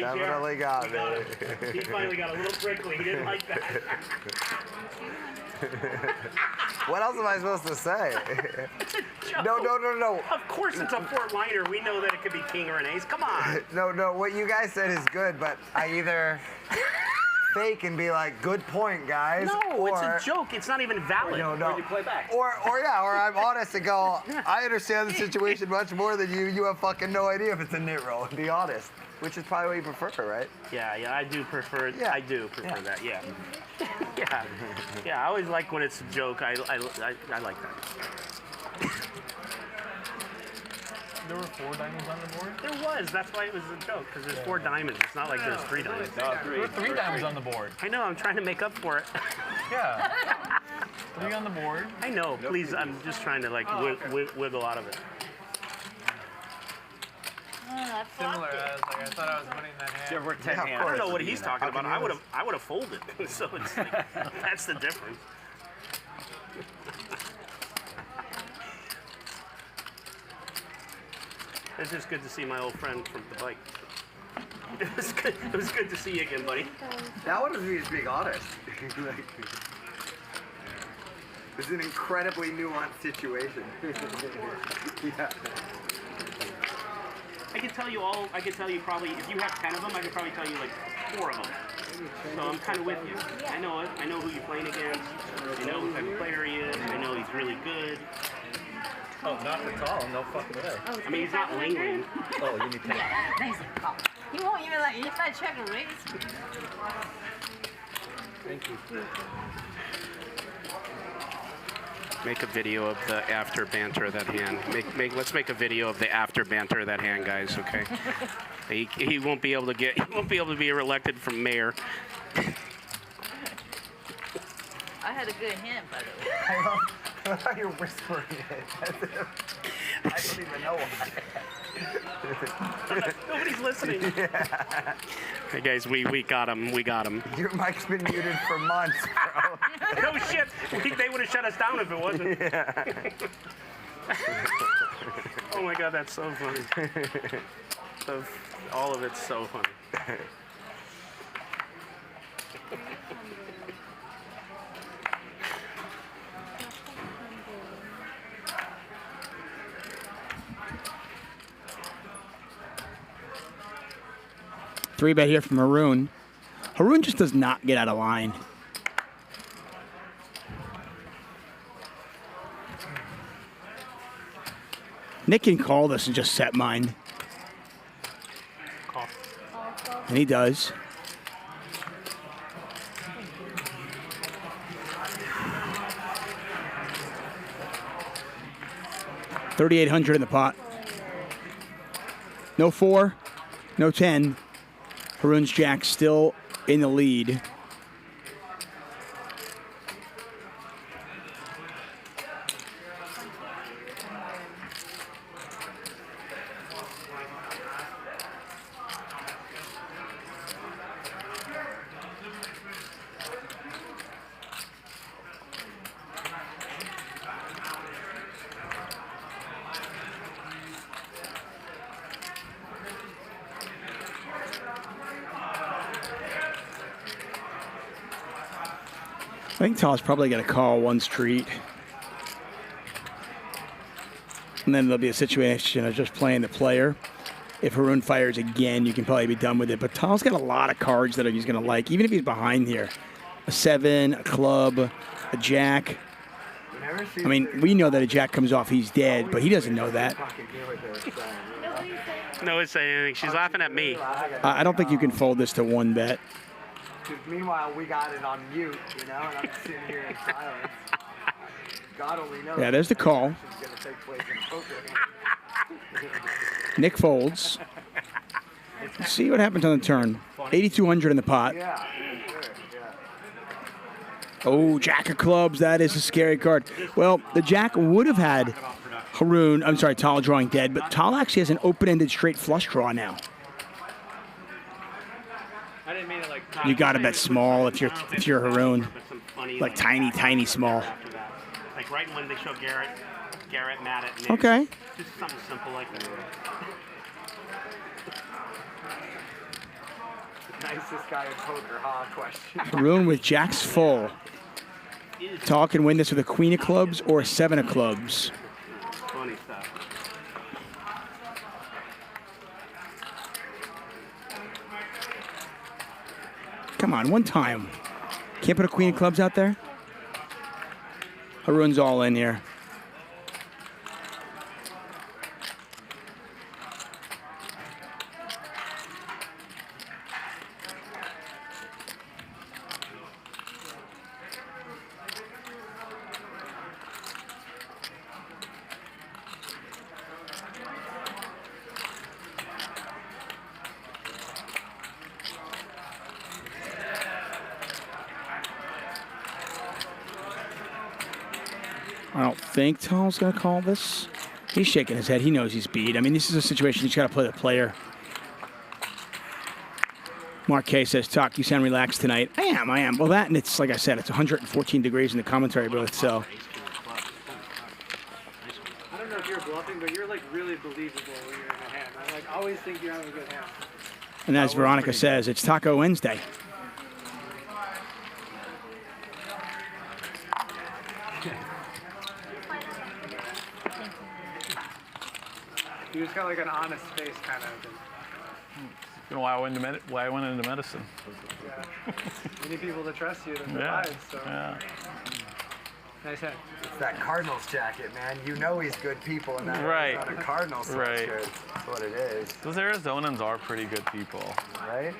Definitely got me. He finally got a little prickly. He didn't like that. What else am I supposed to say? It's a joke. No. Of course it's a Fort Liner. We know that it could be king or an ace. Come on. No. What you guys said is good, but I either fake and be like, good point, guys. No, or, it's a joke. It's not even valid. No. Or you play back. Or I'm honest and go, I understand the situation much more than you. You have fucking no idea if it's a nit roll, and be honest. Which is probably what you prefer, right? Yeah, I do prefer. Yeah. I do prefer that. Yeah. Yeah. I always like when it's a joke. I like that. There were 4 diamonds on the board? There was. That's why it was a joke, because there's 4 diamonds. It's not like there's 3 diamonds. No, there were 3 diamonds on the board. I know. I'm trying to make up for it. Yeah. 3 on the board. I know. Please, I'm just trying to like wiggle out of it. Similar. I thought I was winning that hand. I don't know what he's talking about. I would have folded. So it's like, that's the difference. It's just good to see my old friend from the bike. It was good. It was good to see you again, buddy. That one was me just being honest. It's an incredibly nuanced situation. Yeah. I can tell you probably, if you have 10 of them, I could probably tell you like 4 of them. So I'm kind of with you. I know it. I know who you're playing against. I know what type of player he is. I know he's really good. Oh, not for Tal, no fucking way. I mean, he's not Linglin. Oh, you need 10. Yeah, nice call. You won't even like, if I check a raise. Thank you. Make a video of the after banter of that hand. Let's make a video of the after banter of that hand, guys. Okay. He won't be able to get. He won't be able to be elected from mayor. I had a good hand, by the way. I thought you were whispering it. I don't even know why. Nobody's listening. Yeah. Hey guys, we got him. We got him. Your mic's been muted for months, bro. No shit. They would have shut us down if it wasn't. Yeah. Oh my god, that's so funny. All of it's so funny. Three bet here from Haroon. Haroon just does not get out of line. Nick can call this and just set mine. Call. And he does. $3,800 in the pot. No 4, no 10. Haroon's jack still in the lead. I think Tal's probably going to call one street. And then there'll be a situation of just playing the player. If Haroon fires again, you can probably be done with it. But Tal's got a lot of cards that he's going to like, even if he's behind here. A 7, a club, a jack. I mean, we know that a jack comes off, he's dead, but he doesn't know that. No one's saying anything. She's laughing at me. I don't think you can fold this to one bet. Because meanwhile, we got it on mute, you know, and I'm sitting here in silence. God only knows. Yeah, there's the call. Nick folds. Let's see what happens on the turn. 8,200 in the pot. Oh, jack of clubs. That is a scary card. Well, the jack would have had Tal drawing dead, but Tal actually has an open-ended straight flush draw now. I didn't mean it like. You got to bet small if you're Haroon. Like tiny small. Like right when they show Garrett mad at Nick. Okay. Just something simple like that. Nicest guy in poker, huh? Question. Haroon with jacks full. Tal can win this with a queen of clubs or a 7 of clubs. Funny stuff. Come on, one time. Can't put a queen of clubs out there? Haroon's all in here. I don't think Tal's going to call this. He's shaking his head. He knows he's beat. I mean, this is a situation he's got to play the player. Mark K says, Tuck, you sound relaxed tonight. I am. Well, that, and it's, like I said, it's 114 degrees in the commentary booth, so. I don't know if you're bluffing, but you're like really believable when you're in a hand. I like always think you're having a good hand. And as Veronica says, it's Taco Wednesday. You just got like an honest face kind of thing. You know why I went into medicine. Yeah. You need people to trust you to Yeah. provide, so. Yeah. Nice hand. It's that Cardinals jacket, man. You know he's good people in that. Right. It's not a Cardinals Right. sweatshirt. That's what it is. Those Arizonans are pretty good people. Right?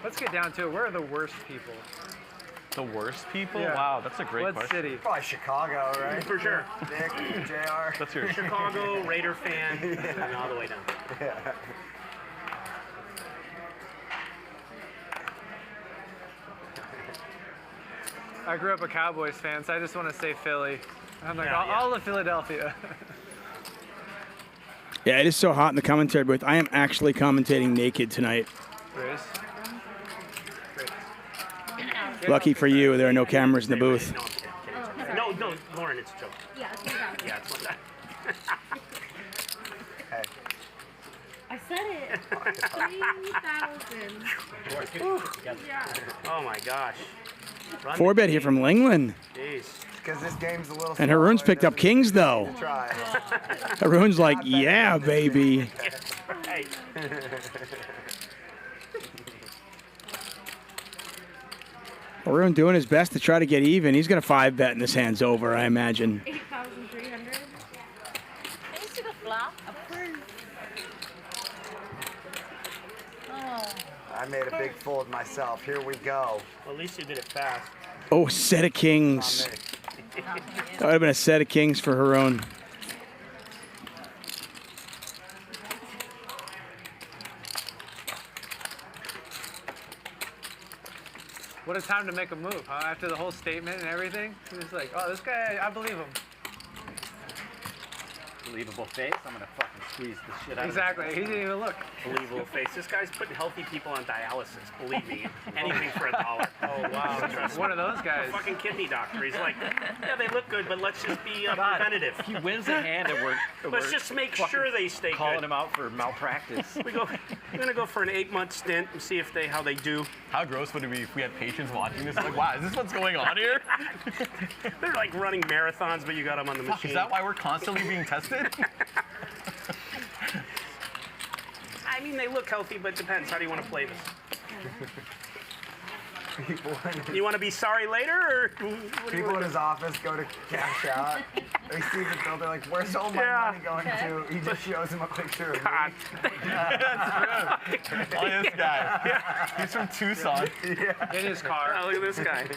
Let's get down to it. Where are the worst people? The worst people? Yeah. Wow, that's a great What question. city? Probably Chicago, right? For sure. Nick, JR. That's yours. Chicago, Raider fan, and all the way down. Yeah. I grew up a Cowboys fan, so I just want to say Philly. I'm like, Yeah, all of Philadelphia. Yeah, it is so hot in the commentary booth. I am actually commentating naked tonight. Grace. Lucky for you, there are no cameras in the booth. No, Lauren, it's a joke. Yeah, it's 3,000. Yeah, it's like that. I said it. 3,000. Yeah. Oh my gosh. Run 4-bet here from Linglin. Jeez. Because this game's a little. And Haroon's picked up kings, though. Try. Haroon's like, yeah, baby. Right. Haroon doing his best to try to get even. He's going to 5-bet and this hand's over, I imagine. 8,300. Can you see the flop? Oh. I made a big fold myself. Here we go. Well, at least you did it fast. Oh, set of kings. That would have been a set of kings for Haroon. What a time to make a move, huh? After the whole statement and everything, it's like, oh, this guy, I believe him. Believable face. I'm gonna fucking squeeze the shit out Exactly. of He didn't even look. Believable face. This guy's putting healthy people on dialysis. Believe me, anything for $1. Oh wow, Trust one me. of those guys. A fucking kidney doctor. He's like, yeah, they look good, but let's just be preventative. He wins the hand and we're Let's just make sure they stay calling good. him out for malpractice. We're gonna go for an 8-month stint and see if how they do. How gross would it be if we had patrons watching this? Like, wow, is this what's going on here? They're like running marathons, but you got them on the Fuck, machine. is that why we're constantly being tested? I mean, they look healthy, but it depends. How do you want to play this? You want to be sorry later, or what do you People wanna in do? his office go to cash out. They see the bill. They're like, "Where's all my money going to?" He just shows them a picture of God. That's true. Oh, this guy. He's from Tucson. Yeah. In his car. Oh, look at this guy.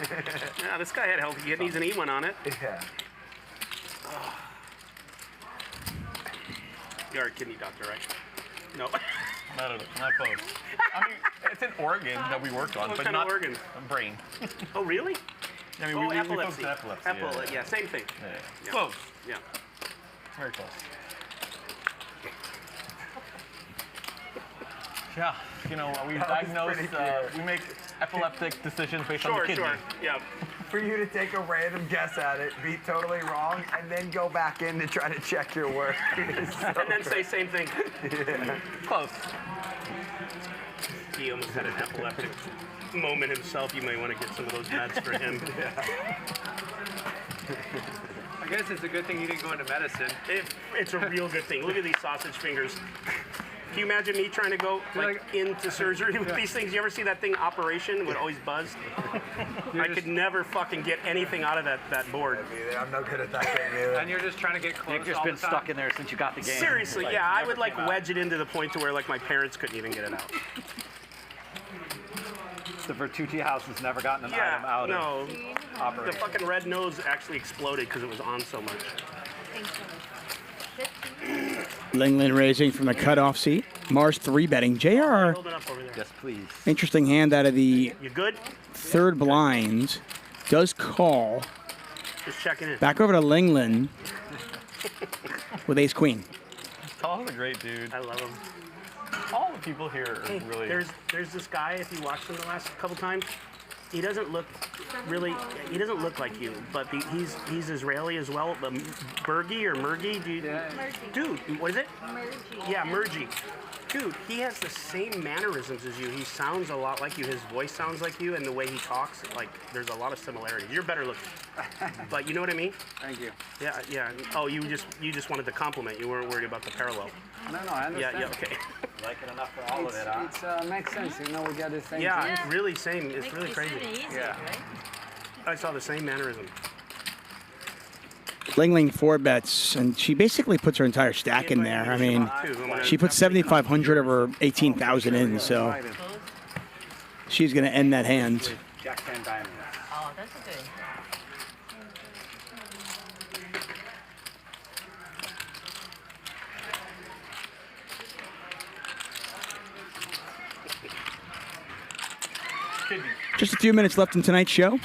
Yeah, this guy had healthy. He needs an E1 on it. Yeah. You're a kidney doctor, right? No. Not close. I mean, it's an organ that we worked on, What but kind not of organ? a brain. Oh, really? I mean, Oh, we epilepsy. focused on epilepsy. Yeah, same thing. Yeah. Close. Yeah. Very close. Yeah, you know, we diagnose, we make epileptic decisions based on the kidney. Sure, yeah. For you to take a random guess at it, be totally wrong, and then go back in to try to check your work. And then say same thing. Yeah. Close. He almost had an epileptic moment himself. You may want to get some of those meds for him. I guess it's a good thing you didn't go into medicine. It's a real good thing. Look at these sausage fingers. Can you imagine me trying to go into surgery with these things? You ever see that thing, Operation, would always buzz? I could never fucking get anything out of that board. I'm no good at that game either. And you're just trying to get close. You've just been stuck in there since you got the game. Seriously, Like, yeah, I never would like came out. wedge it into the point to where like my parents couldn't even get it out. The Vertucci house has never gotten an item out of The operation. fucking red nose actually exploded because it was on so much. Linglin raising from the cutoff seat. Mars 3-betting. JR. Hold it up over there. Yes, please. Interesting hand out of the You good? third blind. Does call. Just checking in. Back over to Linglin with ace queen. Tal's a great dude. I love him. All the people here are really. There's this guy, if you watched him the last couple times, he doesn't look like you, but he's Israeli as well. But Bergie or Murgy, dude, what is it? Mergy. Yeah, Murgy. Dude, he has the same mannerisms as you. He sounds a lot like you. His voice sounds like you, and the way he talks, like there's a lot of similarities. You're better looking, but you know what I mean? Thank you. Yeah, yeah. Oh, you just wanted the compliment. You weren't worried about the parallel. No, I understand. Yeah, okay. Like it enough for all of it, huh? It makes sense. You know, we got the same Yeah, things. really same. It's really crazy. Yeah. I saw the same mannerism. Linglin 4-bets, and she basically puts her entire stack in there. I mean, she put 7,500 of her 18,000 in, so she's going to end that hand. Jack 10 diamonds. Oh, that's good. Just a few minutes left in tonight's show.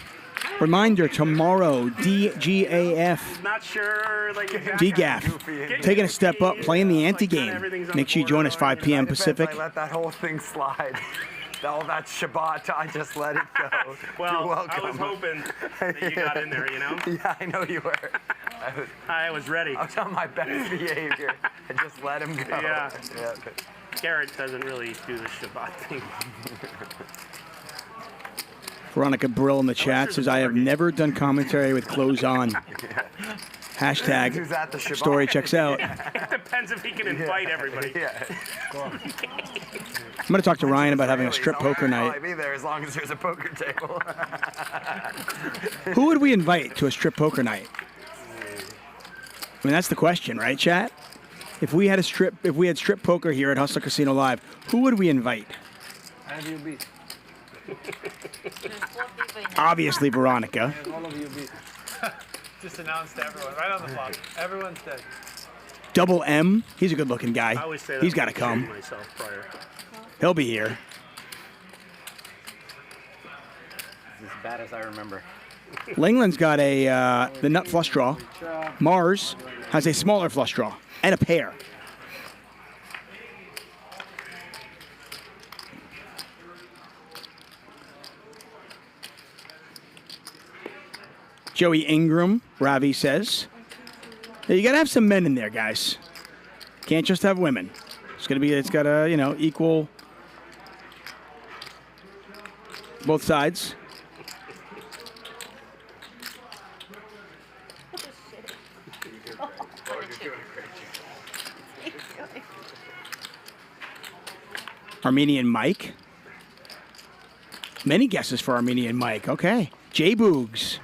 Reminder, tomorrow, DGAF. Not sure, like, exactly. DGAF, taking a step up, playing the anti-game. Make sure you join us 5 p.m. Pacific. I let that whole thing slide. All that Shabbat, I just let it go. Well, You're welcome. I was hoping that you got in there, you know? Yeah, I know you were. I was ready. I was on my best behavior. I just let him go. Yeah. Garrett doesn't really do the Shabbat thing. Veronica Brill in the chat says, I have never done commentary with clothes on. Hashtag Who's at the Shabbat? story checks out. It depends if he can invite everybody. I'm going to talk to Ryan about having a strip poker night. I'll be there as long as there's a poker table. Who would we invite to a strip poker night? I mean, that's the question, right, chat? If we had strip poker here at Hustler Casino Live, who would we invite? And you be. Obviously, Veronica. And all of you be. Just announced to everyone, right on the clock. Everyone's dead. Double M, he's a good-looking I guy. always say that He's got to I'm come. shooting myself prior. He'll be here. It's as bad as I remember. Linglin's got the nut flush draw. Mars has a smaller flush draw and a pair. Joey Ingram, Ravi says. You got to have some men in there, guys. Can't just have women. It's got to, equal both sides. Armenian Mike. Many guesses for Armenian Mike. Okay. J Boogs.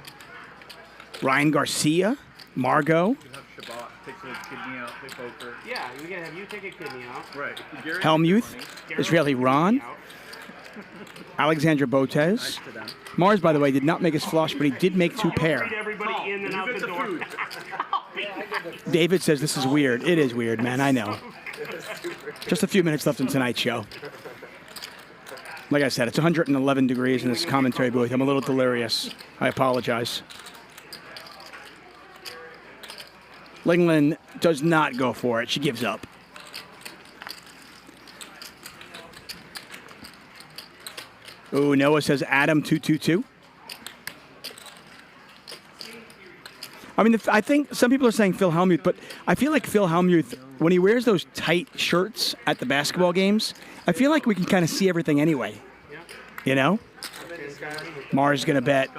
Ryan Garcia. Margot. Yeah, we can have you take a kidney out. Right. Helmuth. Israeli Ron. Alexandra Botez. Mars, by the way, did not make his flush, but he did make two pair. Everybody in and out the door. David says this is weird. It is weird, man. I know. Just a few minutes left in tonight's show. Like I said, it's 111 degrees in this commentary booth. I'm a little delirious. I apologize. Linglin does not go for it. She gives up. Ooh, Noah says Adam 222. I mean, I think some people are saying Phil Hellmuth, but I feel like Phil Hellmuth, when he wears those tight shirts at the basketball games, I feel like we can kind of see everything anyway. You know? Mars going to bet.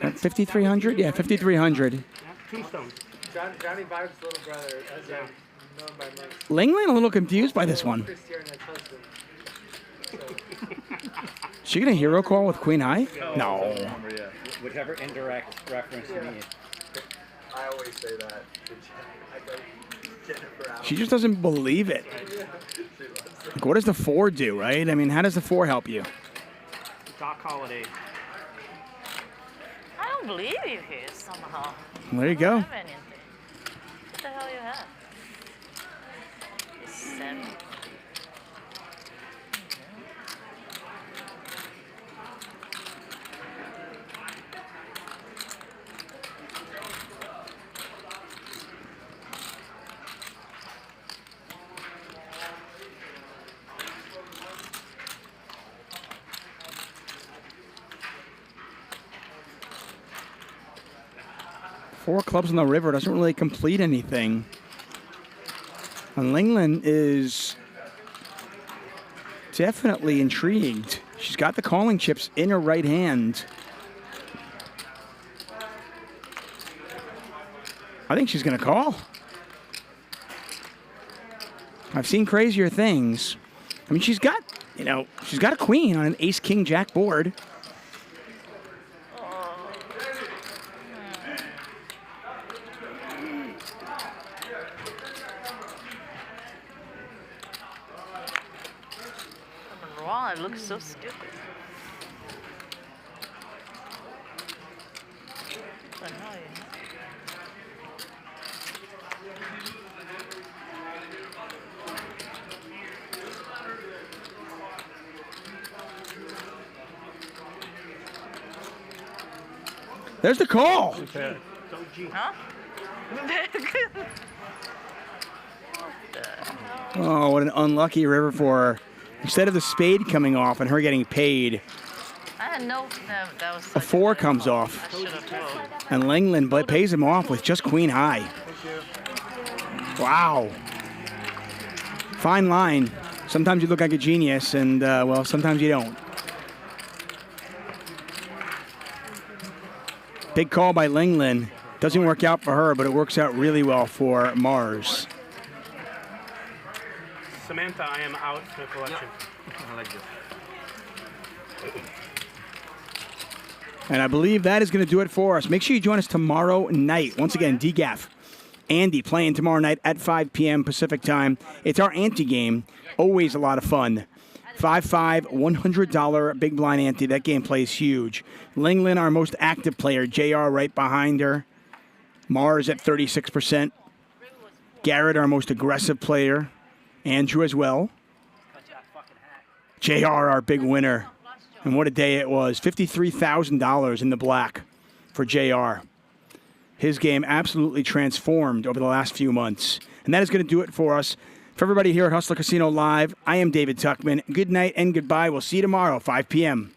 5,300? Yeah, 5,300. Tombstone. Johnny Vibe's little brother, as known by most. Linglin a little confused by this one. Is she going to hero call with Queen High? No. Whichever indirect reference you need. I always say that. She just doesn't believe it. Like, what does the 4 do, right? I mean, how does the 4 help you? Doc Holiday. I don't believe you here somehow. Well, there you go. Have anything. What the hell you have? It's 7. 4 clubs on the river doesn't really complete anything. And Linglin is definitely intrigued. She's got the calling chips in her right hand. I think she's going to call. I've seen crazier things. I mean, she's got a queen on an ace-king-jack board. Wrong, it looks so stupid. There's the call. Huh? Oh, what an unlucky river for her. Instead of the spade coming off and her getting paid, I didn't know that was a 4 comes off. And Linglin pays him off with just queen high. Wow. Fine line. Sometimes you look like a genius, and, well, sometimes you don't. Big call by Linglin. Doesn't work out for her, but it works out really well for Mars. Samantha, I am out for the collection. I like this. And I believe that is going to do it for us. Make sure you join us tomorrow night. Once again, DGAF, Andy playing tomorrow night at 5 p.m. Pacific time. It's our ante game. Always a lot of fun. 5-5, $100 big blind ante. That game plays huge. Linglin, our most active player. JR right behind her. Mars at 36%. Garrett, our most aggressive player. Andrew as well. JR, our big winner. And what a day it was. $53,000 in the black for JR. His game absolutely transformed over the last few months. And that is going to do it for us. For everybody here at Hustler Casino Live, I am David Tuchman. Good night and goodbye. We'll see you tomorrow, 5 p.m.